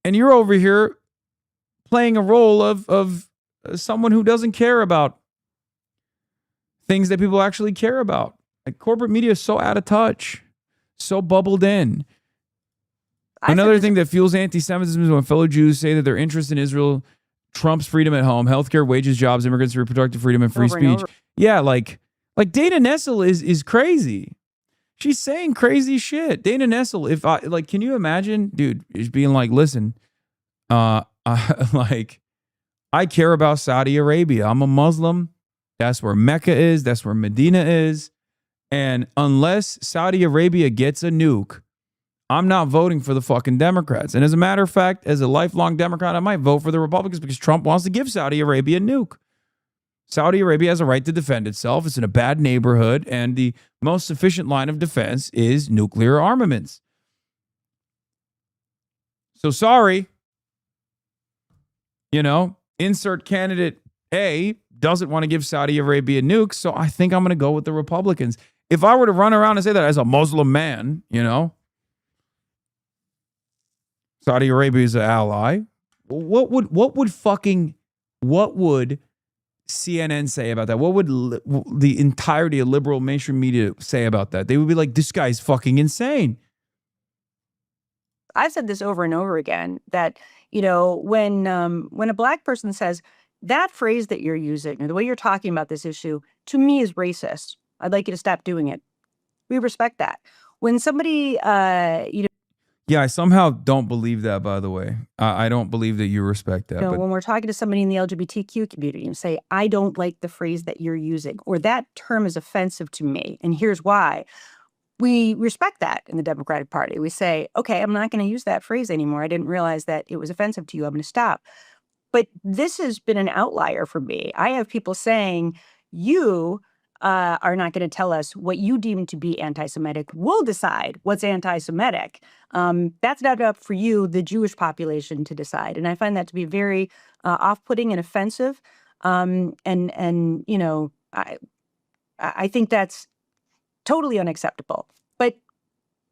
And you're over here playing a role of someone who doesn't care about things that people actually care about. Like, corporate media is so out of touch, so bubbled in. Another thing that fuels anti-Semitism is when fellow Jews say that their interest in Israel trumps freedom at home, healthcare, wages, jobs, immigrants, reproductive freedom, and free speech. Yeah, like Dana Nessel is crazy. She's saying crazy shit. Dana Nessel, can you imagine, dude, is being like, listen, I care about Saudi Arabia. I'm a Muslim. That's where Mecca is. That's where Medina is. And unless Saudi Arabia gets a nuke, I'm not voting for the fucking Democrats. And as a matter of fact, as a lifelong Democrat, I might vote for the Republicans because Trump wants to give Saudi Arabia a nuke. Saudi Arabia has a right to defend itself. It's in a bad neighborhood, and the most sufficient line of defense is nuclear armaments. So sorry, insert candidate A doesn't want to give Saudi Arabia nukes, so I think I'm going to go with the Republicans. If I were to run around and say that as a Muslim man, Saudi Arabia is an ally, what would CNN say about that? What would the entirety of liberal mainstream media say about that? They would be like, this guy's fucking insane. I've said this over and over again that, when a black person says that phrase that you're using or the way you're talking about this issue, to me is racist. I'd like you to stop doing it. We respect that. When somebody, Yeah, I somehow don't believe that, by the way. I don't believe that you respect that. when we're talking to somebody in the LGBTQ community and say, I don't like the phrase that you're using, or that term is offensive to me, and here's why. We respect that in the Democratic Party. We say, okay, I'm not going to use that phrase anymore. I didn't realize that it was offensive to you. I'm going to stop. But this has been an outlier for me. I have people saying, you are not going to tell us what you deem to be anti-Semitic. We'll decide what's anti-Semitic. That's not up for you, the Jewish population, to decide. And I find that to be very off-putting and offensive. I think that's totally unacceptable. But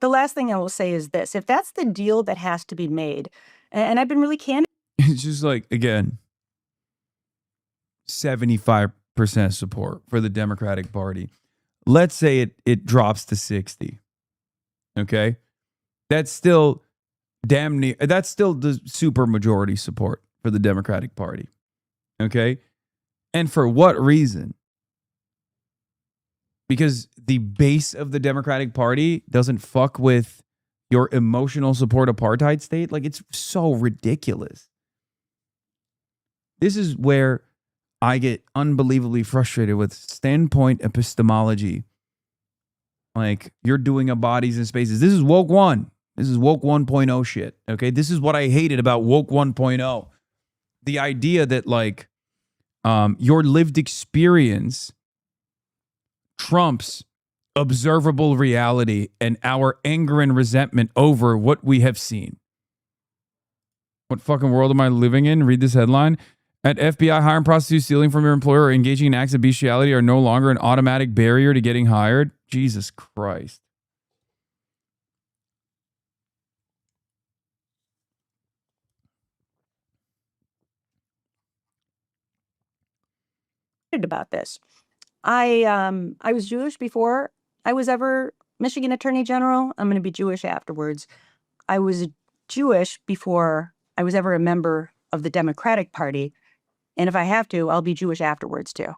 the last thing I will say is this. If that's the deal that has to be made, and I've been really candid. It's just like, again, 75% support for the Democratic Party. Let's say it drops to 60. Okay? That's still that's still the super majority support for the Democratic Party. Okay? And for what reason? Because the base of the Democratic Party doesn't fuck with your emotional support apartheid state. Like, it's so ridiculous. This is where I get unbelievably frustrated with standpoint epistemology. Like, you're doing a bodies and spaces. This is woke 1. This is woke 1.0 shit. Okay? This is what I hated about woke 1.0. The idea that, like, your lived experience trumps observable reality and our anger and resentment over what we have seen. What fucking world am I living in? Read this headline. At FBI, hiring prostitutes, stealing from your employer, or engaging in acts of bestiality are no longer an automatic barrier to getting hired. Jesus Christ. About this. I was Jewish before I was ever Michigan Attorney General. I'm going to be Jewish afterwards. I was Jewish before I was ever a member of the Democratic Party. And if I have to, I'll be Jewish afterwards too.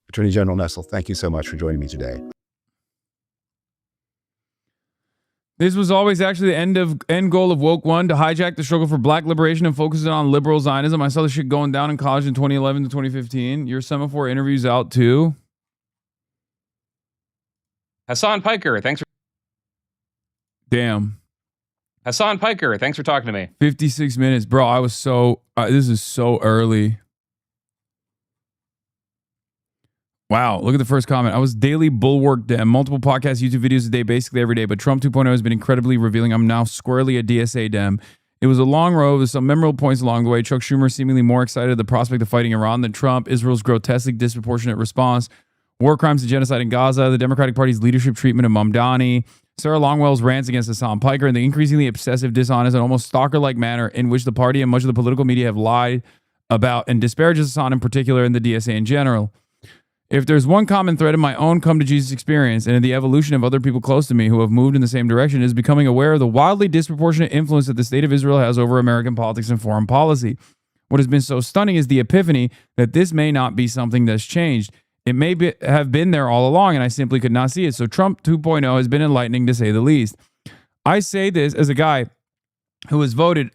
Attorney General Nessel, thank you so much for joining me today. This was always actually the end goal of Woke One, to hijack the struggle for black liberation and focus it on liberal Zionism. I saw this shit going down in college in 2011 to 2015. Your semaphore interview's out too. Hasan Piker, thanks for... Damn. Hasan Piker, thanks for talking to me. 56 minutes. Bro, I was so... this is so early. Wow, look at the first comment. I was daily bulwark Dem, multiple podcasts, YouTube videos a day, basically every day, but Trump 2.0 has been incredibly revealing. I'm now squarely a DSA Dem. It was a long road with some memorable points along the way. Chuck Schumer seemingly more excited at the prospect of fighting Iran than Trump. Israel's grotesquely disproportionate response. War crimes and genocide in Gaza. The Democratic Party's leadership treatment of Mamdani. Sarah Longwell's rants against Hasan Piker. And the increasingly obsessive, dishonest, and almost stalker-like manner in which the party and much of the political media have lied about and disparages Hasan in particular and the DSA in general. If there's one common thread in my own come to Jesus experience and in the evolution of other people close to me who have moved in the same direction, is becoming aware of the wildly disproportionate influence that the state of Israel has over American politics and foreign policy. What has been so stunning is the epiphany that this may not be something that's changed. It may have been there all along, and I simply could not see it. So Trump 2.0 has been enlightening, to say the least. I say this as a guy who has voted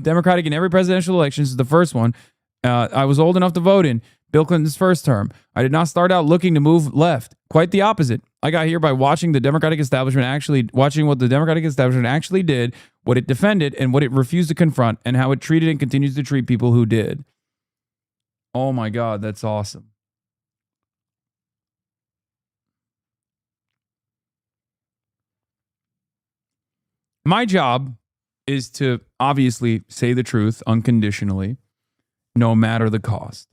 Democratic in every presidential election since the first one. I was old enough to vote in Bill Clinton's first term. I did not start out looking to move left. Quite the opposite. I got here by watching what the Democratic establishment actually did, what it defended, and what it refused to confront, and how it treated and continues to treat people who did. Oh my God, that's awesome. My job is to obviously say the truth unconditionally, no matter the cost.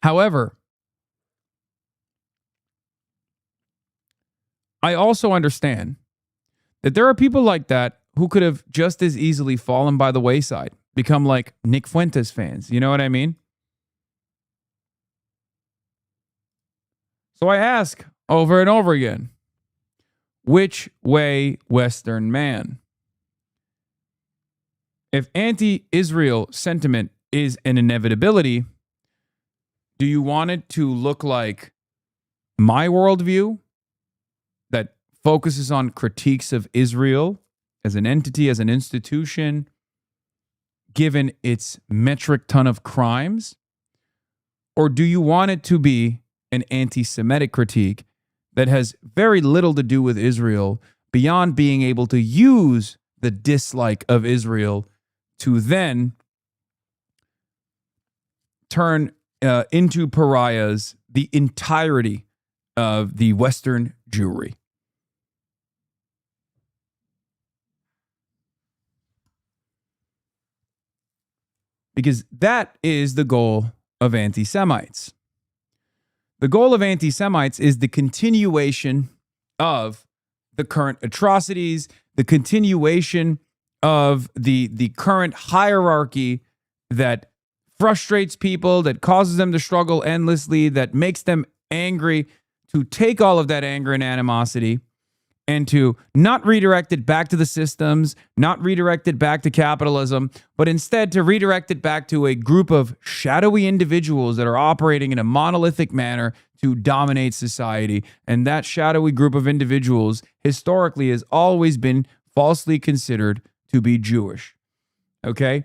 However, I also understand that there are people like that who could have just as easily fallen by the wayside, become like Nick Fuentes fans. You know what I mean? So I ask over and over again, which way, Western man? If anti-Israel sentiment is an inevitability, do you want it to look like my worldview that focuses on critiques of Israel as an entity, as an institution, given its metric ton of crimes? Or do you want it to be an anti-Semitic critique that has very little to do with Israel beyond being able to use the dislike of Israel to then turn into pariahs the entirety of the Western Jewry? Because that is the goal of anti-Semites. The goal of anti-Semites is the continuation of the current atrocities, the continuation of the current hierarchy that frustrates people, that causes them to struggle endlessly, that makes them angry, to take all of that anger and animosity and to not redirect it back to the systems, not redirect it back to capitalism, but instead to redirect it back to a group of shadowy individuals that are operating in a monolithic manner to dominate society. And that shadowy group of individuals historically has always been falsely considered to be Jewish. Okay?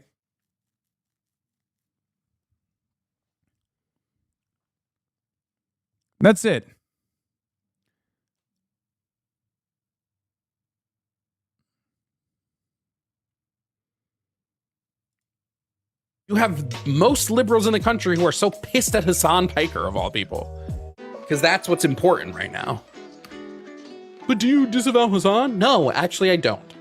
That's it. You have most liberals in the country who are so pissed at Hasan Piker, of all people. Because that's what's important right now. But do you disavow Hasan? No, actually I don't.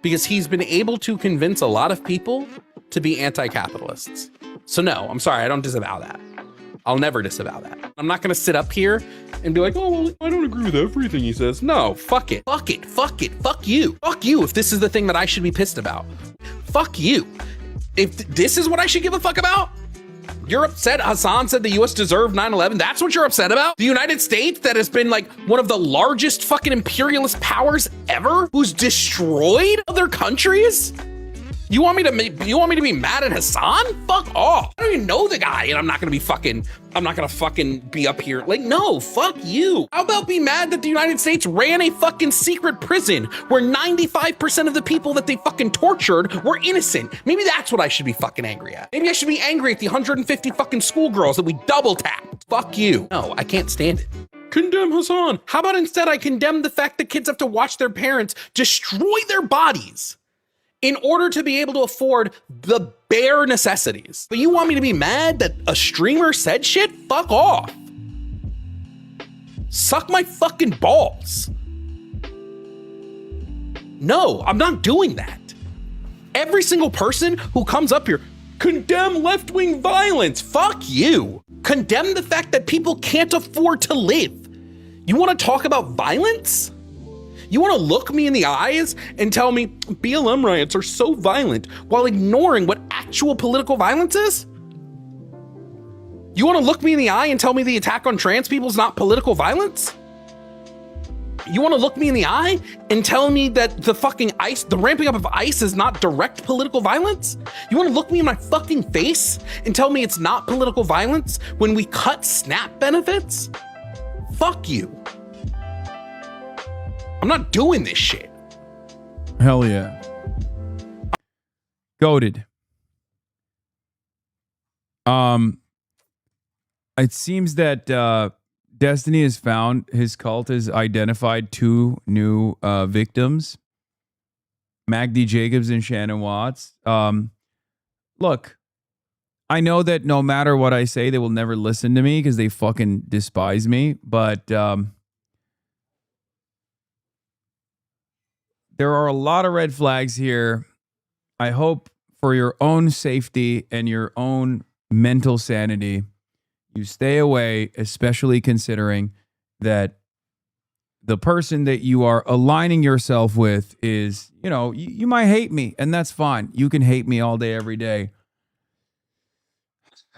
Because he's been able to convince a lot of people to be anti-capitalists. So no, I'm sorry, I don't disavow that. I'll never disavow that. I'm not gonna sit up here and be like, oh, well, I don't agree with everything he says. No, fuck it, fuck it, fuck it, fuck you. Fuck you if this is the thing that I should be pissed about. Fuck you. If this is what I should give a fuck about, you're upset Hasan said the US deserved 9/11? That's what you're upset about? The United States, that has been like one of the largest fucking imperialist powers ever, who's destroyed other countries? You want me to be mad at Hasan? Fuck off. I don't even know the guy and I'm not gonna fucking be up here. Like, no, fuck you. How about be mad that the United States ran a fucking secret prison where 95% of the people that they fucking tortured were innocent? Maybe that's what I should be fucking angry at. Maybe I should be angry at the 150 fucking schoolgirls that we double tapped. Fuck you. No, I can't stand it. condemn Hasan. How about instead I condemn the fact that kids have to watch their parents destroy their bodies in order to be able to afford the bare necessities? But you want me to be mad that a streamer said shit? Fuck off. Suck my fucking balls. No, I'm not doing that. Every single person who comes up here, condemn left-wing violence. Fuck you. Condemn the fact that people can't afford to live. You want to talk about violence? You want to look me in the eyes and tell me BLM riots are so violent while ignoring what actual political violence is? You want to look me in the eye and tell me the attack on trans people is not political violence? You want to look me in the eye and tell me that the ramping up of ICE is not direct political violence? You want to look me in my fucking face and tell me it's not political violence when we cut SNAP benefits? Fuck you. I'm not doing this shit. Hell yeah. Goated. It seems that Destiny has found, his cult has identified 2 new victims, Magdi Jacobs and Shannon Watts. Look, I know that no matter what I say, they will never listen to me because they fucking despise me. But there are a lot of red flags here. I hope for your own safety and your own mental sanity, you stay away, especially considering that the person that you are aligning yourself with is, you might hate me, and that's fine. You can hate me all day, every day.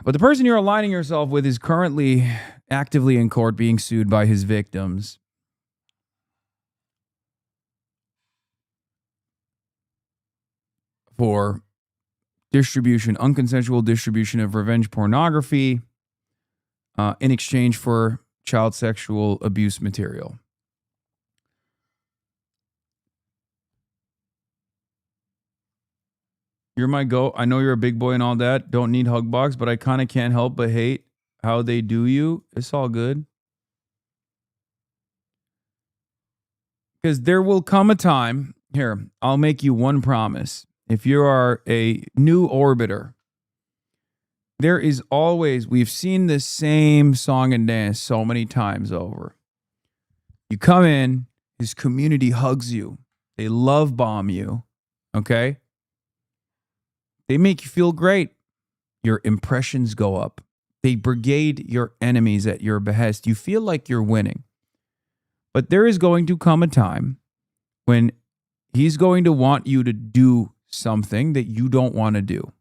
But the person you're aligning yourself with is currently actively in court being sued by his victims. For unconsensual distribution of revenge pornography, in exchange for child sexual abuse material. You're my goat. I know you're a big boy and all that. Don't need hug box, but I kind of can't help but hate how they do you. It's all good. Because there will come a time, here, I'll make you one promise. If you are a new orbiter, there is always, we've seen this same song and dance so many times over. You come in, his community hugs you. They love bomb you, okay? They make you feel great. Your impressions go up. They brigade your enemies at your behest. You feel like you're winning. But there is going to come a time when he's going to want you to do something that you don't want to do.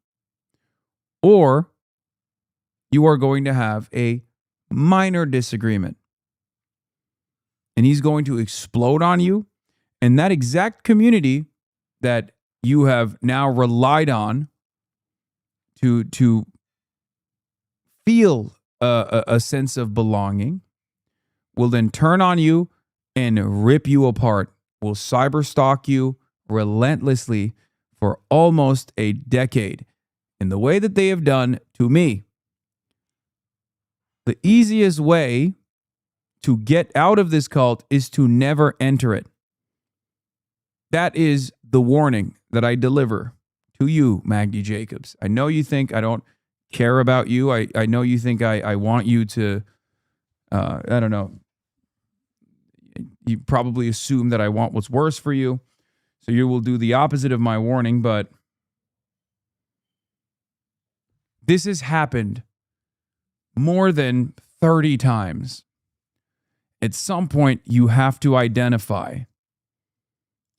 Or you are going to have a minor disagreement. And he's going to explode on you. And that exact community that you have now relied on to feel a sense of belonging will then turn on you and rip you apart, will cyberstalk you relentlessly for almost a decade in the way that they have done to me. The easiest way to get out of this cult is to never enter it. That is the warning that I deliver to you, Magdi Jacobs. I know you think I don't care about you. I know you think I want you to, I don't know. You probably assume that I want what's worse for you. So you will do the opposite of my warning, but this has happened more than 30 times. At some point, you have to identify.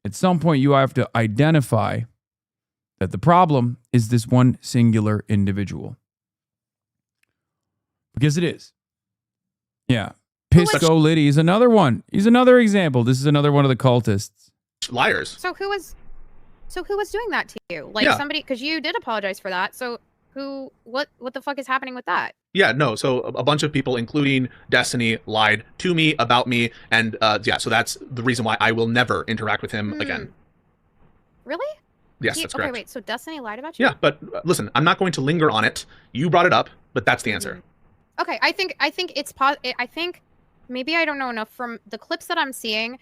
At some point, you have to identify that the problem is this one singular individual. Because it is. Yeah. Pisco Liddy is another one. He's another example. This is another one of the cultists. Liars. So who was doing that to you? Like somebody, because you did apologize for that. So what the fuck is happening with that? Yeah, no. So a bunch of people, including Destiny, lied to me about me, and so that's the reason why I will never interact with him again. Really? Yes, that's correct. Okay, wait. So Destiny lied about you? Yeah, but listen, I'm not going to linger on it. You brought it up, but that's the answer. Okay, I think it's I think maybe I don't know enough from the clips that I'm seeing.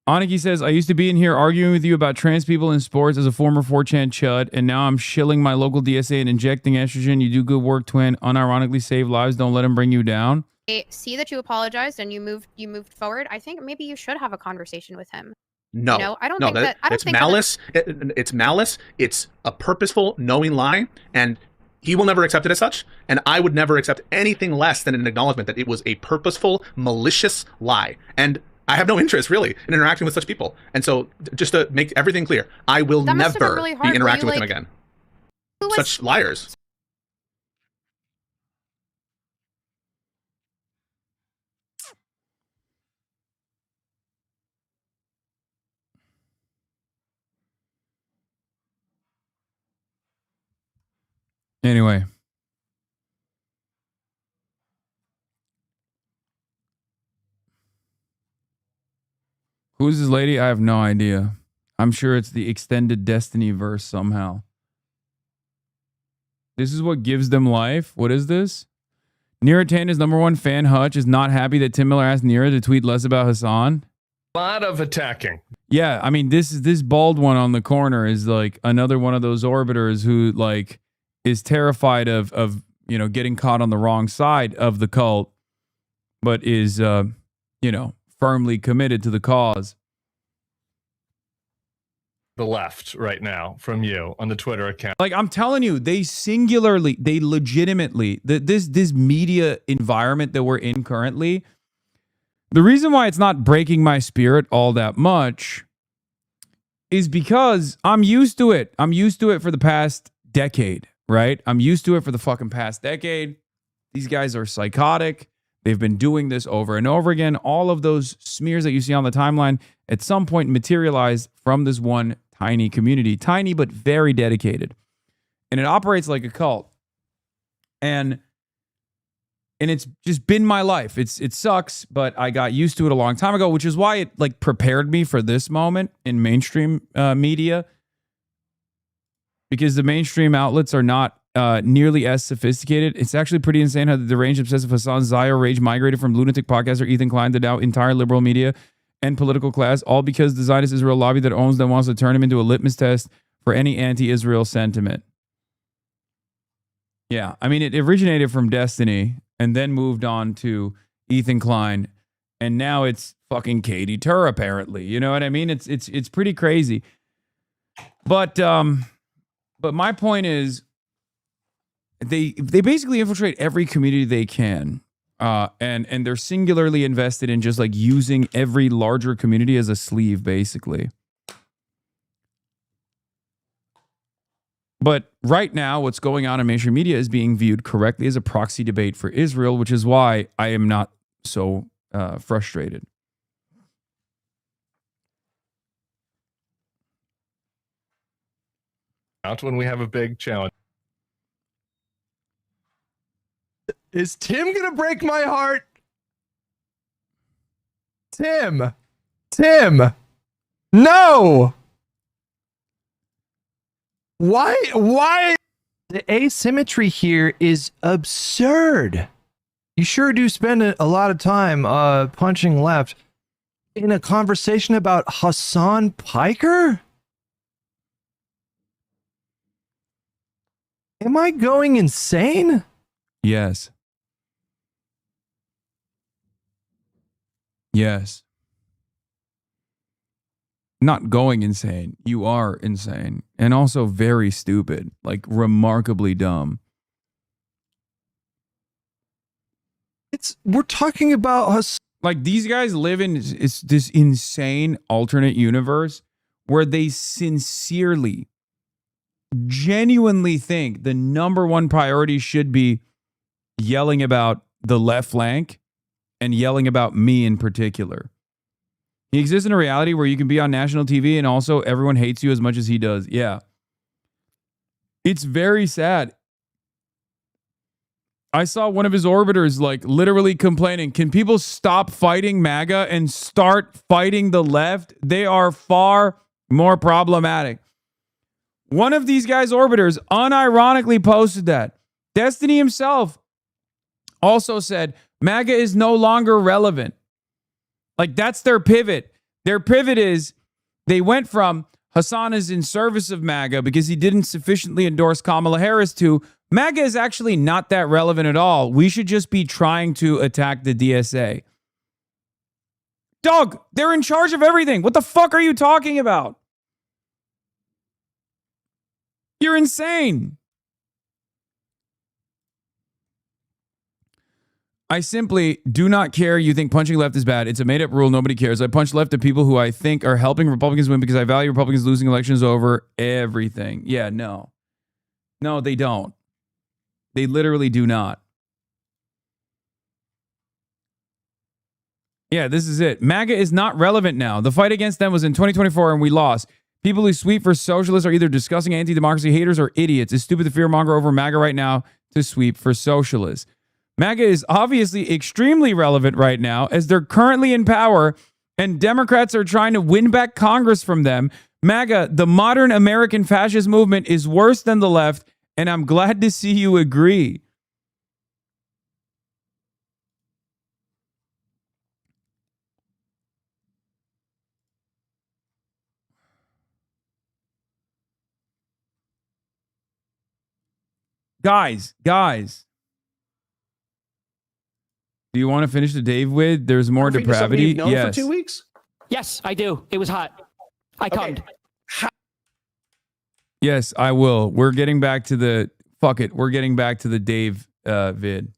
Aniki says, I used to be in here arguing with you about trans people in sports as a former 4chan chud, and now I'm shilling my local DSA and injecting estrogen. You do good work, twin. Unironically save lives. Don't let them bring you down. I see that you apologized and you moved forward. I think maybe you should have a conversation with him. No, You know, I don't no, think that I don't it's think that malice. It's malice. It's a purposeful, knowing lie, and he will never accept it as such. And I would never accept anything less than an acknowledgement that it was a purposeful, malicious lie. And I have no interest really in interacting with such people. And so, just to make everything clear, I will That must have been never really hard. be Were interacting you with him like- again. Who was- Such liars. Anyway. Who's this lady? I have no idea. I'm sure it's the extended Destiny verse somehow. This is what gives them life? What is this? Niratan is #1 fan. Hutch is not happy that Tim Miller asked Nira to tweet less about Hasan. A lot of attacking. Yeah, I mean, this bald one on the corner is like another one of those orbiters who like is terrified of getting caught on the wrong side of the cult, but is firmly committed to the cause. The left right now from you on the Twitter account. Like I'm telling you, they legitimately, this media environment that we're in currently, the reason why it's not breaking my spirit all that much is because I'm used to it. I'm used to it for the past decade, right? I'm used to it for the fucking past decade. These guys are psychotic. They've been doing this over and over again. All of those smears that you see on the timeline at some point materialized from this one tiny community. Tiny, but very dedicated. And it operates like a cult. And it's just been my life. It sucks, but I got used to it a long time ago, which is why it like prepared me for this moment in mainstream media. Because the mainstream outlets are not nearly as sophisticated. It's actually pretty insane how the deranged obsessive Hasan Zaya rage migrated from lunatic podcaster Ethan Klein to now entire liberal media and political class, all because the Zionist Israel lobby that owns them wants to turn him into a litmus test for any anti-Israel sentiment. Yeah, I mean, it originated from Destiny and then moved on to Ethan Klein, and now it's fucking Katie Tur, apparently. You know what I mean? It's pretty crazy. But my point is, they basically infiltrate every community they can, and they're singularly invested in just like using every larger community as a sleeve, basically. But right now, what's going on in mainstream media is being viewed correctly as a proxy debate for Israel, which is why I am not so frustrated. Out when we have a big challenge. Is Tim gonna break my heart? Tim. No. Why? The asymmetry here is absurd. You sure do spend a lot of time punching left in a conversation about Hasan Piker? Am I going insane? Yes. Yes. Not going insane. You are insane. And also very stupid. Like remarkably dumb. We're talking about us. Like these guys live in this insane alternate universe where they sincerely, genuinely think the #1 priority should be yelling about the left flank and yelling about me in particular. He exists in a reality where you can be on national TV and also everyone hates you as much as he does. Yeah. It's very sad. I saw one of his orbiters like literally complaining, can people stop fighting MAGA and start fighting the left? They are far more problematic. One of these guys' orbiters unironically posted that. Destiny himself also said, MAGA is no longer relevant. Like, that's their pivot. Their pivot is they went from Hasan is in service of MAGA because he didn't sufficiently endorse Kamala Harris to MAGA is actually not that relevant at all. We should just be trying to attack the DSA. Dog, they're in charge of everything. What the fuck are you talking about? You're insane. I simply do not care. You think punching left is bad. It's a made-up rule. Nobody cares. I punch left at people who I think are helping Republicans win because I value Republicans losing elections over everything. Yeah, no. No, they don't. They literally do not. Yeah, this is it. MAGA is not relevant now. The fight against them was in 2024 and we lost. People who sweep for socialists are either disgusting anti-democracy haters or idiots. It's stupid to fearmonger over MAGA right now to sweep for socialists. MAGA is obviously extremely relevant right now as they're currently in power and Democrats are trying to win back Congress from them. MAGA, the modern American fascist movement, is worse than the left, and I'm glad to see you agree. Guys. Do you want to finish the Dave with? There's more depravity. Yes. For 2 weeks? Yes, I do. It was hot. I cummed. Yes, I will. We're getting back to the fuck it. We're getting back to the Dave vid.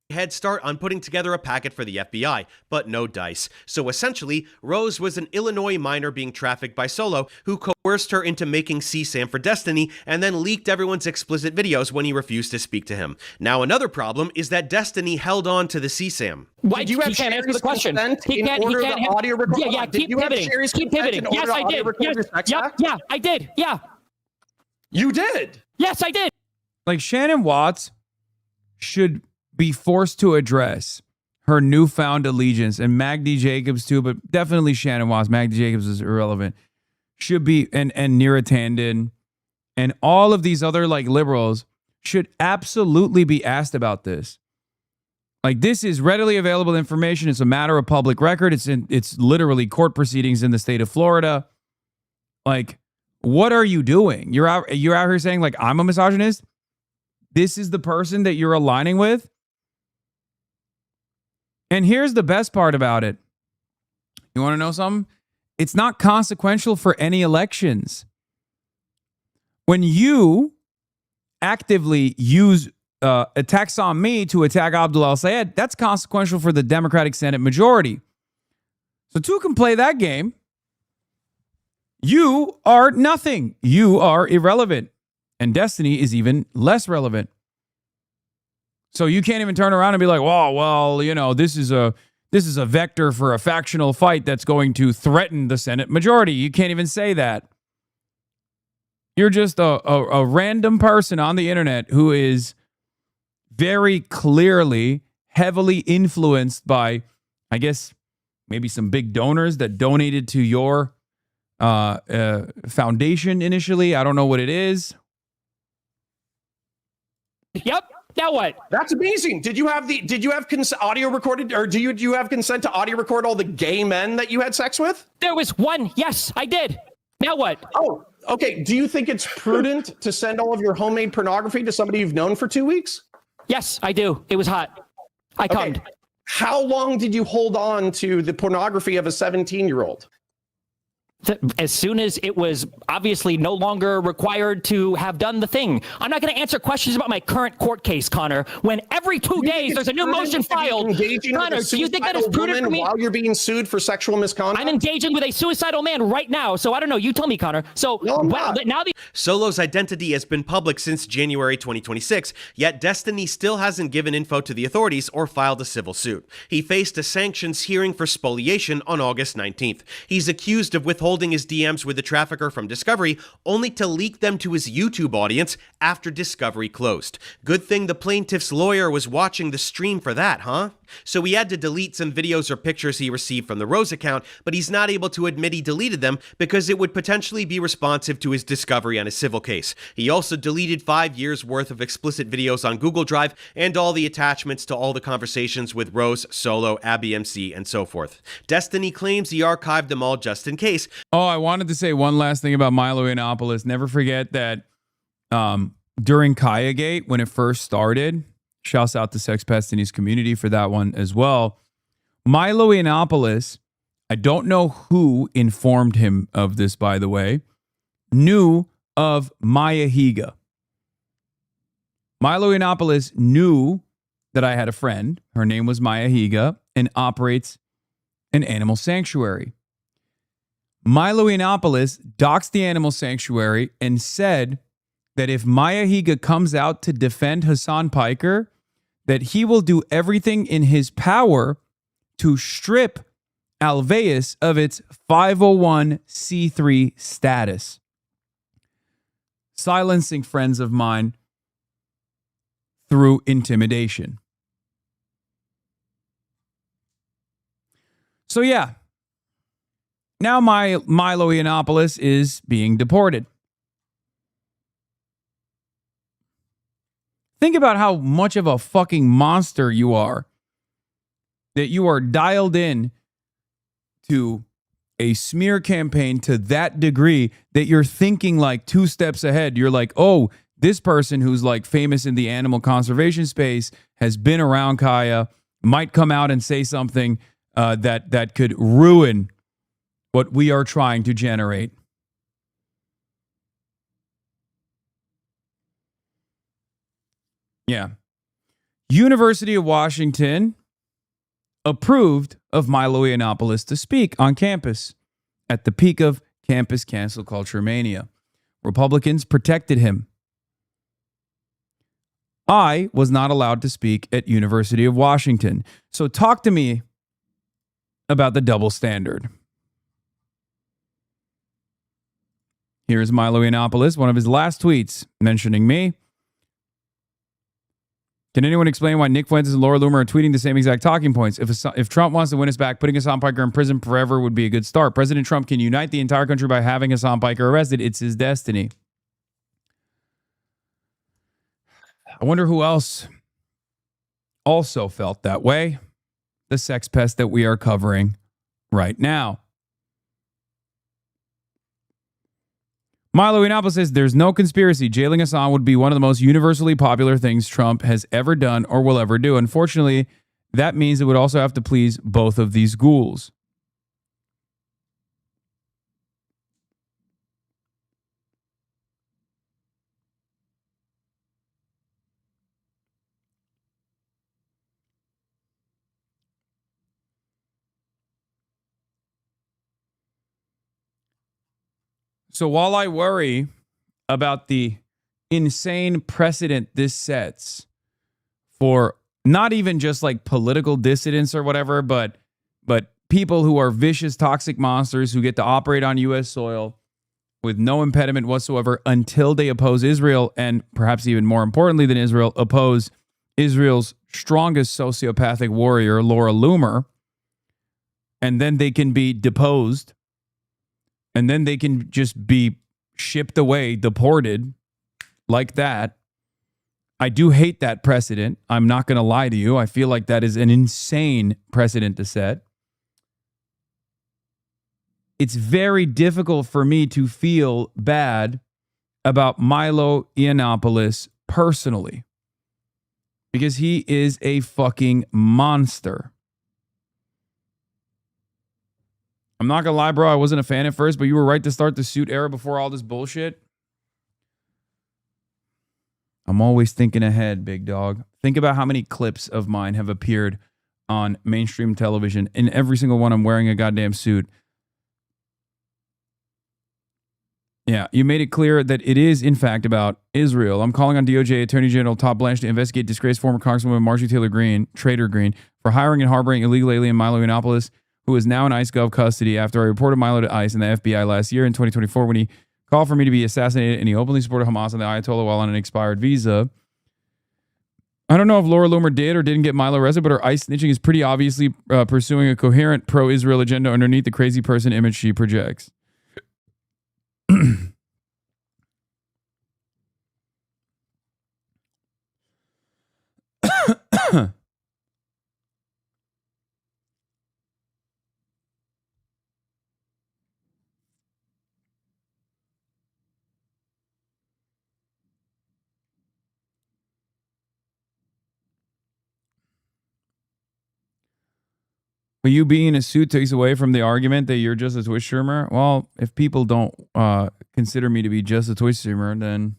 Head start on putting together a packet for the FBI, but no dice. So essentially, Rose was an Illinois minor being trafficked by Solo, who coerced her into making CSAM for Destiny, and then leaked everyone's explicit videos when he refused to speak to him. Now another problem is that Destiny held on to the CSAM. Why do you have can't answer the question? He can't audio record? Yeah, keep pivoting. Keep pivoting. Yes, I did. Yes. Yeah, I did. Yeah. You did? Yes, I did. Like, Shannon Watts should be forced to address her newfound allegiance, and Magdi Jacobs too, but definitely Shannon Watts. Magdi Jacobs is irrelevant. Should be, and Neera Tanden and all of these other like liberals should absolutely be asked about this. Like, this is readily available information. It's a matter of public record. It's literally court proceedings in the state of Florida. Like, what are you doing? You're out here saying like, I'm a misogynist. This is the person that you're aligning with. And here's the best part about it. You want to know something? It's not consequential for any elections. When you actively use attacks on me to attack Abdul al-Sayed, that's consequential for the Democratic Senate majority. So two can play that game. You are nothing. You are irrelevant. And Destiny is even less relevant. So you can't even turn around and be like, well, you know, this is a vector for a factional fight that's going to threaten the Senate majority. You can't even say that. You're just a random person on the internet who is very clearly heavily influenced by, I guess, maybe some big donors that donated to your foundation initially. I don't know what it is. Yep. Now what? That's amazing. Did you have audio recorded, or do you have consent to audio record all the gay men that you had sex with? There was one. Yes, I did. Now what? Oh, okay. Do you think it's prudent to send all of your homemade pornography to somebody you've known for 2 weeks? Yes, I do. It was hot. I cummed. How long did you hold on to the pornography of a 17-year-old? As soon as it was obviously no longer required to have done the thing. I'm not going to answer questions about my current court case, Connor, when every 2 days there's a new motion filed. Connor, do you think that is prudent for me? While you're being sued for sexual misconduct? I'm engaging with a suicidal man right now, so I don't know. You tell me, Connor. So now Solo's identity has been public since January 2026, yet Destiny still hasn't given info to the authorities or filed a civil suit. He faced a sanctions hearing for spoliation on August 19th. He's accused of withholding his DMs with the trafficker from Discovery, only to leak them to his YouTube audience after Discovery closed. Good thing the plaintiff's lawyer was watching the stream for that, huh? So he had to delete some videos or pictures he received from the Rose account, but he's not able to admit he deleted them because it would potentially be responsive to his discovery on his civil case. He also deleted 5 years worth of explicit videos on Google Drive and all the attachments to all the conversations with Rose, Solo, Abby MC, and so forth. Destiny claims he archived them all just in case. Oh, I wanted to say one last thing about Milo Yiannopoulos. Never forget that during Kaya Gate, when it first started, shouts out to Sex Pest and his community for that one as well. Milo Yiannopoulos, I don't know who informed him of this, by the way, knew of Maya Higa. Milo Yiannopoulos knew that I had a friend. Her name was Maya Higa and operates an animal sanctuary. Milo Yiannopoulos doxed the animal sanctuary and said that if Maya Higa comes out to defend Hasan Piker, that he will do everything in his power to strip Alveus of its 501c3 status. Silencing friends of mine through intimidation. So yeah, now Milo Yiannopoulos is being deported. Think about how much of a fucking monster you are. That you are dialed in to a smear campaign to that degree that you're thinking like 2 steps ahead. You're like, oh, this person who's like famous in the animal conservation space has been around Kaya, might come out and say something that could ruin what we are trying to generate. Yeah. University of Washington approved of Milo Yiannopoulos to speak on campus at the peak of campus cancel culture mania. Republicans protected him. I was not allowed to speak at University of Washington. So talk to me about the double standard. Here's Milo Yiannopoulos, one of his last tweets mentioning me. Can anyone explain why Nick Fuentes and Laura Loomer are tweeting the same exact talking points? If Trump wants to win us back, putting Hasan Piker in prison forever would be a good start. President Trump can unite the entire country by having Hasan Piker arrested. It's his destiny. I wonder who else also felt that way. The sex pest that we are covering right now. Milo Yiannopoulos says there's no conspiracy. Jailing Hasan would be one of the most universally popular things Trump has ever done or will ever do. Unfortunately, that means it would also have to please both of these ghouls. So while I worry about the insane precedent this sets for not even just like political dissidents or whatever, but people who are vicious, toxic monsters who get to operate on U.S. soil with no impediment whatsoever until they oppose Israel, and perhaps even more importantly than Israel, oppose Israel's strongest sociopathic warrior, Laura Loomer, and then they can be deposed. And then they can just be shipped away, deported like that. I do hate that precedent. I'm not going to lie to you. I feel like that is an insane precedent to set. It's very difficult for me to feel bad about Milo Yiannopoulos personally because he is a fucking monster. I'm not going to lie, bro. I wasn't a fan at first, but you were right to start the suit era before all this bullshit. I'm always thinking ahead, big dog. Think about how many clips of mine have appeared on mainstream television. In every single one, I'm wearing a goddamn suit. Yeah, you made it clear that it is, in fact, about Israel. I'm calling on DOJ Attorney General Todd Blanche to investigate disgraced former Congresswoman Marjorie Taylor Greene, Trader Greene, for hiring and harboring illegal alien Milo Yiannopoulos, who is now in ICE Gov custody after I reported Milo to ICE and the FBI last year in 2024 when he called for me to be assassinated and he openly supported Hamas and the Ayatollah while on an expired visa. I don't know if Laura Loomer did or didn't get Milo arrested, but her ICE snitching is pretty obviously pursuing a coherent pro-Israel agenda underneath the crazy person image she projects. But you being in a suit takes away from the argument that you're just a Twitch streamer. Well, if people don't consider me to be just a Twitch streamer, then...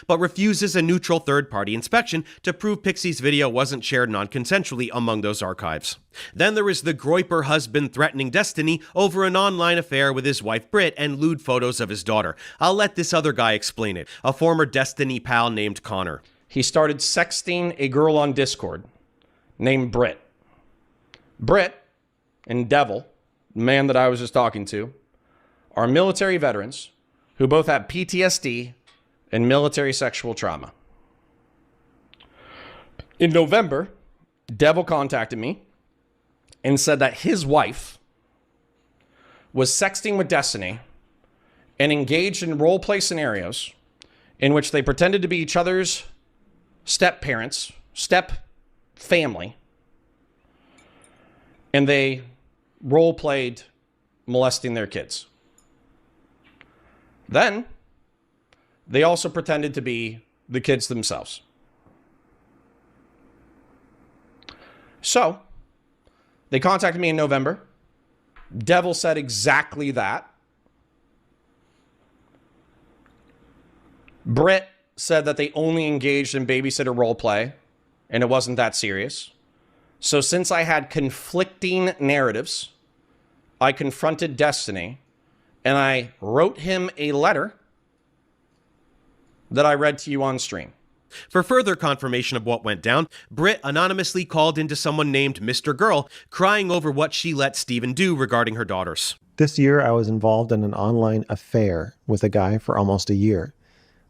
But refuses a neutral third-party inspection to prove Pixie's video wasn't shared non-consensually among those archives. Then there is the Groyper husband threatening Destiny over an online affair with his wife Britt and lewd photos of his daughter. I'll let this other guy explain it, a former Destiny pal named Connor. He started sexting a girl on Discord named Britt. Britt and Devil, the man that I was just talking to, are military veterans who both have PTSD and military sexual trauma. In November, Devil contacted me and said that his wife was sexting with Destiny and engaged in role play scenarios in which they pretended to be each other's step parents, step family, and they role played molesting their kids. Then they also pretended to be the kids themselves. So they contacted me in November. Devil said exactly that. Britt said that they only engaged in babysitter role play and it wasn't that serious. So since I had conflicting narratives, I confronted Destiny and I wrote him a letter that I read to you on stream. For further confirmation of what went down, Britt anonymously called into someone named Mr. Girl, crying over what she let Steven do regarding her daughters. This year, I was involved in an online affair with a guy for almost a year.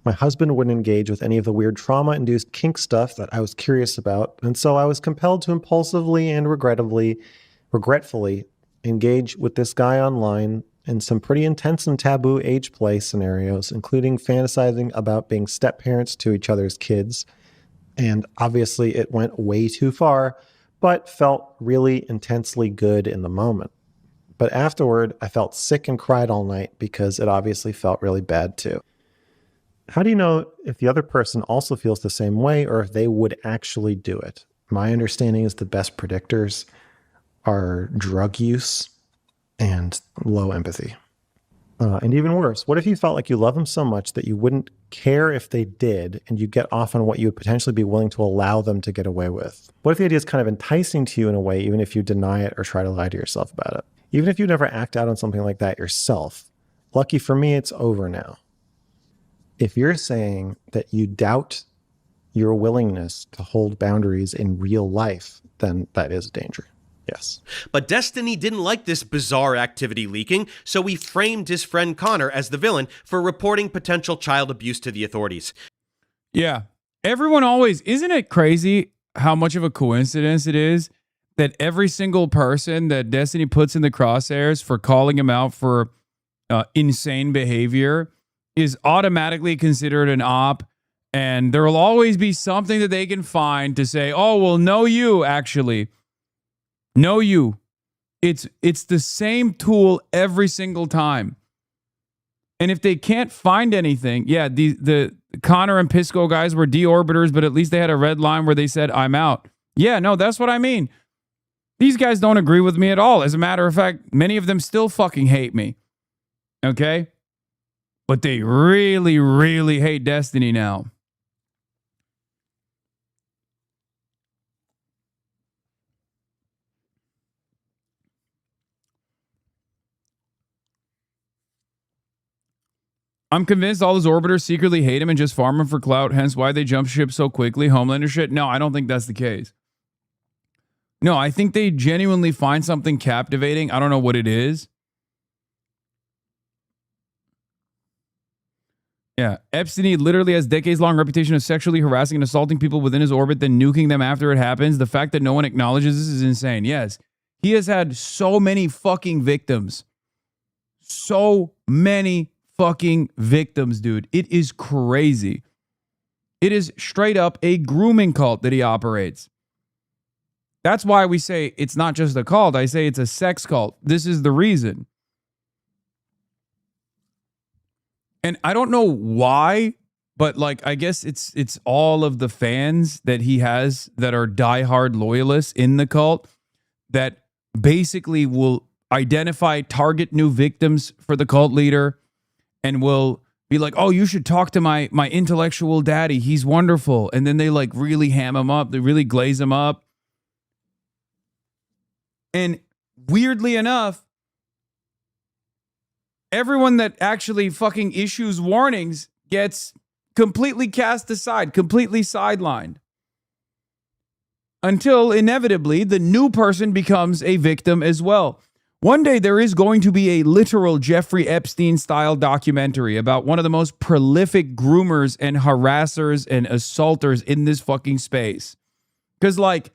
My husband wouldn't engage with any of the weird trauma-induced kink stuff that I was curious about, and so I was compelled to impulsively and regretfully engage with this guy online in some pretty intense and taboo age play scenarios, including fantasizing about being step-parents to each other's kids. And obviously it went way too far, but felt really intensely good in the moment. But afterward, I felt sick and cried all night because it obviously felt really bad too. How do you know if the other person also feels the same way or if they would actually do it? My understanding is the best predictors are drug use and low empathy. And even worse, what if you felt like you love them so much that you wouldn't care if they did and you get off on what you would potentially be willing to allow them to get away with? What if the idea is kind of enticing to you in a way, even if you deny it or try to lie to yourself about it? Even if you never act out on something like that yourself, lucky for me, it's over now. If you're saying that you doubt your willingness to hold boundaries in real life, then that is a danger. Yes. But Destiny didn't like this bizarre activity leaking, so he framed his friend Connor as the villain for reporting potential child abuse to the authorities. Yeah. Everyone always, isn't it crazy how much of a coincidence it is that every single person that Destiny puts in the crosshairs for calling him out for insane behavior is automatically considered an op, and there will always be something that they can find to say, oh, well, no, you actually. No, you. It's the same tool every single time. And if they can't find anything, yeah, the Connor and Pisco guys were deorbiters, but at least they had a red line where they said, I'm out. Yeah, no, that's what I mean. These guys don't agree with me at all. As a matter of fact, many of them still fucking hate me. Okay? But they really, really hate Destiny now. I'm convinced all those orbiters secretly hate him and just farm him for clout, hence why they jump ship so quickly. Homelander shit. No, I don't think that's the case. No, I think they genuinely find something captivating. I don't know what it is. Yeah, Epstein literally has decades-long reputation of sexually harassing and assaulting people within his orbit, then nuking them after it happens. The fact that no one acknowledges this is insane. Yes, he has had so many fucking victims. So many fucking victims, dude. It is crazy. It is straight up a grooming cult that he operates. That's why we say it's not just a cult. I say it's a sex cult. This is the reason. And I don't know why, but like I guess it's all of the fans that he has that are diehard loyalists in the cult that basically will target new victims for the cult leader and will be like, oh, you should talk to my intellectual daddy. He's wonderful. And then they like really ham him up. They really glaze him up. And weirdly enough, everyone that actually fucking issues warnings gets completely cast aside, completely sidelined. Until inevitably the new person becomes a victim as well. One day there is going to be a literal Jeffrey Epstein style documentary about one of the most prolific groomers and harassers and assaulters in this fucking space. Because like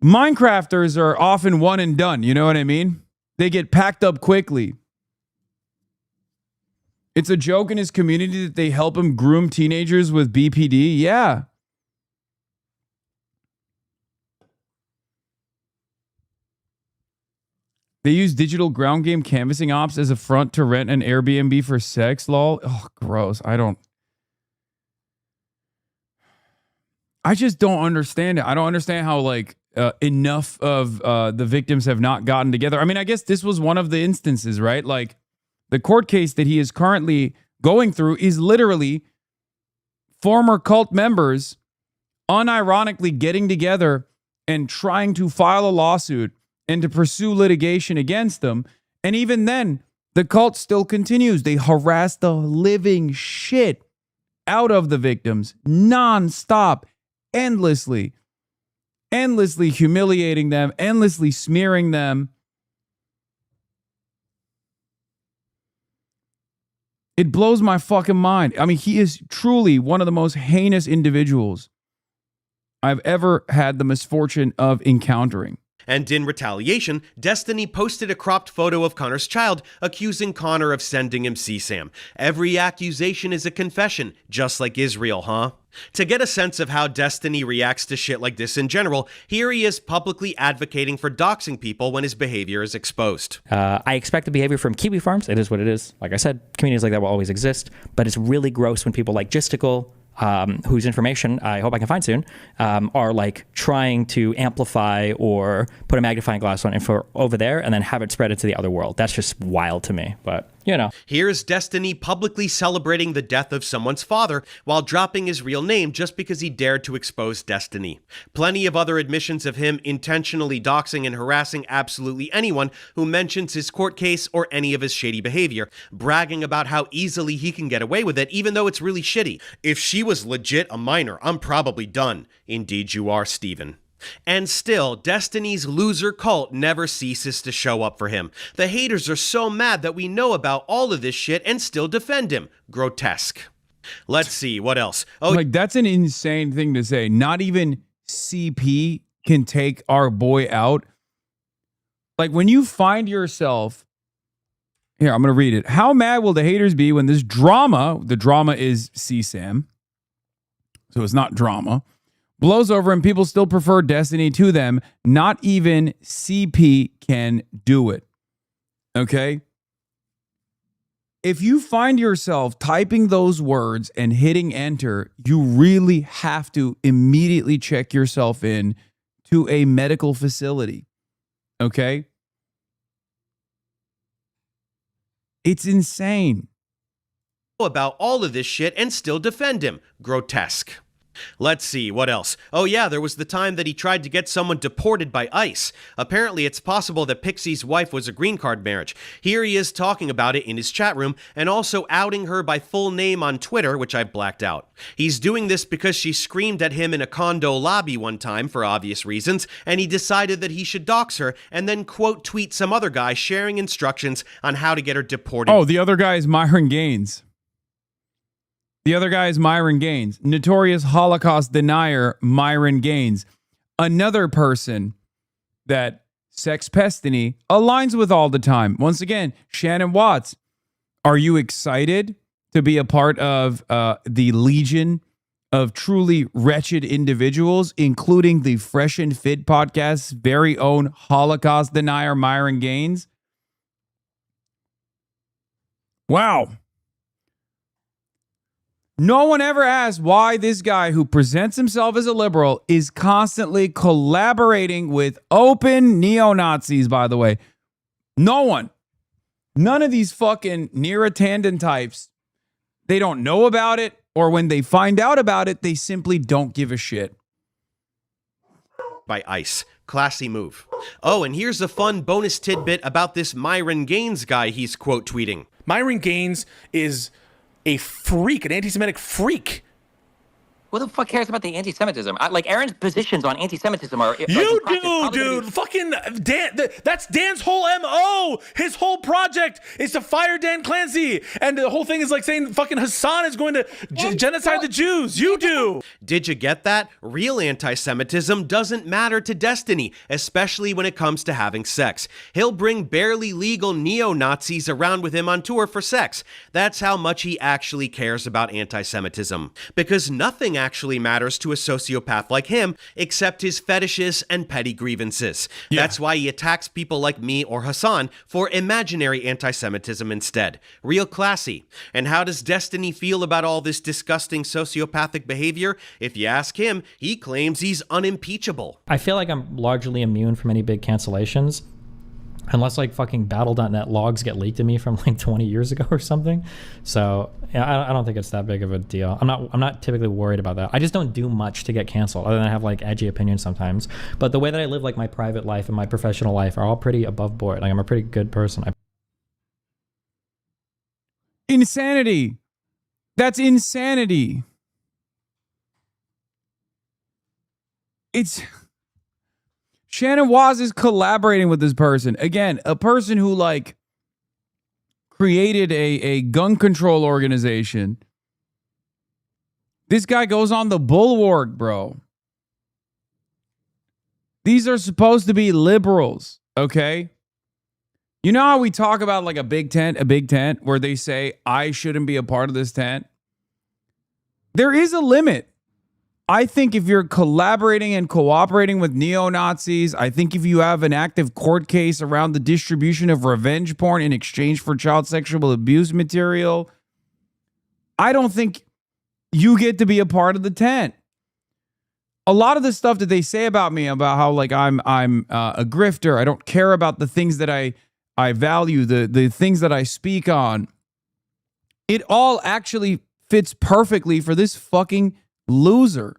Minecrafters are often one and done, you know what I mean? They get packed up quickly. It's a joke in his community that they help him groom teenagers with BPD. Yeah. They use digital ground game canvassing ops as a front to rent an Airbnb for sex, lol. Oh, gross. I just don't understand it. I don't understand how like enough of the victims have not gotten together. I mean, I guess this was one of the instances, right? Like the court case that he is currently going through is literally former cult members unironically getting together and trying to file a lawsuit and to pursue litigation against them. And even then, the cult still continues. They harass the living shit out of the victims nonstop, endlessly humiliating them, endlessly smearing them. It blows my fucking mind. I mean, he is truly one of the most heinous individuals I've ever had the misfortune of encountering. And in retaliation, Destiny posted a cropped photo of Connor's child, accusing Connor of sending him CSAM. Every accusation is a confession, just like Israel, huh? To get a sense of how Destiny reacts to shit like this in general, here he is publicly advocating for doxing people when his behavior is exposed. I expect the behavior from Kiwi Farms. It is what it is. Like I said, communities like that will always exist, but it's really gross when people like Gisticle, whose information I hope I can find soon, are like trying to amplify or put a magnifying glass on info over there and then have it spread into the other world. That's just wild to me, but you know. Here's Destiny publicly celebrating the death of someone's father while dropping his real name just because he dared to expose Destiny. Plenty of other admissions of him intentionally doxing and harassing absolutely anyone who mentions his court case or any of his shady behavior, bragging about how easily he can get away with it even though it's really shitty. If she was legit a minor, I'm probably done. Indeed you are, Steven. And still, Destiny's loser cult never ceases to show up for him. The haters are so mad that we know about all of this shit and still defend him. Grotesque. Let's see, what else? Oh, like that's an insane thing to say. Not even CP can take our boy out. Like when you find yourself, here, I'm going to read it. How mad will the haters be when this drama, the drama is CSAM, so it's not drama, blows over and people still prefer Destiny to them? Not even CP can do it. Okay? If you find yourself typing those words and hitting enter, you really have to immediately check yourself in to a medical facility. Okay? It's insane. About all of this shit and still defend him. Grotesque. Let's see, what else? Oh yeah, there was the time that he tried to get someone deported by ICE. Apparently it's possible that Pixie's wife was a green card marriage. Here he is talking about it in his chat room and also outing her by full name on Twitter, which I blacked out. He's doing this because she screamed at him in a condo lobby one time for obvious reasons, and he decided that he should dox her and then quote tweet some other guy sharing instructions on how to get her deported. Oh, the other guy is Myron Gaines. The other guy is Myron Gaines, notorious Holocaust denier Myron Gaines. Another person that Sex Pestiny aligns with all the time. Once again, Shannon Watts, are you excited to be a part of the legion of truly wretched individuals, including the Fresh and Fit podcast's very own Holocaust denier Myron Gaines? Wow. No one ever asked why this guy who presents himself as a liberal is constantly collaborating with open neo-Nazis, by the way. No one. None of these fucking near-attendant types, they don't know about it, or when they find out about it, they simply don't give a shit. By ICE. Classy move. Oh, and here's a fun bonus tidbit about this Myron Gaines guy he's quote tweeting. Myron Gaines is a freak, an anti-Semitic freak. Who the fuck cares about the anti-Semitism? Like, Aaron's positions on anti-Semitism are... You do, dude. Fucking Dan. That's Dan's whole MO. His whole project is to fire Dan Clancy. And the whole thing is like saying fucking Hassan is going to genocide the Jews. You do. Did you get that? Real anti-Semitism doesn't matter to Destiny, especially when it comes to having sex. He'll bring barely legal neo-Nazis around with him on tour for sex. That's how much he actually cares about anti-Semitism. Because nothing actually matters to a sociopath like him except his fetishes and petty grievances. Yeah. That's why he attacks people like me or Hassan for imaginary anti-Semitism instead. Real classy. And how does Destiny feel about all this disgusting sociopathic behavior? If you ask him, he claims he's unimpeachable. I feel like I'm largely immune from any big cancellations. Unless like fucking battle.net logs get leaked to me from like 20 years ago or something. So yeah, I don't think it's that big of a deal. I'm not typically worried about that. I just don't do much to get canceled other than I have like edgy opinions sometimes. But the way that I live like my private life and my professional life are all pretty above board. Like I'm a pretty good person. Insanity. That's insanity. It's... Shannon Watts is collaborating with this person. Again, a person who like created a gun control organization. This guy goes on the bulwark, bro. These are supposed to be liberals, okay? You know how we talk about like a big tent where they say, I shouldn't be a part of this tent? There is a limit. I think if you're collaborating and cooperating with neo-Nazis, I think if you have an active court case around the distribution of revenge porn in exchange for child sexual abuse material, I don't think you get to be a part of the tent. A lot of the stuff that they say about me, about how like I'm a grifter, I don't care about the things that I value, the things that I speak on, it all actually fits perfectly for this fucking loser.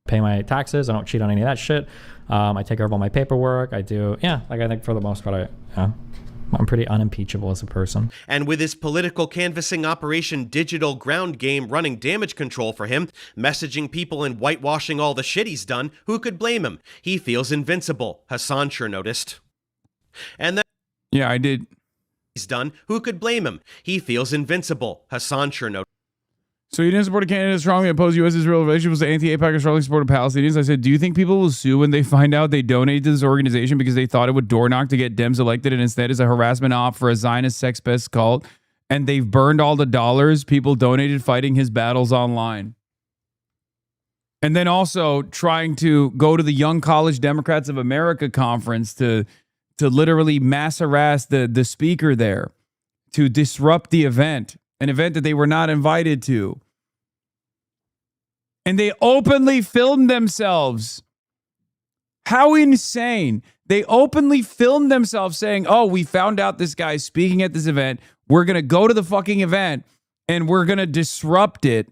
Pay my taxes. I don't cheat on any of that shit. I take care of all my paperwork. I do. Yeah, like I think for the most part, I'm pretty unimpeachable as a person. And with his political canvassing operation Digital Ground Game running damage control for him, messaging people and whitewashing all the shit he's done, who could blame him? He feels invincible, Hassan sure noticed. And then... Yeah, I did. He's done. Who could blame him? He feels invincible, Hassan sure noticed. So you didn't support Canada, strongly oppose U.S.-Israel relations, the anti-AIPAC, strongly supported Palestinians. I said, do you think people will sue when they find out they donated to this organization because they thought it would door knock to get Dems elected and instead is a harassment op for a Zionist sex pest cult, and they've burned all the dollars people donated fighting his battles online? And then also trying to go to the Young College Democrats of America conference to literally mass harass the speaker there, to disrupt the event, an event that they were not invited to. And they openly filmed themselves. How insane. They openly filmed themselves saying, oh, we found out this guy's speaking at this event. We're going to go to the fucking event and we're going to disrupt it.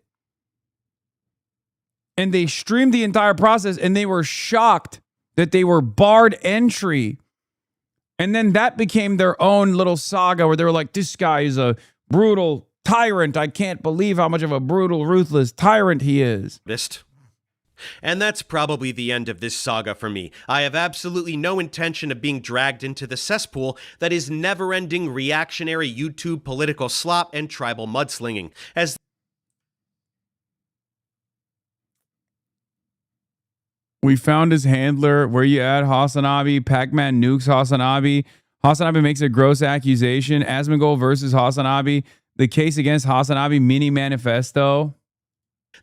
And they streamed the entire process and they were shocked that they were barred entry. And then that became their own little saga where they were like, this guy is a brutal tyrant. I can't believe how much of a brutal, ruthless tyrant he is. And that's probably the end of this saga for me. I have absolutely no intention of being dragged into the cesspool that is never-ending reactionary YouTube political slop and tribal mudslinging, as We found his handler. Where you at, Hasanabi? Pac-Man nukes Hasanabi. Hasanabi makes a gross accusation. Asmongold versus Hasanabi. The case against Hasanabi mini manifesto.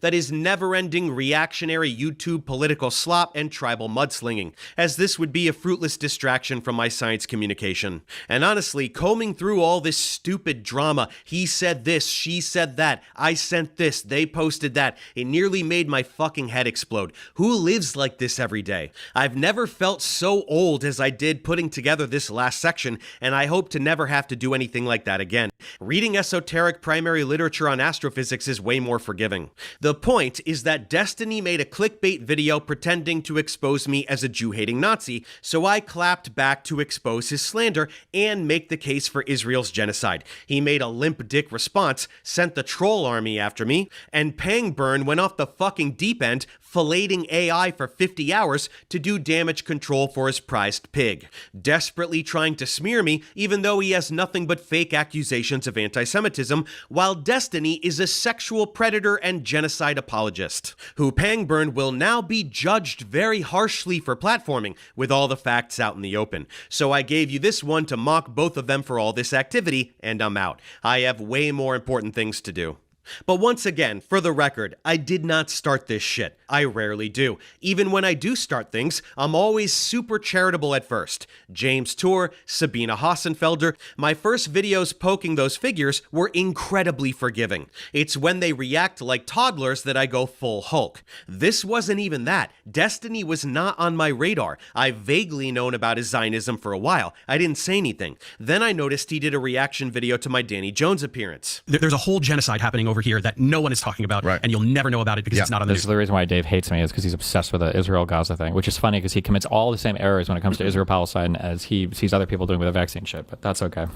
that is never-ending reactionary YouTube political slop and tribal mudslinging, as this would be a fruitless distraction from my science communication. And honestly, combing through all this stupid drama, he said this, she said that, I sent this, they posted that, it nearly made my fucking head explode. Who lives like this every day? I've never felt so old as I did putting together this last section, and I hope to never have to do anything like that again. Reading esoteric primary literature on astrophysics is way more forgiving. The point is that Destiny made a clickbait video pretending to expose me as a Jew-hating Nazi, so I clapped back to expose his slander and make the case for Israel's genocide. He made a limp dick response, sent the troll army after me, and Pangburn went off the fucking deep end, filleting AI for 50 hours to do damage control for his prized pig, desperately trying to smear me even though he has nothing but fake accusations of anti-Semitism, while Destiny is a sexual predator and genocide apologist, who Pangburn will now be judged very harshly for platforming, with all the facts out in the open. So I gave you this one to mock both of them for all this activity, and I'm out. I have way more important things to do. But once again, for the record, I did not start this shit. I rarely do. Even when I do start things, I'm always super charitable at first. James Tour, Sabina Hassenfelder, my first videos poking those figures were incredibly forgiving. It's when they react like toddlers that I go full Hulk. This wasn't even that. Destiny was not on my radar. I've vaguely known about his Zionism for a while. I didn't say anything. Then I noticed he did a reaction video to my Danny Jones appearance. There's a whole genocide happening over here that no one is talking about, and you'll never know about it because it's not on the This news. is the reason why Dave hates me, is because he's obsessed with the Israel-Gaza thing, which is funny because he commits all the same errors when it comes to Israel-Palestine as he sees other people doing with the vaccine shit, but that's okay.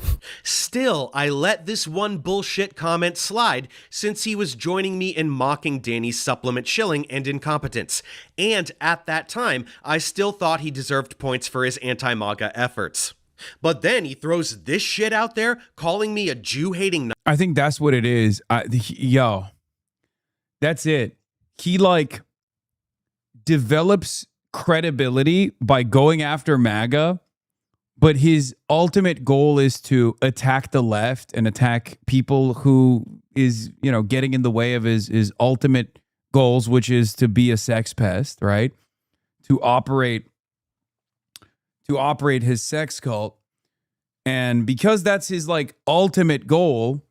Still, I let this one bullshit comment slide since he was joining me in mocking Danny's supplement shilling and incompetence. And at that time, I still thought he deserved points for his anti-MAGA efforts. But then he throws this shit out there, calling me a Jew-hating... I think that's what it is. Yo, that's it. He like develops credibility by going after MAGA, but his ultimate goal is to attack the left and attack people who is, you know, getting in the way of his ultimate goals, which is to be a sex pest, right? To operate his sex cult. And because that's his like ultimate goal,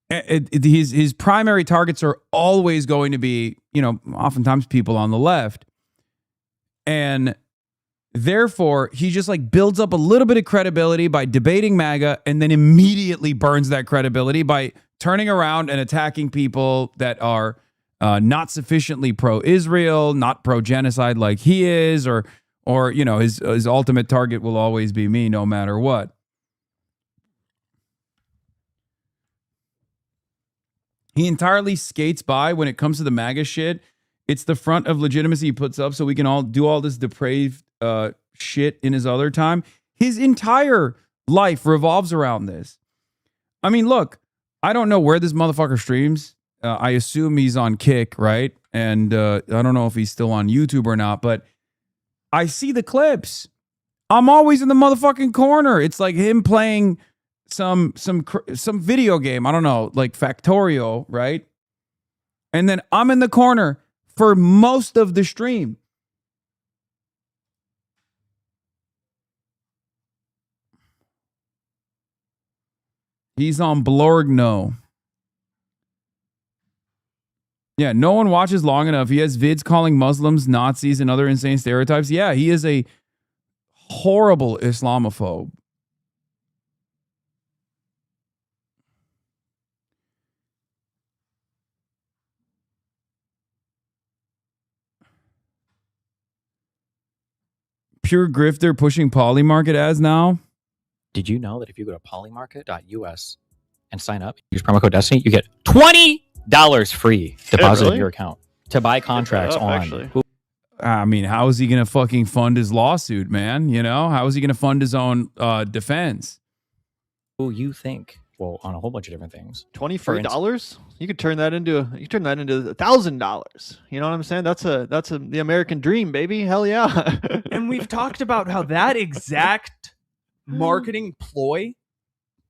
his primary targets are always going to be, you know, oftentimes people on the left. And therefore, he just like builds up a little bit of credibility by debating MAGA and then immediately burns that credibility by turning around and attacking people that are not sufficiently pro-Israel, not pro-genocide like he is, or you know, his ultimate target will always be me no matter what. He entirely skates by when it comes to the MAGA shit. It's the front of legitimacy he puts up so we can all do all this depraved shit in his other time. His entire life revolves around this. I mean, look, I don't know where this motherfucker streams. I assume he's on Kick, right? And I don't know if he's still on YouTube or not, but I see the clips. I'm always in the motherfucking corner. It's like him playing some video game. I don't know, like Factorio, right? And then I'm in the corner for most of the stream. He's on Blorgno. Yeah, no one watches long enough. He has vids calling Muslims Nazis and other insane stereotypes. Yeah, he is a horrible Islamophobe. Pure grifter pushing Polymarket ads now. Did you know that if you go to polymarket.us and sign up, use promo code Destiny, you get $20 free deposited in your account? to buy contracts on. Actually. I mean, how is he going to fucking fund his lawsuit, man? You know, how is he going to fund his own defense? Who you think? Well, on a whole bunch of different things. $23? You could turn that into $1,000. You know what I'm saying? That's the American dream, baby. Hell yeah. And we've talked about how that exact marketing ploy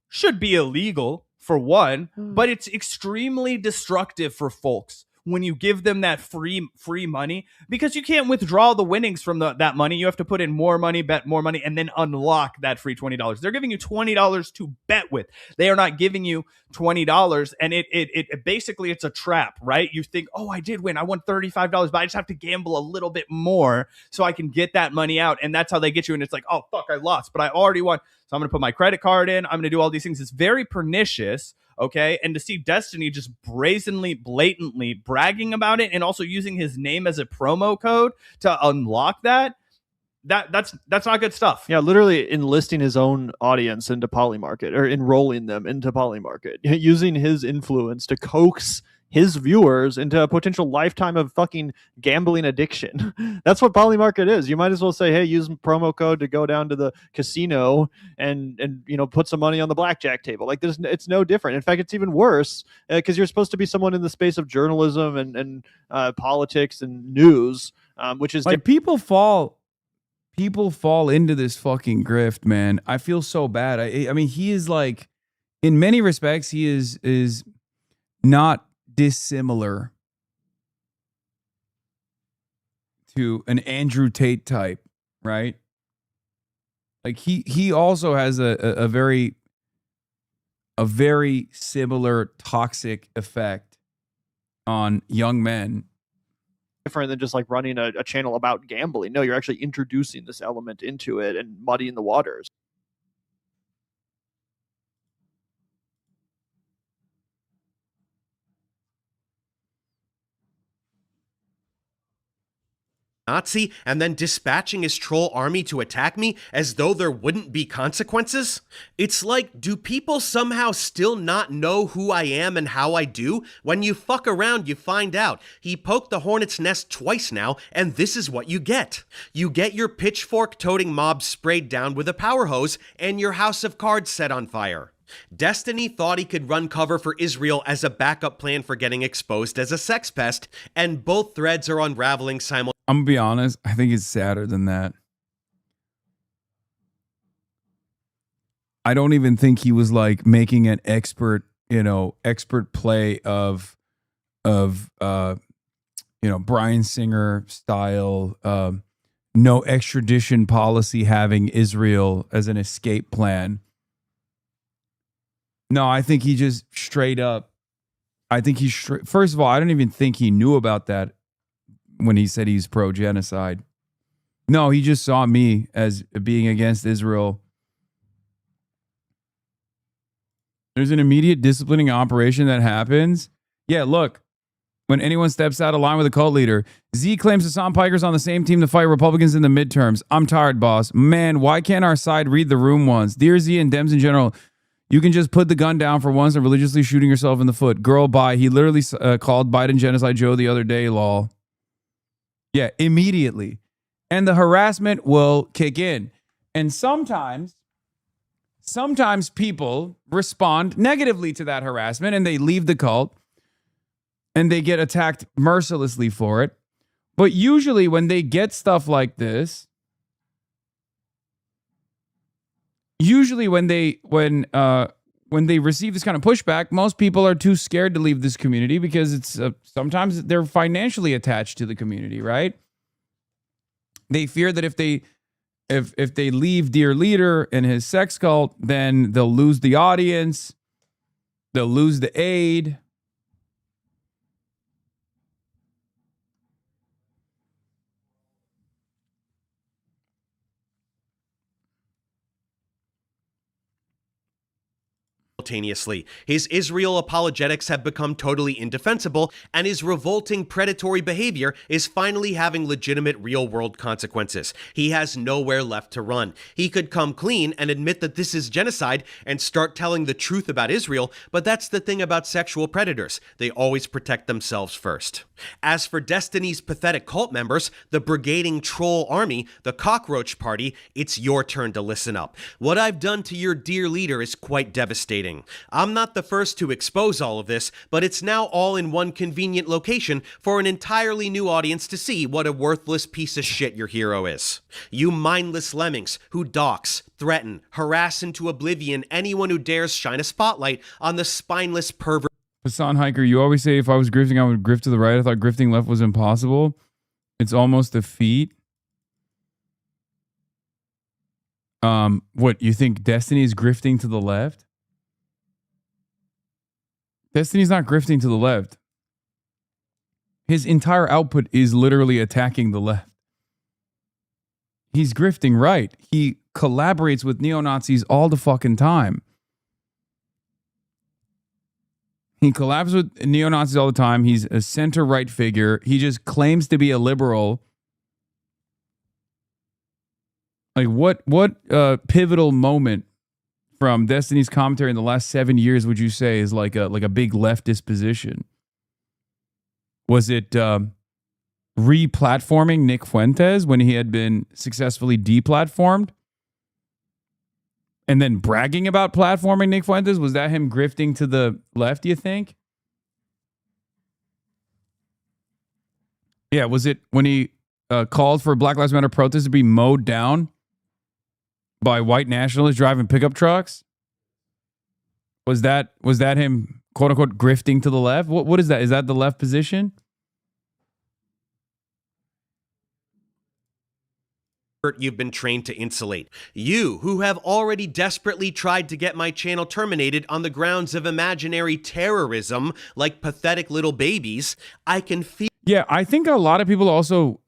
should be illegal for one, but it's extremely destructive for folks when you give them that free money, because you can't withdraw the winnings from that money. You have to put in more money, bet more money, and then unlock that free $20. They're giving you $20 to bet with. They are not giving you $20, and it basically, it's a trap, right? You think, oh, I did win. I won $35, but I just have to gamble a little bit more so I can get that money out, and that's how they get you. And it's like, oh, fuck, I lost, but I already won. So I'm going to put my credit card in. I'm going to do all these things. It's very pernicious. Okay. And to see Destiny just brazenly, blatantly bragging about it and also using his name as a promo code to unlock that's not good stuff. Yeah, literally enlisting his own audience into Polymarket, or enrolling them into Polymarket, using his influence to coax his viewers into a potential lifetime of fucking gambling addiction. That's what Polymarket is. You might as well say, hey, use promo code to go down to the casino and put some money on the blackjack table. Like, it's no different. In fact, it's even worse, because you're supposed to be someone in the space of journalism and politics and news, which is like people fall into this fucking grift, man. I feel so bad. I mean, he is like, in many respects, he is not dissimilar to an Andrew Tate type, right? Like he also has a very similar toxic effect on young men. Different than just like running a channel about gambling. No, you're actually introducing this element into it and muddying the waters. Nazi and then dispatching his troll army to attack me as though there wouldn't be consequences? It's like, do people somehow still not know who I am and how I do? When you fuck around, you find out. He poked the hornet's nest twice now, and this is what you get. You get your pitchfork-toting mob sprayed down with a power hose and your house of cards set on fire. Destiny thought he could run cover for Israel as a backup plan for getting exposed as a sex pest, and both threads are unraveling simultaneously. I'm gonna be honest, I think it's sadder than that. I don't even think he was like making an expert play of Bryan Singer style, no extradition policy having Israel as an escape plan. No, I think he just straight up, first of all, I don't even think he knew about that when he said he's pro-genocide. No, he just saw me as being against Israel. There's an immediate disciplining operation that happens. Yeah, look, when anyone steps out of line with a cult leader, Z claims Hasan Piker's on the same team to fight Republicans in the midterms. I'm tired, boss. Man, why can't our side read the room once? Dear Z and Dems in general, you can just put the gun down for once and religiously shooting yourself in the foot. Girl, bye. He literally called Biden Genocide Joe the other day, lol. Yeah, immediately. And the harassment will kick in. And sometimes people respond negatively to that harassment and they leave the cult and they get attacked mercilessly for it. But usually when they get stuff like this, when they receive this kind of pushback, most people are too scared to leave this community because it's sometimes they're financially attached to the community, right? They fear that if they leave dear leader and his sex cult, then they'll lose the audience, they'll lose the aid. simultaneously. His Israel apologetics have become totally indefensible, and his revolting predatory behavior is finally having legitimate real-world consequences. He has nowhere left to run. He could come clean and admit that this is genocide and start telling the truth about Israel, but that's the thing about sexual predators. They always protect themselves first. As for Destiny's pathetic cult members, the brigading troll army, the cockroach party, it's your turn to listen up. What I've done to your dear leader is quite devastating. I'm not the first to expose all of this, but it's now all in one convenient location for an entirely new audience to see what a worthless piece of shit your hero is. You mindless lemmings who dox, threaten, harass into oblivion anyone who dares shine a spotlight on the spineless pervert. Hasan Hiker, you always say if I was grifting, I would grift to the right. I thought grifting left was impossible. It's almost a feat. What, you think Destiny's grifting to the left? Destiny's not grifting to the left. His entire output is literally attacking the left. He's grifting right. He collaborates with neo-Nazis all the fucking time. He collabs with neo-Nazis all the time. He's a center-right figure. He just claims to be a liberal. Like, what pivotal moment from Destiny's commentary in the last 7 years would you say is like a big leftist position? Was it re-platforming Nick Fuentes when he had been successfully deplatformed? And then bragging about platforming Nick Fuentes? Was that him grifting to the left, you think? Yeah, was it when he called for Black Lives Matter protests to be mowed down by white nationalists driving pickup trucks? Was that him, quote unquote, grifting to the left? What is that? Is that the left position? You've been trained to insulate. You, who have already desperately tried to get my channel terminated on the grounds of imaginary terrorism, like pathetic little babies, I can feel... Yeah, I think a lot of people also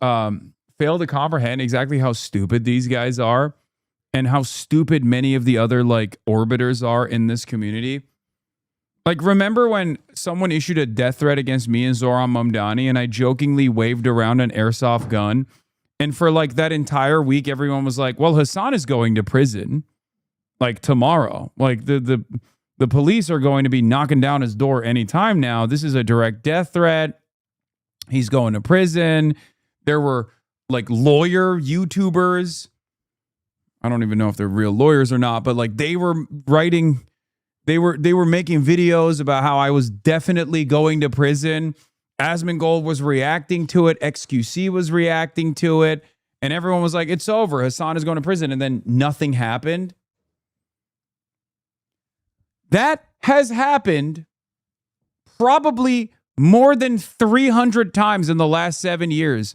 fail to comprehend exactly how stupid these guys are and how stupid many of the other, like, orbiters are in this community. Like, remember when someone issued a death threat against me and Zoran Mamdani and I jokingly waved around an airsoft gun? And for like that entire week, everyone was like, well, Hasan is going to prison like tomorrow. Like the police are going to be knocking down his door anytime now. This is a direct death threat. He's going to prison. There were like lawyer YouTubers. I don't even know if they're real lawyers or not, but like they were writing, they were making videos about how I was definitely going to prison. Asmongold was reacting to it. XQC was reacting to it. And everyone was like, it's over. Hasan is going to prison. And then nothing happened. That has happened probably more than 300 times in the last 7 years.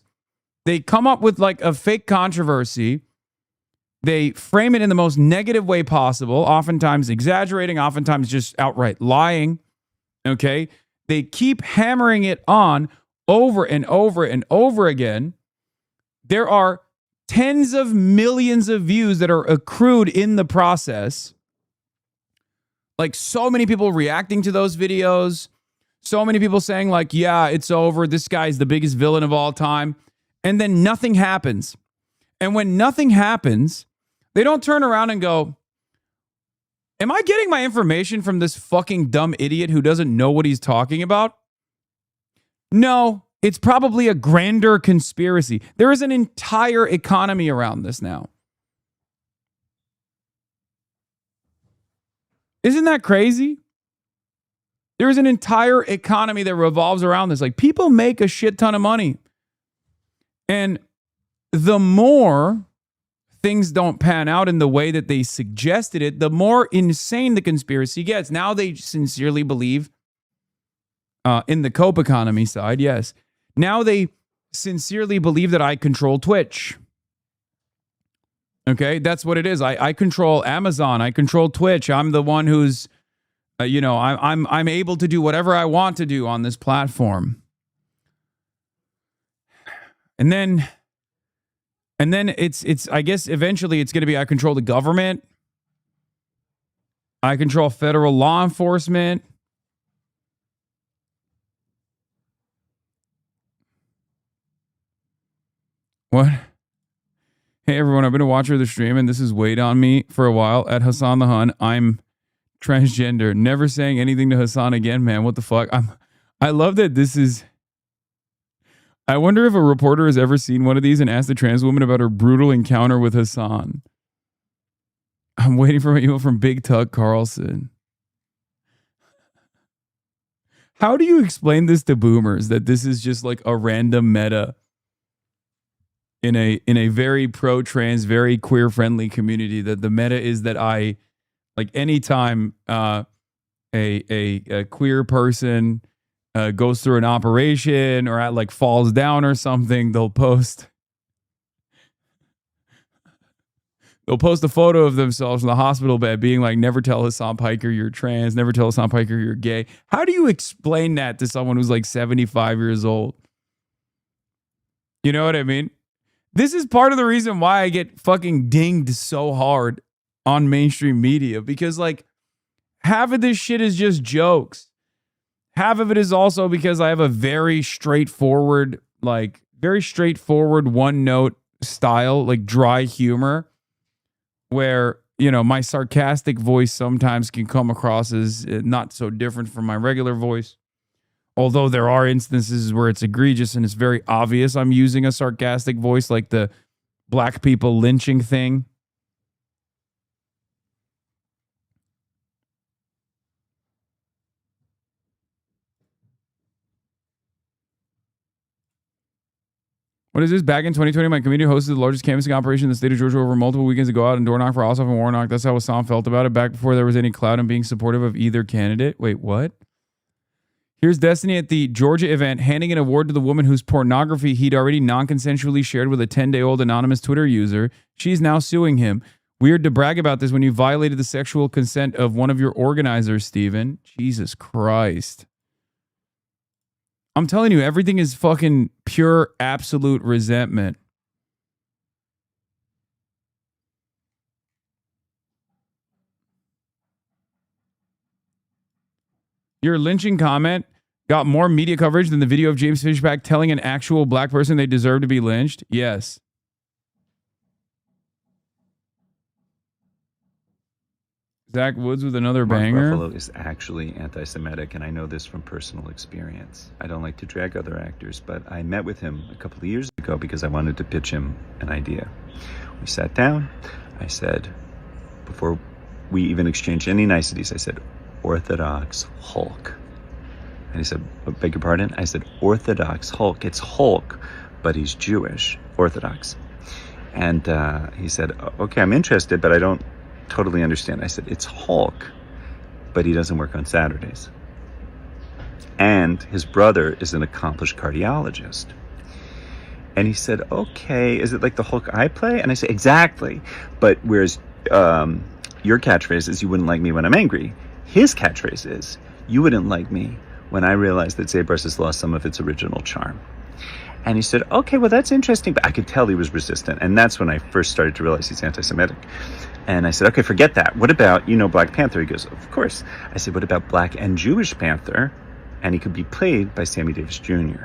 They come up with like a fake controversy. They frame it in the most negative way possible, oftentimes exaggerating, oftentimes just outright lying. Okay? They keep hammering it on over and over and over again. There are tens of millions of views that are accrued in the process. Like so many people reacting to those videos. So many people saying like, yeah, it's over. This guy's the biggest villain of all time. And then nothing happens. And when nothing happens, they don't turn around and go, am I getting my information from this fucking dumb idiot who doesn't know what he's talking about? No, it's probably a grander conspiracy. There is an entire economy around this now. Isn't that crazy? There is an entire economy that revolves around this. Like people make a shit ton of money. And the more things don't pan out in the way that they suggested it, the more insane the conspiracy gets. Now they sincerely believe in the cope economy side, yes. Now they sincerely believe that I control Twitch. Okay, that's what it is. I control Amazon. I control Twitch. I'm the one who's, I'm able to do whatever I want to do on this platform. And then it's I guess eventually it's going to be I control the government. I control federal law enforcement. What? Hey everyone, I've been a watcher of the stream and this has weighed on me for a while. At Hasan the Hun, I'm transgender. Never saying anything to Hasan again, man. What the fuck? I love that this is... I wonder if a reporter has ever seen one of these and asked the trans woman about her brutal encounter with Hasan. I'm waiting for my email from Big Tug Carlson. How do you explain this to boomers that this is just like a random meta in a very pro-trans, very queer-friendly community, that the meta is that I, like, anytime a queer person goes through an operation or like falls down or something, they'll post a photo of themselves in the hospital bed being like, never tell Hasan Piker you're trans, never tell Hasan Piker you're gay. How do you explain that to someone who's like 75 years old? You know what I mean? This is part of the reason why I get fucking dinged so hard on mainstream media, because like half of this shit is just jokes. Half of it is also because I have a very straightforward one note style, like dry humor, where, you know, my sarcastic voice sometimes can come across as not so different from my regular voice. Although there are instances where it's egregious and it's very obvious I'm using a sarcastic voice, like the black people lynching thing. What is this? Back in 2020, my community hosted the largest canvassing operation in the state of Georgia over multiple weekends to go out and door knock for Ossoff and Warnock. That's how Hasan felt about it back before there was any clout in being supportive of either candidate. Wait, what? Here's Destiny at the Georgia event handing an award to the woman whose pornography he'd already non-consensually shared with a 10-day-old anonymous Twitter user. She's now suing him. Weird to brag about this when you violated the sexual consent of one of your organizers, Steven. Jesus Christ. I'm telling you, everything is fucking pure, absolute resentment. Your lynching comment got more media coverage than the video of James Fishback telling an actual black person they deserve to be lynched? Yes. Zach Woods with another banger. Ruffalo is actually anti-Semitic, and I know this from personal experience. I don't like to drag other actors, but I met with him a couple of years ago because I wanted to pitch him an idea. We sat down. I said, before we even exchanged any niceties, I said, Orthodox Hulk. And he said, beg your pardon? I said, Orthodox Hulk. It's Hulk, but he's Jewish, Orthodox. And he said, okay, I'm interested, but I don't totally understand. I said, it's Hulk, but he doesn't work on Saturdays. And his brother is an accomplished cardiologist. And he said, okay, is it like the Hulk I play? And I said, exactly. But whereas your catchphrase is, you wouldn't like me when I'm angry. His catchphrase is, you wouldn't like me when I realized that Zabras has lost some of its original charm. And he said, okay, well, that's interesting. But I could tell he was resistant. And that's when I first started to realize he's anti-Semitic. And I said, okay, forget that. What about, Black Panther? He goes, of course. I said, what about Black and Jewish Panther? And he could be played by Sammy Davis Jr.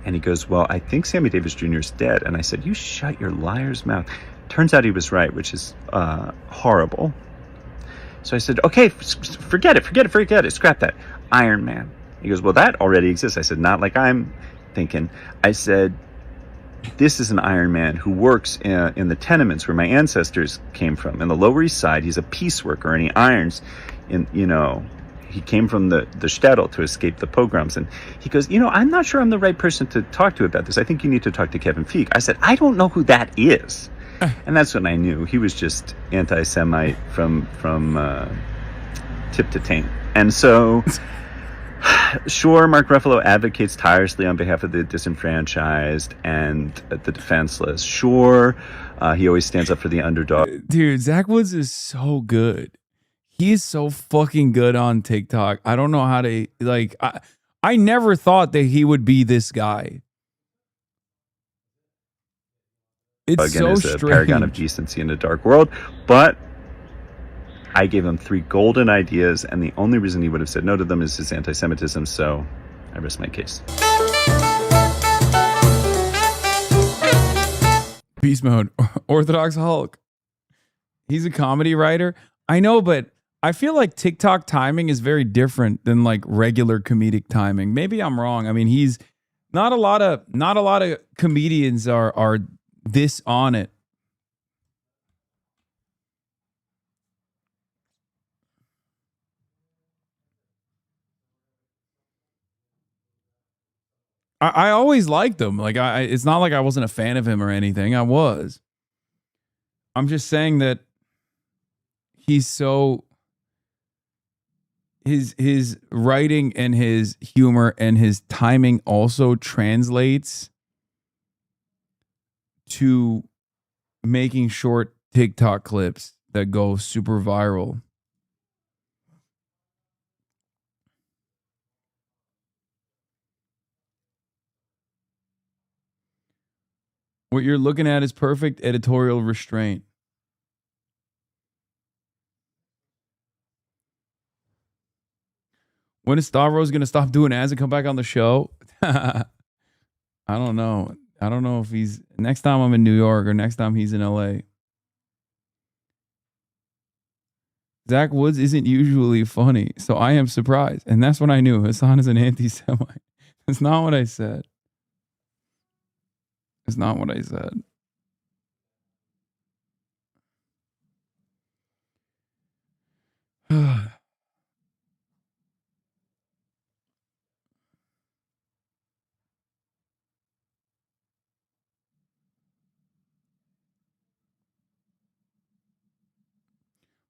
And he goes, well, I think Sammy Davis Jr. is dead. And I said, you shut your liar's mouth. Turns out he was right, which is horrible. So I said, okay, forget it. Scrap that. Iron Man. He goes, well, that already exists. I said, not like I'm thinking. I said, this is an Iron Man who works in the tenements where my ancestors came from. In the Lower East Side, he's a peace worker, and he irons he came from the shtetl to escape the pogroms. And he goes, I'm not sure I'm the right person to talk to about this. I think you need to talk to Kevin Feige. I said, I don't know who that is. And that's when I knew he was just anti-Semite from tip to taint. And so, sure, Mark Ruffalo advocates tirelessly on behalf of the disenfranchised and the defenseless. Sure, he always stands up for the underdog. Dude, Zach Woods is so good. He's so fucking good on TikTok. I don't know how to, I never thought that he would be this guy. It's Again, so is a strange. paragon of decency in a dark world, but I gave him 3 golden ideas, and the only reason he would have said no to them is his anti-Semitism, so I rest my case. Beast mode. Orthodox Hulk. He's a comedy writer. I know, but I feel like TikTok timing is very different than like regular comedic timing. Maybe I'm wrong. I mean, he's not a lot of comedians are this on it. I always liked him. Like it's not like I wasn't a fan of him or anything. I was. I'm just saying that he's so his writing and his humor and his timing also translates to making short TikTok clips that go super viral. What you're looking at is perfect editorial restraint. When is Stavros going to stop doing ads and come back on the show? I don't know. I don't know if he's... Next time I'm in New York or next time he's in LA. Zach Woods isn't usually funny, so I am surprised. And that's when I knew Hasan is an anti-Semite. That's not what I said. It's not what I said.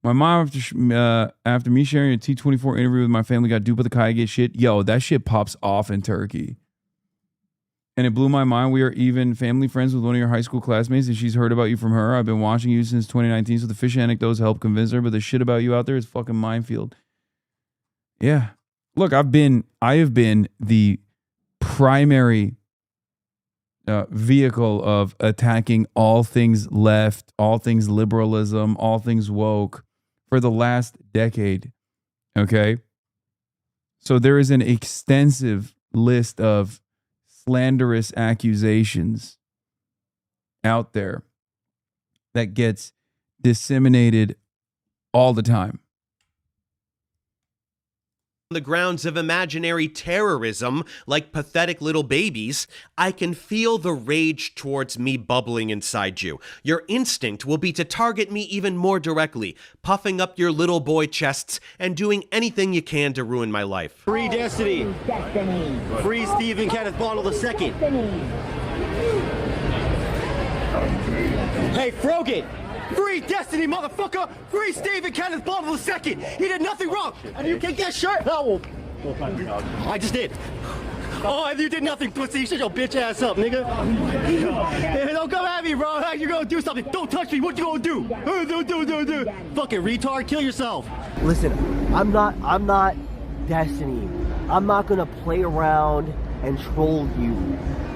My mom, after me sharing a T24 interview with my family, got duped with the Kaige shit. Yo, that shit pops off in Turkey. And it blew my mind. We are even family friends with one of your high school classmates, and she's heard about you from her. I've been watching you since 2019, so the fish anecdotes help convince her, but the shit about you out there is fucking minefield. Yeah. Look, I have been the primary vehicle of attacking all things left, all things liberalism, all things woke for the last decade. Okay? So there is an extensive list of slanderous accusations out there that gets disseminated all the time. On the grounds of imaginary terrorism, like pathetic little babies, I can feel the rage towards me bubbling inside you. Your instinct will be to target me even more directly, puffing up your little boy chests and doing anything you can to ruin my life. Free Destiny. Free Stephen Kenneth Bottle II. Hey, Frogan. Free Destiny, motherfucker! Free Stephen Kenneth Bottle II! He did nothing wrong! And you take that shirt? No. I just did. Oh, you did nothing, pussy. Shut your bitch ass up, nigga. Hey, don't come at me, bro. You're gonna do something. Don't touch me. What you gonna do? Do. Fucking retard. Kill yourself. Listen, I'm not Destiny. I'm not gonna play around and troll you.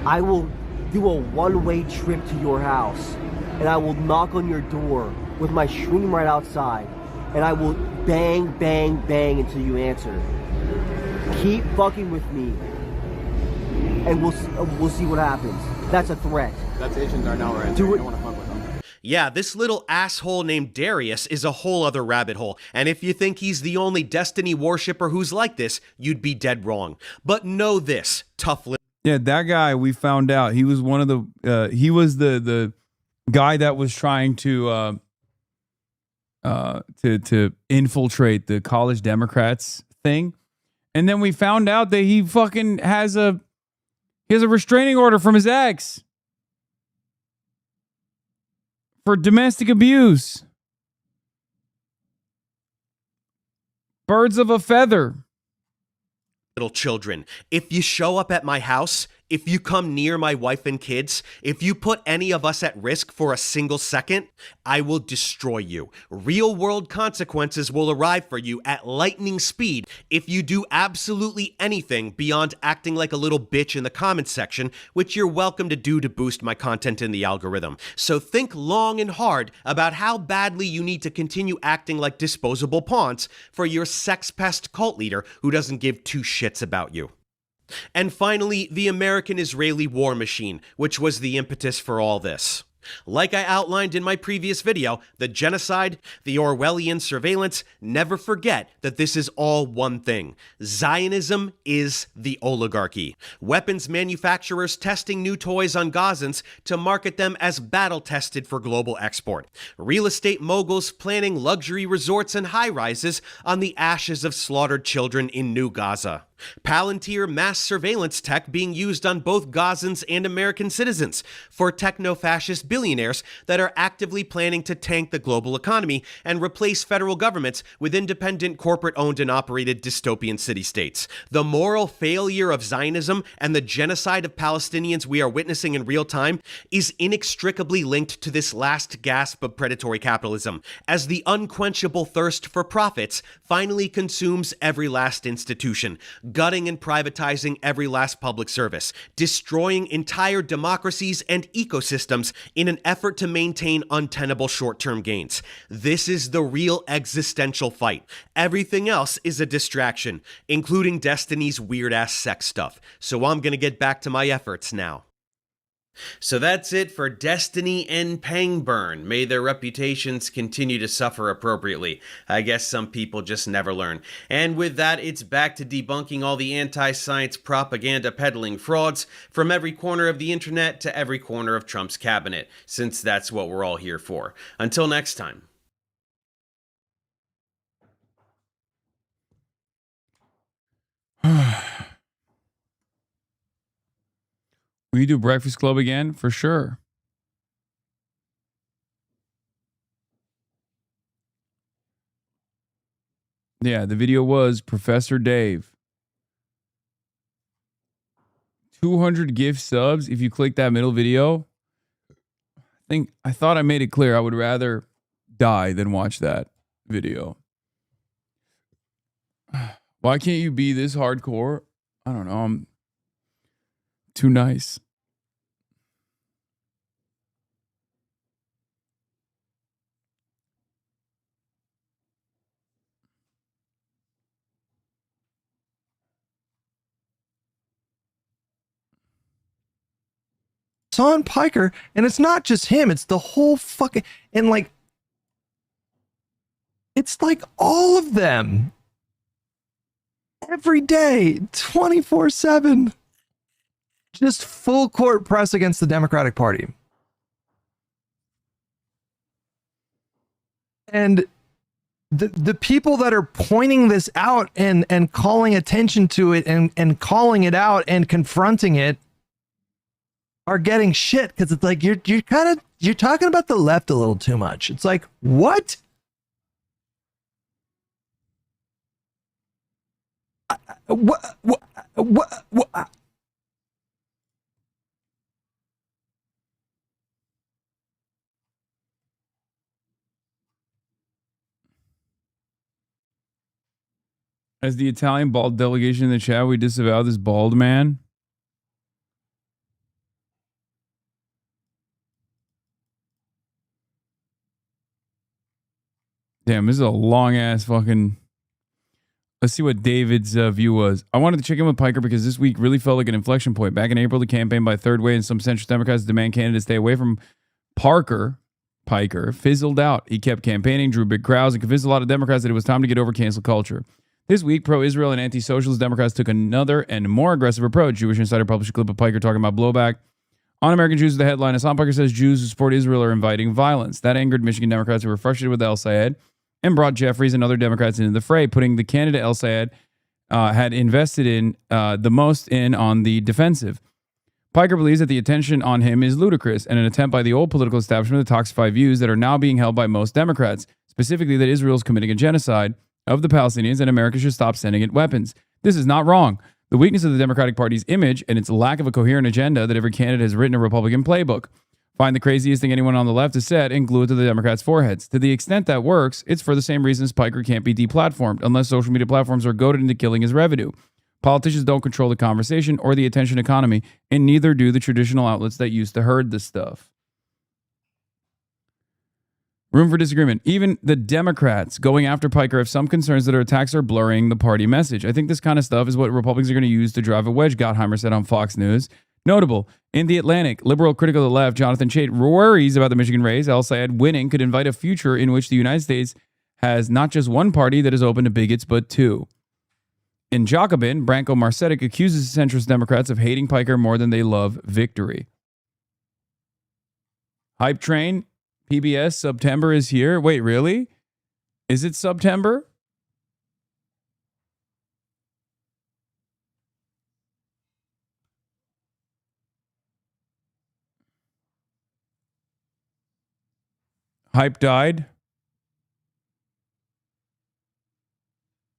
I will do a one-way trip to your house. And I will knock on your door with my stream right outside. And I will bang, bang, bang until you answer. Keep fucking with me. And we'll see what happens. That's a threat. That's Asians are now, right? Do it. Don't want to fuck with them. Yeah, this little asshole named Darius is a whole other rabbit hole, and if you think he's the only Destiny worshipper who's like this, you'd be dead wrong. But know this, tough little... Yeah, that guy, we found out, he was one of the, he was the guy that was trying to infiltrate the college Democrats thing. And then we found out that he fucking has a restraining order from his ex for domestic abuse. Birds of a feather. Little children, if you show up at my house, If you come near my wife and kids, if you put any of us at risk for a single second, I will destroy you. Real world consequences will arrive for you at lightning speed if you do absolutely anything beyond acting like a little bitch in the comments section, which you're welcome to do to boost my content in the algorithm. So think long and hard about how badly you need to continue acting like disposable pawns for your sex pest cult leader who doesn't give two shits about you. And finally, the American-Israeli war machine, which was the impetus for all this. Like I outlined in my previous video, the genocide, the Orwellian surveillance, never forget that this is all one thing. Zionism is the oligarchy. Weapons manufacturers testing new toys on Gazans to market them as battle-tested for global export. Real estate moguls planning luxury resorts and high-rises on the ashes of slaughtered children in New Gaza. Palantir mass surveillance tech being used on both Gazans and American citizens for techno-fascist billionaires that are actively planning to tank the global economy and replace federal governments with independent corporate-owned and operated dystopian city-states. The moral failure of Zionism and the genocide of Palestinians we are witnessing in real time is inextricably linked to this last gasp of predatory capitalism, as the unquenchable thirst for profits finally consumes every last institution, gutting and privatizing every last public service, destroying entire democracies and ecosystems in an effort to maintain untenable short-term gains. This is the real existential fight. Everything else is a distraction, including Destiny's weird-ass sex stuff. So I'm gonna get back to my efforts now. So that's it for Destiny and Pangburn. May their reputations continue to suffer appropriately. I guess some people just never learn. And with that, it's back to debunking all the anti-science propaganda peddling frauds from every corner of the internet to every corner of Trump's cabinet, since that's what we're all here for. Until next time. Will you do Breakfast Club again? For sure. Yeah, the video was Professor Dave. 200 gift subs if you click that middle video. I thought I made it clear I would rather die than watch that video. Why can't you be this hardcore? I don't know. I'm too nice. Hasan Piker, and it's not just him, it's the whole fucking, and like, it's like all of them every day, 24/7, just full court press against the Democratic Party. And the people that are pointing this out and calling attention to it and calling it out and confronting it are getting shit, because it's like you're talking about the left a little too much. It's like, what? What? As the Italian bald delegation in the chat, we disavow this bald man. Damn, this is a long ass fucking. Let's see what David's view was. I wanted to check in with Piker because this week really felt like an inflection point. Back in April, the campaign by Third Way and some centrist Democrats demand candidates stay away from Piker fizzled out. He kept campaigning, drew big crowds, and convinced a lot of Democrats that it was time to get over cancel culture. This week, pro-Israel and anti-socialist Democrats took another and more aggressive approach. Jewish Insider published a clip of Piker talking about blowback on American Jews with the headline, Hasan Piker says Jews who support Israel are inviting violence. That angered Michigan Democrats who were frustrated with El-Sayed and brought Jeffries and other Democrats into the fray, putting the candidate El-Sayed had invested in the most in on the defensive. Piker believes that the attention on him is ludicrous and an attempt by the old political establishment to toxify views that are now being held by most Democrats, specifically that Israel is committing a genocide of the Palestinians and America should stop sending it weapons. This is not wrong. the weakness of the Democratic Party's image and its lack of a coherent agenda that every candidate has written a Republican playbook. Find the craziest thing anyone on the left has said and glue it to the Democrats' foreheads. To the extent that works, it's for the same reasons Piker can't be deplatformed, unless social media platforms are goaded into killing his revenue. Politicians don't control the conversation or the attention economy, and neither do the traditional outlets that used to herd this stuff. Room for disagreement. Even the Democrats going after Piker have some concerns that her attacks are blurring the party message. I think this kind of stuff is what Republicans are going to use to drive a wedge, Gottheimer said on Fox News. Notable, in The Atlantic, liberal critic of the left, Jonathan Chait, worries about the Michigan race. El-Sayed winning could invite a future in which the United States has not just one party that is open to bigots, but two. In Jacobin, Branko Marcetic accuses centrist Democrats of hating Piker more than they love victory. Hype train, PBS, September is here. Wait, really? Is it September? Hype died.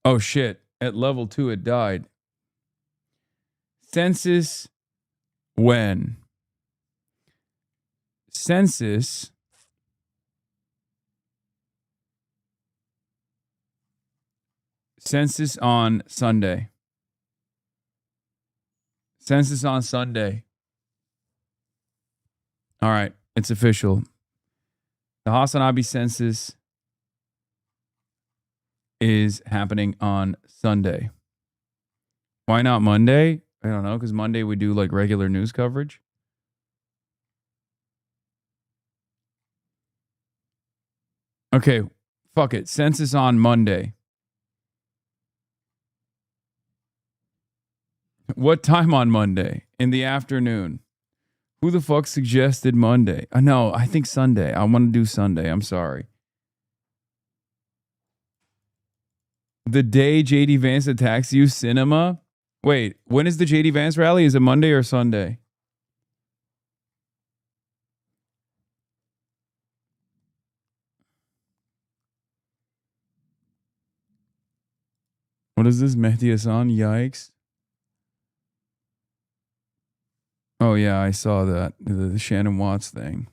Oh shit. At level 2 it died. Census when? Census on Sunday. Census on Sunday. All right, it's official. The Hasanabi census is happening on Sunday. Why not Monday? I don't know, because Monday we do like regular news coverage. Okay, fuck it. Census on Monday. What time on Monday? In the afternoon. Who the fuck suggested Monday? No, I think Sunday. I want to do Sunday. I'm sorry. The day JD Vance attacks you, cinema? Wait, when is the JD Vance rally? Is it Monday or Sunday? What is this? Mehdi Hassan? Yikes. Oh, yeah, I saw that. The Shannon Watts thing.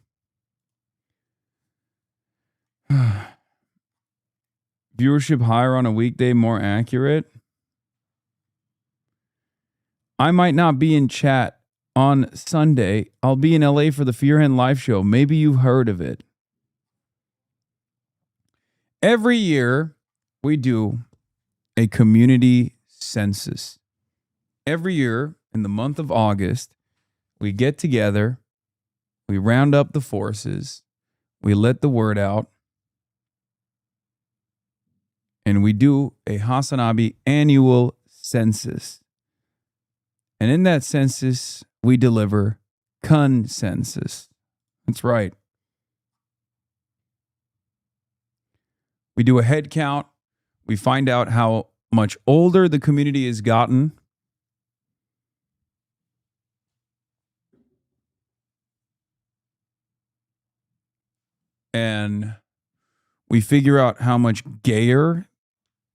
Viewership higher on a weekday, more accurate. I might not be in chat on Sunday. I'll be in LA for the Fearhen live show. Maybe you've heard of it. Every year, we do a community census. Every year, in the month of August, we get together, we round up the forces, we let the word out, and we do a Hasanabi annual census. And in that census, we deliver consensus. That's right. We do a head count. We find out how much older the community has gotten. And we figure out how much gayer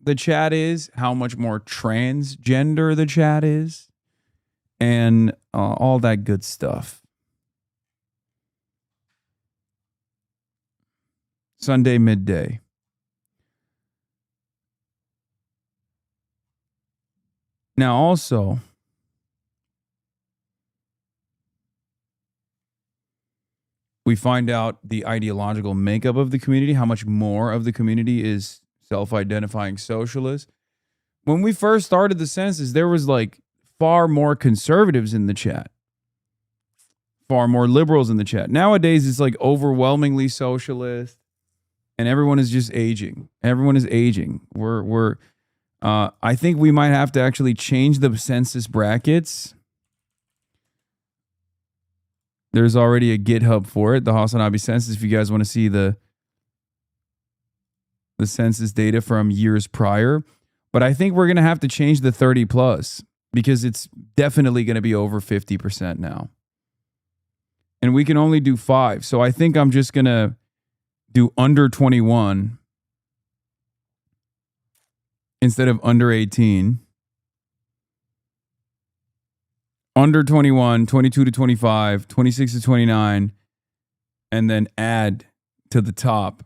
the chat is, how much more transgender the chat is, and all that good stuff. Sunday midday. Now also, we find out the ideological makeup of the community, how much more of the community is self-identifying socialist. When we first started the census, there was like far more conservatives in the chat, far more liberals in the chat. Nowadays, it's like overwhelmingly socialist, and everyone is just aging. Everyone is aging. I think we might have to actually change the census brackets. There's already a GitHub for it, the Hasanabi census, if you guys want to see the census data from years prior. But I think we're going to have to change the 30 plus because it's definitely going to be over 50% now. And we can only do 5. So I think I'm just going to do under 21 instead of under 18. under 21, 22 to 25, 26 to 29, and then add to the top.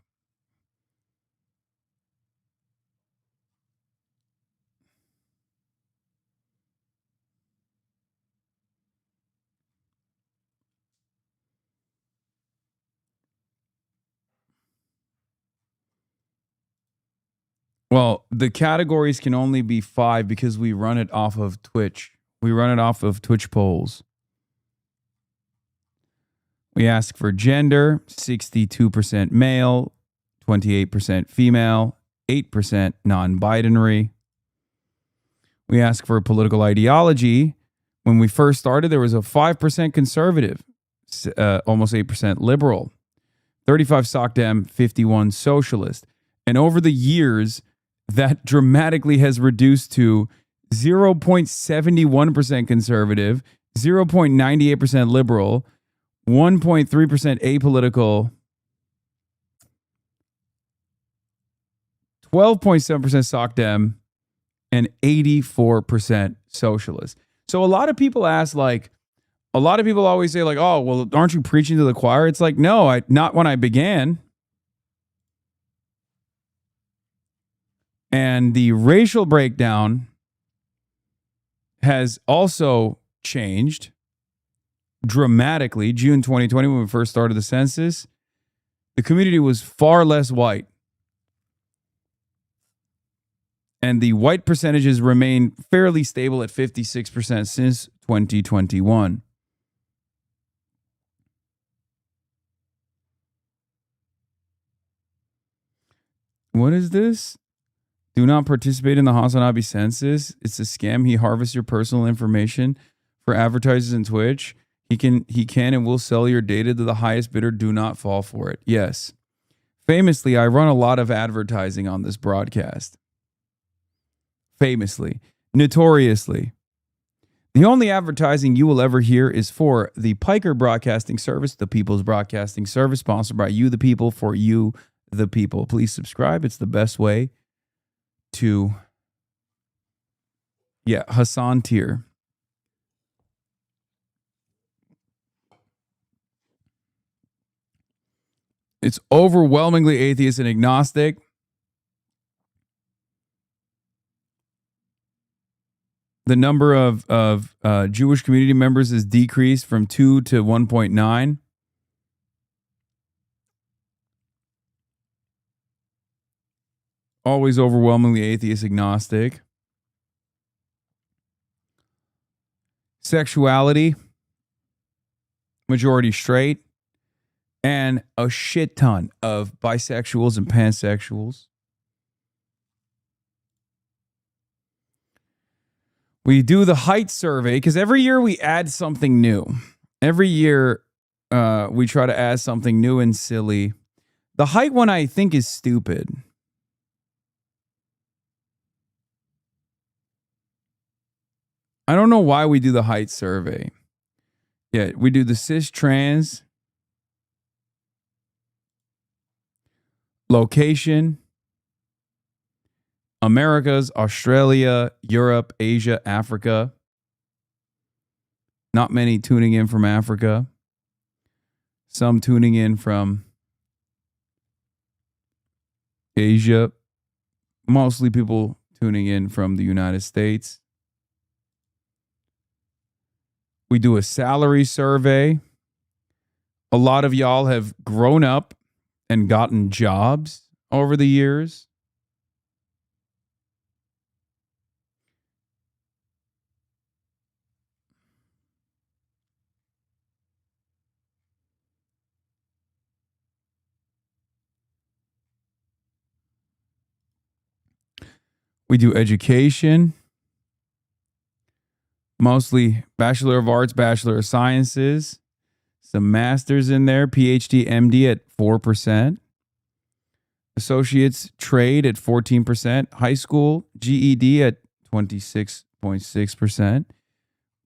Well, the categories can only be 5 because we run it off of Twitch. We run it off of Twitch polls. We ask for gender, 62% male, 28% female, 8% non-binary. We ask for political ideology. When we first started, there was a 5% conservative, almost 8% liberal, 35 Soc Dem, 51 socialist. And over the years, that dramatically has reduced to 0.71% conservative, 0.98% liberal, 1.3% apolitical, 12.7% Soc Dem, and 84% socialist. So a lot of people ask, like, a lot of people always say, like, oh, well, aren't you preaching to the choir? It's like, no, not when I began. And the racial breakdown has also changed dramatically. June 2020, when we first started the census, the community was far less white. And the white percentages remain fairly stable at 56% since 2021. What is this? Do not participate in the Hasanabi census. It's a scam. He harvests your personal information for advertisers in Twitch. He can and will sell your data to the highest bidder. Do not fall for it. Yes. Famously, I run a lot of advertising on this broadcast. Famously. Notoriously. The only advertising you will ever hear is for the Piker Broadcasting Service, the People's Broadcasting Service, sponsored by you, the people, for you, the people. Please subscribe. It's the best way to, Hasan tier. It's overwhelmingly atheist and agnostic. The number of Jewish community members is decreased from 2 to 1.9. Always overwhelmingly atheist, agnostic. Sexuality, majority straight. And a shit ton of bisexuals and pansexuals. We do the height survey because every year we add something new. Every year we try to add something new and silly. The height one I think is stupid. I don't know why we do the height survey. Yeah, we do the cis trans. Location. Americas, Australia, Europe, Asia, Africa. Not many tuning in from Africa. Some tuning in from Asia. Mostly people tuning in from the United States. We do a salary survey. A lot of y'all have grown up and gotten jobs over the years. We do education. Mostly Bachelor of Arts, Bachelor of Sciences. Some masters in there. PhD, MD at 4%. Associates trade at 14%. High school, GED at 26.6%.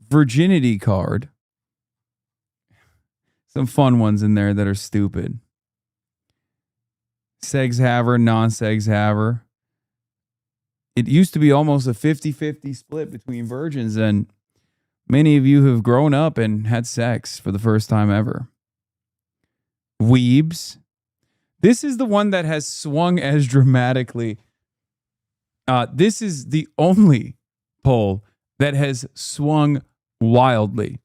Virginity card. Some fun ones in there that are stupid. Segs haver, non-segs haver. It used to be almost a 50-50 split between virgins, and Many of you have grown up and had sex for the first time ever. Weebs. This is the one that has swung as dramatically. This is the only poll that has swung wildly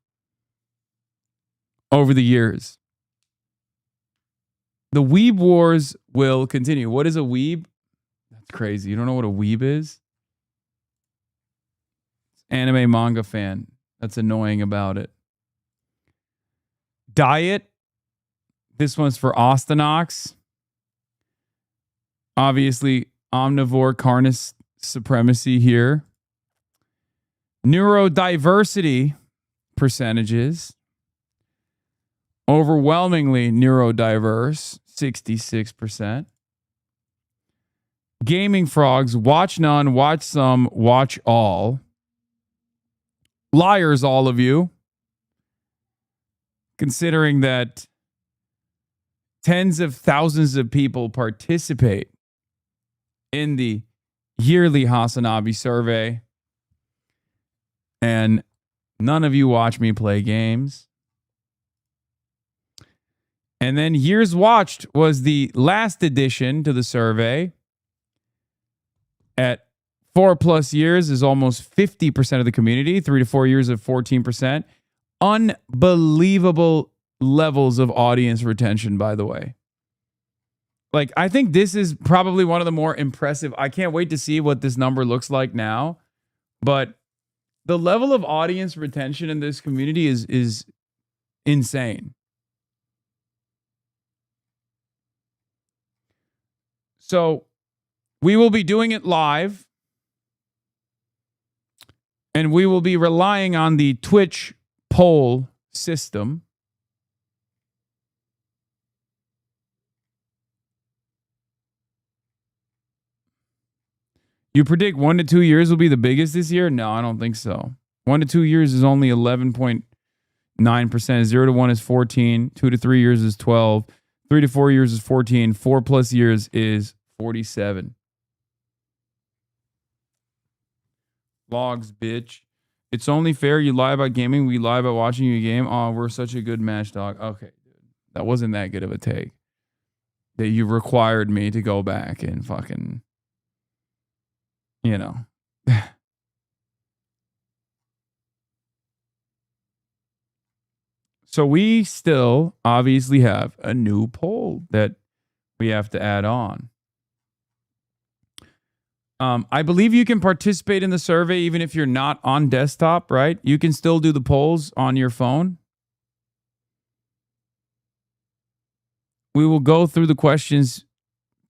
over the years. The weeb wars will continue. What is a weeb? That's crazy. You don't know what a weeb is? Anime manga fan. That's annoying about it. Diet. This one's for Ostenox. Obviously, omnivore carnivore supremacy here. Neurodiversity percentages. Overwhelmingly neurodiverse, 66%. Gaming frogs, watch none, watch some, watch all. Liars, all of you. Considering that tens of thousands of people participate in the yearly Hasanabi survey, and none of you watch me play games. And then years watched was the last addition to the survey. At 4+ years is almost 50% of the community. 3 to 4 years of 14%. Unbelievable levels of audience retention, by the way. Like, I think this is probably one of the more impressive. I can't wait to see what this number looks like now. But the level of audience retention in this community is insane. So we will be doing it live, and we will be relying on the Twitch poll system. You predict 1 to 2 years will be the biggest this year? No, I don't think so. 1 to 2 years is only 11.9%. 0 to 1 is 14. 2 to 3 years is 12. 3 to 4 years is 14. 4+ years is 47. Logs, bitch. It's only fair you lie about gaming. We lie about watching you game. Oh, we're such a good match, dog. Okay, dude. That wasn't that good of a take. That you required me to go back and fucking, you know. So we still obviously have a new poll that we have to add on. I believe you can participate in the survey even if you're not on desktop, right? You can still do the polls on your phone. We will go through the questions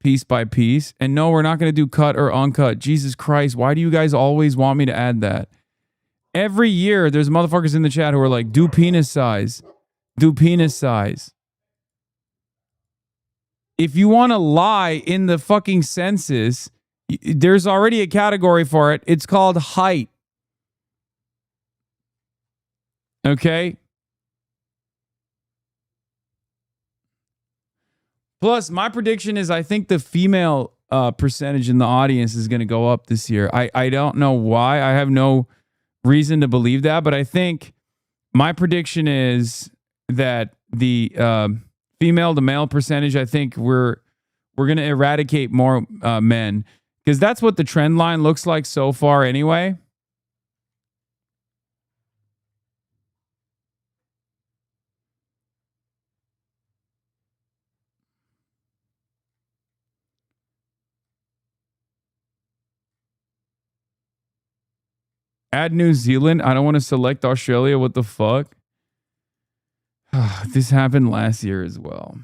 piece by piece. And no, we're not going to do cut or uncut. Jesus Christ, why do you guys always want me to add that? Every year, there's motherfuckers in the chat who are like, do penis size. Do penis size. If you want to lie in the fucking census, there's already a category for it. It's called height. Okay? Plus, my prediction is I think the female percentage in the audience is going to go up this year. I don't know why. I have no reason to believe that, but I think my prediction is that the female to male percentage, I think we're going to eradicate more men. Because that's what the trend line looks like so far anyway. Add New Zealand. I don't want to select Australia. What the fuck? This happened last year as well.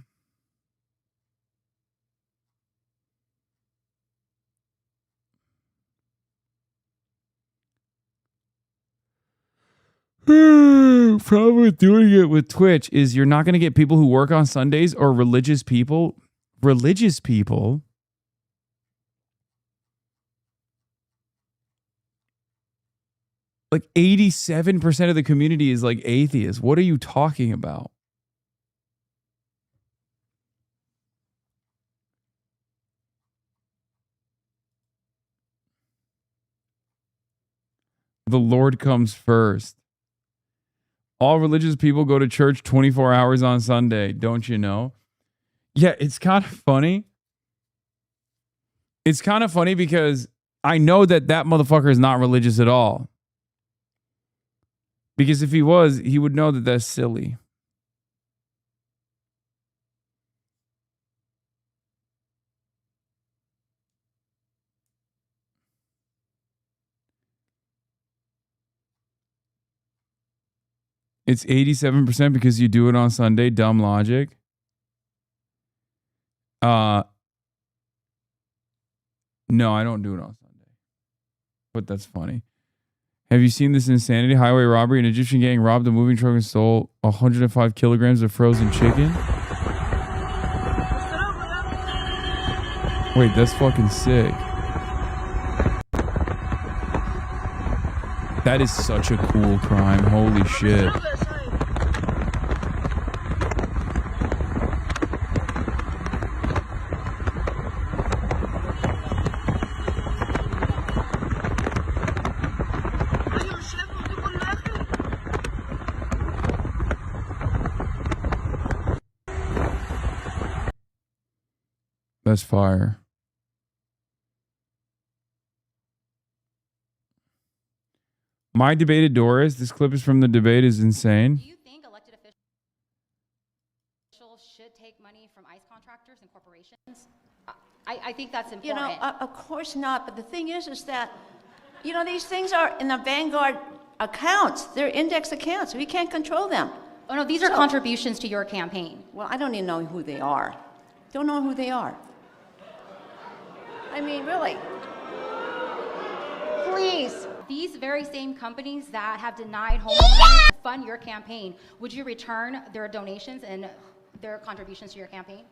Problem with doing it with Twitch is you're not going to get people who work on Sundays or religious people. Religious people? Like 87% of the community is like atheists. What are you talking about? The Lord comes first. All religious people go to church 24 hours on Sunday. Don't you know? Yeah, it's kind of funny. It's kind of funny because I know that motherfucker is not religious at all. Because if he was, he would know that that's silly. It's 87% because you do it on Sunday. Dumb logic. No, I don't do it on Sunday. But that's funny. Have you seen this insanity? Highway robbery. An Egyptian gang robbed a moving truck and stole 105 kilograms of frozen chicken. Wait, that's fucking sick. That is such a cool crime. Holy shit. That's fire. My debated Doris. This clip is from the debate. Is insane. Do you think elected officials should take money from ICE contractors and corporations? I think that's important. You know, of course not. But the thing is that, you know, these things are in the Vanguard accounts. They're index accounts. We can't control them. Oh no, these are contributions to your campaign. Well, I don't even know who they are. Don't know who they are. I mean, really. Please. These very same companies that have denied homeowners to fund your campaign, would you return their donations and their contributions to your campaign?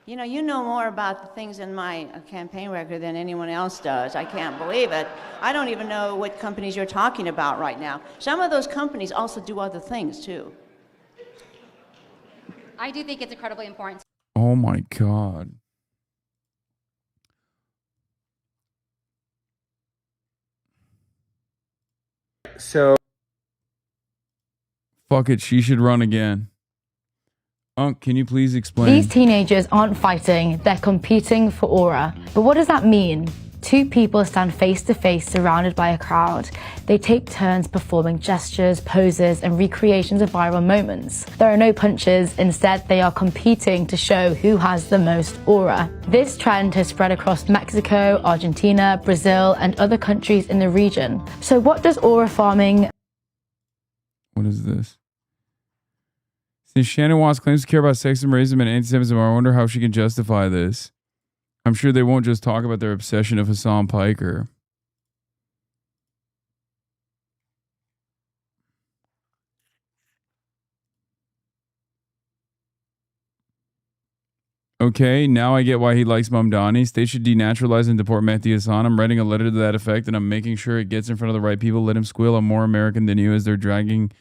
You know more about the things in my campaign record than anyone else does. I can't believe it. I don't even know what companies you're talking about right now. Some of those companies also do other things too. I do think it's incredibly important. Oh my God. So fuck it, she should run again. Can you please explain? These teenagers aren't fighting, they're competing for aura. But what does that mean? Two people stand face to face surrounded by a crowd. They take turns performing gestures, poses, and recreations of viral moments. There are no punches, instead they are competing to show who has the most aura. This trend has spread across Mexico, Argentina, Brazil, and other countries in the region. So what does aura farming... What is this? Since Shannon Watts claims to care about sexism, racism, and anti-Semitism, I wonder how she can justify this. I'm sure they won't just talk about their obsession of Hasan Piker. Okay, now I get why he likes Mamdani. States should denaturalize and deport Mehdi Hassan. I'm writing a letter to that effect, and I'm making sure it gets in front of the right people. Let him squeal. I'm more American than you, as they're dragging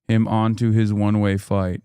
him onto his one-way fight.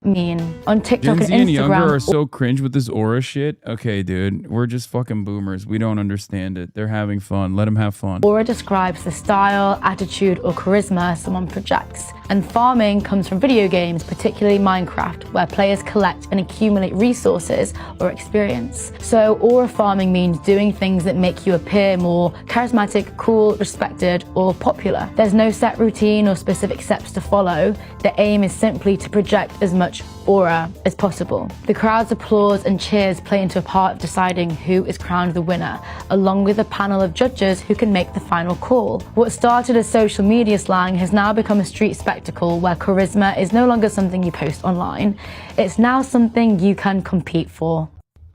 mean on TikTok Gen Z and and younger Instagram. are so cringe with this aura shit. Okay, dude, we're just fucking boomers. We don't understand it. They're having fun. Let them have fun. Aura describes the style, attitude, or charisma someone projects. And farming comes from video games, particularly Minecraft, where players collect and accumulate resources or experience. So aura farming means doing things that make you appear more charismatic, cool, respected, or popular. There's no set routine or specific steps to follow. The aim is simply to project as much aura as possible. The crowd's applause and cheers play into a part of deciding who is crowned the winner, along with a panel of judges who can make the final call. What started as social media slang has now become a street spectacle where charisma is no longer something you post online. It's now something you can compete for.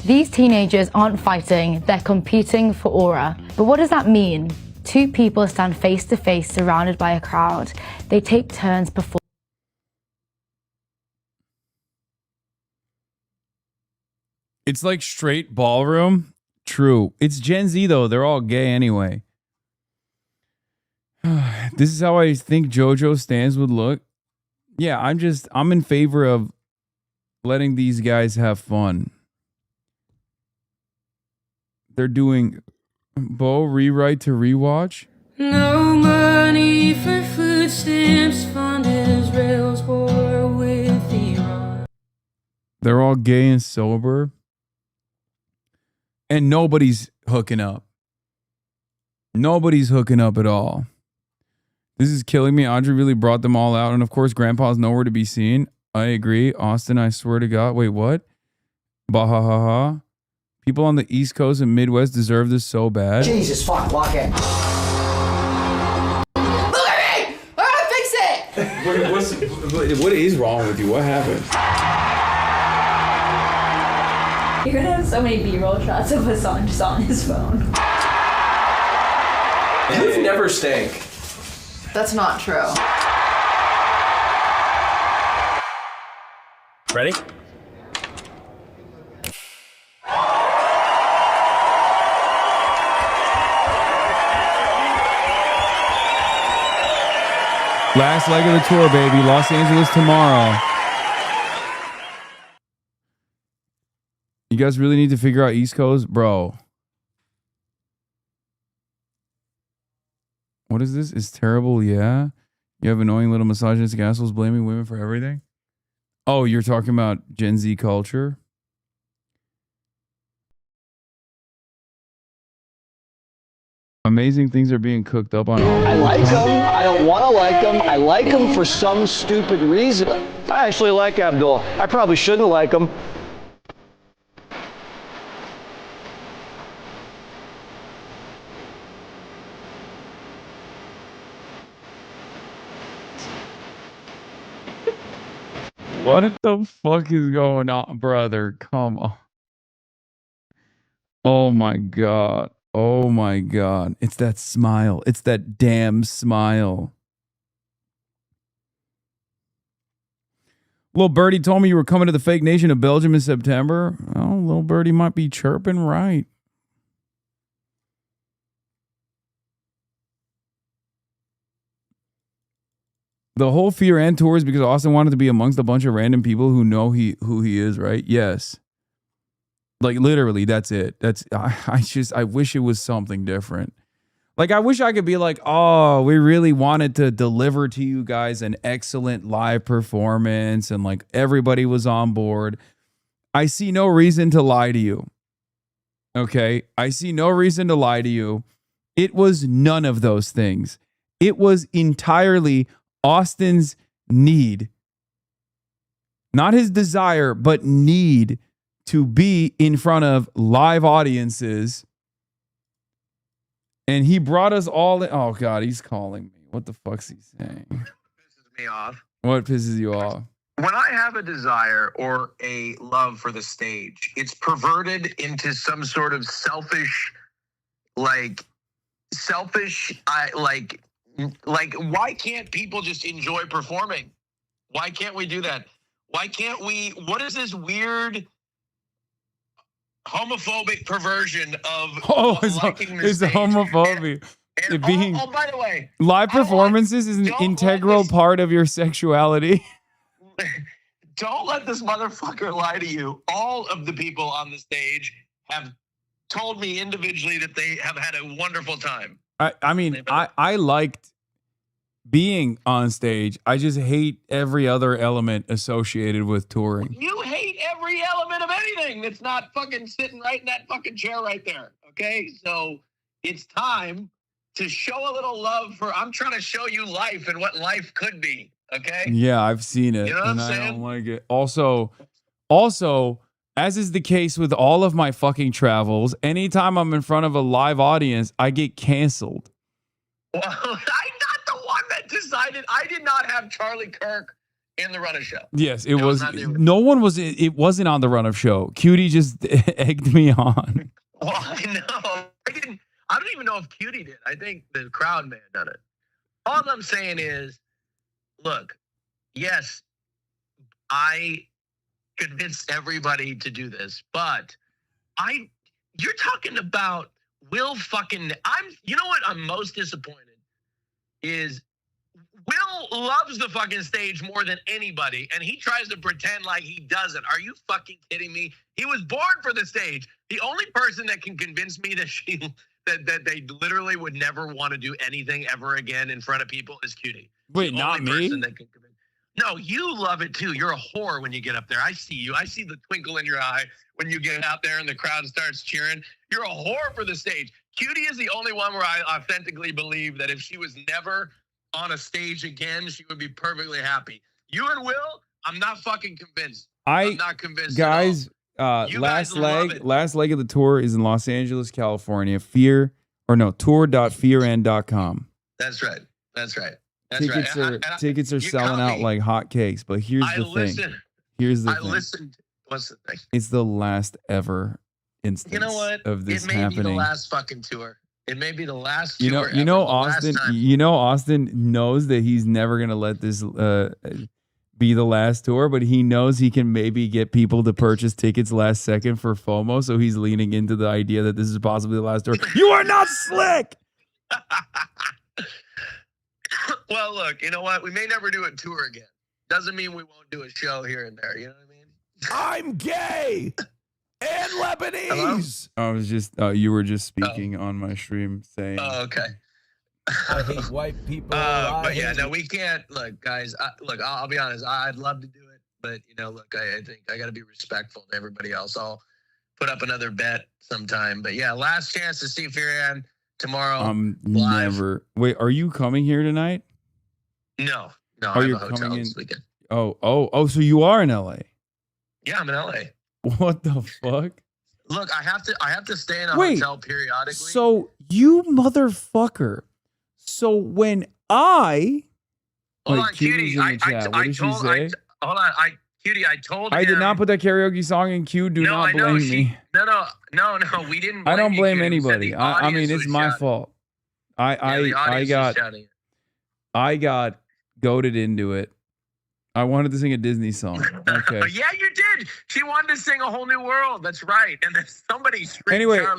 These teenagers aren't fighting, they're competing for aura. But what does that mean? Two people stand face to face surrounded by a crowd. They take turns performing. It's like straight ballroom. True. It's Gen Z though. They're all gay anyway. This is how I think JoJo stands would look. Yeah, I'm in favor of letting these guys have fun. They're doing Bo rewrite to rewatch. No money for food stamps, fund Israel's war with Iran. They're all gay and sober. And nobody's hooking up. Nobody's hooking up at all. This is killing me. Audrey really brought them all out. And of course, Grandpa's nowhere to be seen. I agree. Austin, I swear to God. Wait, what? Bahahaha. People on the East Coast and Midwest deserve this so bad. Jesus, fuck, lock it. Look at me! I gotta fix it! What is wrong with you? What happened? You're gonna have so many B-roll shots of Hasan just on his phone. You've never stank. That's not true. Ready? Last leg of the tour, baby. Los Angeles tomorrow. You guys really need to figure out East Coast? Bro. What is this? It's terrible, yeah? You have annoying little misogynistic assholes blaming women for everything? Oh, you're talking about Gen Z culture? Amazing things are being cooked up on. I like them. I don't want to like them. I like them for some stupid reason. I actually like Abdul. I probably shouldn't like him. What the fuck is going on, brother? Come on. Oh my God. Oh my God. It's that smile. It's that damn smile. Little Birdie told me you were coming to the fake nation of Belgium in September. Oh, little Birdie might be chirping right. The whole Fear and tour is because Austin wanted to be amongst a bunch of random people who know who he is, right? Yes. Like literally, that's it. I wish it was something different. Like I wish I could be like, oh, we really wanted to deliver to you guys an excellent live performance and like everybody was on board. I see no reason to lie to you. Okay? I see no reason to lie to you. It was none of those things. It was entirely Austin's need, not his desire, but need to be in front of live audiences. And he brought us all in. Oh, God, he's calling me. What the fuck's he saying? Pisses me off. What pisses you off? When I have a desire or a love for the stage, it's perverted into some sort of selfish, why can't people just enjoy performing? Why can't we do that? Why can't we? What is this weird homophobic perversion of liking the it's stage? homophobia. And Being by the way, live performances is an integral part of your sexuality. don't let this motherfucker lie to you. All of the people on the stage have told me individually that they have had a wonderful time. I mean, I liked being on stage. I just hate every other element associated with touring. You hate every element of anything that's not fucking sitting right in that fucking chair right there. Okay? So it's time to show a little love for, I'm trying to show you life and what life could be. Okay? Yeah, I've seen it. You know what I'm and I saying? don't like it. Also, as is the case with all of my fucking travels, anytime I'm in front of a live audience, I get canceled. Well, I'm not the one that decided. I did not have Charlie Kirk in the Run of Show. Yes, it was. No one was. It wasn't on the Run of Show. Cutie just egged me on. Well, I know. I don't even know if Cutie did. I think the crowd may have done it. All I'm saying is, look, yes, I convinced everybody to do this, but you're talking about Will fucking, you know what I'm most disappointed is Will loves the fucking stage more than anybody, and he tries to pretend like he doesn't. Are you fucking kidding me? He was born for the stage. The only person that can convince me that that they literally would never want to do anything ever again in front of people is Cutie. Wait, The not only me? person that can convince- No, you love it too. You're a whore when you get up there. I see you. I see the twinkle in your eye when you get out there and the crowd starts cheering. You're a whore for the stage. Cutie is the only one where I authentically believe that if she was never on a stage again, she would be perfectly happy. You and Will, I'm not fucking convinced. I'm not convinced. Guys, You guys love it. last leg of the tour is in Los Angeles, California. tour.fearend.com. That's right. That's right. That's Tickets right. are And tickets are you selling caught out me. like hotcakes. But here's I the thing. listened. Here's the I thing. listened. What's the thing? It's the last ever instance You know what? of this It may be the happening. last fucking tour. It may be the last You tour. know, ever, the last Austin. time. You know, Austin knows that he's never gonna let this be the last tour, but he knows he can maybe get people to purchase tickets last second for FOMO. So he's leaning into the idea that this is possibly the last tour. You are not slick. Well, look, you know what? We may never do a tour again. Doesn't mean we won't do a show here and there. You know what I mean? I'm gay and Lebanese. I was just you were just speaking on my stream saying. Oh, okay. I hate white people. But yeah, no, we can't. Look, guys. Look, I'll be honest. I'd love to do it, but you know, look, I think I got to be respectful to everybody else. I'll put up another bet sometime. But yeah, last chance to see Fearan tomorrow. Live. Never. Wait, are you coming here tonight? No, I Oh, have you're a hotel coming in. this weekend. Oh, so you are in LA. Yeah, I'm in LA. What the fuck? Look, I have to stay in a Wait, hotel periodically. So you motherfucker. So when I Hold Wait, on, Cutie. Cutie's in the chat. What did she say? Hold on, Cutie. I told him. I did not put that karaoke song in queue. Do No, not I know, blame me. No. We didn't. I don't you, blame Cutie. We said anybody. the I mean, audience it's was my shouting. fault. The I audience was got shouting. I got goaded into it. I wanted to sing a Disney song. Okay. Yeah, you did. She wanted to sing A Whole New World. That's right. And then somebody screamed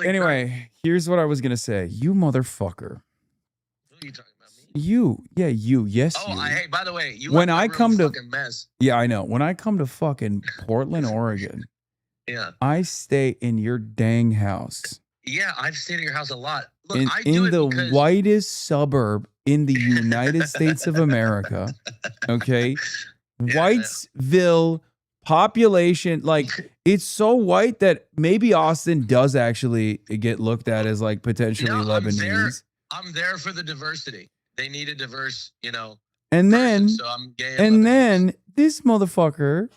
Anyway, here's what I was gonna say. You motherfucker. Who are you talking about? You. Yes, you. Hey, by the way, you when left my I room come a to fucking mess. Yeah, I know. When I come to fucking Portland, Oregon, Yeah. I stay in your dang house. Yeah, I've stayed at your house a lot. Look, In, I do in it the because whitest suburb in the United States of America. Okay. Whitesville population, like it's so white that maybe Austin does actually get looked at as like potentially Lebanese. I'm there for the diversity. They need a diverse, And then, so I'm gay and then this motherfucker,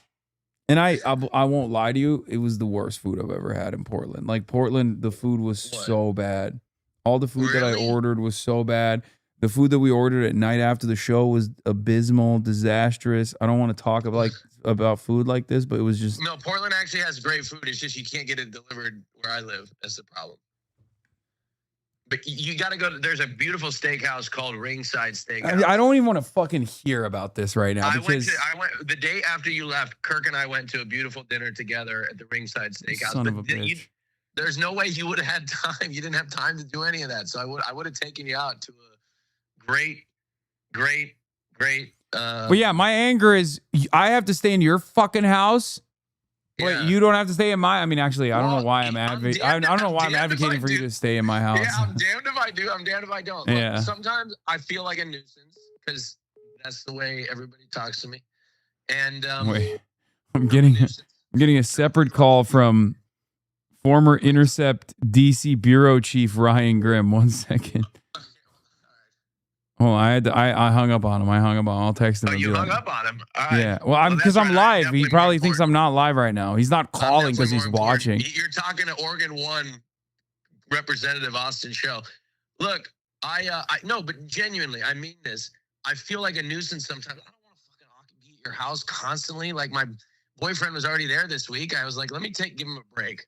and I won't lie to you, it was the worst food I've ever had in Portland. Like Portland, the food was so bad. All the food that I ordered was so bad. The food that we ordered at night after the show was abysmal, disastrous. I don't want to talk about food like this, but it was just No, Portland actually has great food. It's just you can't get it delivered where I live. That's the problem. But you got to go to. There's a beautiful steakhouse called Ringside Steakhouse. I don't even want to fucking hear about this right now I because went the day after you left. Kirk and I went to a beautiful dinner together at the Ringside Steakhouse. son of a But bitch. there's no way you would have had time. You didn't have time to do any of that. So I would have taken you out to a great. But yeah, my anger is I have to stay in your fucking house. Wait, you don't have to stay in my. I mean, actually, I don't know why I'm advocating. I don't know why I'm advocating for you to stay in my house. Yeah, I'm damned if I do. I'm damned if I don't. Look, Yeah. sometimes I feel like a nuisance because that's the way everybody talks to me. And Wait, I'm getting a separate call from former Intercept DC bureau chief Ryan Grimm. 1 second. Oh, I hung up on him. I'll text him. Oh, and you be hung like- up on him. All right. Yeah. Well, because I'm live. He probably thinks I'm not live right now. He's not calling because he's watching. You're talking to Oregon One Representative Austin Show. Look, I no, but genuinely, I mean this. I feel like a nuisance sometimes. I don't want to fucking be at your house constantly. Like my boyfriend was already there this week. I was like, let me give him a break.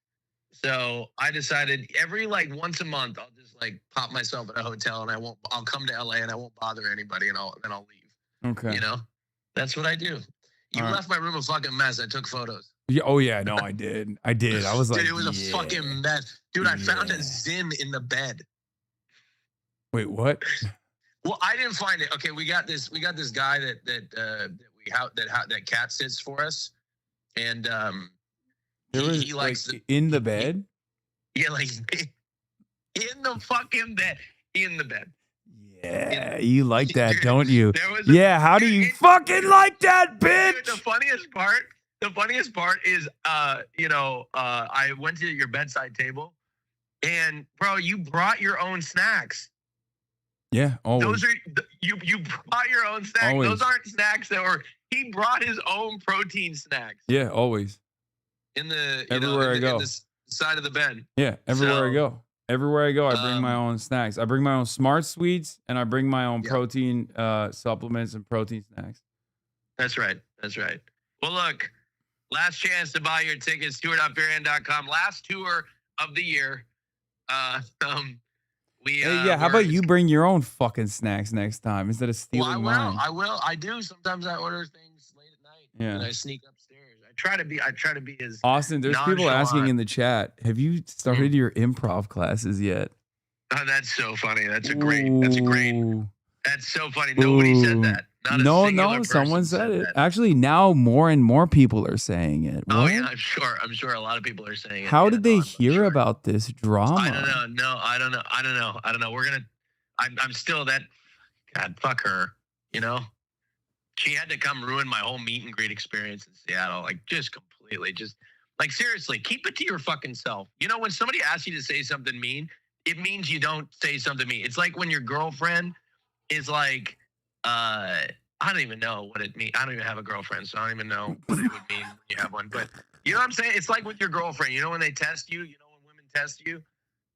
So I decided every once a month I'll just pop myself at a hotel and I'll come to LA and I won't bother anybody and I'll leave. Okay. That's what I do. You All right. left my room a fucking mess. I took photos. Yeah, oh yeah, no, I did. I was like, Dude, it was a yeah. fucking mess. Dude, I found a Zim in the bed. Wait, what? Well, I didn't find it. Okay, we got this guy that cat sits for us, and There was he likes in the bed. yeah, In the fucking bed. In the bed. Yeah, you like that, don't you? There was Yeah, how do you fucking like that, bitch? Dude, the funniest part is, I went to your bedside table, and bro, you brought your own snacks. Yeah, always. Those are you brought your own snacks. Always. Those aren't snacks that were. He brought his own protein snacks Yeah, always. in the Everywhere I go. in the side of the bed. Yeah, everywhere I go. Everywhere I go, I bring my Um, own snacks. I bring my own Smart Sweets, and I bring my own protein supplements and protein snacks. That's right. That's right. Well, look, last chance to buy your tickets. Tour.beerand.com. Last tour of the year. Hey, yeah, how about you bring your own fucking snacks next time instead of stealing mine? I will. I do. Sometimes I order things late at night. Yeah. And I sneak upstairs. I try to be as Austin, there's people asking in the chat, have you started your improv classes yet? Oh, that's so funny. That's so funny. Nobody said that. Not a No, singular person someone said it. that. Actually, now more and more people are saying it. Oh What? yeah, I'm sure a lot of people are saying it. How did they hear about this drama? I don't know. No, I don't know. I'm still that. God, fuck her. You know, she had to come ruin my whole meet and greet experience in Seattle. Like, just completely. Just like, seriously, keep it to your fucking self. You know, when somebody asks you to say something mean, it means you don't say something mean. It's like when your girlfriend is like, I don't even know what it means. I don't even have a girlfriend, so I don't even know what it would mean when you have one. But you know what I'm saying? It's like with your girlfriend. You know when they test you? You know when women test you?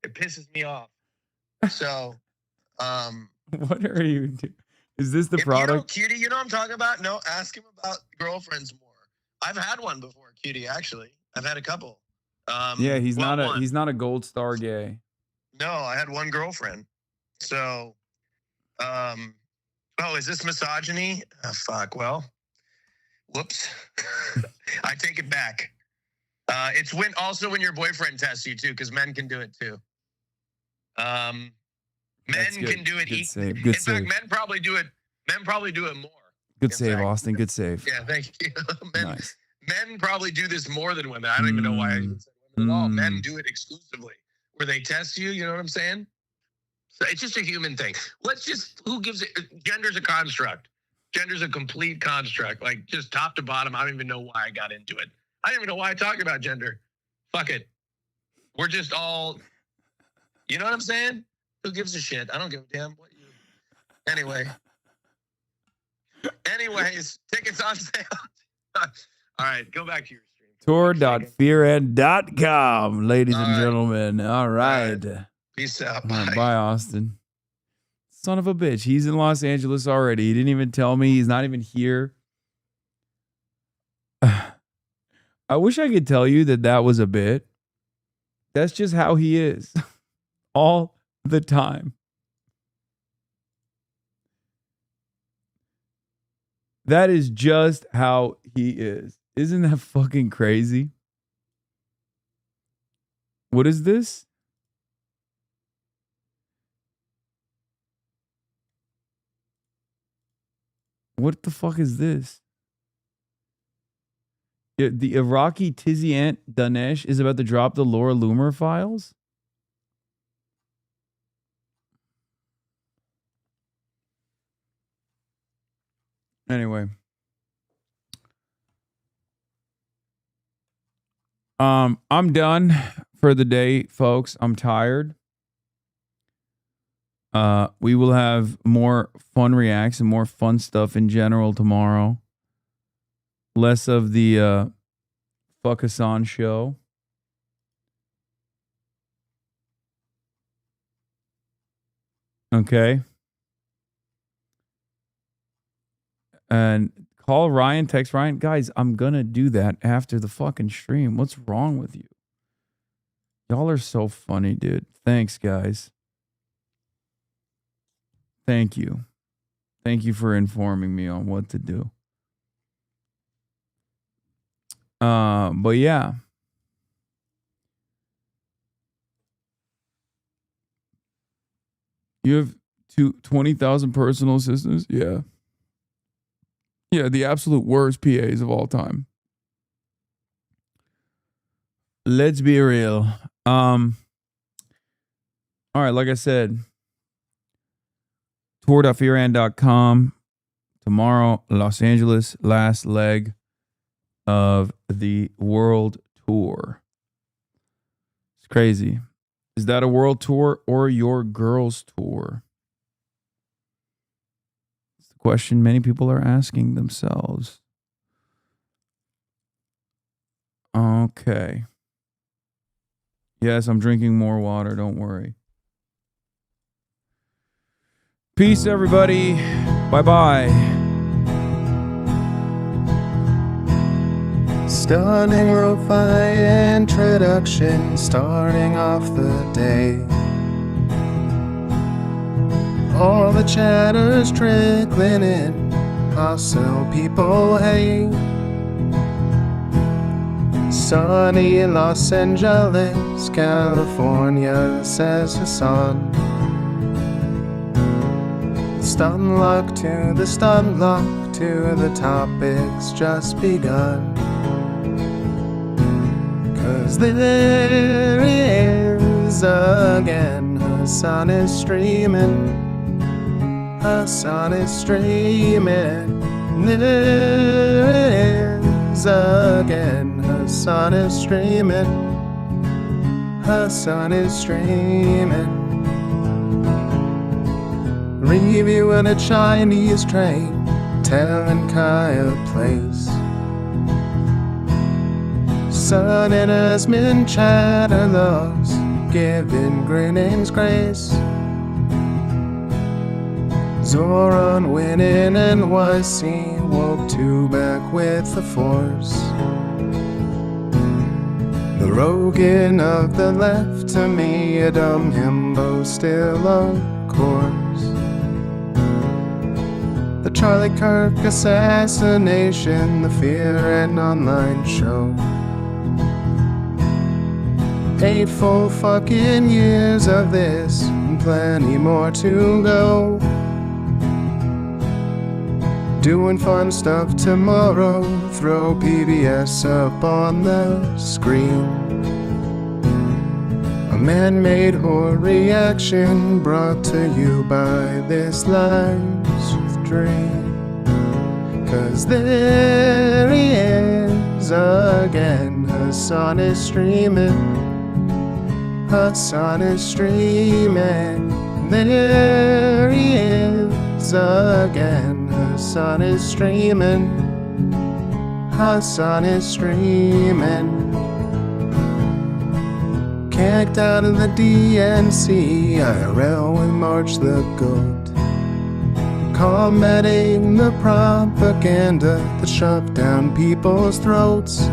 It pisses me off. So, What are you doing? Is this the product? Cutie, you know what I'm talking about? No, ask him about girlfriends more. I've had one before, Cutie, actually. I've had a couple. Yeah, he's well, not a gold star gay. No, I had one girlfriend. So, oh, is this misogyny? Oh, fuck. Well, whoops. I take it back. It's when your boyfriend tests you too, because men can do it too. Men can do it. Good save. In Good fact, save. men probably do it more. Good save, Austin. Good save. Yeah, thank you. Nice. Men probably do this more than women. I don't even know why I even said women at all. Men do it exclusively, where they test you. You know what I'm saying? So it's just a human thing. Who gives it? Gender's a construct. Gender's a complete construct. Like, just top to bottom. I don't even know why I got into it. I don't even know why I talk about gender. Fuck it. We're just all, you know what I'm saying? Who gives a shit? I don't give a damn. Anyways, tickets on sale. All right, go back to your stream. Tour.fearand.com, ladies and gentlemen. All right. Peace out. All right, bye, Austin. Son of a bitch. He's in Los Angeles already. He didn't even tell me. He's not even here. I wish I could tell you that was a bit. That's just how he is. All the time. That is just how he is. Isn't that fucking crazy? What is this? What the fuck is this? The Iraqi Tiziant Danesh is about to drop the Laura Loomer files? Anyway. I'm done for the day, folks. I'm tired. We will have more fun reacts and more fun stuff in general tomorrow. Less of the Fuck Hasan show. Okay. And call Ryan, text Ryan. Guys, I'm going to do that after the fucking stream. What's wrong with you? Y'all are so funny, dude. Thanks, guys. Thank you. Thank you for informing me on what to do. But yeah. You have 20,000 personal assistants? Yeah. Yeah, the absolute worst PAs of all time. Let's be real. All right, like I said, tour.fearan.com. Tomorrow, Los Angeles, last leg of the world tour. It's crazy. Is that a world tour or your girls' tour? It's the question many people are asking themselves. Okay. Yes, I'm drinking more water. Don't worry. Peace, everybody. Bye-bye. Stunning lo-fi introduction, starting off the day. All the chatter's trickling in, hustle people hate. Sunny in Los Angeles, California, says Hasan. Stun luck to the stun luck to the topics just begun. 'Cause there he is again, Hasan is streaming. Hasan is streaming. There he is again, Hasan is streaming. Hasan is streaming. Reviewing a Chinese train, telling Kaya place. Sun and Asmin chatter loves, giving Greening's grace. Zoran winning NYC, woke two back with the force. The Rogan of the left, to me a dumb himbo still of course. The Charlie Kirk assassination, the Fear and Online show. 8 full fucking years of this, and plenty more to go. Doing fun stuff tomorrow, throw PBS up on the screen. A man-made horror reaction brought to you by this life's dream. 'Cause there he is again, Hasan is streaming. Hasan is streaming. There he is again, Hasan is streaming. Hasan is streaming. Kicked out of the DNC, IRL we march the goat. Combating the propaganda that shoved down people's throats.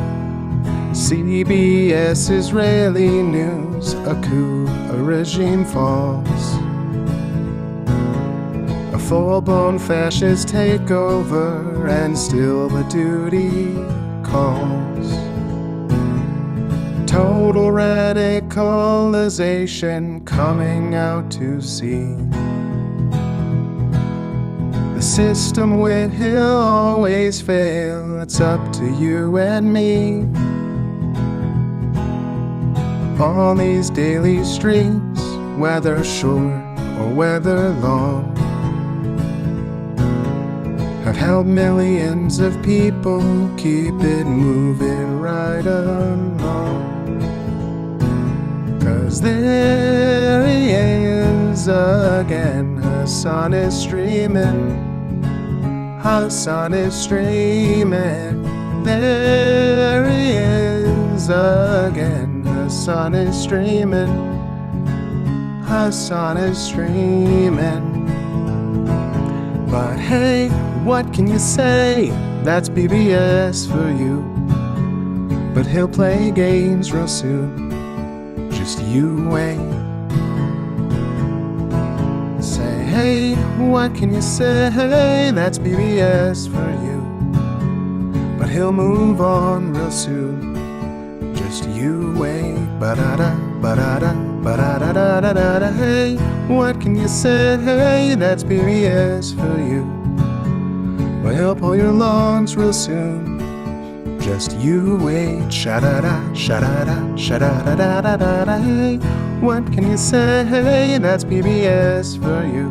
CBS Israeli news, a coup, a regime falls. A full-blown fascist takeover, and still the duty calls. Total radicalization coming out to sea. The system will always fail, it's up to you and me. On these daily streets, whether short or whether long, have helped millions of people keep it moving right along. 'Cause there he is again, Hasan is streaming. Hasan is streaming. There he is again, Hasan is streaming. Hasan is streaming. But hey, what can you say? That's BBS for you. But he'll play games real soon. Just you wait. Say, hey, what can you say? That's BBS for you. But he'll move on real soon. Just you wait. Ba-da-da, ba-da-da, ba-da-da-da-da-da. Hey, what can you say? That's BBS for you. But he'll pull your lungs real soon. Just you wait. Sha-da-da, sha-da-da, sha-da-da-da-da-da. Hey, what can you say? That's PBS for you.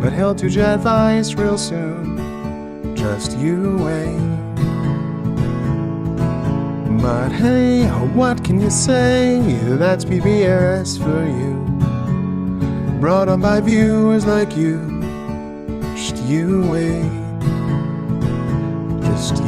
But he'll do your advice real soon. Just you wait. But hey, what can you say? That's PBS for you. Brought on by viewers like you. Just you wait. Just